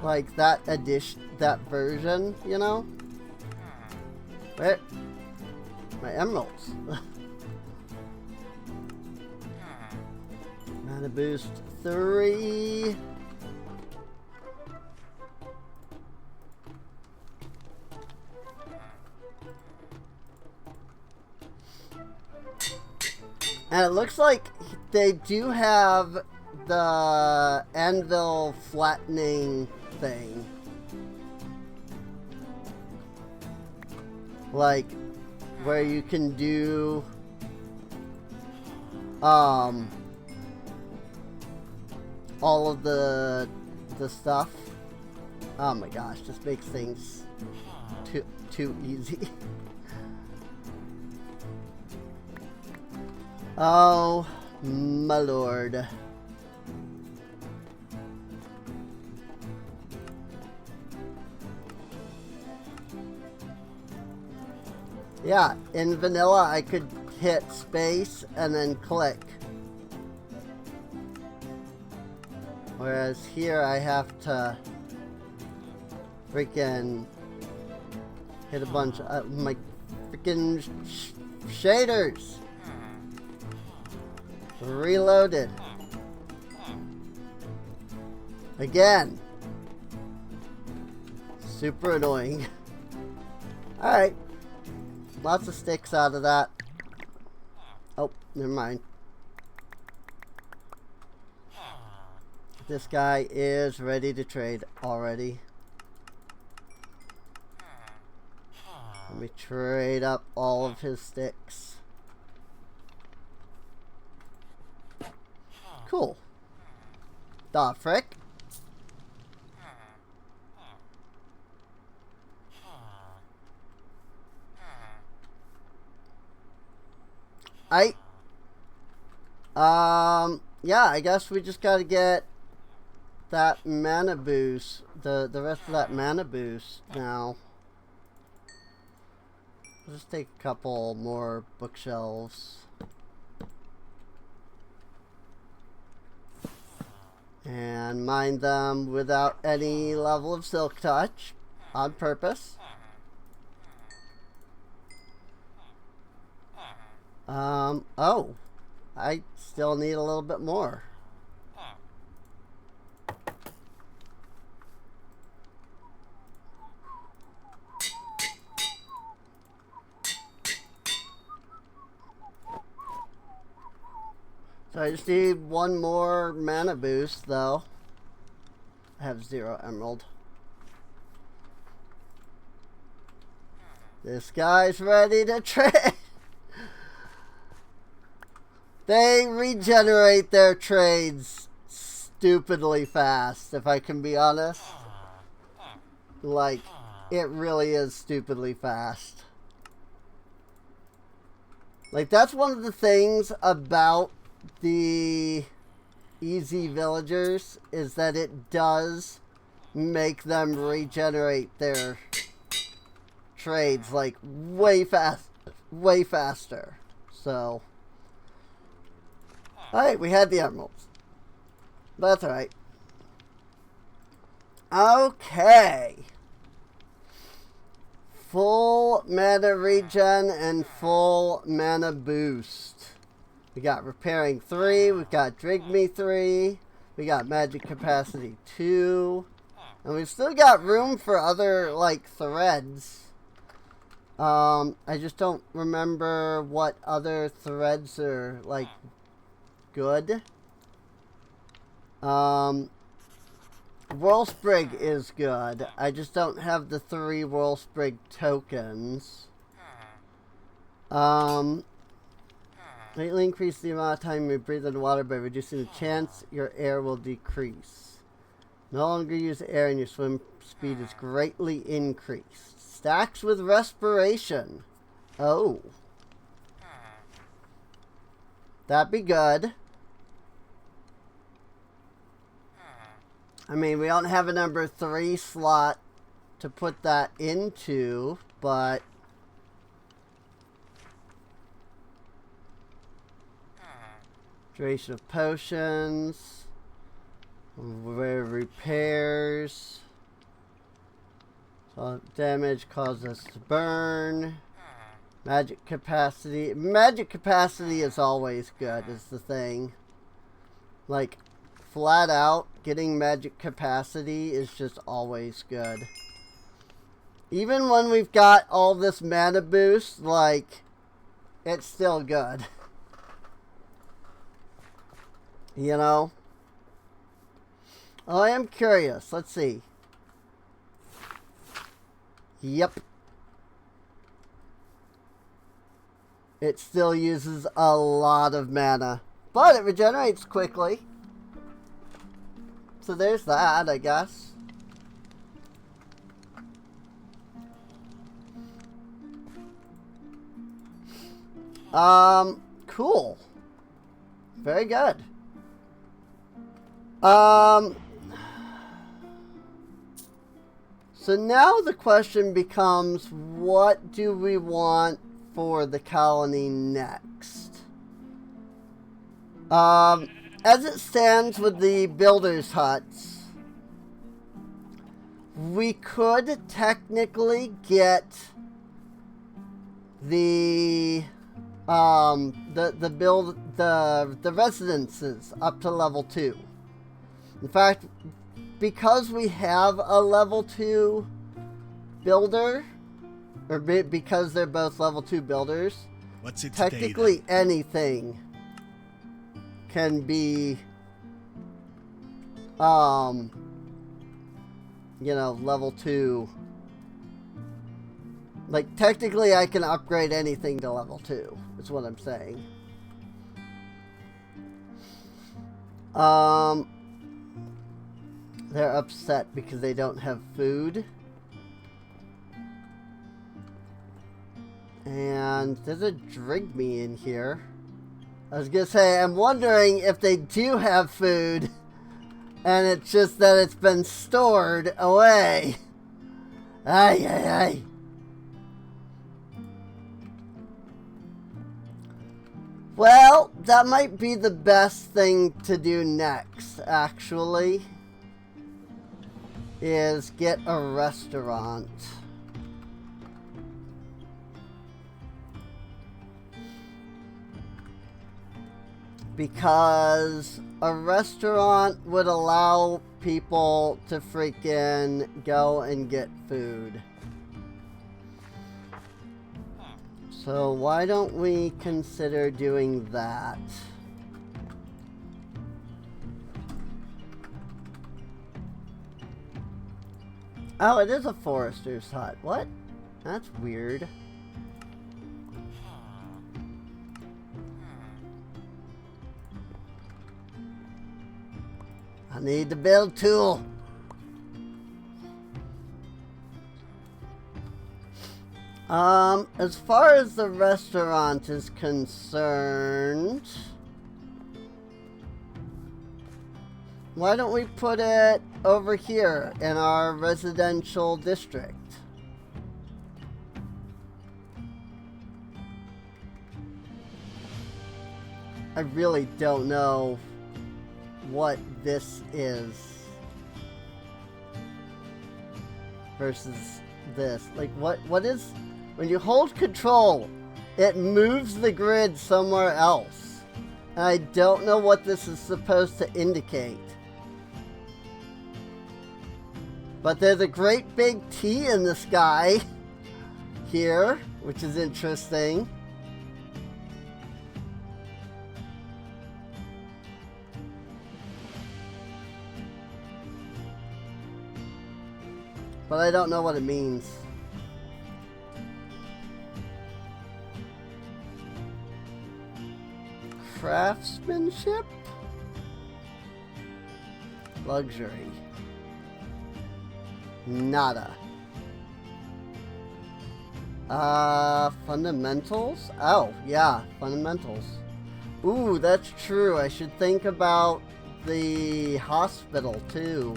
like that edition, that version, you know? Where? My emeralds. Mana boost 3. And it looks like they do have the anvil flattening thing. Like, where you can do, all of the stuff. Oh my gosh, this makes things too easy. Oh, my lord. Yeah, in vanilla I could hit space and then click. Whereas here I have to freaking hit a bunch of my freaking shaders. Reloaded. Again. Super annoying. Alright. Lots of sticks out of that. Oh, never mind. This guy is ready to trade already. Let me trade up all of his sticks. Cool. Da frick. Yeah, I guess we just gotta get that mana boost, the rest of that mana boost now. I'll just take a couple more bookshelves. And mine them without any level of silk touch on purpose. Oh, I still need a little bit more. So I just need one more mana boost, though. I have 0 emerald. This guy's ready to trade. They regenerate their trades stupidly fast, if I can be honest. Like, it really is stupidly fast. Like, that's one of the things about the easy villagers, is that it does make them regenerate their trades like way faster. So, alright, we had the emeralds. That's alright. Okay. Full mana regen and full mana boost. We got repairing 3, we've got drink me 3, we got magic capacity 2, and we've still got room for other, like, threads. I just don't remember what other threads are, like, good. Whirlsprig is good. I just don't have the 3 Whirlsprig tokens. Greatly increase the amount of time you breathe underwater by reducing the chance your air will decrease. No longer use air and your swim speed is greatly increased. Stacks with respiration. Oh. That'd be good. I mean, we don't have a number 3 slot to put that into, but duration of potions, repairs, so damage causes us to burn, magic capacity. Magic capacity is always good, is the thing. Like, flat out, getting magic capacity is just always good. Even when we've got all this mana boost, like, it's still good. You know? Oh, I am curious. Let's see. Yep. It still uses a lot of mana, but it regenerates quickly. So there's that, I guess. Cool. Very good. So now the question becomes, what do we want for the colony next? As it stands with the builders' huts, we could technically get the residences up to level 2. In fact, because we have a level 2 builder, or because they're both level 2 builders, What's it technically today, anything can be you know, level 2. Like, technically I can upgrade anything to level 2, is what I'm saying. They're upset because they don't have food. And there's a Drigme in here. I was gonna say, I'm wondering if they do have food and it's just that it's been stored away. Ay, ay, ay. Well, that might be the best thing to do next, actually, is get a restaurant. Because a restaurant would allow people to freaking go and get food. So why don't we consider doing that? Oh, it is a forester's hut. What? That's weird. I need the build tool. As far as the restaurant is concerned, why don't we put it over here in our residential district? I really don't know what this is versus this. Like, what is, when you hold control, it moves the grid somewhere else. And I don't know what this is supposed to indicate. But there's a great big T in the sky here, which is interesting. But I don't know what it means. Craftsmanship? Luxury. Nada. Fundamentals? Oh, yeah, fundamentals. Ooh, that's true. I should think about the hospital, too.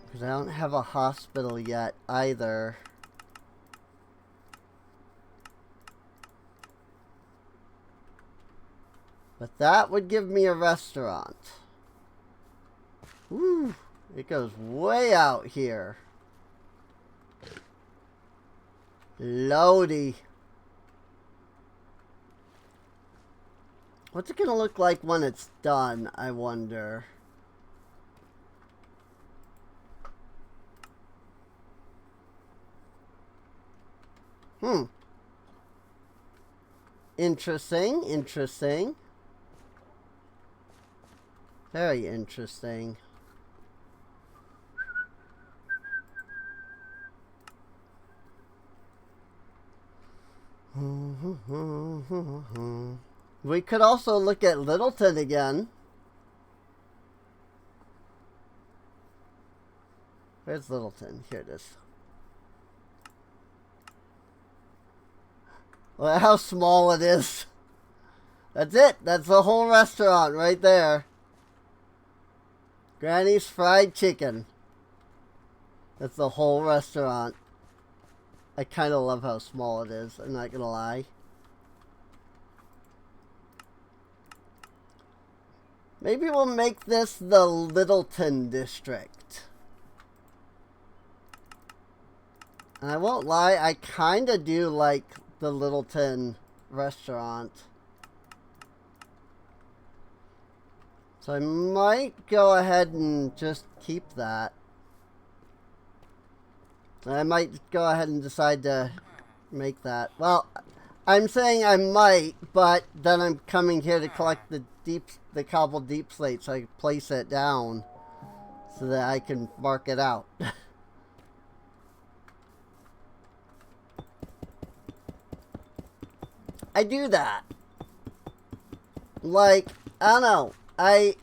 Because I don't have a hospital yet, either. But that would give me a restaurant. Woo! It goes way out here. Loady. What's it gonna look like when it's done, I wonder? Interesting, interesting. Very interesting. We could also look at Littleton again. Where's Littleton? Here it is. Well, how small it is. That's it. That's the whole restaurant right there. Granny's Fried Chicken. That's the whole restaurant. I kind of love how small it is. I'm not going to lie. Maybe we'll make this the Littleton district. And I won't lie, I kind of do like the Littleton restaurant. So I might go ahead and just keep that. I might go ahead and decide to make that. Well, I'm saying I might, but then I'm coming here to collect the cobbled deep slate so I can place it down so that I can mark it out. I do that. Like, I don't know. I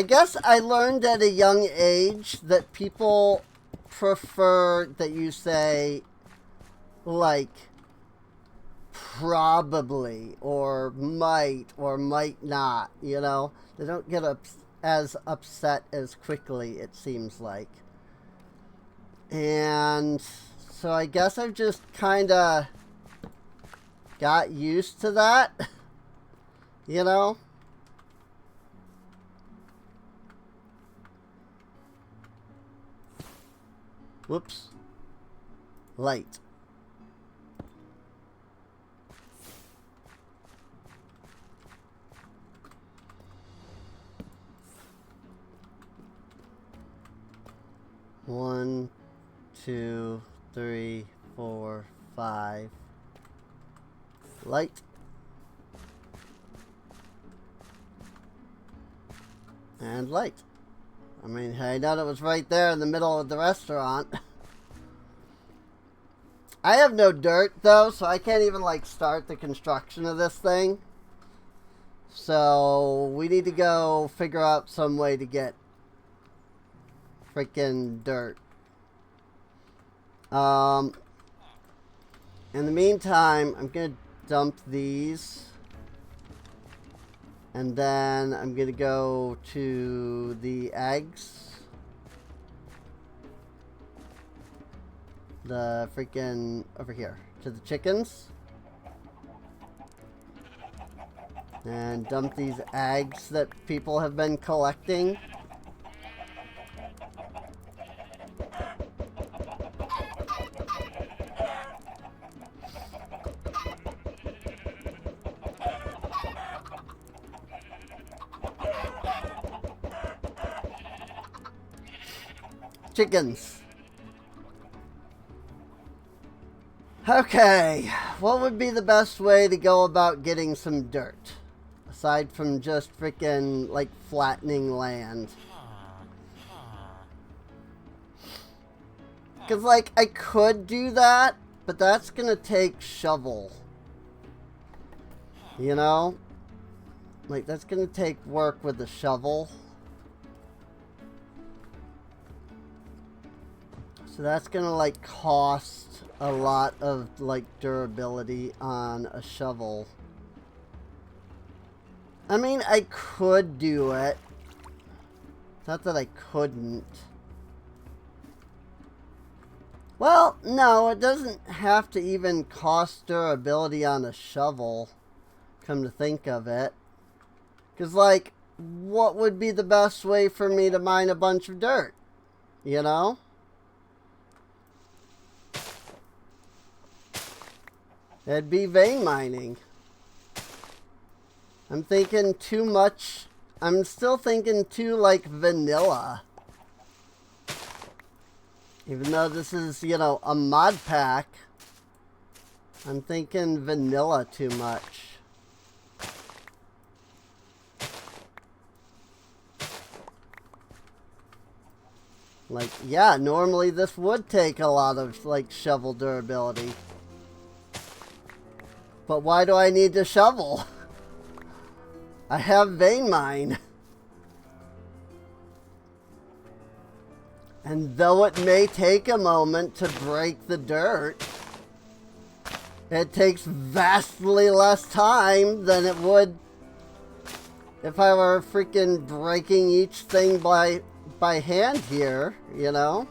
guess I learned at a young age that people prefer that you say, like, probably, or might not, you know? They don't get as upset as quickly, it seems like. And so I guess I've just kind of got used to that, you know? Whoops. Light. One, 2, 3, 4, 5. Light. And light. I mean, I know it was right there in the middle of the restaurant. I have no dirt, though, so I can't even, like, start the construction of this thing. So, we need to go figure out some way to get freaking dirt. In the meantime, I'm going to dump these. And then I'm going to go to the eggs. The freaking, over here, to the chickens. And dump these eggs that people have been collecting. Chickens. Okay, what would be the best way to go about getting some dirt? Aside from just freaking, like, flattening land. Because, like, I could do that, but that's gonna take shovel. You know? Like, that's gonna take work with the shovel. So that's gonna, like, cost a lot of, like, durability on a shovel. I mean, I could do it. Not that I couldn't. Well, no, it doesn't have to even cost durability on a shovel, come to think of it. Because, like, what would be the best way for me to mine a bunch of dirt? You know? It'd be vein mining. I'm thinking too much. I'm still thinking too, like, vanilla. Even though this is, you know, a mod pack, I'm thinking vanilla too much. Like, yeah, normally this would take a lot of, like, shovel durability. But why do I need to shovel? I have vein mine. And though it may take a moment to break the dirt, it takes vastly less time than it would if I were freaking breaking each thing by hand here, you know?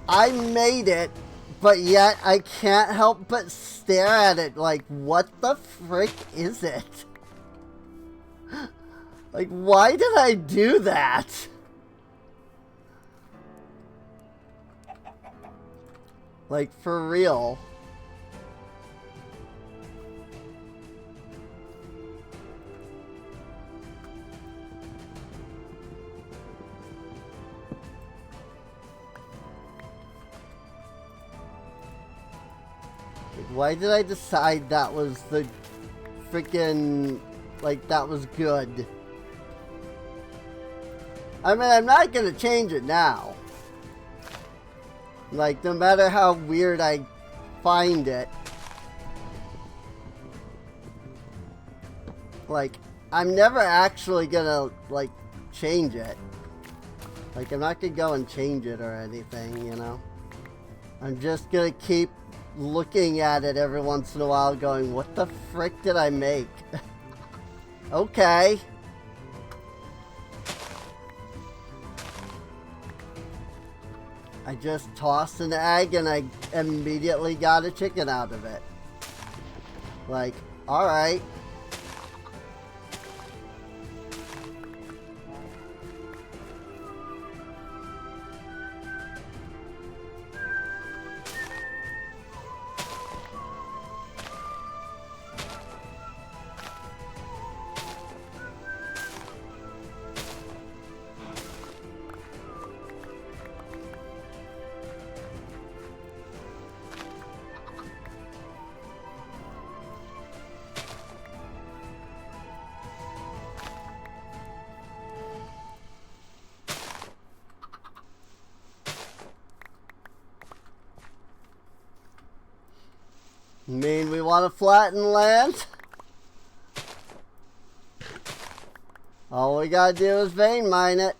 I made it, but yet I can't help but stare at it like, what the frick is it? Like, why did I do that? Like, for real. Why did I decide that was the freaking, like, that was good? I mean, I'm not gonna change it now. Like, no matter how weird I find it. Like, I'm never actually gonna, like, change it. Like, I'm not gonna go and change it or anything, you know? I'm just gonna keep looking at it every once in a while going, what the frick did I make? Okay. I just tossed an egg and I immediately got a chicken out of it. Like, alright. Mean we want to flatten land? All we gotta do is vein mine it.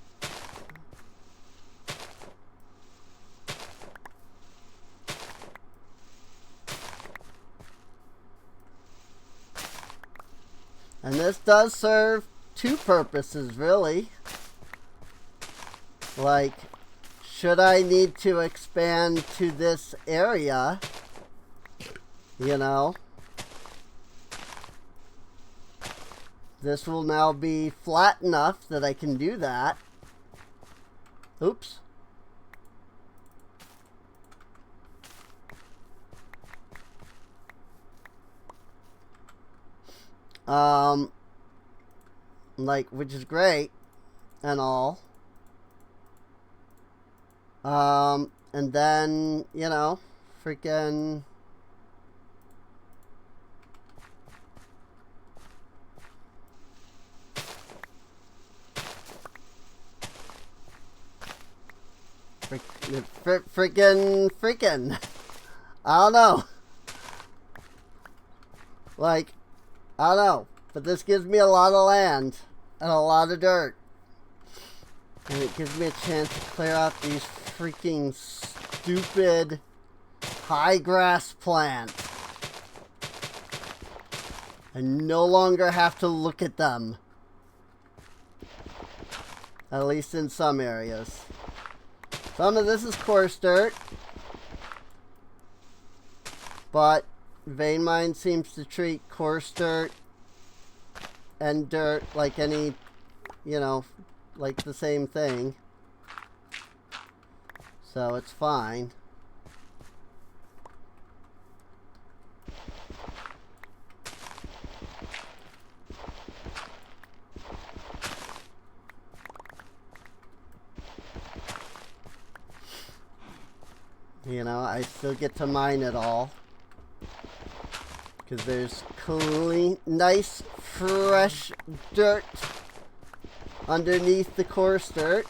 And this does serve two purposes, really. Like, should I need to expand to this area, you know, this will now be flat enough that I can do that. Oops. Like, which is great and all. And then, you know, freaking freaking I don't know. Like, I don't know, but this gives me a lot of land and a lot of dirt, and it gives me a chance to clear out these freaking stupid high grass plants and no longer have to look at them, at least in some areas. Some of this is coarse dirt, but vein mine seems to treat coarse dirt and dirt like any, you know, like the same thing. So it's fine. You know, I still get to mine it all. Because there's clean, nice, fresh dirt underneath the coarse dirt.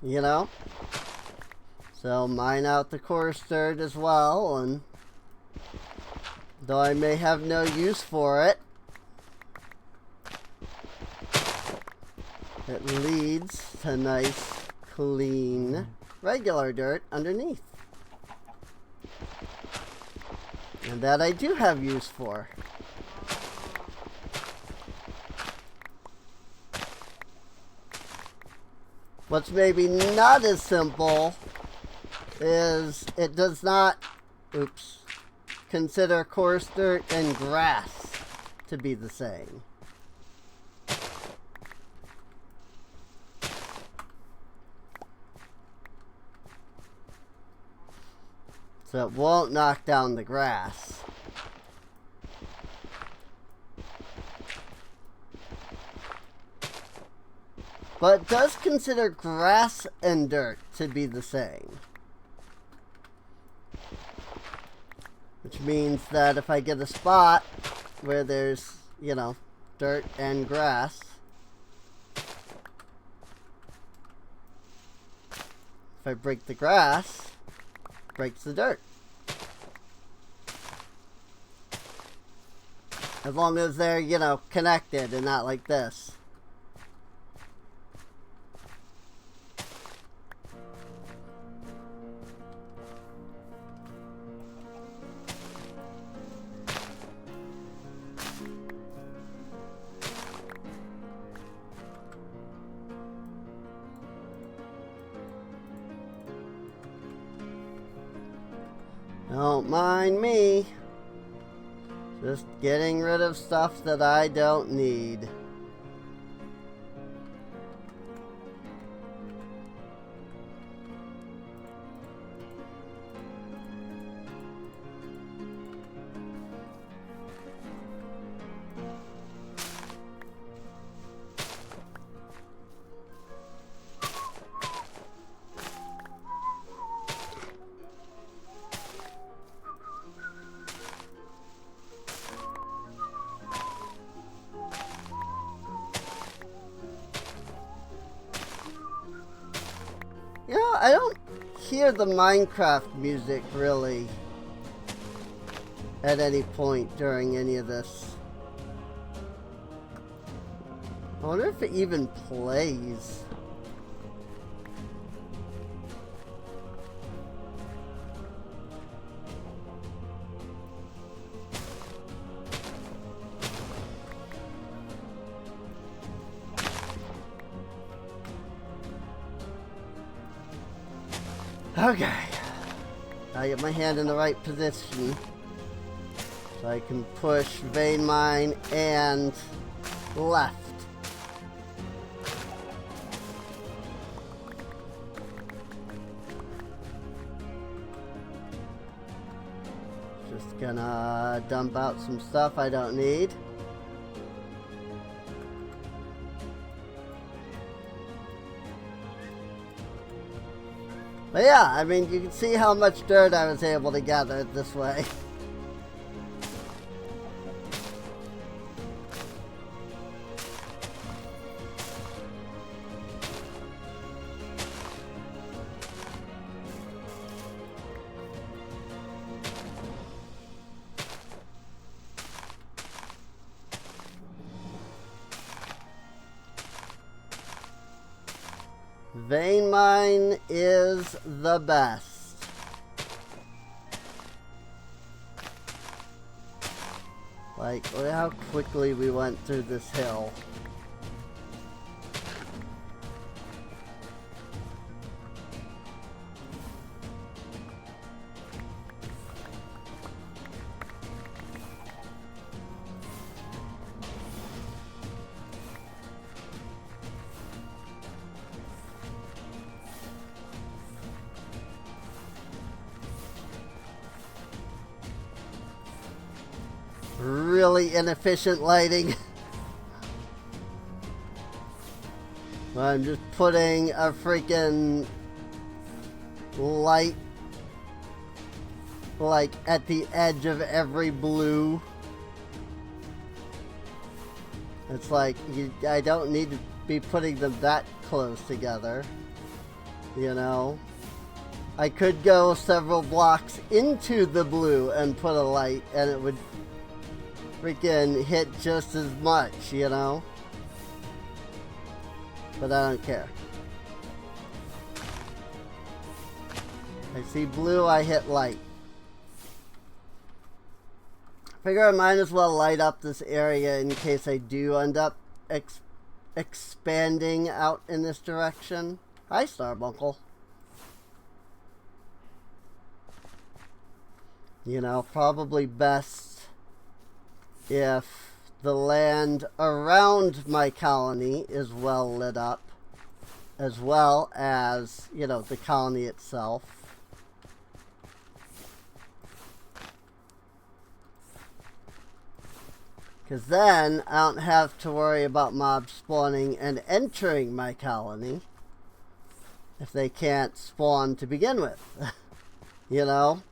You know? So mine out the coarse dirt as well, and though I may have no use for it, it leads to nice, clean, regular dirt underneath. And that I do have use for. What's maybe not as simple is it does not, consider coarse dirt and grass to be the same. So it won't knock down the grass. But it does consider grass and dirt to be the same. Which means that if I get a spot where there's, you know, dirt and grass, if I break the grass, it breaks the dirt. As long as they're, you know, connected and not like this. Don't mind me. Just getting rid of stuff that I don't need. You know, I don't hear the Minecraft music really at any point during any of this. I wonder if it even plays. Okay, I get my hand in the right position so I can push vein mine and left. Just gonna dump out some stuff I don't need. But yeah, I mean, you can see how much dirt I was able to gather this way. Vein mine is the best. Like, look how quickly we went through this hill. Really inefficient lighting. I'm just putting a freaking light like at the edge of every blue. It's like I don't need to be putting them that close together, you know. I could go several blocks into the blue and put a light and it would freaking hit just as much, you know? But I don't care. I see blue, I hit light. Figure I might as well light up this area in case I do end up expanding out in this direction. Hi, Starbunkle. You know, probably best if the land around my colony is well lit up, as well as, you know, the colony itself. Because then I don't have to worry about mobs spawning and entering my colony if they can't spawn to begin with. You know?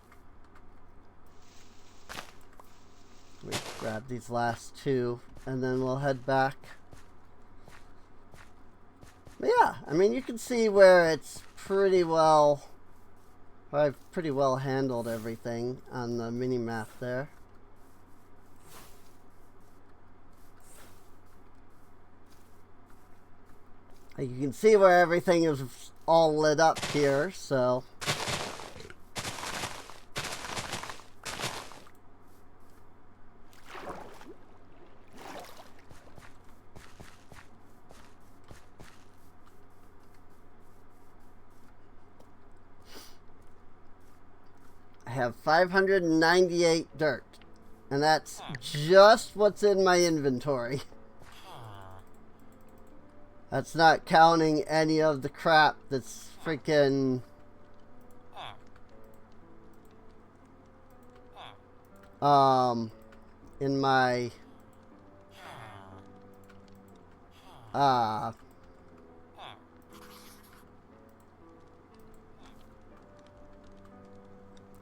We grab these last two and then we'll head back. But yeah, I mean, you can see where it's pretty well, I've pretty well handled everything on the mini-map there. You can see where everything is all lit up here, so. I have 598 dirt, and that's just what's in my inventory. That's not counting any of the crap that's freaking in my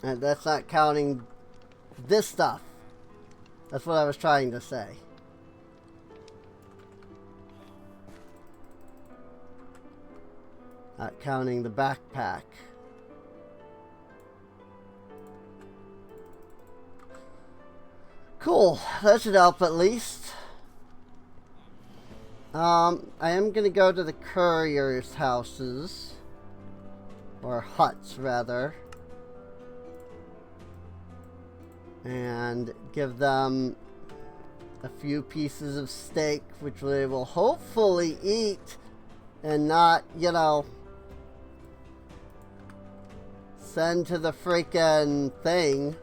and that's not counting this stuff. That's what I was trying to say. Not counting the backpack. Cool. That should help at least. I am going to go to the couriers' houses. Or huts, rather. And give them a few pieces of steak, which they will hopefully eat and not, you know, send to the freaking thing.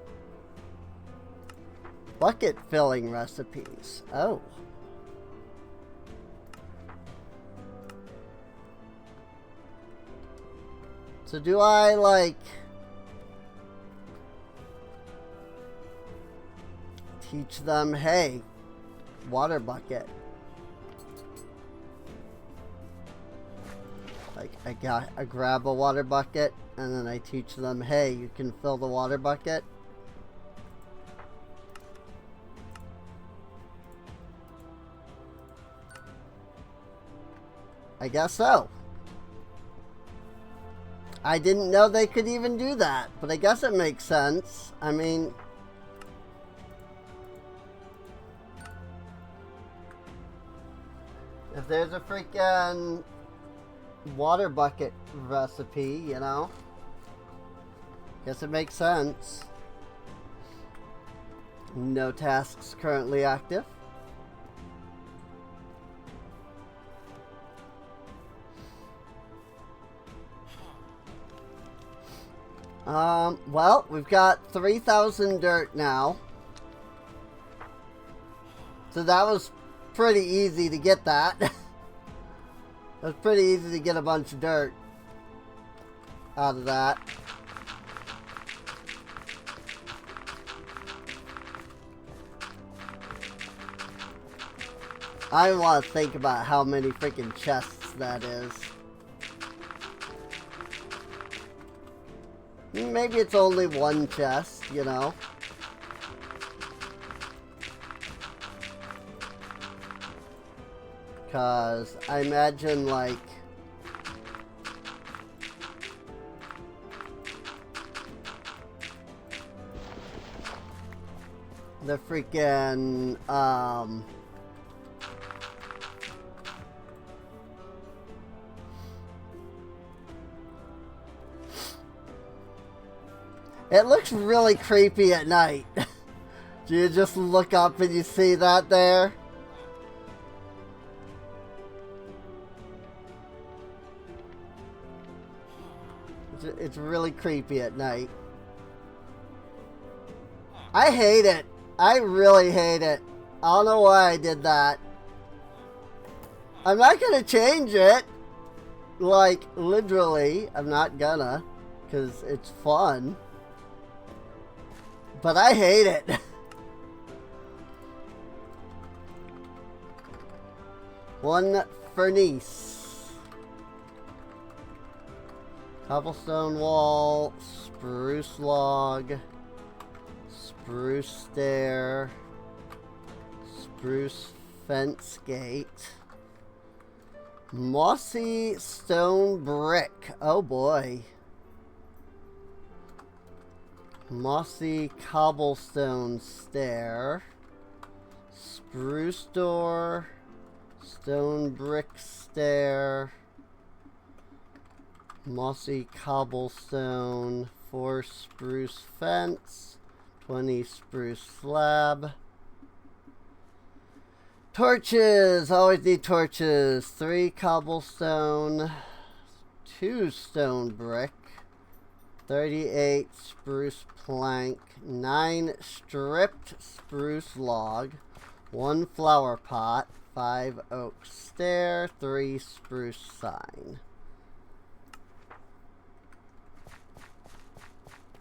Bucket filling recipes. Oh. So do I, like, teach them, hey, water bucket. Like, I grab a water bucket, and then I teach them, hey, you can fill the water bucket. I guess so. I didn't know they could even do that, but I guess it makes sense. I mean, if there's a freaking water bucket recipe, you know, guess it makes sense. No tasks currently active. Well, we've got 3,000 dirt now. So that was pretty easy to get that. It was pretty easy to get a bunch of dirt out of that. I don't want to think about how many freaking chests that is. Maybe it's only one chest, you know. Because I imagine, like, the freaking, it looks really creepy at night. Do you just look up and you see that there? It's really creepy at night. I hate it. I really hate it. I don't know why I did that. I'm not gonna change it. Like, literally, I'm not gonna. Because it's fun. But I hate it. 1 furnace. Cobblestone wall, spruce log, spruce stair, spruce fence gate, mossy stone brick. Oh boy. Mossy cobblestone stair, spruce door, stone brick stair, mossy cobblestone, 4 spruce fence, 20 spruce slab. Torches! Always need torches. 3 cobblestone, 2 stone brick, 38 spruce plank, 9 stripped spruce log, 1 flower pot, 5 oak stair, 3 spruce sign.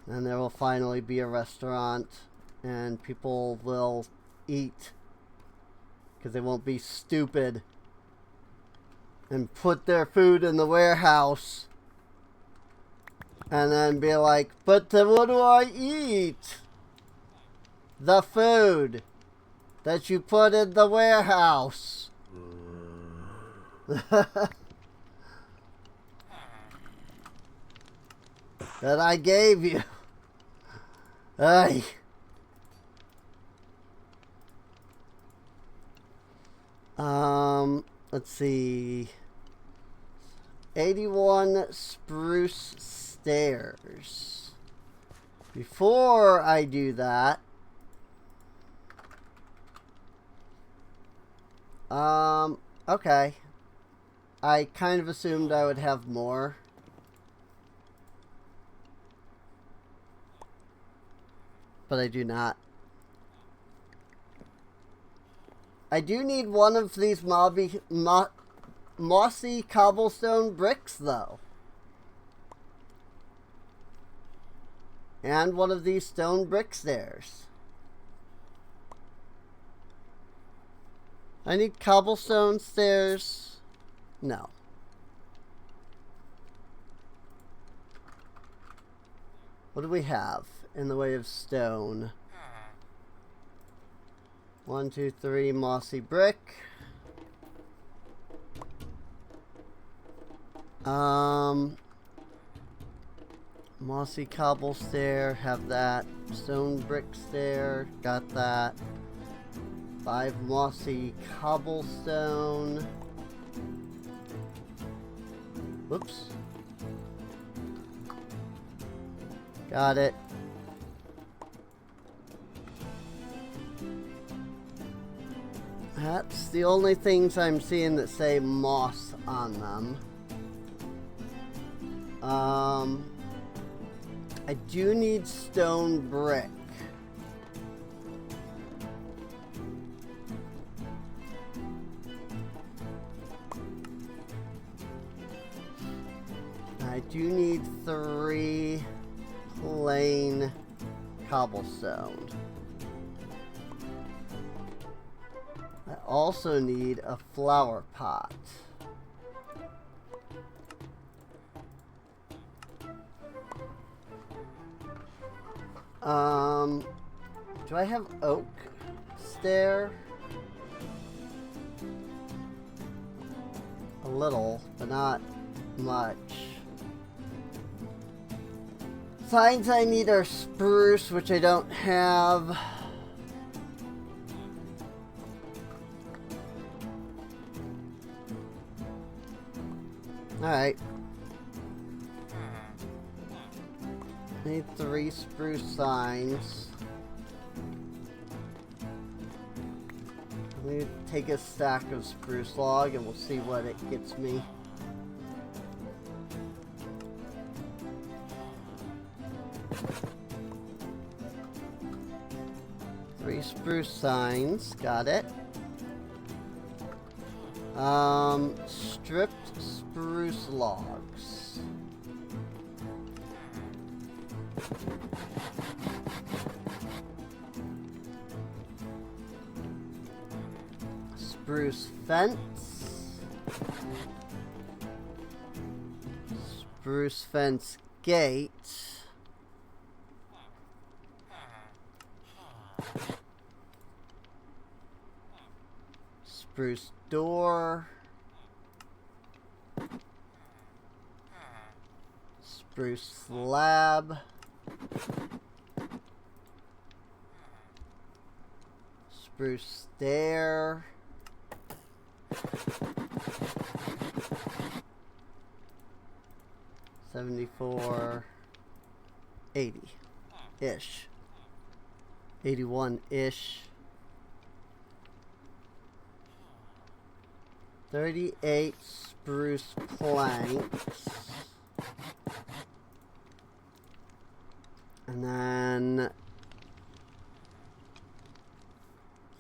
And there will finally be a restaurant, and people will eat because they won't be stupid and put their food in the warehouse and then be like, but then what do I eat? The food that you put in the warehouse. That I gave you. Ay. Let's see. 81 spruce stairs. Before I do that, okay. I kind of assumed I would have more. But I do not. I do need one of these mossy cobblestone bricks, though. And one of these stone brick stairs. I need cobblestone stairs. No. What do we have in the way of stone? 1, 2, 3 mossy brick. Mossy cobble stair, have that. Stone brick stair, got that. 5 mossy cobblestone. Whoops. Got it. That's the only things I'm seeing that say moss on them. I do need stone brick. I do need 3 plain cobblestone. I also need a flower pot. Do I have oak stair? A little, but not much. Signs I need are spruce, which I don't have. Alright. Need 3 spruce signs. I'm gonna take a stack of spruce log and we'll see what it gets me. Three spruce signs, got it. Stripped spruce logs. Spruce fence. Spruce fence gate. Spruce door. Spruce slab. Spruce stair. $74, $80-ish. $81-ish. 38 spruce planks. And then I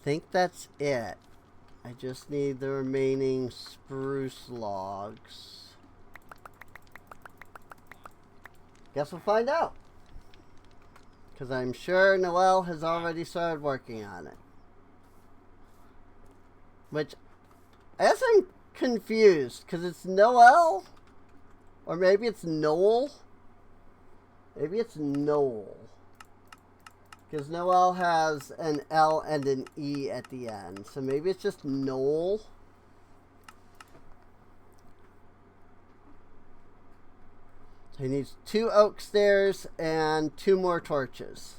think that's it. I just need the remaining spruce logs. Guess we'll find out. Because I'm sure Noelle has already started working on it. Which, I guess I'm confused. Because it's Noelle? Or maybe it's Noel? Maybe it's Noel. Because Noelle has an L and an E at the end. So maybe it's just Noel. So he needs 2 oak stairs and 2 more torches.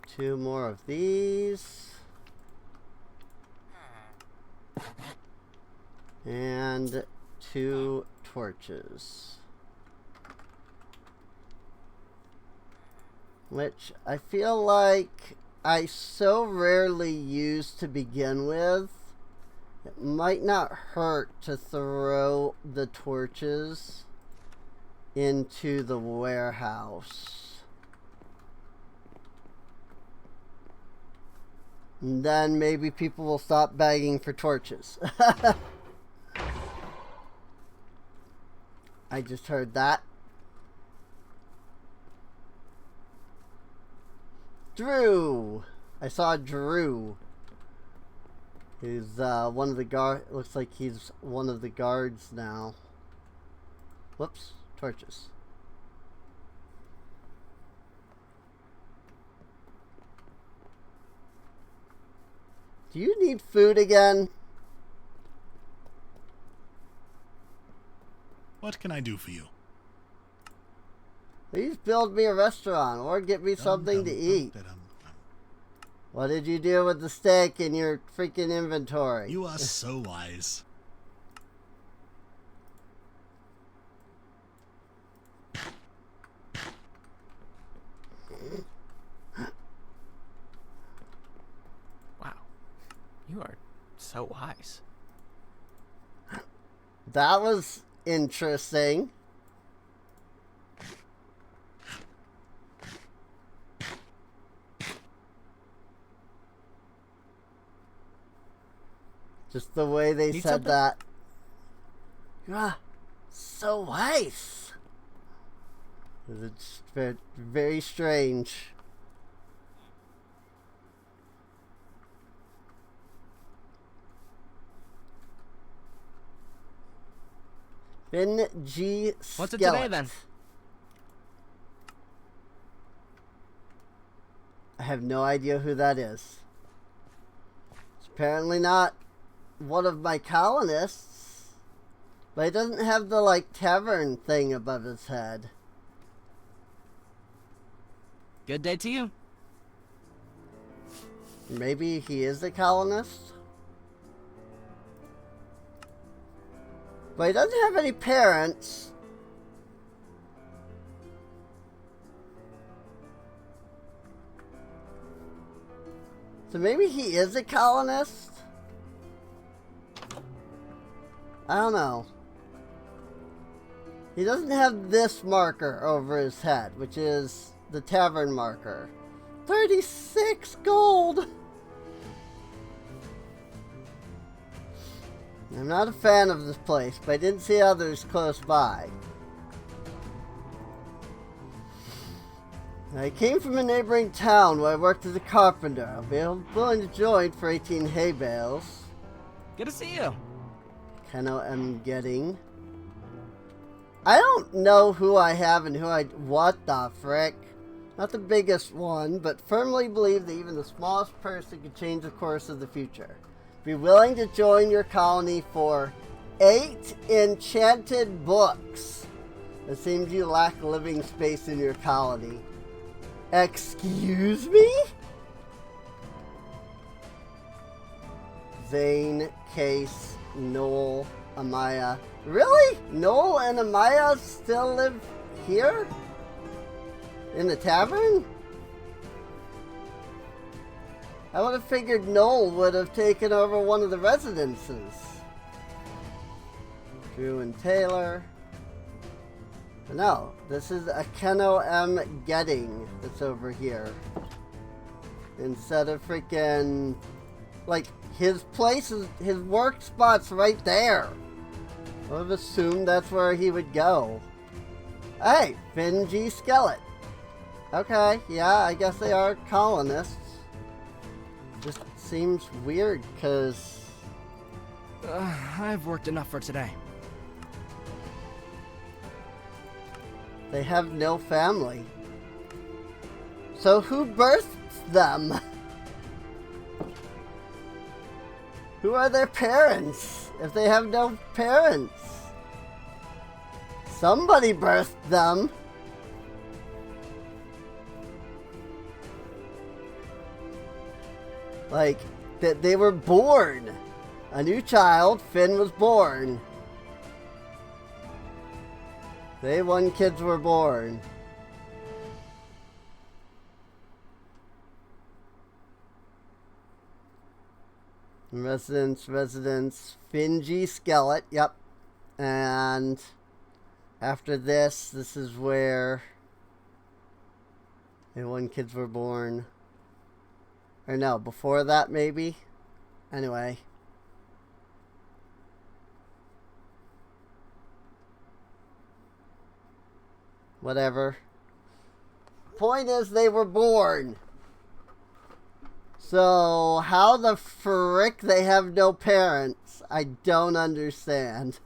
Two more of these. And 2 torches. Which I feel like I so rarely use to begin with. It might not hurt to throw the torches into the warehouse. And then maybe people will stop begging for torches. I just heard that. Drew! I saw Drew. He's one of the guard. Looks like he's one of the guards now. Whoops. Torches. Do you need food again? What can I do for you? Please build me a restaurant or get me something to eat. What did you do with the steak in your freaking inventory? You are so wise. Wow. You are so wise. That was interesting. Just the way they Need said something? that. Ah, so wise. It's very, very strange. Finn G. What's it Skellett. today then? I have no idea who that is. It's apparently not one of my colonists. But he doesn't have the, like, tavern thing above his head. Good day to you. Maybe he is a colonist? But he doesn't have any parents. So maybe he is a colonist? I don't know. He doesn't have this marker over his head, which is the tavern marker. 36 gold! I'm not a fan of this place, but I didn't see others close by. I came from a neighboring town where I worked as a carpenter. I'll be willing to join for 18 hay bales. Good to see you. Keno am getting. I don't know who I have and who I... What the frick? Not the biggest one, but firmly believe that even the smallest person can change the course of the future. Be willing to join your colony for 8 enchanted books. It seems you lack living space in your colony. Excuse me? Zane, Case, Noel, Amaya. Really? Noel and Amaya still live here? In the tavern? I would have figured Noel would have taken over one of the residences. Drew and Taylor. But no, this is a Keno M. Getting that's over here. Instead of freaking... Like, his place is... His work spot's right there. I would have assumed that's where he would go. Hey, Finn G. Skellett. Okay, yeah, I guess they are colonists. Just seems weird, because... I've worked enough for today. They have no family. So who birthed them? Who are their parents, if they have no parents? Somebody birthed them. Like, that they were born. A new child, Finn, was born. Day 1 kids were born. Residence, Finn G. Skellett, yep. And after this is where Day 1 kids were born. Or no, before that maybe? Anyway. Whatever. Point is, they were born. So, how the frick they have no parents? I don't understand.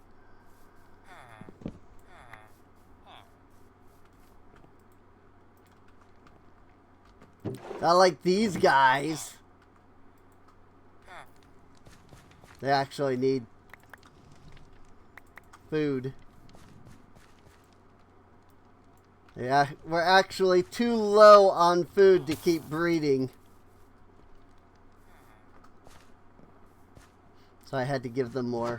Not like these guys. They actually need food. Yeah, we're actually too low on food to keep breeding. So I had to give them more.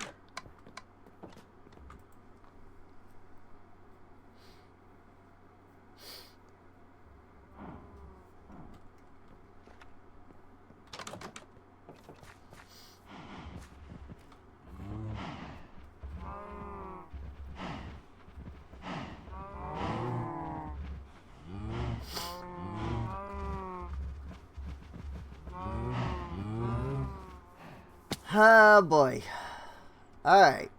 Oh boy. Alright.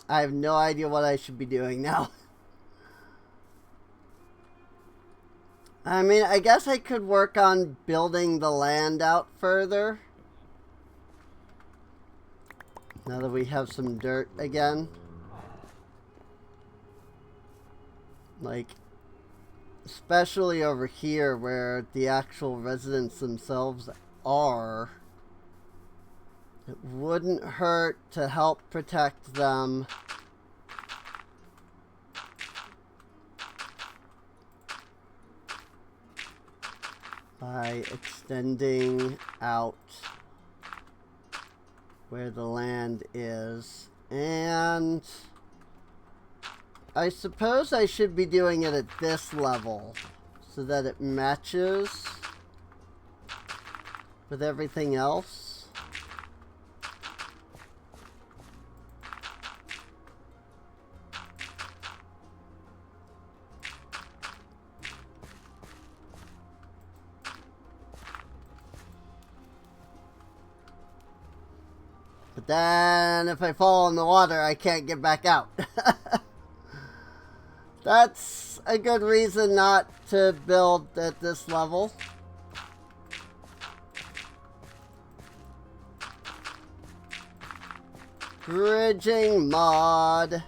I have no idea what I should be doing now. I mean, I guess I could work on building the land out further. Now that we have some dirt again. Like, especially over here where the actual residents themselves are. It wouldn't hurt to help protect them. By extending out where the land is. And I suppose I should be doing it at this level so that it matches with everything else. But then if I fall in the water, I can't get back out. That's a good reason not to build at this level. Bridging mod.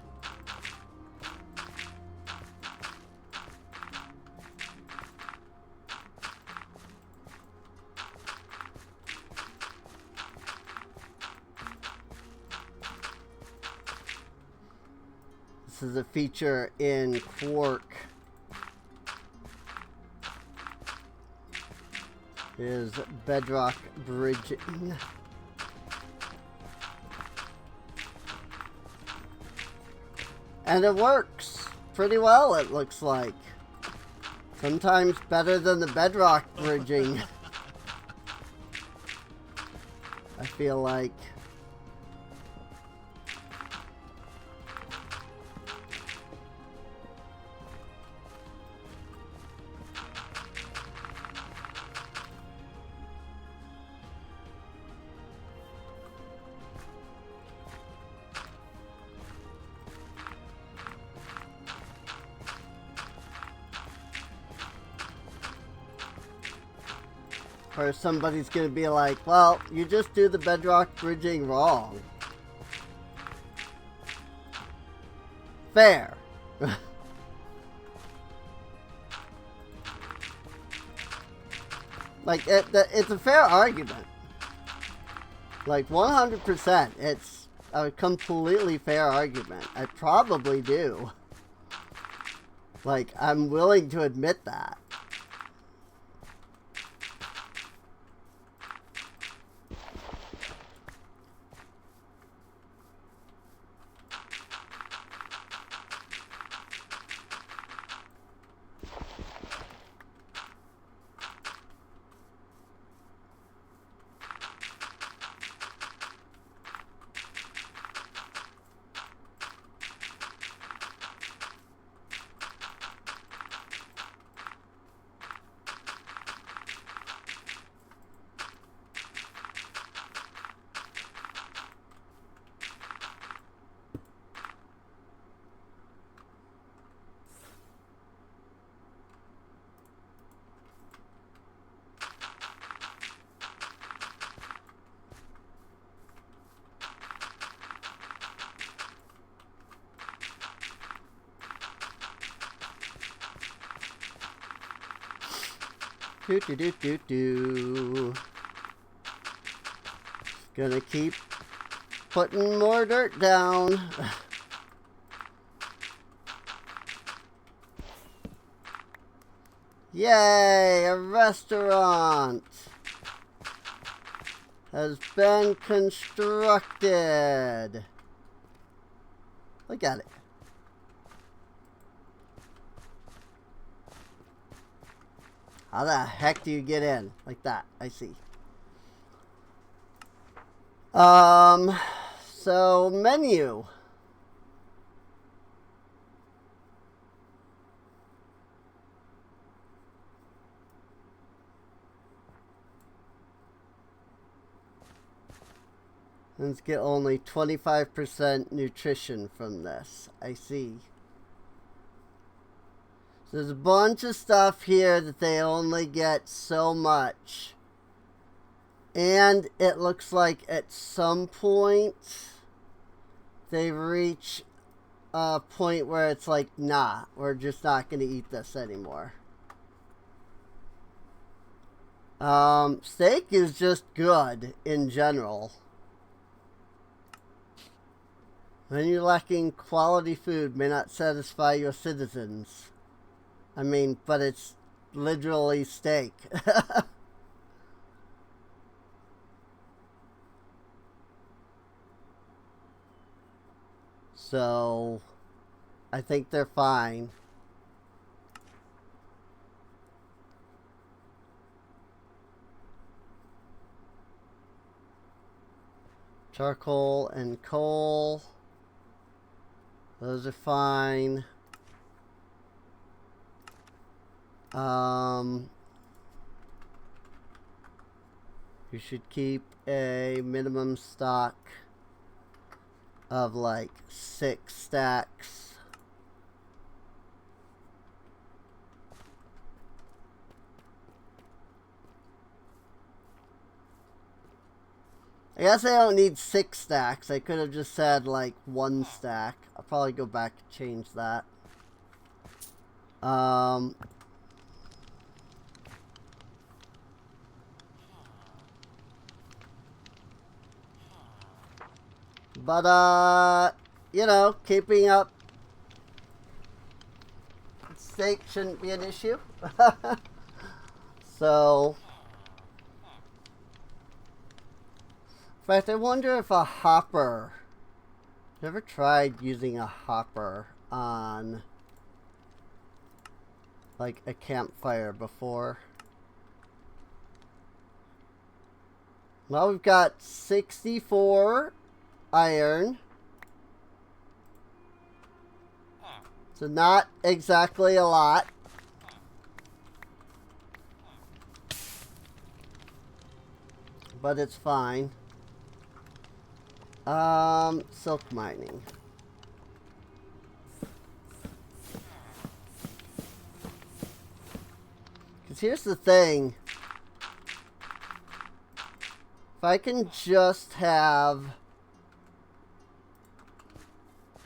This is a feature in Quark. Is bedrock bridging. And it works pretty well, it looks like. Sometimes better than the bedrock bridging. I feel like. Or somebody's gonna be like, well, you just do the bedrock bridging wrong. Fair. Like, it's a fair argument. Like, 100%. It's a completely fair argument. I probably do. Like, I'm willing to admit that. Do do do do do. Gonna keep putting more dirt down. Yay! A restaurant has been constructed. Look at it. How the heck do you get in? Like that, I see. So menu. Let's get only 25% nutrition from this. I see. There's a bunch of stuff here that they only get so much. And it looks like at some point they reach a point where it's like, nah, we're just not going to eat this anymore. Steak is just good in general. When you're lacking quality food may not satisfy your citizens. I mean, but it's literally steak. So, I think they're fine. Charcoal and coal. Those are fine. You should keep a minimum stock of like 6 stacks I guess I don't need 6 stacks. I could have just said like 1 stack. I'll probably go back and change that. But you know, keeping up steak shouldn't be an issue. So, in fact, I wonder if a hopper. I've never tried using a hopper on like a campfire before. Well, we've got 64 iron. So not exactly a lot. But it's fine. Silk mining. Because here's the thing. If I can just have...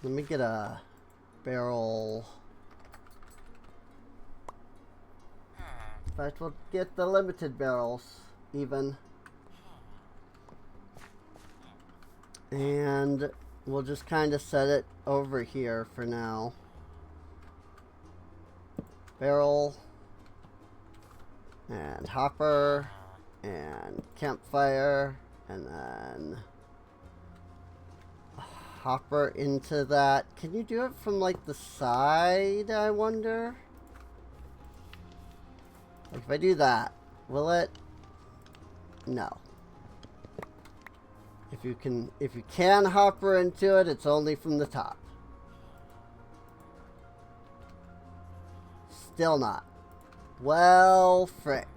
Let me get a barrel. In fact, we'll get the limited barrels even. And we'll just kind of set it over here for now. Barrel. And hopper. And campfire. And then hopper into that. Can you do it from like the side, I wonder? Like if I do that, will it? No. If you can hopper into it, it's only from the top. Still not. Well, frick.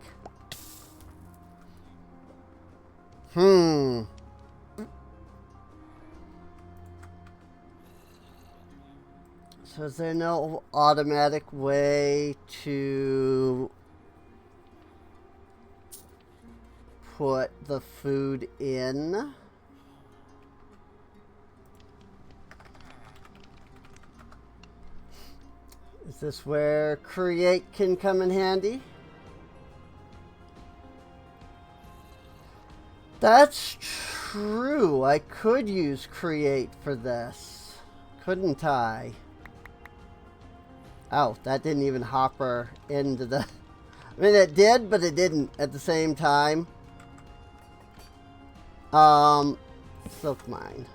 So is there no automatic way to put the food in? Is this where create can come in handy? That's true. I could use create for this, couldn't I? Oh, that didn't even hopper into the... I mean, it did, but it didn't at the same time. Silk mine.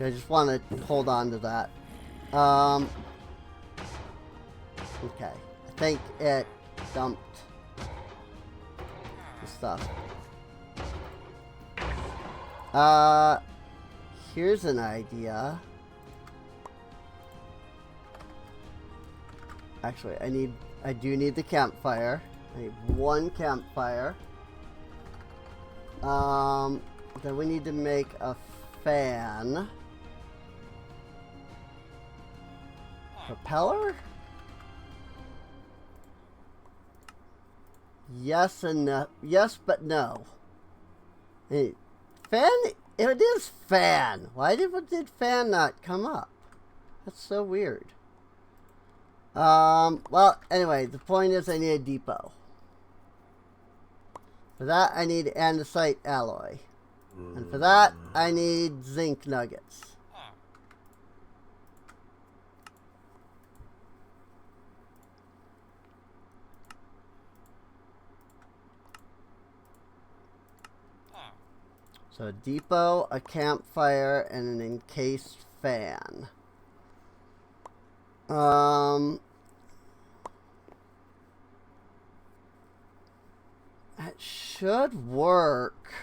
I just want to hold on to that. Okay. I think it dumped the stuff. Here's an idea. Actually, I do need the campfire. I need 1 campfire. Then we need to make a fan. Propeller? Yes and no. Yes, but no. Hey, fan? It is fan. Why did fan not come up? That's so weird. Well, anyway, the point is I need a depot. For that, I need andesite alloy. And for that, I need zinc nuggets. So a depot, a campfire, and an encased fan. That should work.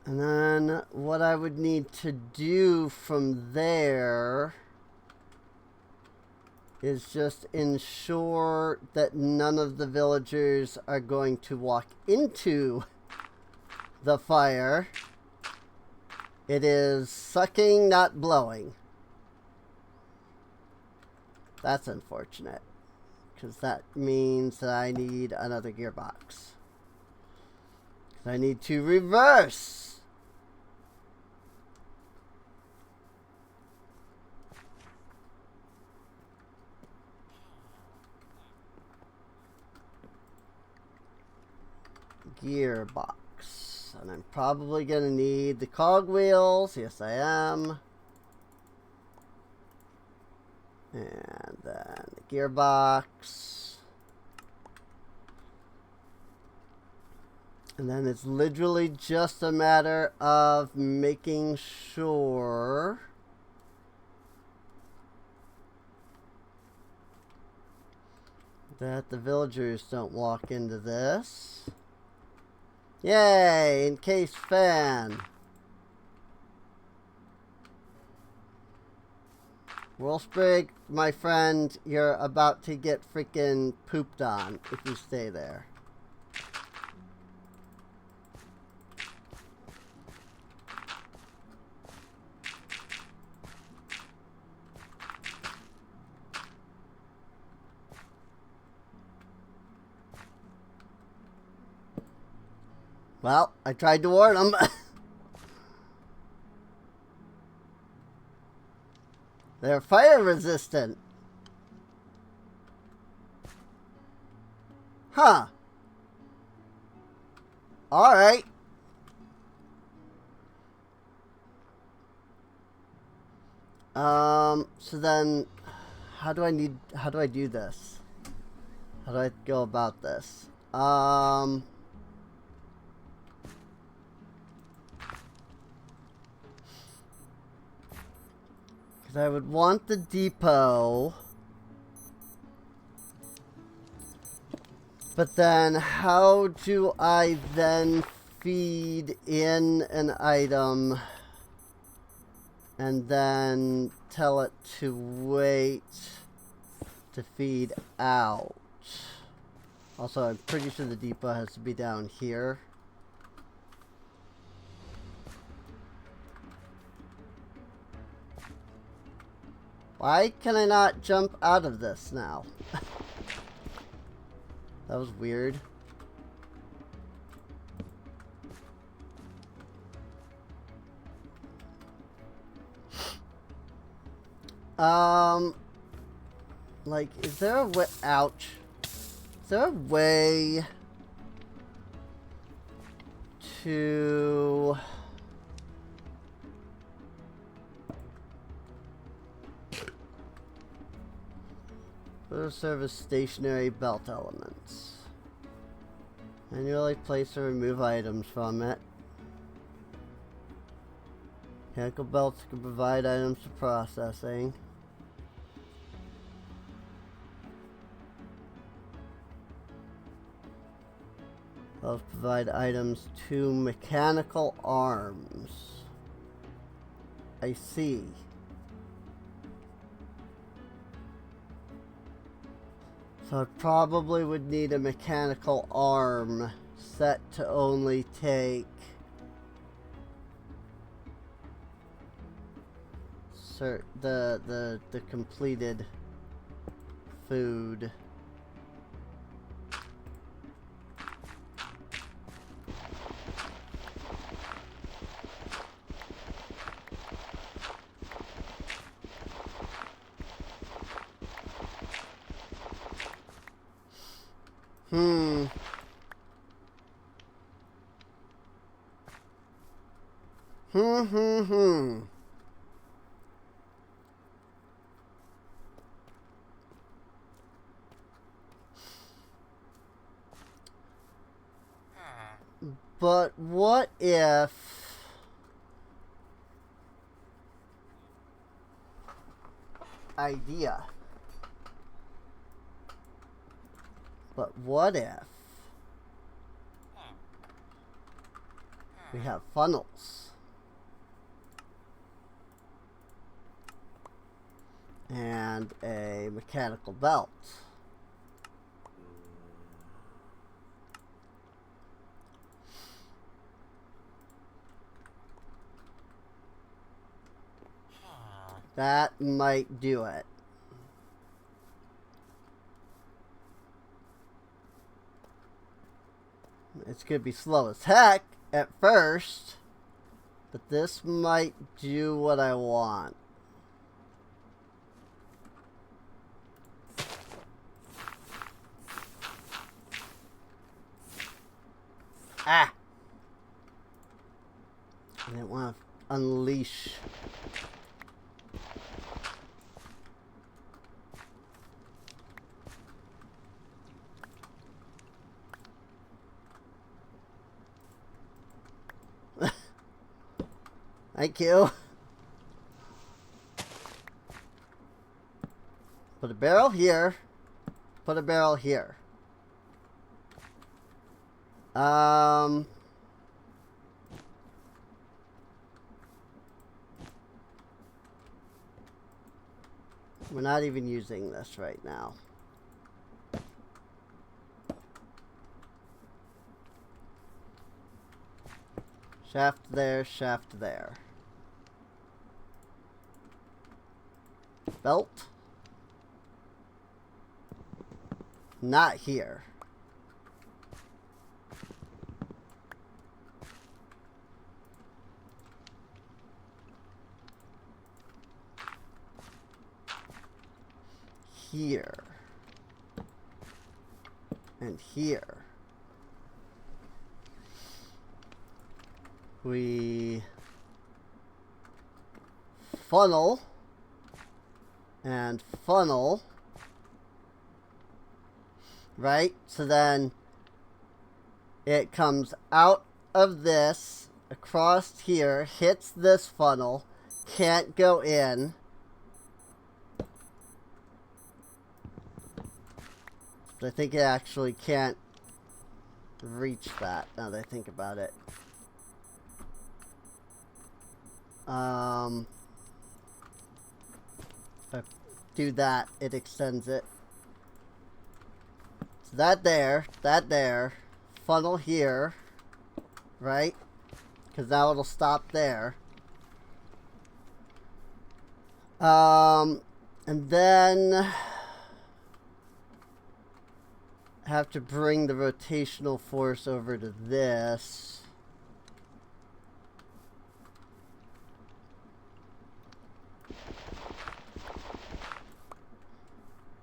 And then what I would need to do from there is just ensure that none of the villagers are going to walk into the fire. It is sucking, not blowing. That's unfortunate. Because that means that I need another gearbox. Because I need to reverse. Gearbox. And I'm probably going to need the cogwheels. Yes, I am. And then the gearbox. And then it's literally just a matter of making sure that the villagers don't walk into this. Yay! Encased fan. Wolfsburg, my friend, you're about to get freaking pooped on if you stay there. Well, I tried to warn them. They're fire resistant. Huh. Alright. So then how do I do this? How do I go about this? Because I would want the depot. But then how do I then feed in an item and then tell it to wait to feed out? Also, I'm pretty sure the depot has to be down here. Why can I not jump out of this now? That was weird. Like, is there a way? Ouch. Is there a way to photo service stationary belt elements? Manually place or remove items from it. Mechanical belts can provide items for processing. Belts provide items to mechanical arms. I see. So I probably would need a mechanical arm set to only take the completed food. But what if idea? But what if we have funnels and a mechanical belt? That might do it. It's going to be slow as heck at first, but this might do what I want. Ah! I didn't want to unleash. Thank you. Put a barrel here. Put a barrel here. We're not even using this right now. Shaft there, shaft there. Belt. Not here. Here. And here. We funnel and funnel, right? So then it comes out of this, across here, hits this funnel, can't go in. But I think it actually can't reach that, now that I think about it. If I do that, it extends it. So that there, funnel here, right? Because now it'll stop there. And then have to bring the rotational force over to this.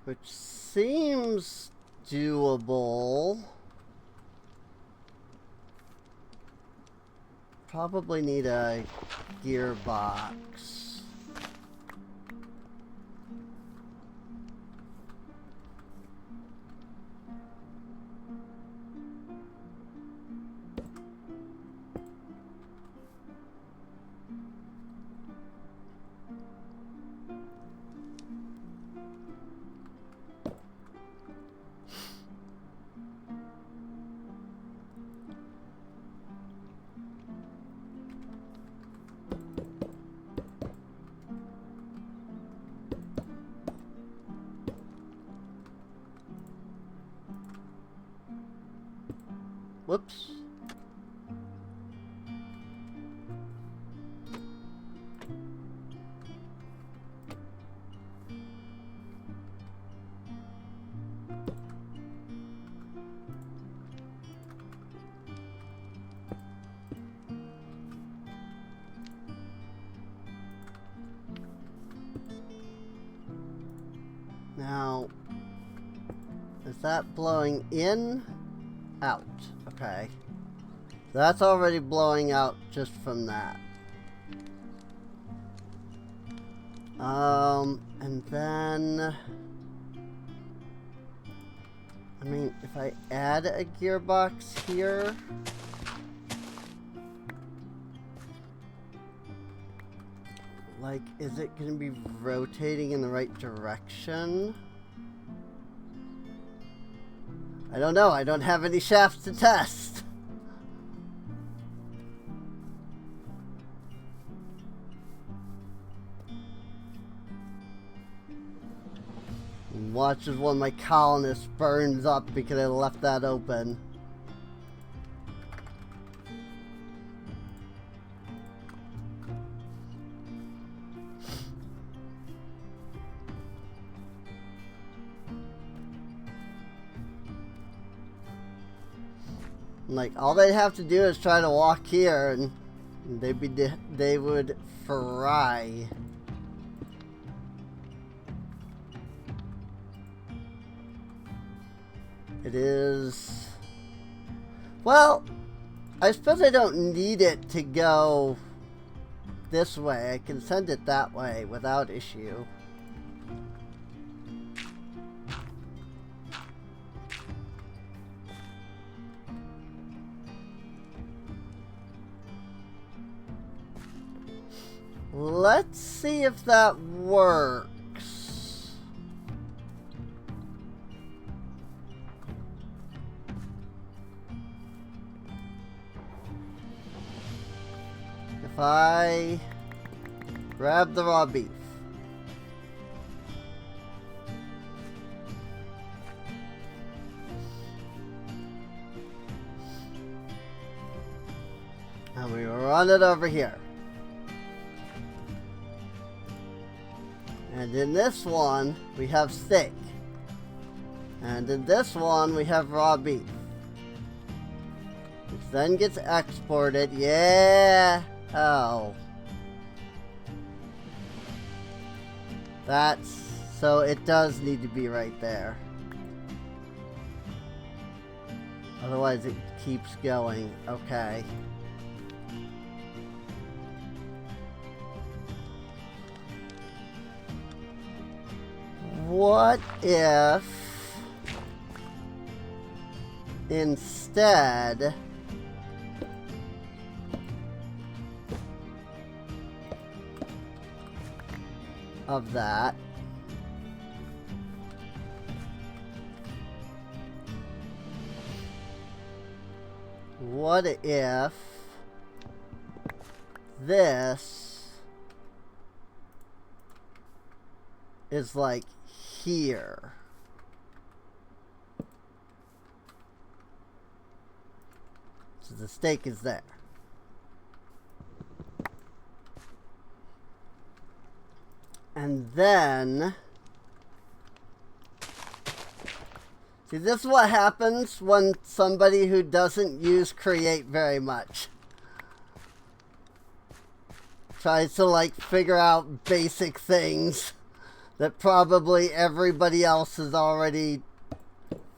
Which seems doable. Probably need a gearbox. Whoops. Now, is that blowing in? Out. Okay. That's already blowing out just from that. And then... I mean, if I add a gearbox here... Like, is it going to be rotating in the right direction? I don't know. I don't have any shafts to test. And watch as one of my colonists burns up because I left that open. Like, all they'd have to do is try to walk here and they would fry. It is... Well, I suppose I don't need it to go this way. I can send it that way without issue. Let's see if that works. If I grab the raw beef. And we run it over here. And in this one, we have steak. And in this one, we have raw beef. Which then gets exported. Yeah! Oh. That's... So it does need to be right there. Otherwise it keeps going. Okay. What if instead of that, what if this is like here? So the steak is there. And then, see, this is what happens when somebody who doesn't use create very much tries to like figure out basic things that probably everybody else is already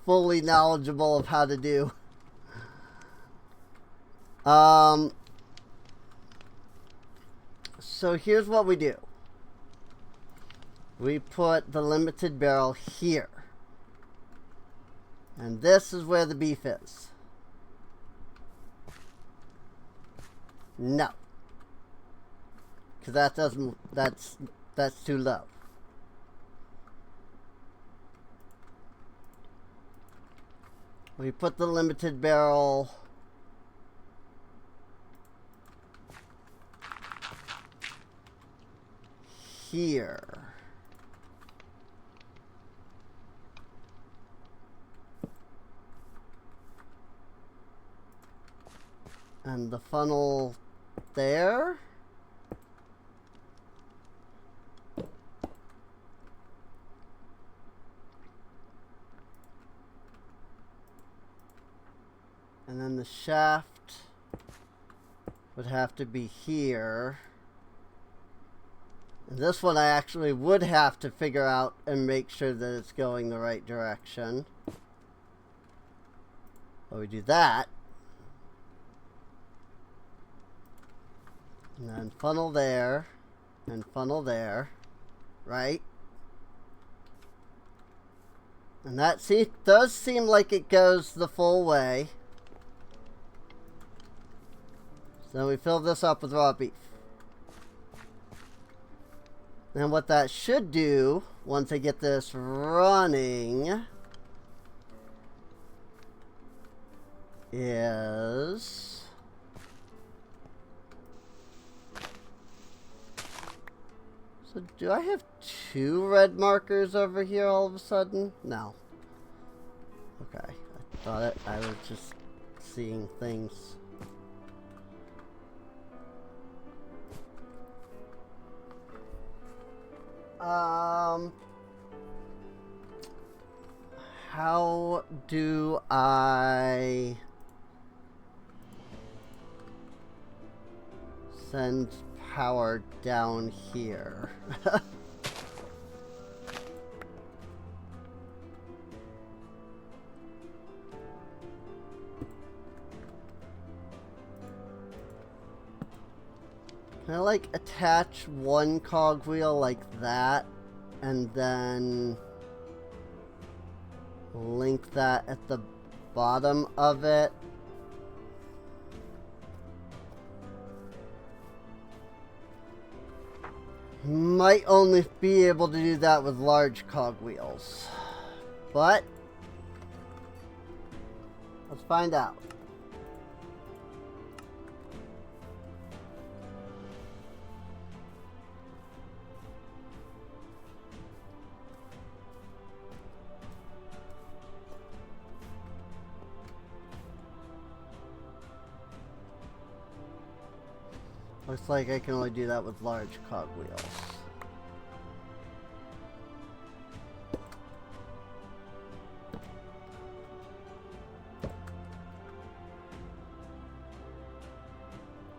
fully knowledgeable of how to do. So here's what we do. We put the limited barrel here. And this is where the beef is. No. Because that doesn't, that's too low. We put the limited barrel here. And the funnel there. And then the shaft would have to be here. And this one I actually would have to figure out and make sure that it's going the right direction. But we do that. And then funnel there. And funnel there. Right? And that does seem like it goes the full way. So we fill this up with raw beef. And what that should do, once I get this running, is... So do I have 2 red markers over here all of a sudden? No. Okay. I thought I was just seeing things. How do I send power down here. Can I like attach one cogwheel like that and then link that at the bottom of it? Might only be able to do that with large cogwheels, but let's find out. Looks like I can only do that with large cogwheels.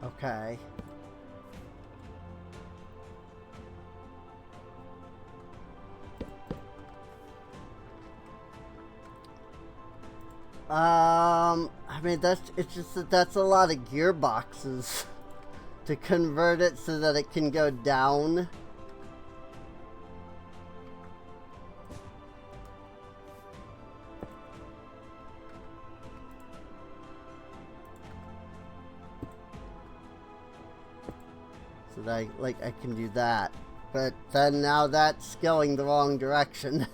Okay. I mean, it's just that that's a lot of gearboxes to convert it so that it can go down. So that I can do that. But then now that's going the wrong direction.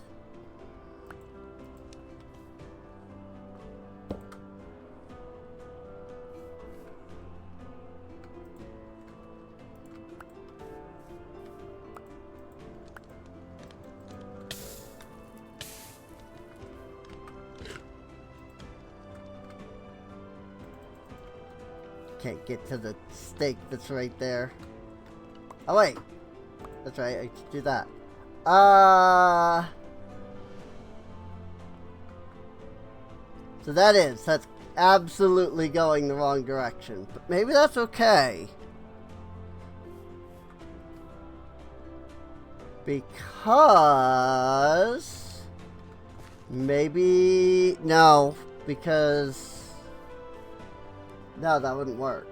Can't get to the stake that's right there. Oh wait, that's right, I can do that. So that's absolutely going the wrong direction. But maybe that's okay. Because maybe no, because no, that wouldn't work.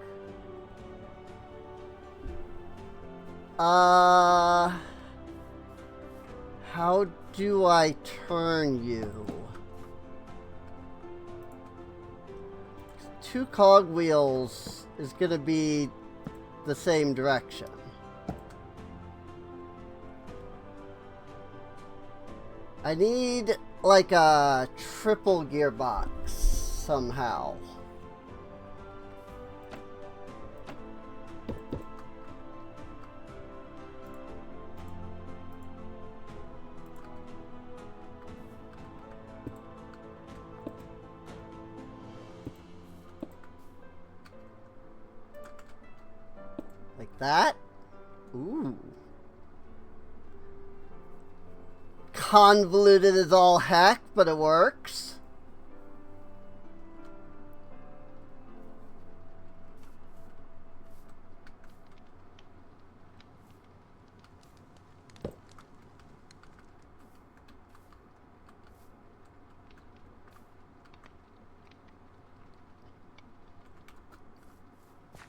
How do I turn you? 2 cogwheels is gonna be the same direction. I need like a triple gearbox somehow. Like that? Ooh. Convoluted as all heck, but it works.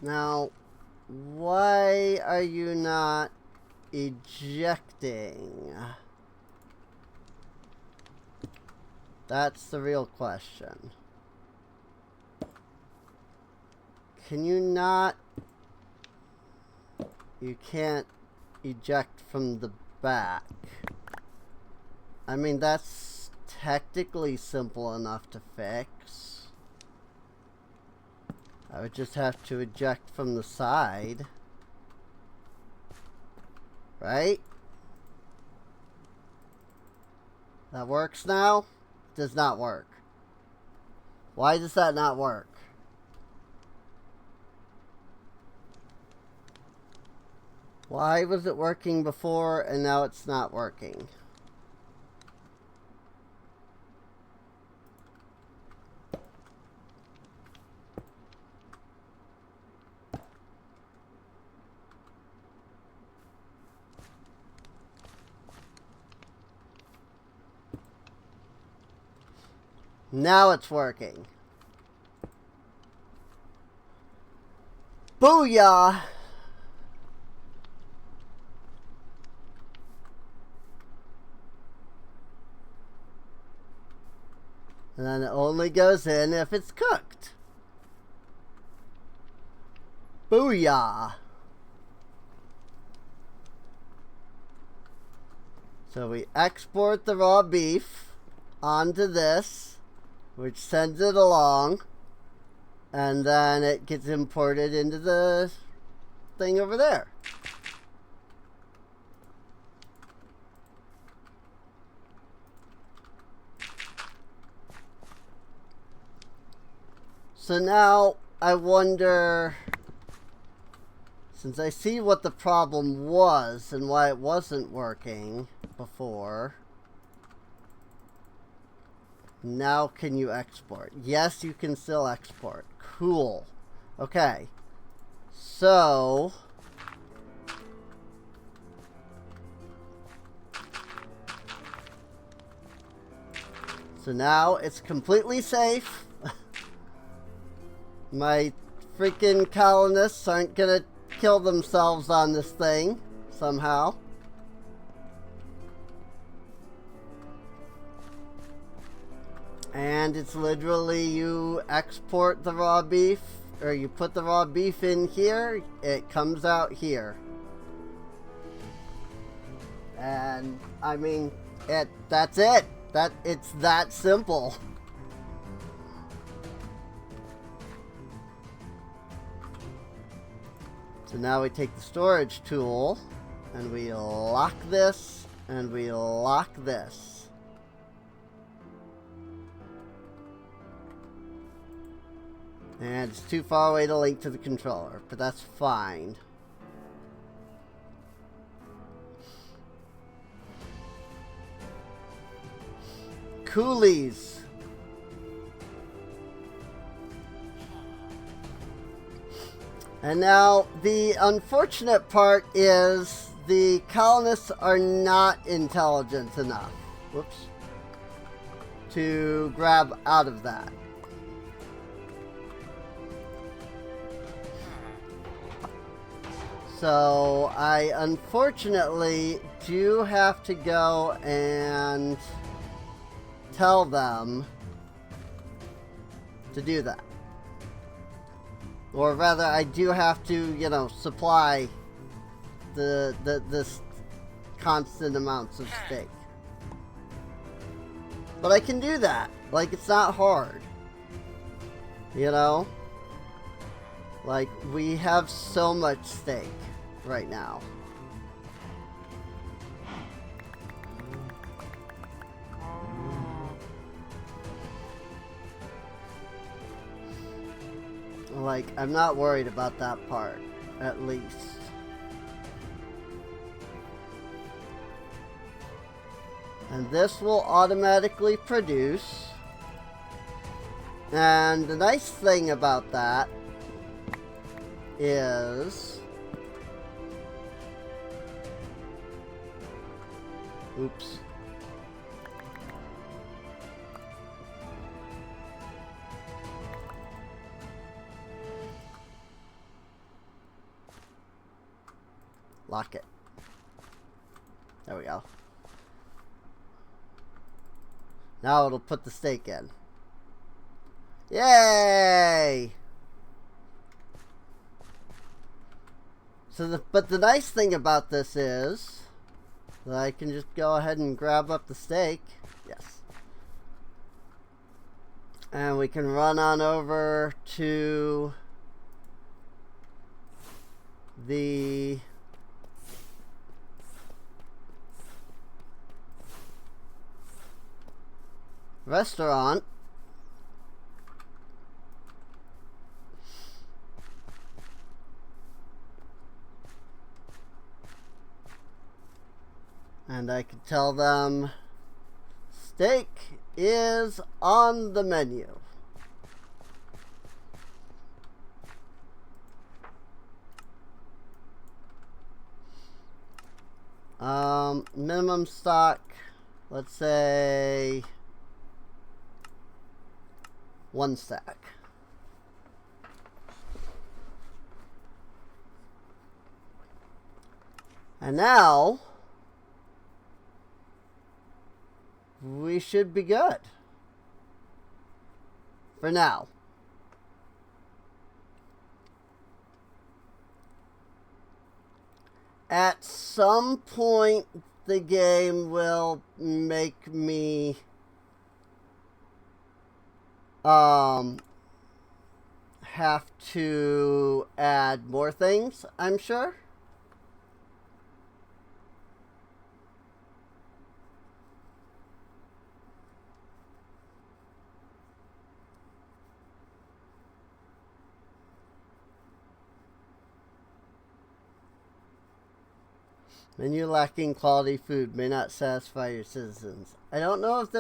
Now, why are you not ejecting? That's the real question. Can you not? You can't eject from the back. I mean, that's technically simple enough to fix. I would just have to eject from the side. Right? That works now? Does not work. Why does that not work? Why was it working before and now it's not working? Now it's working. Booyah! And then it only goes in if it's cooked. Booyah! So we export the raw beef onto this, which sends it along, and then it gets imported into the thing over there. So now I wonder, since I see what the problem was and why it wasn't working before, now can you export? Yes, you can still export. Cool. Okay. So now it's completely safe. My freaking colonists aren't gonna kill themselves on this thing somehow. And it's literally, you export the raw beef, or you put the raw beef in here, it comes out here. And I mean, that's it. It's that simple. So now we take the storage tool and we lock this and we lock this. And it's too far away to link to the controller, but that's fine. Coolies. And now the unfortunate part is the colonists are not intelligent enough, whoops, to grab out of that. So I unfortunately do have to go and tell them to do that. Or rather, I do have to, you know, supply this constant amounts of steak. But I can do that. Like, it's not hard. You know? Like, we have so much steak right now. Like, I'm not worried about that part, at least. And this will automatically produce. And the nice thing about that is, oops. Lock it. There we go. Now it'll put the steak in. Yay! So but the nice thing about this is that I can just go ahead and grab up the steak. Yes. And we can run on over to the restaurant. And I could tell them steak is on the menu. Minimum stock, let's say 1 stack. And now we should be good. For now. At some point, the game will make me have to add more things, I'm sure. Menu lacking quality food may not satisfy your citizens. I don't know if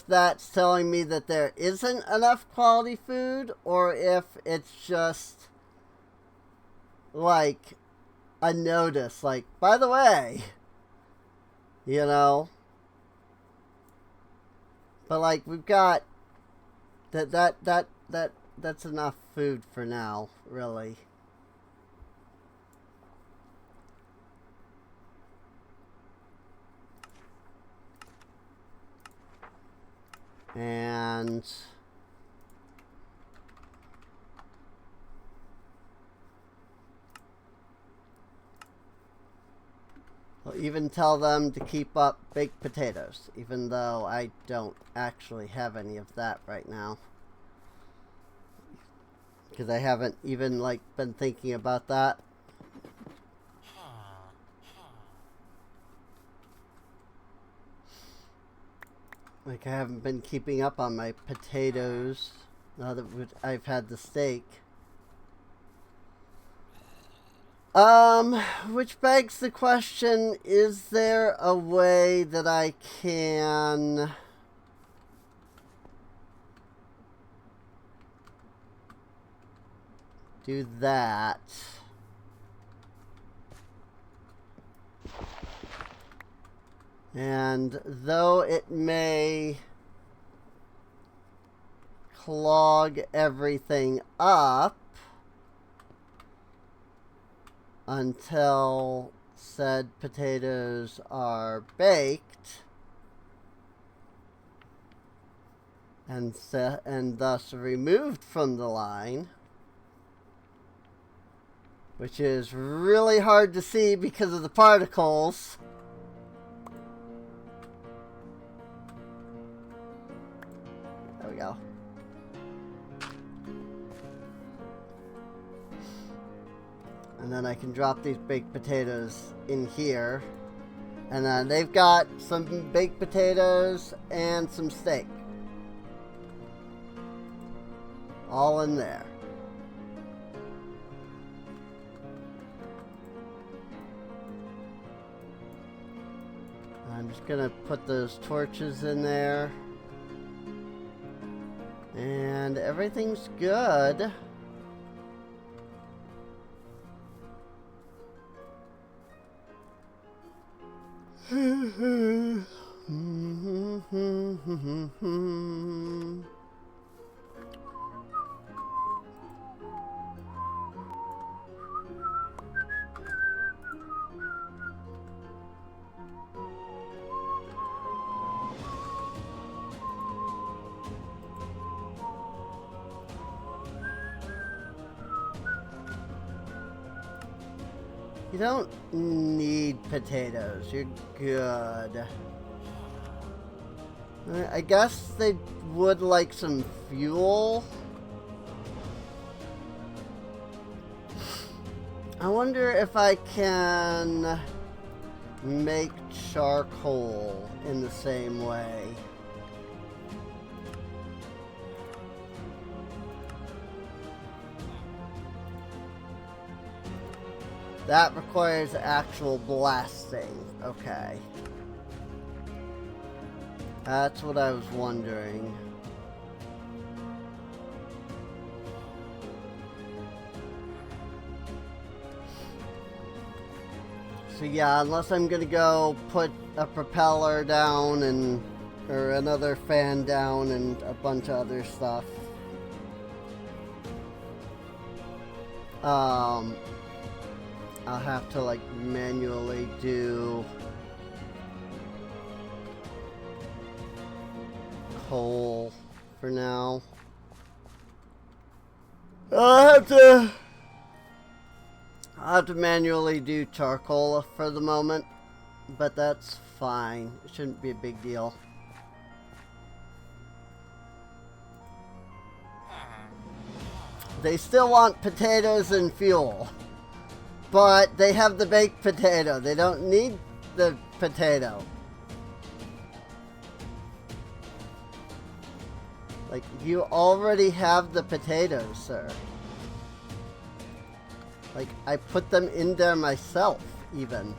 that's telling me that there isn't enough quality food, or if it's just like a notice, like, by the way, you know. But like, we've got that's enough food for now, really. And I'll even tell them to keep up baked potatoes, even though I don't actually have any of that right now. Because I haven't even, like, been thinking about that. Like, I haven't been keeping up on my potatoes now that I've had the steak. Which begs the question, is there a way that I can do that? And though it may clog everything up until said potatoes are baked and thus removed from the line, which is really hard to see because of the particles. There we go. And then I can drop these baked potatoes in here. And then they've got some baked potatoes and some steak. All in there. I'm just gonna put those torches in there. And everything's good. You don't need potatoes. You're good. I guess they would like some fuel. I wonder if I can make charcoal in the same way. That requires actual blasting. Okay. That's what I was wondering. So yeah, unless I'm gonna go put a propeller down and or another fan down and a bunch of other stuff. I'll have to like manually do coal for now. I'll have to manually do charcoal for the moment, but that's fine. It shouldn't be a big deal. They still want potatoes and fuel, but they have the baked potato. They don't need the potato. Like, you already have the potatoes, sir. Like, I put them in there myself, even.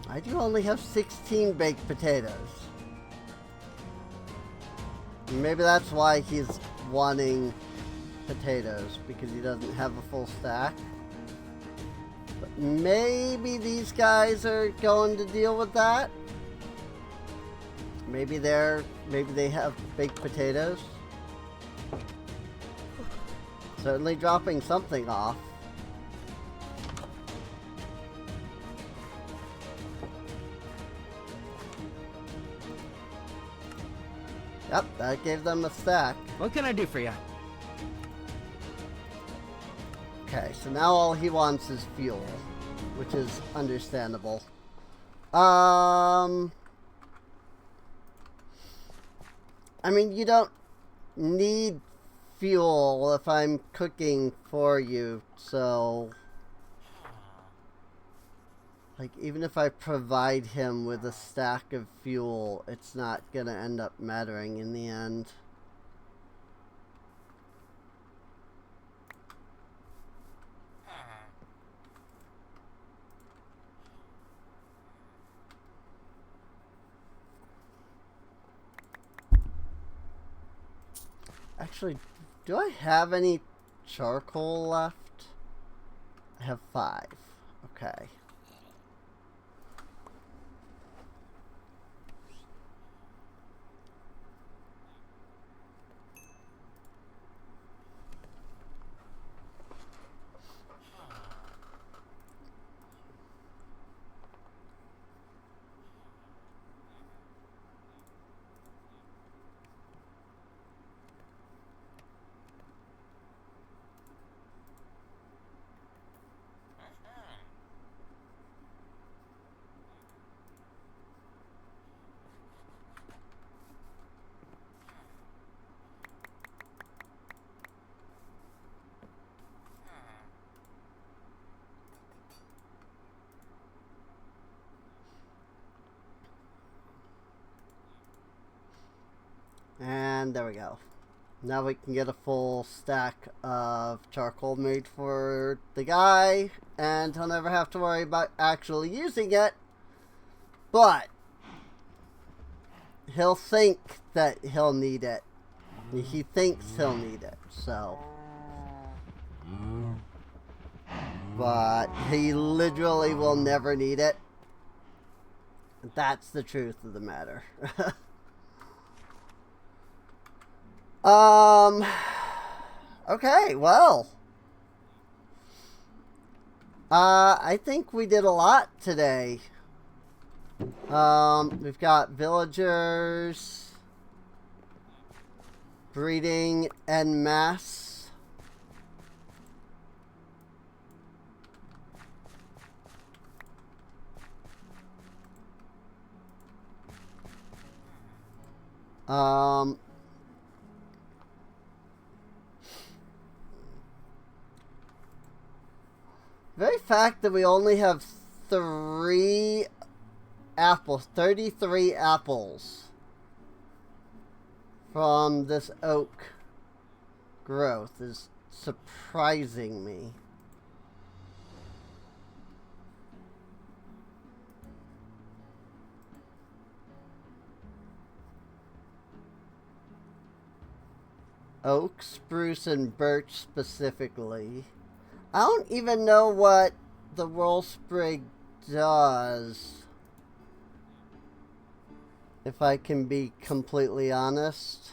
I do only have 16 baked potatoes. Maybe that's why he's wanting potatoes, because he doesn't have a full stack. But maybe these guys are going to deal with that. Maybe they have baked potatoes. Certainly dropping something off. Yep, that gave them a stack. What can I do for you? Okay, so now all he wants is fuel, which is understandable. I mean, you don't need fuel if I'm cooking for you, so... Like, even if I provide him with a stack of fuel, it's not gonna end up mattering in the end. Actually, do I have any charcoal left? I have 5. Okay. And there we go. Now we can get a full stack of charcoal made for the guy, and he'll never have to worry about actually using it. But he'll think that he'll need it. He thinks he'll need it, so. But he literally will never need it. That's the truth of the matter. Okay, well. I think we did a lot today. We've got villagers breeding en masse. Very fact that we only have 3 apples, 33 apples from this oak growth is surprising me. Oak, spruce, and birch specifically. I don't even know what the wellspring does, if I can be completely honest.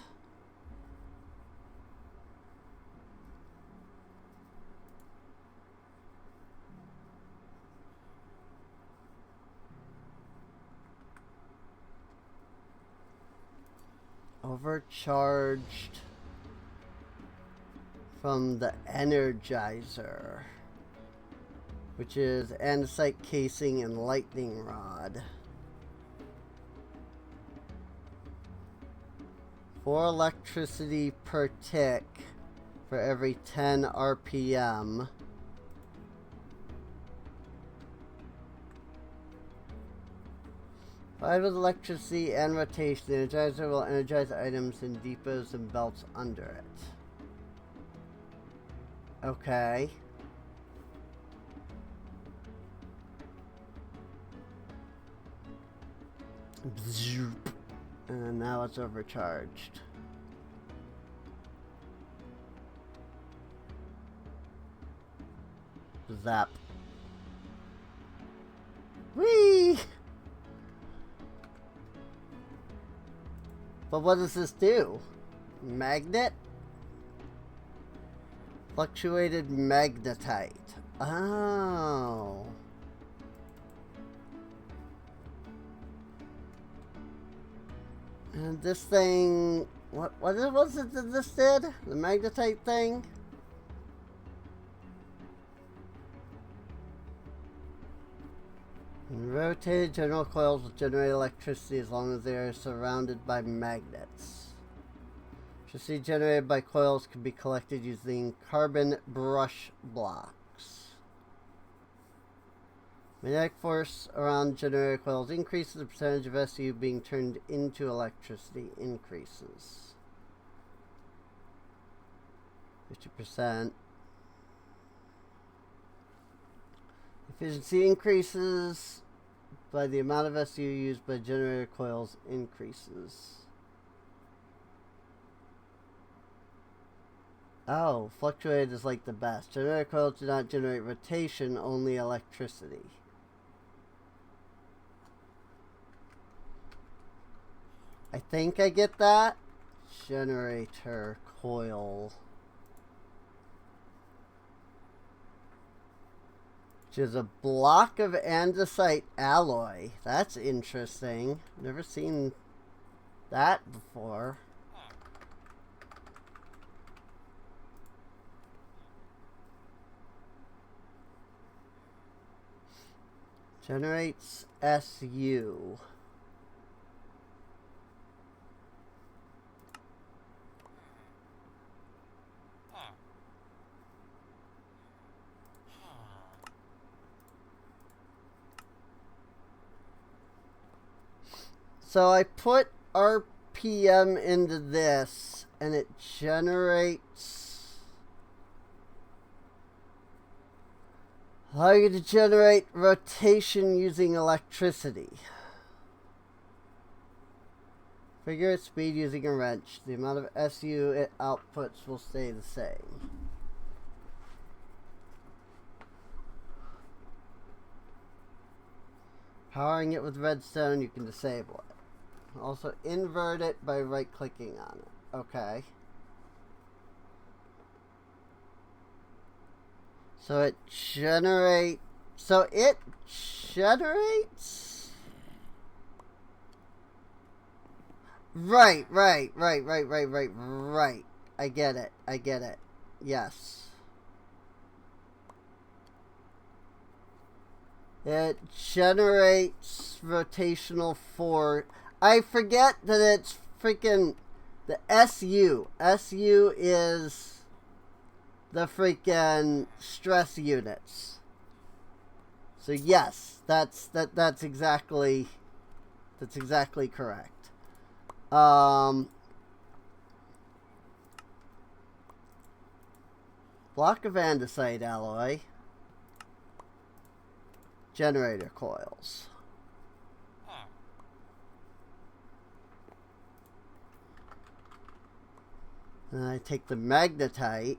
Overcharged from the Energizer, which is andesite casing and lightning rod. 4 electricity per tick for every 10 RPM. Five with electricity and rotation. The Energizer will energize items in depots and belts under it. Okay. And now it's overcharged. Zap. Whee! But what does this do? Magnet? Fluctuated magnetite. Oh. And this thing, what was it that this did? The magnetite thing? Rotated general coils will generate electricity as long as they are surrounded by magnets. Electricity generated by coils can be collected using carbon brush blocks. Magnetic force around generator coils increases, the percentage of SU being turned into electricity increases. 50%. Efficiency increases by the amount of SU used by generator coils increases. Oh, fluctuated is like the best. Generator coils do not generate rotation, only electricity. I think I get that. Generator coil. Which is a block of andesite alloy. That's interesting. Never seen that before. Generates SU. So I put RPM into this and it generates. How are you going to generate rotation using electricity? Figure its speed using a wrench. The amount of SU it outputs will stay the same. Powering it with redstone, you can disable it. Also invert it by right-clicking on it. Okay. So it generates. So it generates. Right. I get it. Yes. It generates rotational force. I forget that it's freaking the SU. SU is the freaking stress units. So yes, that's exactly correct. Block of andesite alloy. Generator coils. And I take the magnetite.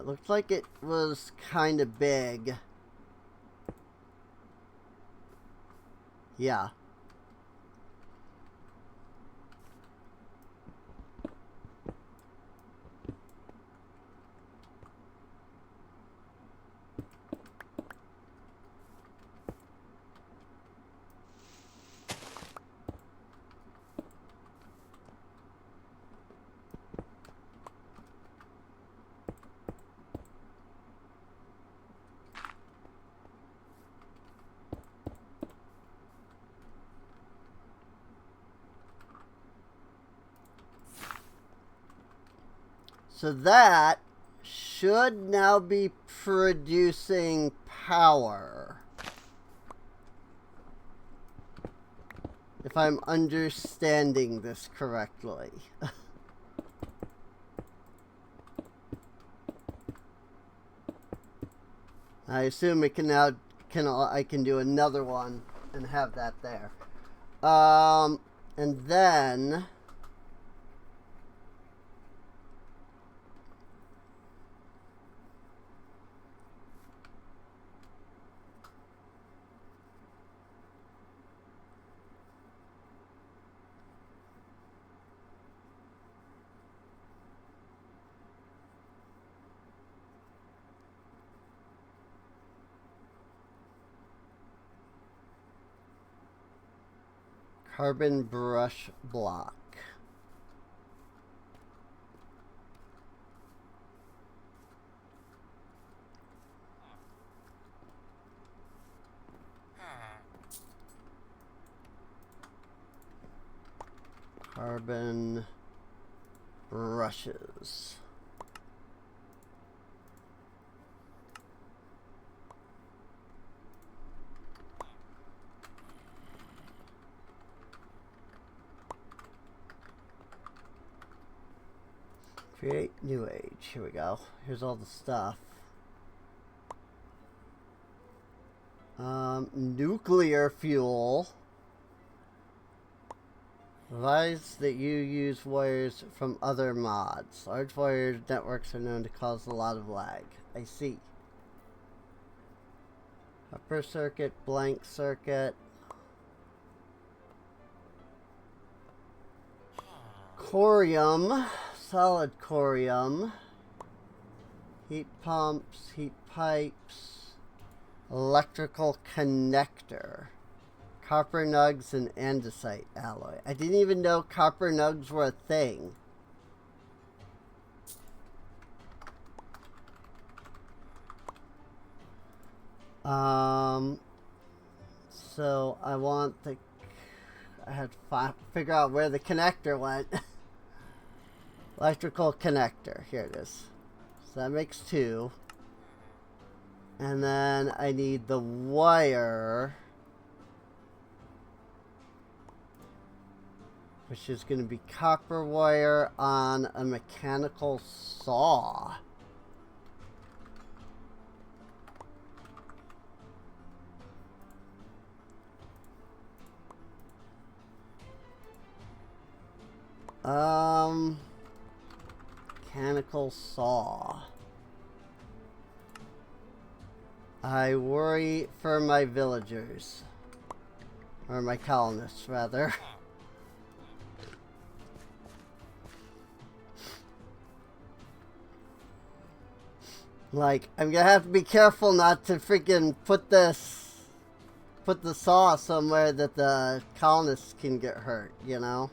looks like it was kind of big. Yeah. So that should now be producing power. If I'm understanding this correctly. I assume it can now I can do another one and have that there. And then carbon brush block. Carbon brushes. Create new age. Here we go. Here's all the stuff. Nuclear fuel. Advise that you use wires from other mods. Large wire networks are known to cause a lot of lag. I see. Upper circuit, blank circuit. Corium. Solid corium. Heat pumps, heat pipes. Electrical connector. Copper nugs and andesite alloy. I didn't even know copper nugs were a thing. So I want the... I had to figure out where the connector went. Electrical connector. Here it is. So that makes 2. And then I need the wire, which is going to be copper wire on a mechanical saw. Mechanical saw. I worry for my villagers. Or my colonists, rather. Like, I'm gonna have to be careful not to freaking put the saw somewhere that the colonists can get hurt, you know?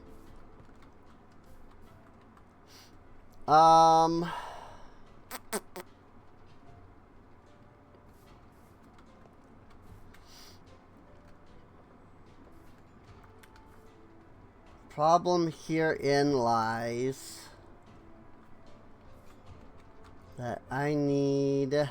Problem herein lies that I need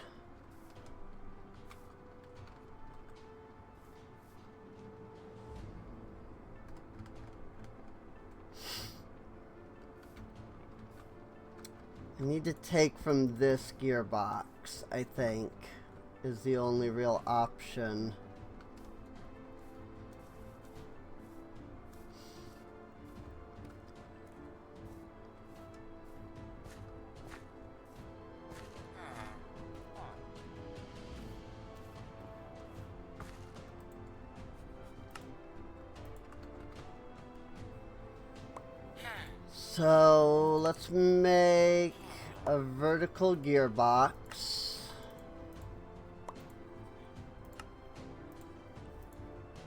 to take from this gearbox, I think, is the only real option. So let's make a vertical gearbox.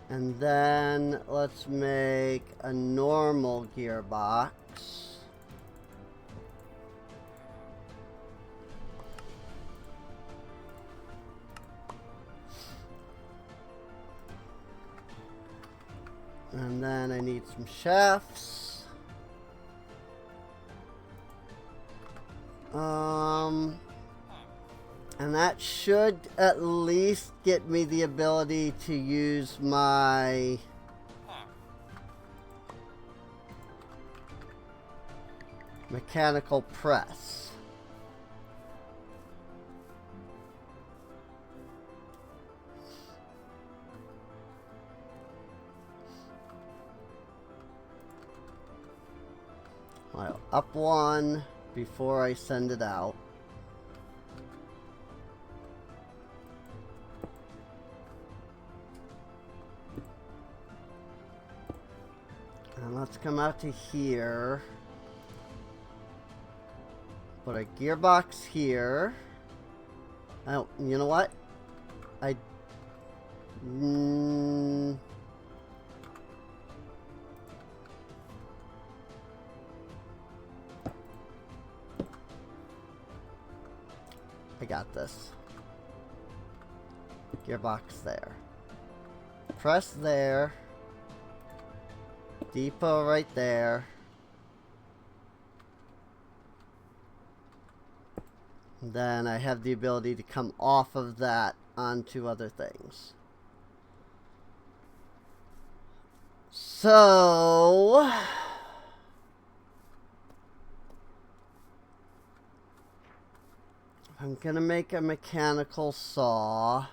And then let's make a normal gearbox. And then I need some shafts. And that should at least get me the ability to use my mechanical press. I'll up one before I send it out. And let's come out to here. Put a gearbox here. Oh, you know what? I got this. Gearbox there. Press there. Depot right there. Then I have the ability to come off of that onto other things. So I'm gonna make a mechanical saw.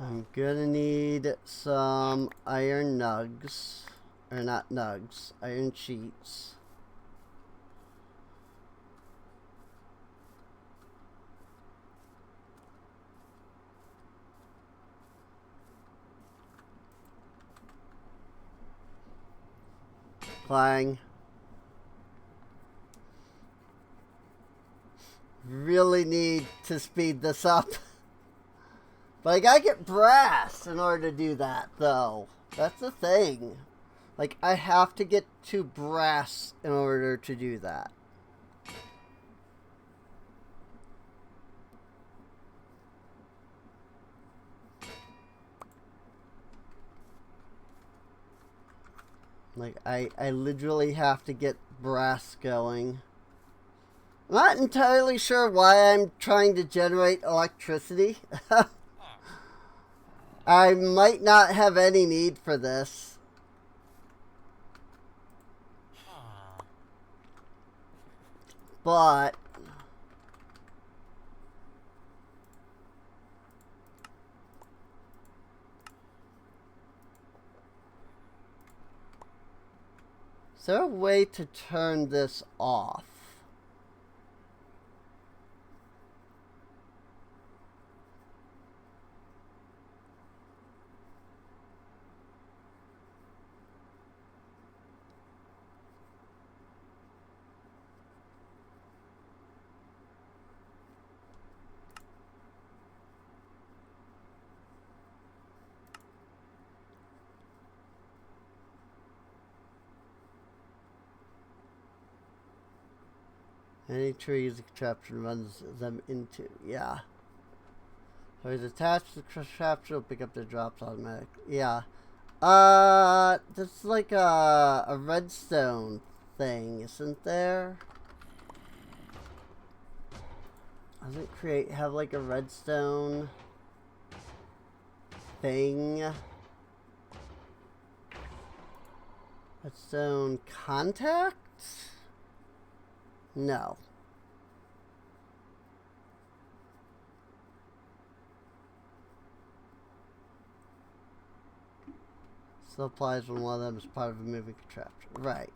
I'm gonna need some iron nugs, or not nugs, iron sheets. Clang. Really need to speed this up. But I gotta get brass in order to do that, though. That's the thing. Like, I have to get to brass in order to do that. Like, I literally have to get brass going. I'm not entirely sure why I'm trying to generate electricity. I might not have any need for this. But is there a way to turn this off? Any trees the contraption runs them into. Yeah. So he's attached to the contraption, will pick up the drops automatically. Yeah. That's like a redstone thing, isn't there? Doesn't create have like a redstone thing? Redstone contact? No. Still applies when one of them is part of a moving contraption. Right.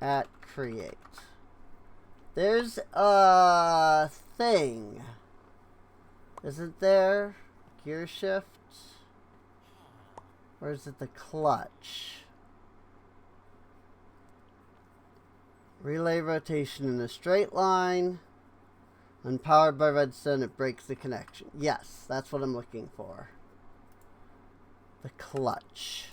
At create. There's a thing. Isn't there? Gear shift. Or is it the clutch? Relay rotation in a straight line. When powered by redstone, it breaks the connection. Yes, that's what I'm looking for. The clutch.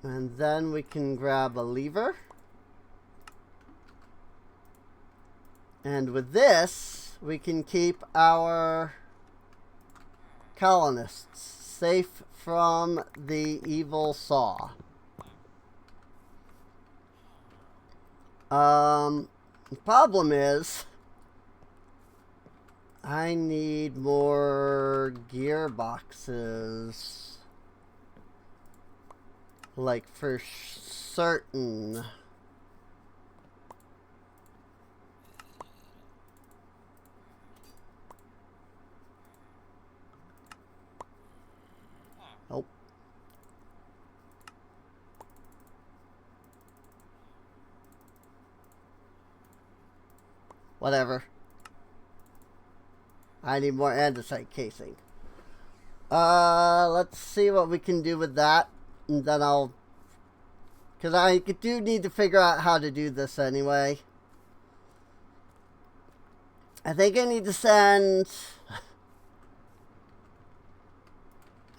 And then we can grab a lever. And with this, we can keep our colonists safe from the evil saw. The problem is I need more gearboxes. Like for certain. Oh. Whatever. I need more andesite casing. Let's see what we can do with that. And then I'll... Because I do need to figure out how to do this anyway. I think I need to send...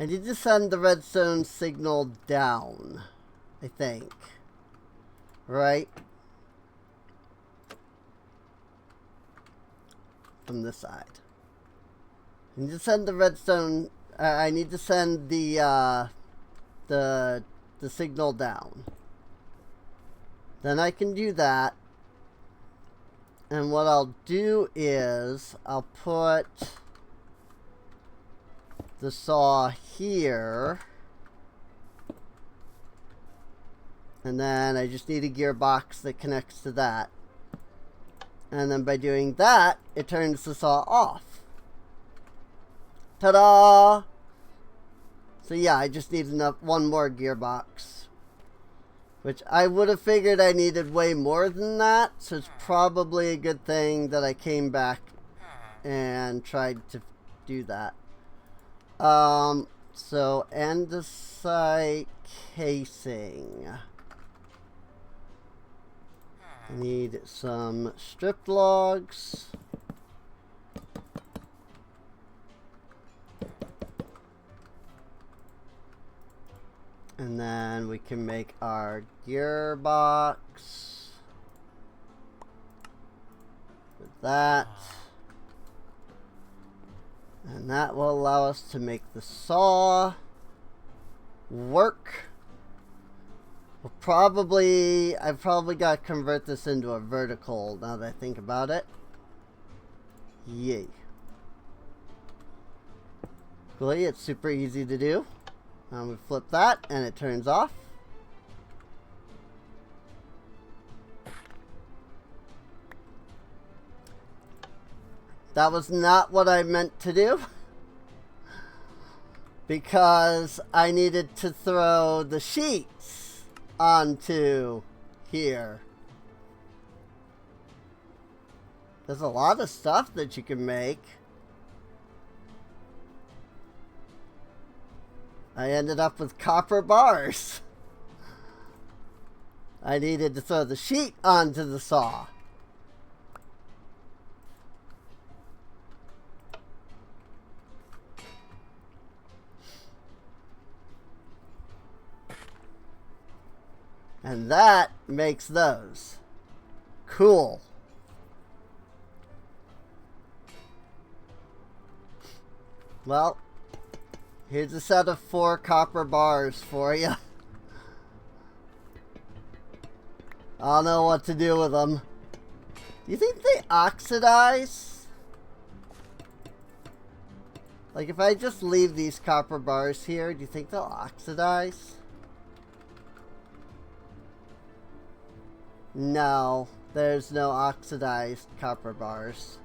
I need to send the redstone signal down. I think. Right? From this side. I need to send the redstone... I need to send the signal down. Then I can do that. And what I'll do is I'll put the saw here. And then I just need a gearbox that connects to that. And then by doing that, it turns the saw off. Ta-da! So yeah, I just need one more gearbox. Which I would have figured I needed way more than that. So it's probably a good thing that I came back and tried to do that. So andesite casing. I need some stripped logs. And then we can make our gearbox with that. And that will allow us to make the saw work. I've probably got to convert this into a vertical now that I think about it. Yay. Really, it's super easy to do. We flip that and it turns off. That was not what I meant to do. Because I needed to throw the sheets onto here. There's a lot of stuff that you can make. I ended up with copper bars. I needed to throw the sheet onto the saw. And that makes those. Cool. Well, here's a set of 4 copper bars for you. I don't know what to do with them. Do you think they oxidize? Like if I just leave these copper bars here, do you think they'll oxidize? No, there's no oxidized copper bars.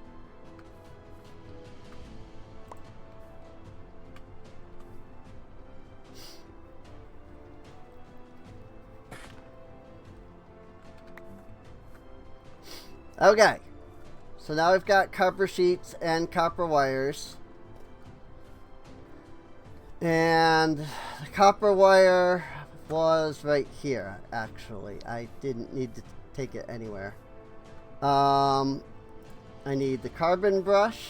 Okay, So now we've got copper sheets and copper wires. And the copper wire was right here, actually. I didn't need to take it anywhere. I need the carbon brush,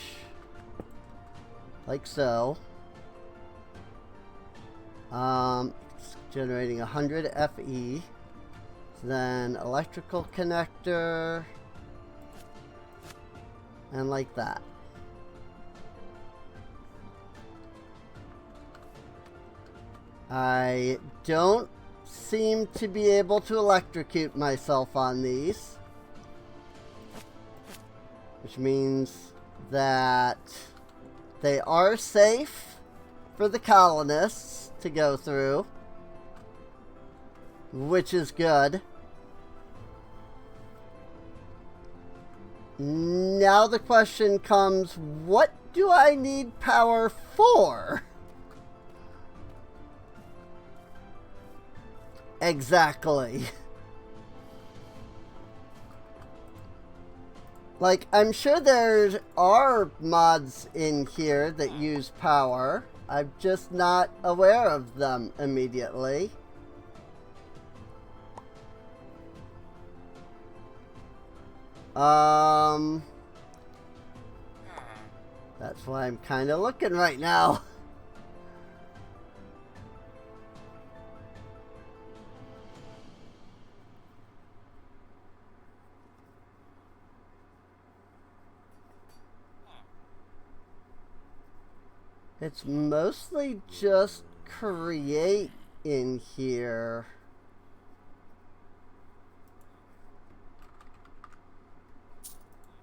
like so. It's generating 100 FE. Then electrical connector, and like that. I don't seem to be able to electrocute myself on these, which means that they are safe for the colonists to go through, which is good. Now the question comes, what do I need power for? Exactly. Like, I'm sure there are mods in here that use power. I'm just not aware of them immediately. That's why I'm kind of looking right now. It's mostly just create in here.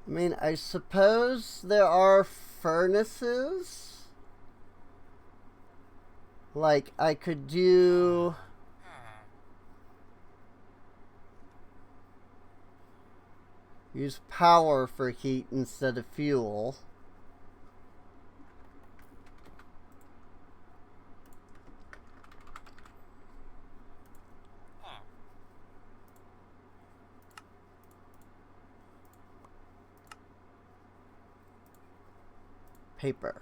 I mean, I suppose there are furnaces. Like, I could do... use power for heat instead of fuel. Paper.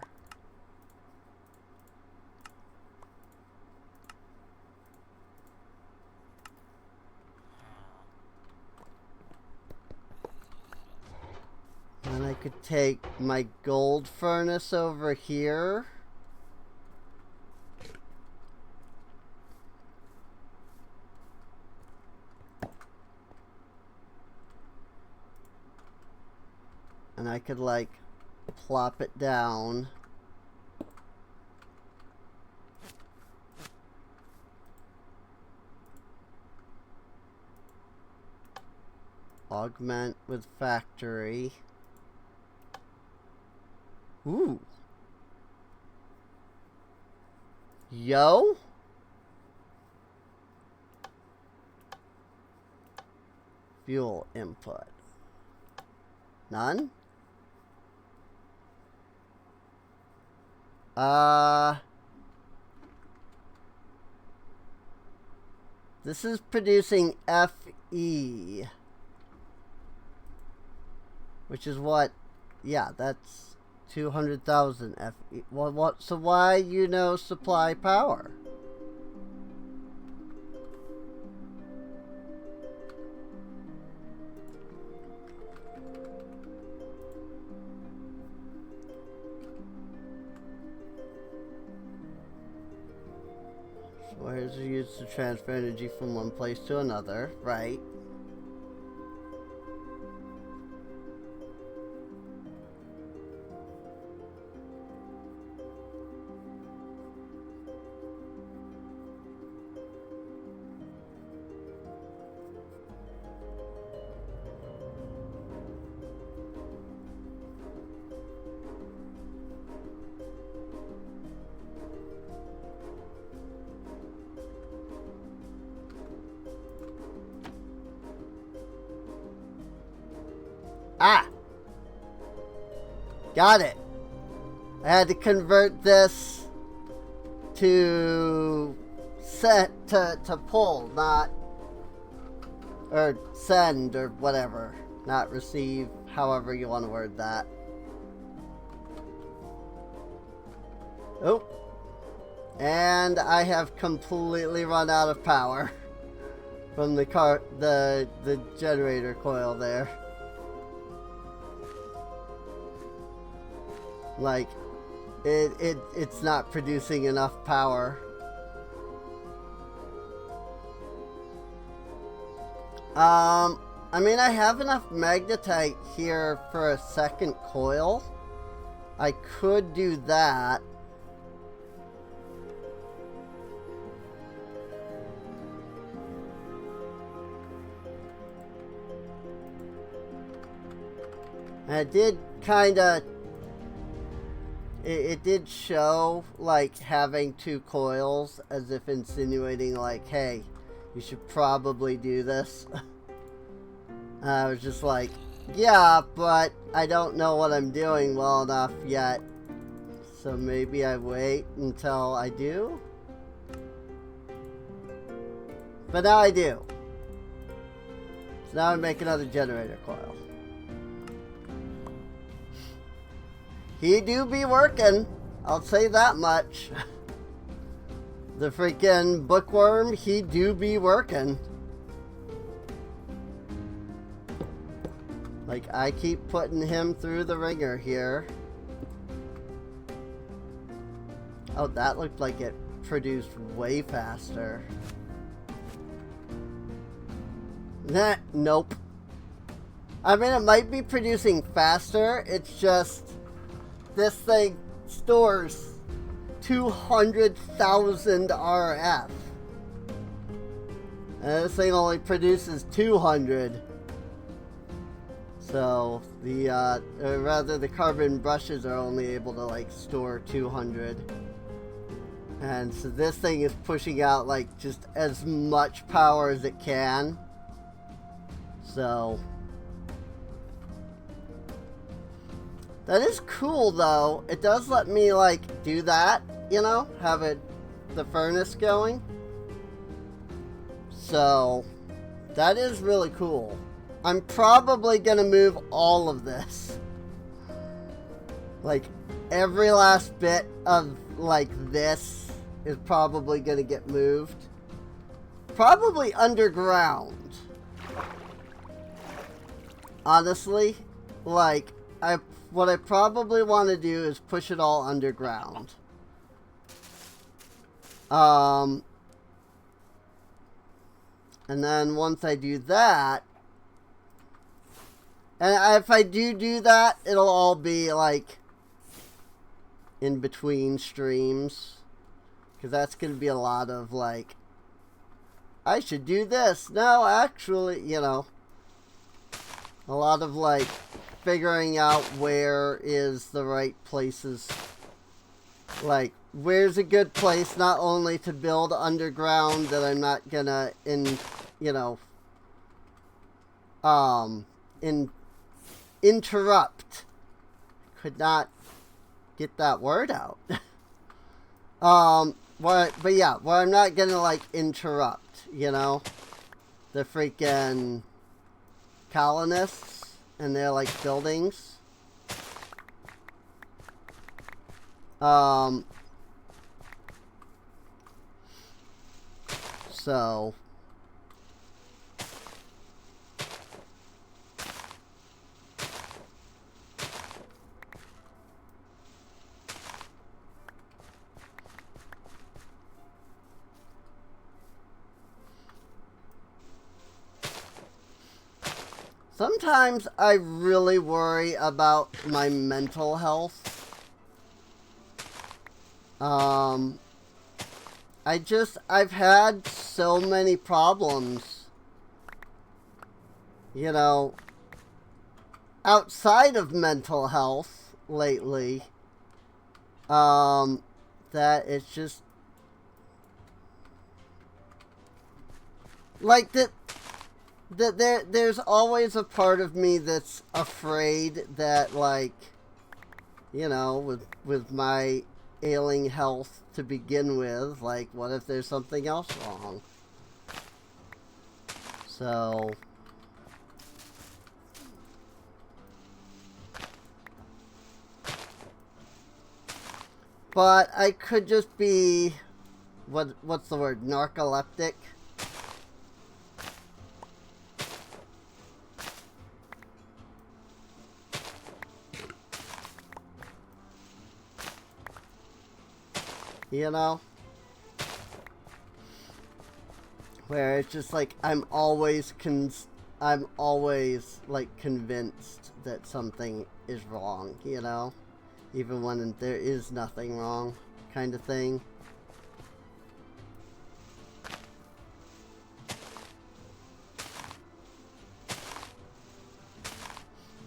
And I could take my gold furnace over here. And I could, like, plop it down. Augment with factory. Ooh. Yo? Fuel input. None? This is producing FE. Which is what, yeah, that's 200,000 FE. Well, what, so why, you know, supply power? Wires are used to transfer energy from one place to another, right? Ah! Got it. I had to convert this to set to pull, not or send or whatever, not receive. however you want to word that. Oh. And I have completely run out of power from the generator coil there. Like, it's not producing enough power. I mean, I have enough magnetite here for a second coil. I could do that. I did kinda... It did show, like, having 2 coils, as if insinuating, like, hey, you should probably do this. I was just like, yeah, but I don't know what I'm doing well enough yet. So maybe I wait until I do? But now I do. So now I make another generator coil. He do be working, I'll say that much. The freaking bookworm, he do be working. Like, I keep putting him through the ringer here. Oh, that looked like it produced way faster. Nah, nope. I mean, it might be producing faster, it's just... This thing stores 200,000 RF. And this thing only produces 200. So, the carbon brushes are only able to, like, store 200. And so this thing is pushing out, like, just as much power as it can. So... That is cool, though. It does let me, like, do that, you know? Have the furnace going. So, that is really cool. I'm probably gonna move all of this. Like, every last bit of, like, this is probably gonna get moved. Probably underground. Honestly, like, what I probably want to do is push it all underground. And then once I do that, and if I do that, it'll all be like in between streams. Because that's going to be a lot of like, I should do this. No, actually, you know, a lot of like, figuring out where is the right places, like where's a good place not only to build underground that I'm not gonna interrupt. Could not get that word out. But yeah, where I'm not gonna like interrupt, you know, the freaking colonists and their like buildings. So sometimes I really worry about my mental health. I've had so many problems, you know, outside of mental health lately, that it's just, like, there's always a part of me that's afraid that, like, you know, with my ailing health to begin with, like, what if there's something else wrong? So But I could just be, what's the word, narcoleptic? You know? Where it's just like, I'm always like convinced that something is wrong, you know? Even when there is nothing wrong, kind of thing.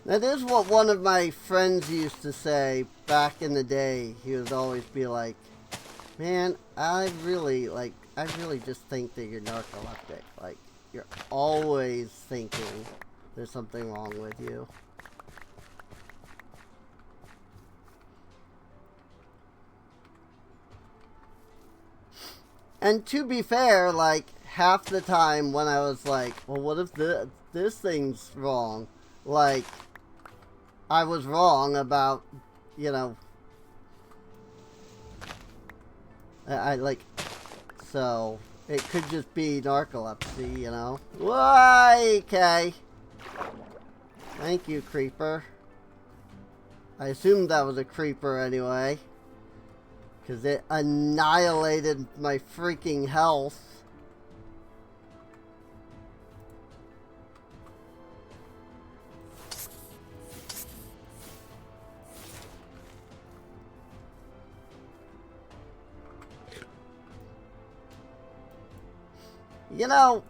That is what one of my friends used to say back in the day. He would always be like, man, I really just think that you're narcoleptic. Like, you're always thinking there's something wrong with you. And to be fair, like, half the time when I was like, well, what if this thing's wrong? Like, I was wrong about, you know, I like, so it could just be narcolepsy, you know? Why, okay. Thank you, creeper. I assumed that was a creeper anyway. Because it annihilated my freaking health. You know,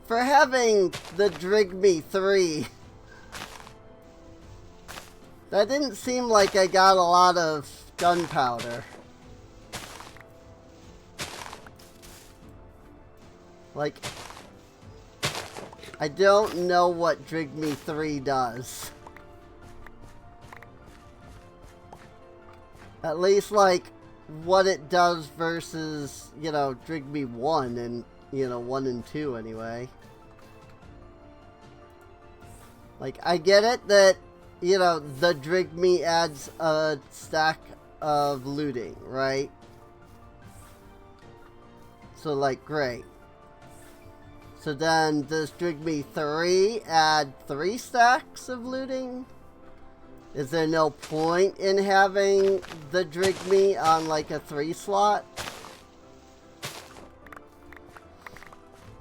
for having the Drigme 3, that didn't seem like I got a lot of gunpowder. Like, I don't know what Drigme 3 does. At least, like, what it does versus, you know, Drigme 1 and, you know, 1 and 2 anyway. Like, I get it that, you know, the Drigme adds a stack of looting, right? So, like, great. So then, does Drigme 3 add 3 stacks of looting? Is there no point in having the Drigme on, like, a 3 slot?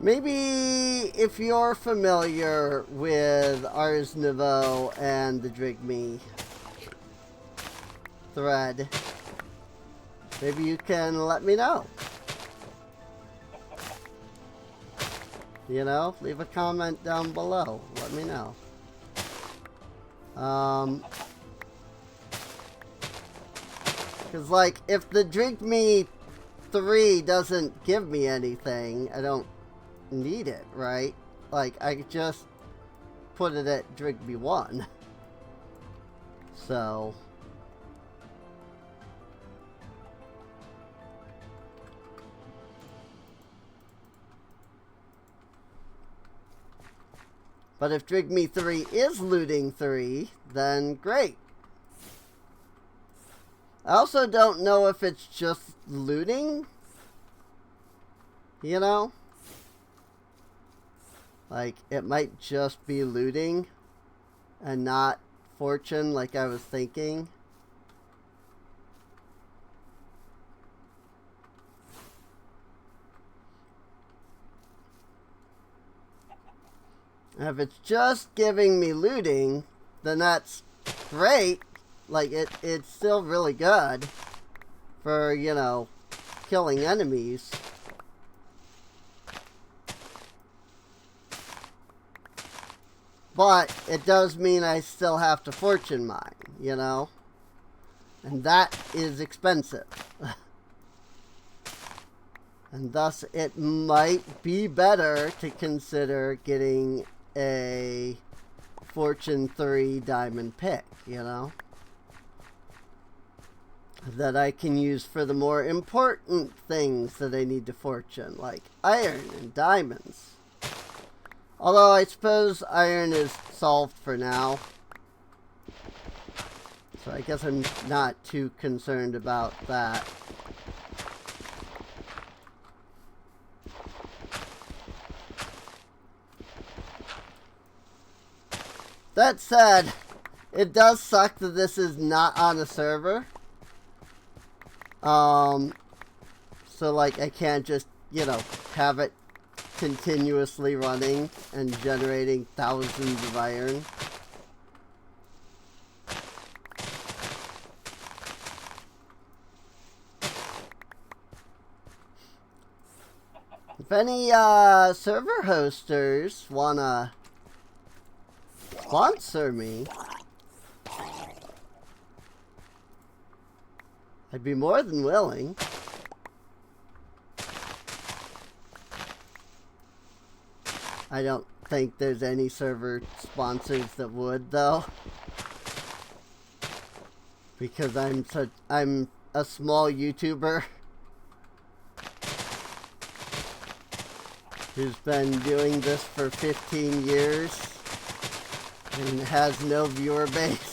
Maybe if you're familiar with Ars Nouveau and the Drigme thread, maybe you can let me know. You know, leave a comment down below. Let me know. Because, like, if the Drigme 3 doesn't give me anything, I don't need it, right? Like, I could just put it at Drigme 1. So... But if Drigme 3 is looting 3, then great. I also don't know if it's just looting. You know? Like, it might just be looting and not fortune like I was thinking. If it's just giving me looting, then that's great. Like, it's still really good for, you know, killing enemies. But it does mean I still have to fortune mine, you know? And that is expensive. And thus, it might be better to consider getting a Fortune 3 diamond pick, you know? That I can use for the more important things that I need to fortune, like iron and diamonds. Although I suppose iron is solved for now. So I guess I'm not too concerned about that. That said, it does suck that this is not on a server. So like I can't just, you know, have it continuously running and generating thousands of iron. If any server hosters wanna sponsor me, I'd be more than willing. I don't think there's any server sponsors that would, though, because I'm a small YouTuber who's been doing this for 15 years and has no viewer base.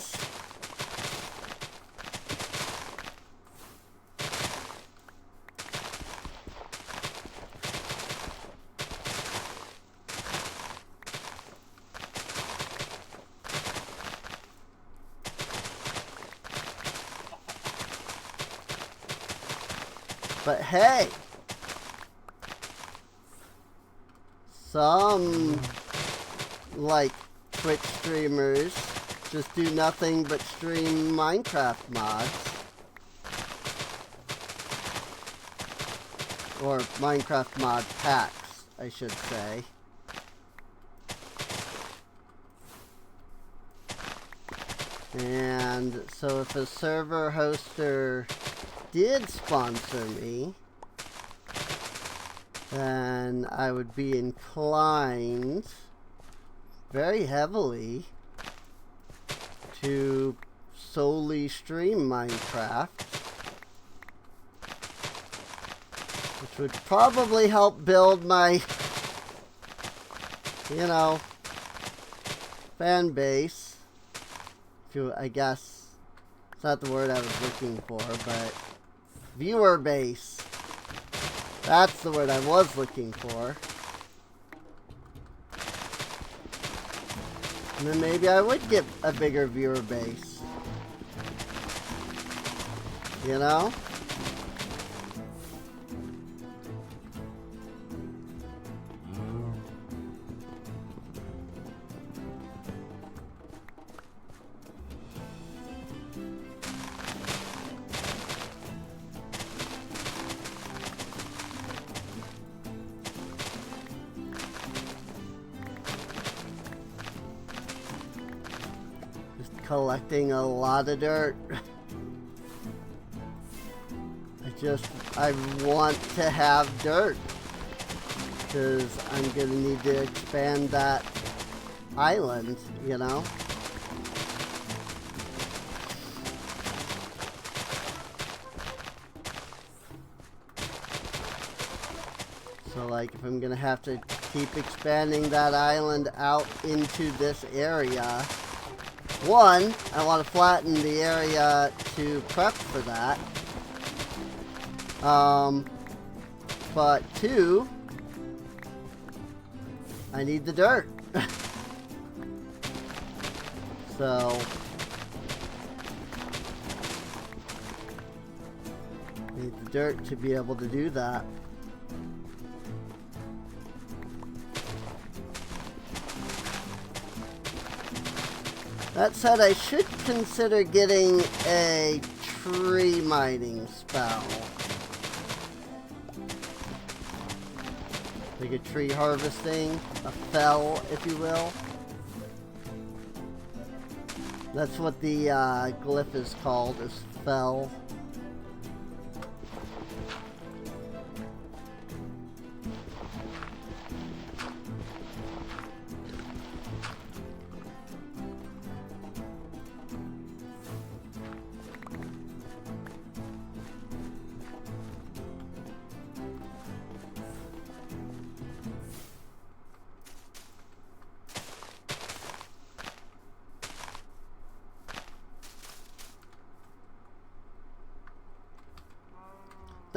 But hey, some, like, Twitch streamers just do nothing but stream Minecraft mods. Or Minecraft mod packs, I should say. And so if a server hoster did sponsor me, then I would be inclined very heavily to solely stream Minecraft, which would probably help build my, you know, fan base. I guess it's not the word I was looking for, but viewer base. That's the word I was looking for. And then maybe I would get a bigger viewer base. You know? Collecting a lot of dirt. I want to have dirt, because I'm gonna need to expand that island, you know? So like if I'm gonna have to keep expanding that island out into this area, one, I want to flatten the area to prep for that. But two, I need the dirt. So, I need the dirt to be able to do that. That said, I should consider getting a tree mining spell. Like a tree harvesting, a fell, if you will. That's what the glyph is called, is fell.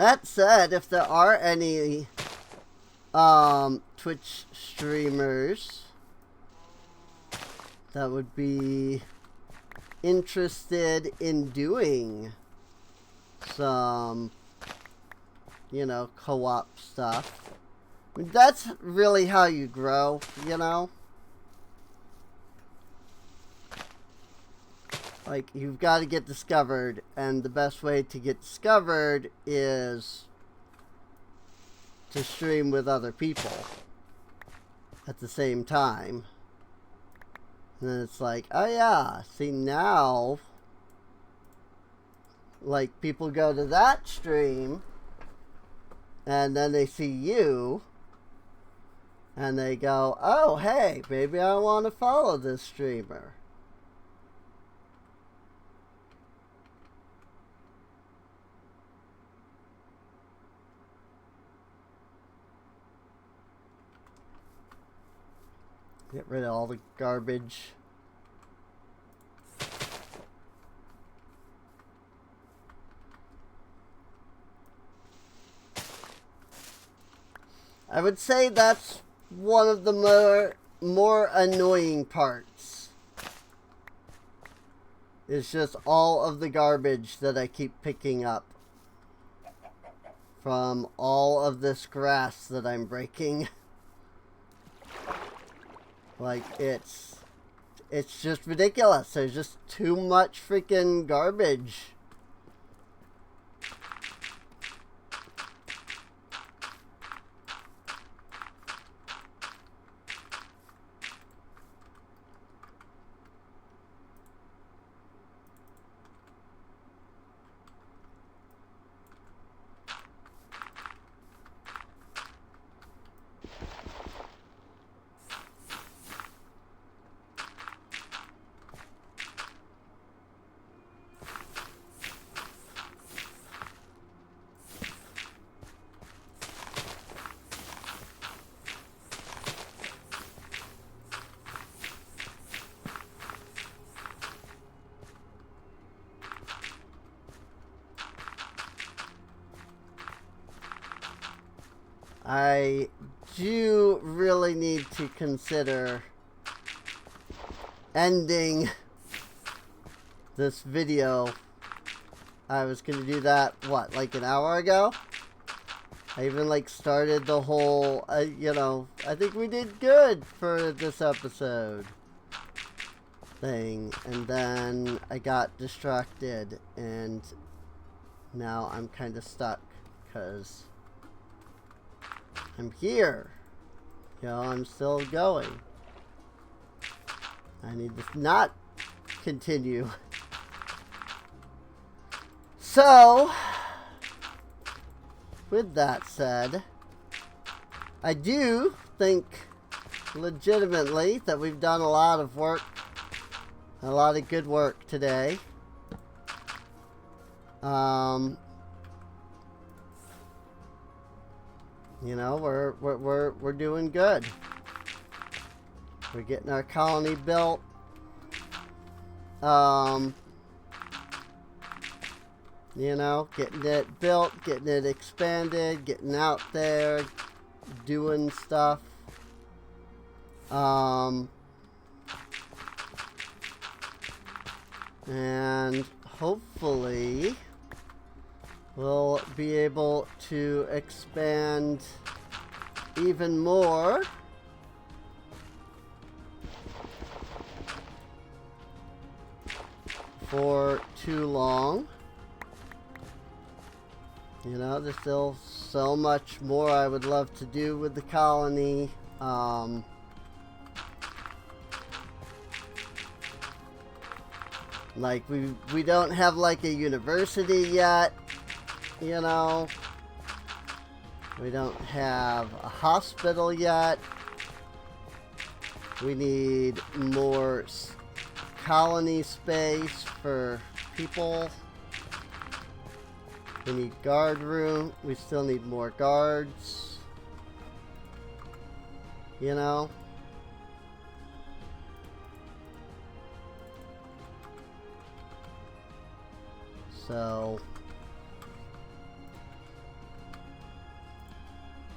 That said, if there are any Twitch streamers that would be interested in doing some, you know, co-op stuff, I mean, that's really how you grow, you know? Like, you've got to get discovered, and the best way to get discovered is to stream with other people at the same time. And then it's like, oh yeah, see now, like, people go to that stream, and then they see you, and they go, oh hey, maybe I want to follow this streamer. Get rid of all the garbage. I would say that's one of the more annoying parts. It's just all of the garbage that I keep picking up from all of this grass that I'm breaking. Like, it's just ridiculous. There's just too much freaking garbage. I do really need to consider ending this video. I was going to do that, what, like an hour ago? I even, like, started the whole, you know, I think we did good for this episode thing. And then I got distracted, and now I'm kind of stuck, because I'm here. You know, I'm still going. I need to not continue. So, with that said, I do think legitimately that we've done a lot of work, a lot of good work today. You know, we're doing good. We're getting our colony built. You know, getting it built, getting it expanded, getting out there, doing stuff. And hopefully we'll be able to expand even more. For too long. You know, there's still so much more I would love to do with the colony. Like, we don't have, like, a university yet, you know. We don't have a hospital yet. We need more colony space for people. We need guard room. We still need more guards. You know? So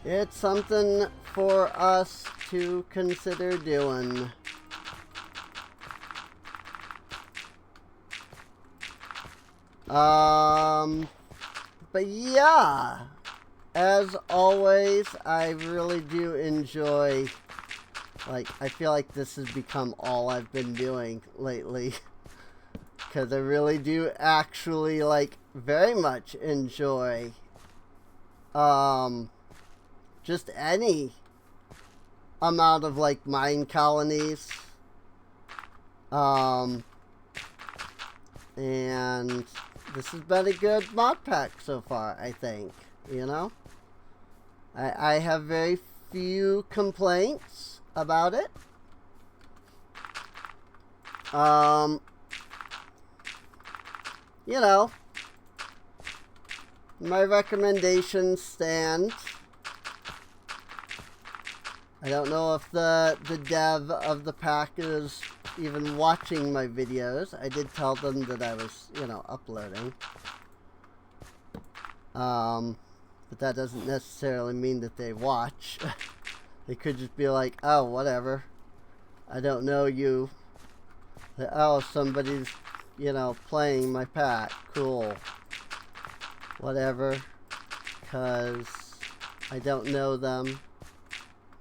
It's something for us to consider doing. But yeah, as always, I really do enjoy, like, I feel like this has become all I've been doing lately. Because I really do actually, like, very much enjoy, just any amount of, like, mine colonies. And this has been a good mod pack so far, I think, you know? I have very few complaints about it. You know, my recommendations stand. I don't know if the dev of the pack is even watching my videos. I did tell them that I was, you know, uploading. But that doesn't necessarily mean that they watch. They could just be like, oh, whatever. I don't know you. Oh, somebody's, you know, playing my pack. Cool. Whatever. Because I don't know them.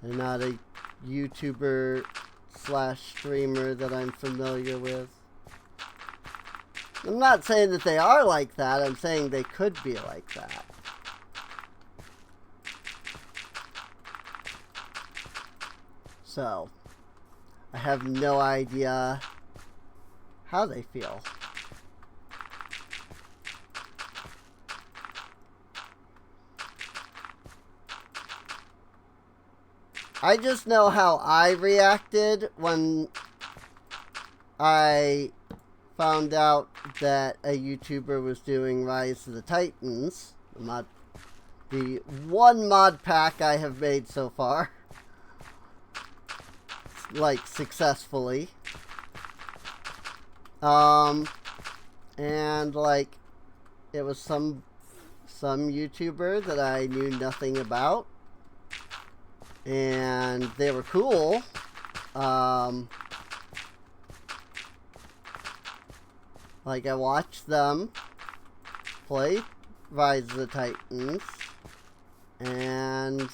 They're not a YouTuber / streamer that I'm familiar with. I'm not saying that they are like that. I'm saying they could be like that. So, I have no idea how they feel. I just know how I reacted when I found out that a YouTuber was doing Rise of the Titans, the one mod pack I have made so far, like, successfully. And, like, it was some YouTuber that I knew nothing about. And they were cool. Like, I watched them play Rise of the Titans. And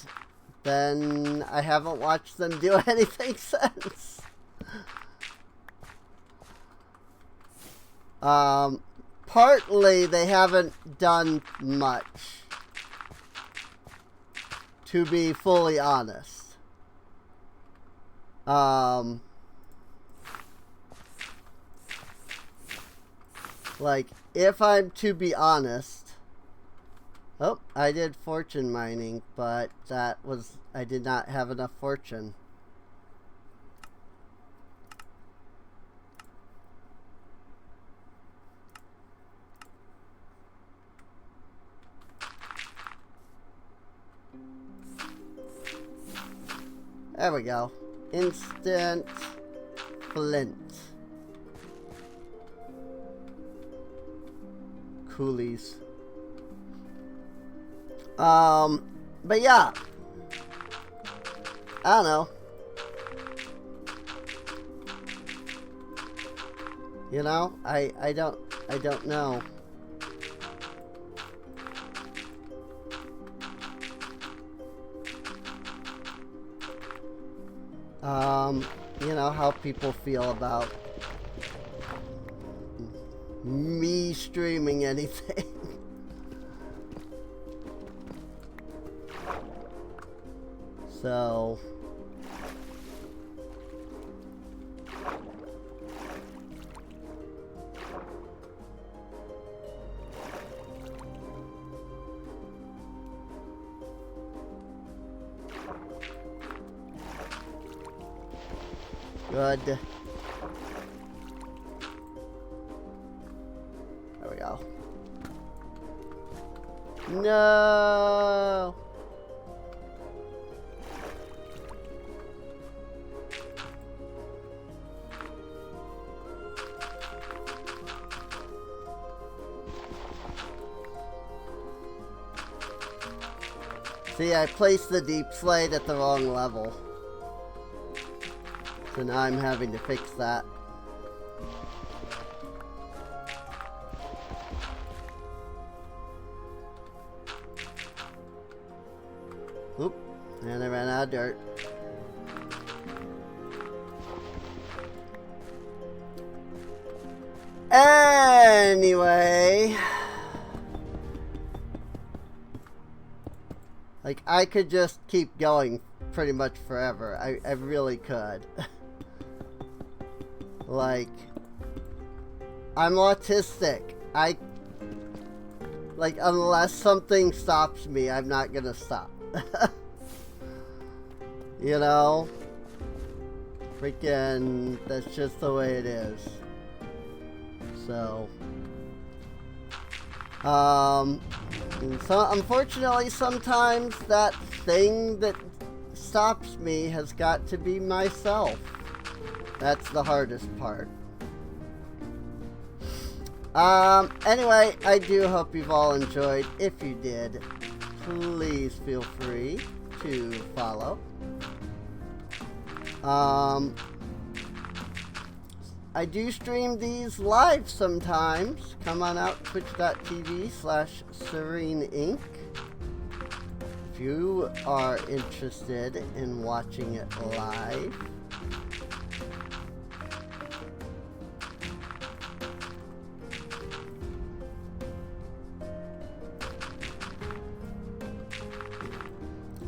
then I haven't watched them do anything since. Partly they haven't done much, to be fully honest. Like, if I'm to be honest, oh, I did fortune mining, but that was, I did not have enough fortune. There we go. Instant flint. Coolies. But yeah. I don't know. You know, I don't know. You know, how people feel about me streaming anything. So, good. There we go. No. See, I placed the deep slate at the wrong level. So now I'm having to fix that. Oop, and I ran out of dirt. Anyway, like, I could just keep going pretty much forever. I really could. Like, I'm autistic. Like, unless something stops me, I'm not gonna stop. You know? Freaking, that's just the way it is. So, unfortunately, sometimes that thing that stops me has got to be myself. That's the hardest part. Anyway, I do hope you've all enjoyed. If you did, please feel free to follow. I do stream these live sometimes. Come on out, twitch.tv/SereneInc. If you are interested in watching it live.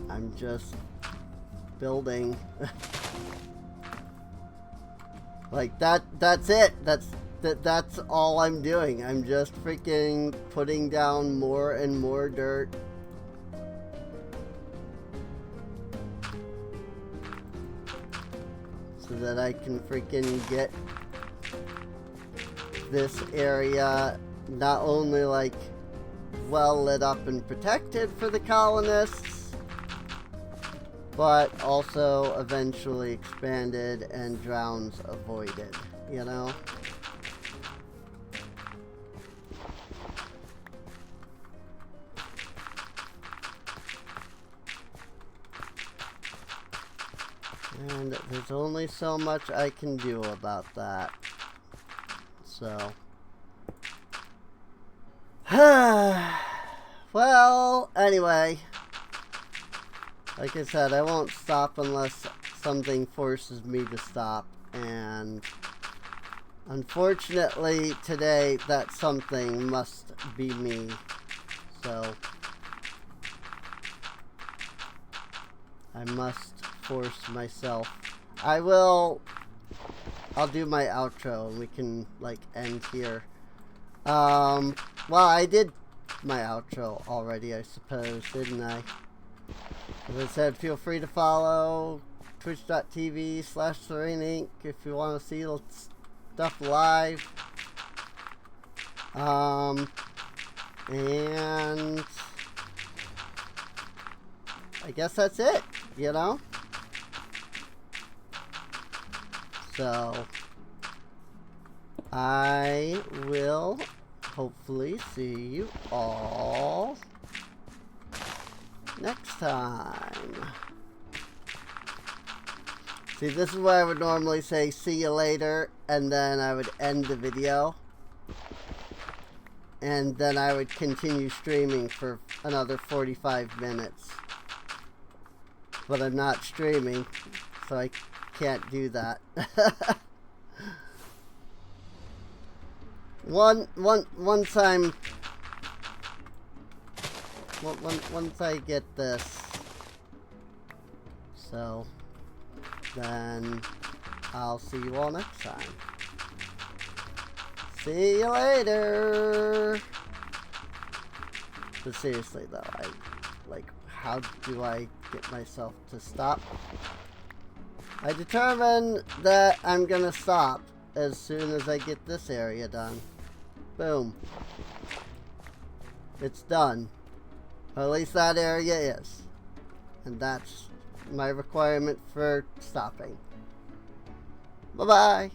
I'm just building. Like, that's it. That's all I'm doing. I'm just freaking putting down more and more dirt. So that I can freaking get this area not only, like, well lit up and protected for the colonists, but also eventually expanded and drowns avoided, you know? And there's only so much I can do about that. So. Well, anyway. Like I said, I won't stop unless something forces me to stop, and unfortunately today that something must be me. So I must force myself. I'll do my outro and we can, like, end here. Well, I did my outro already, I suppose, didn't I? As I said, feel free to follow twitch.tv/SereneInc if you want to see stuff live. And I guess that's it, you know? So, I will hopefully see you all next time. See, this is where I would normally say see you later, and then I would end the video. And then I would continue streaming for another 45 minutes. But I'm not streaming, so I can't do that. Once I get this, so then I'll see you all next time. See you later. But seriously though, how do I get myself to stop? I determined that I'm gonna stop as soon as I get this area done. Boom. It's done. Or at least that area is. And that's my requirement for stopping. Bye-bye.